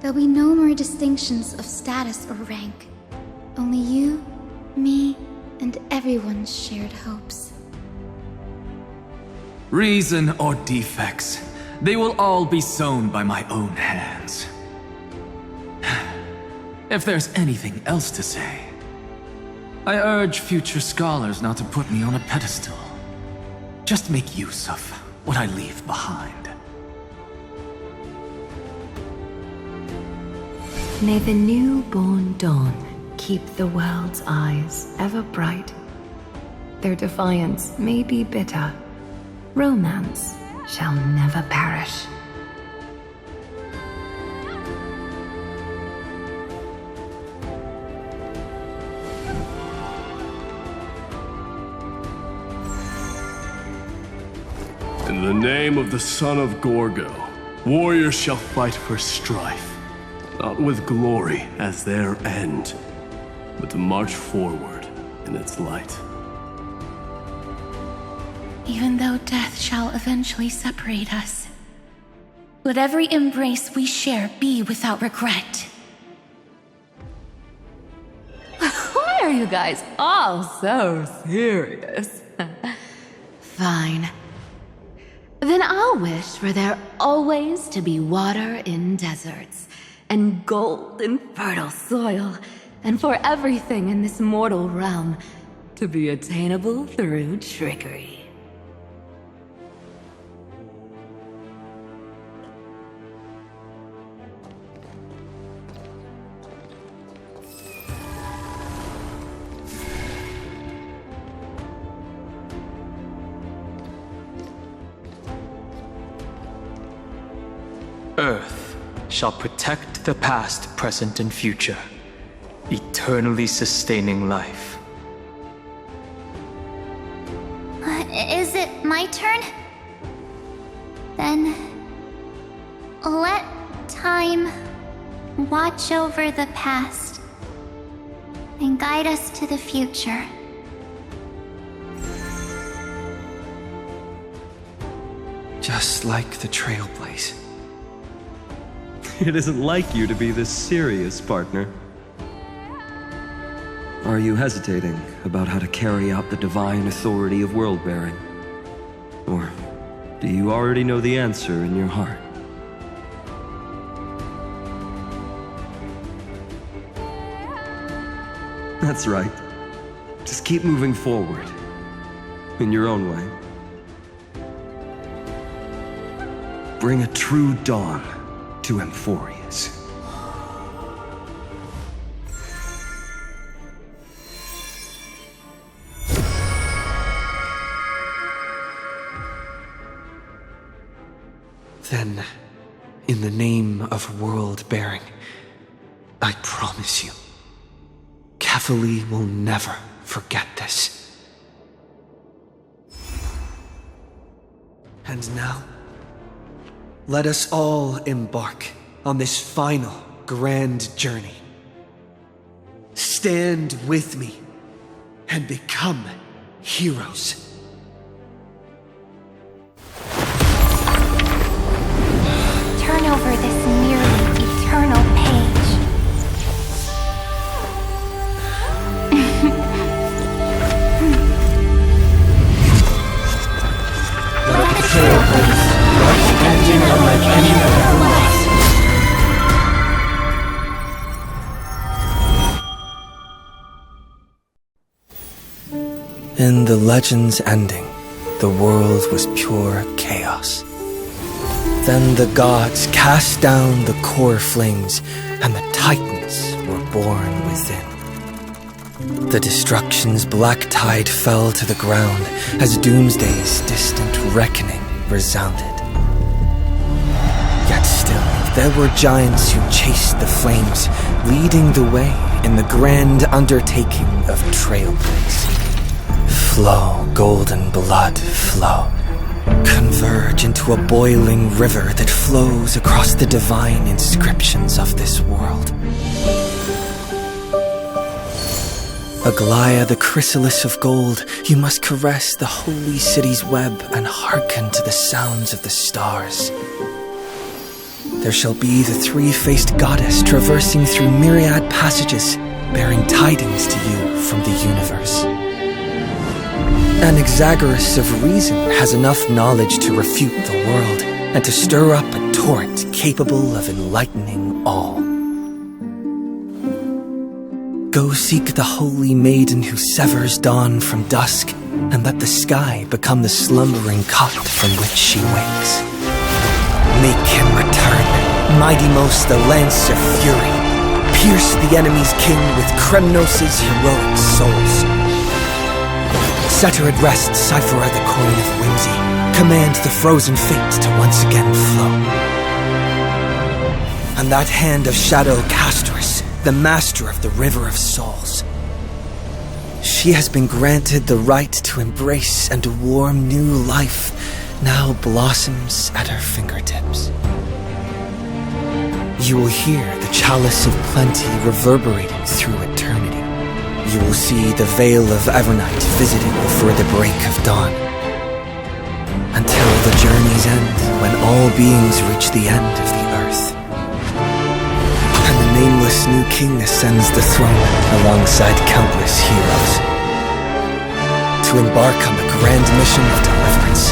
There'll be no more distinctions of status or rank. Only you, me, and everyone's shared hopes. Reason or defects, they will all be sown by my own hands. If there's anything else to say, I urge future scholars not to put me on a pedestal. Just make use of what I leave behind. May the newborn dawn keep the world's eyes ever bright. Their defiance may be bitter. Romance shall never perish. In the name of the son of Gorgo, warriors shall fight for strife, not with glory as their end, but to march forward in its light. Even though death shall eventually separate us, let every embrace we share be without regret. Why are you guys all so serious? Fine. Then I'll wish for there always to be water in deserts, and gold in fertile soil, and for everything in this mortal realm to be attainable through trickery. Earth shall protect the past, present, and future, eternally sustaining life. Is it my turn? Then let time watch over the past and guide us to the future. Just like the Trailblaze. It isn't like you to be this serious, partner. Are you hesitating about how to carry out the divine authority of world-bearing? Or do you already know the answer in your heart? That's right. Just keep moving forward. In your own way. Bring a true dawn to Emphorius. Then, in the name of world-bearing, I promise you, Kefali will never forget this. And now, let us all embark on this final grand journey. Stand with me and become heroes. Turn over this nearly eternal page. Let the trail place ending unlike any other lost. In the legend's ending, the world was pure chaos. Then the gods cast down the core flames, and the titans were born within. The destruction's black tide fell to the ground as Doomsday's distant reckoning resounded. Yet still, there were giants who chased the flames, leading the way in the grand undertaking of Trailblaze. Flow, golden blood, flow. Converge into a boiling river that flows across the divine inscriptions of this world. Aglaya, the chrysalis of gold, you must caress the holy city's web and hearken to the sounds of the stars. There shall be the three-faced goddess traversing through myriad passages, bearing tidings to you from the universe. An Exagoras of reason has enough knowledge to refute the world and to stir up a torrent capable of enlightening all. Go seek the holy maiden who severs dawn from dusk, and let the sky become the slumbering cot from which she wakes. Make him return, mighty most the lance of fury. Pierce the enemy's king with Kremnos' heroic souls. Set her at rest, Cypher the coin of whimsy. Command the frozen fate to once again flow. And that hand of shadow Castress, the master of the River of Souls. She has been granted the right to embrace and warm new life, now blossoms at her fingertips. You will hear the chalice of plenty reverberating through eternity. You will see the veil of Evernight visited before the break of dawn. Until the journey's end, when all beings reach the end of the earth. And the nameless new king ascends the throne alongside countless heroes. To embark on the grand mission of deliverance.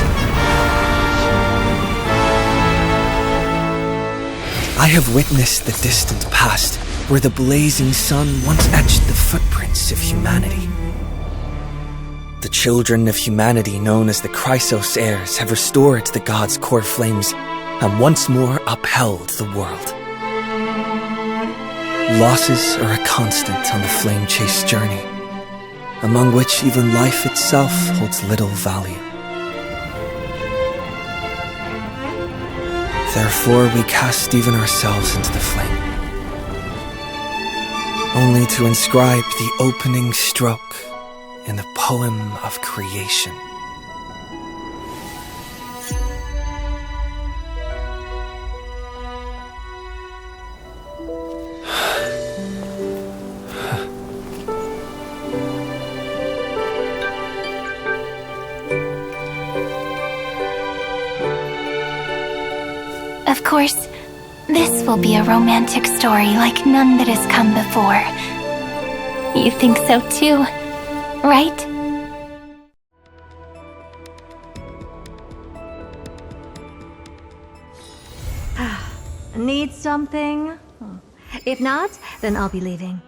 I have witnessed the distant past, where the blazing sun once etched the footprints of humanity. The children of humanity known as the Chrysos heirs have restored the gods' core flames and once more upheld the world. Losses are a constant on the flame-chase journey, among which even life itself holds little value. Therefore, we cast even ourselves into the flame, only to inscribe the opening stroke in the poem of creation. Of course, this will be a romantic story like none that has come before. You think so too, right? Need something? If not, then I'll be leaving.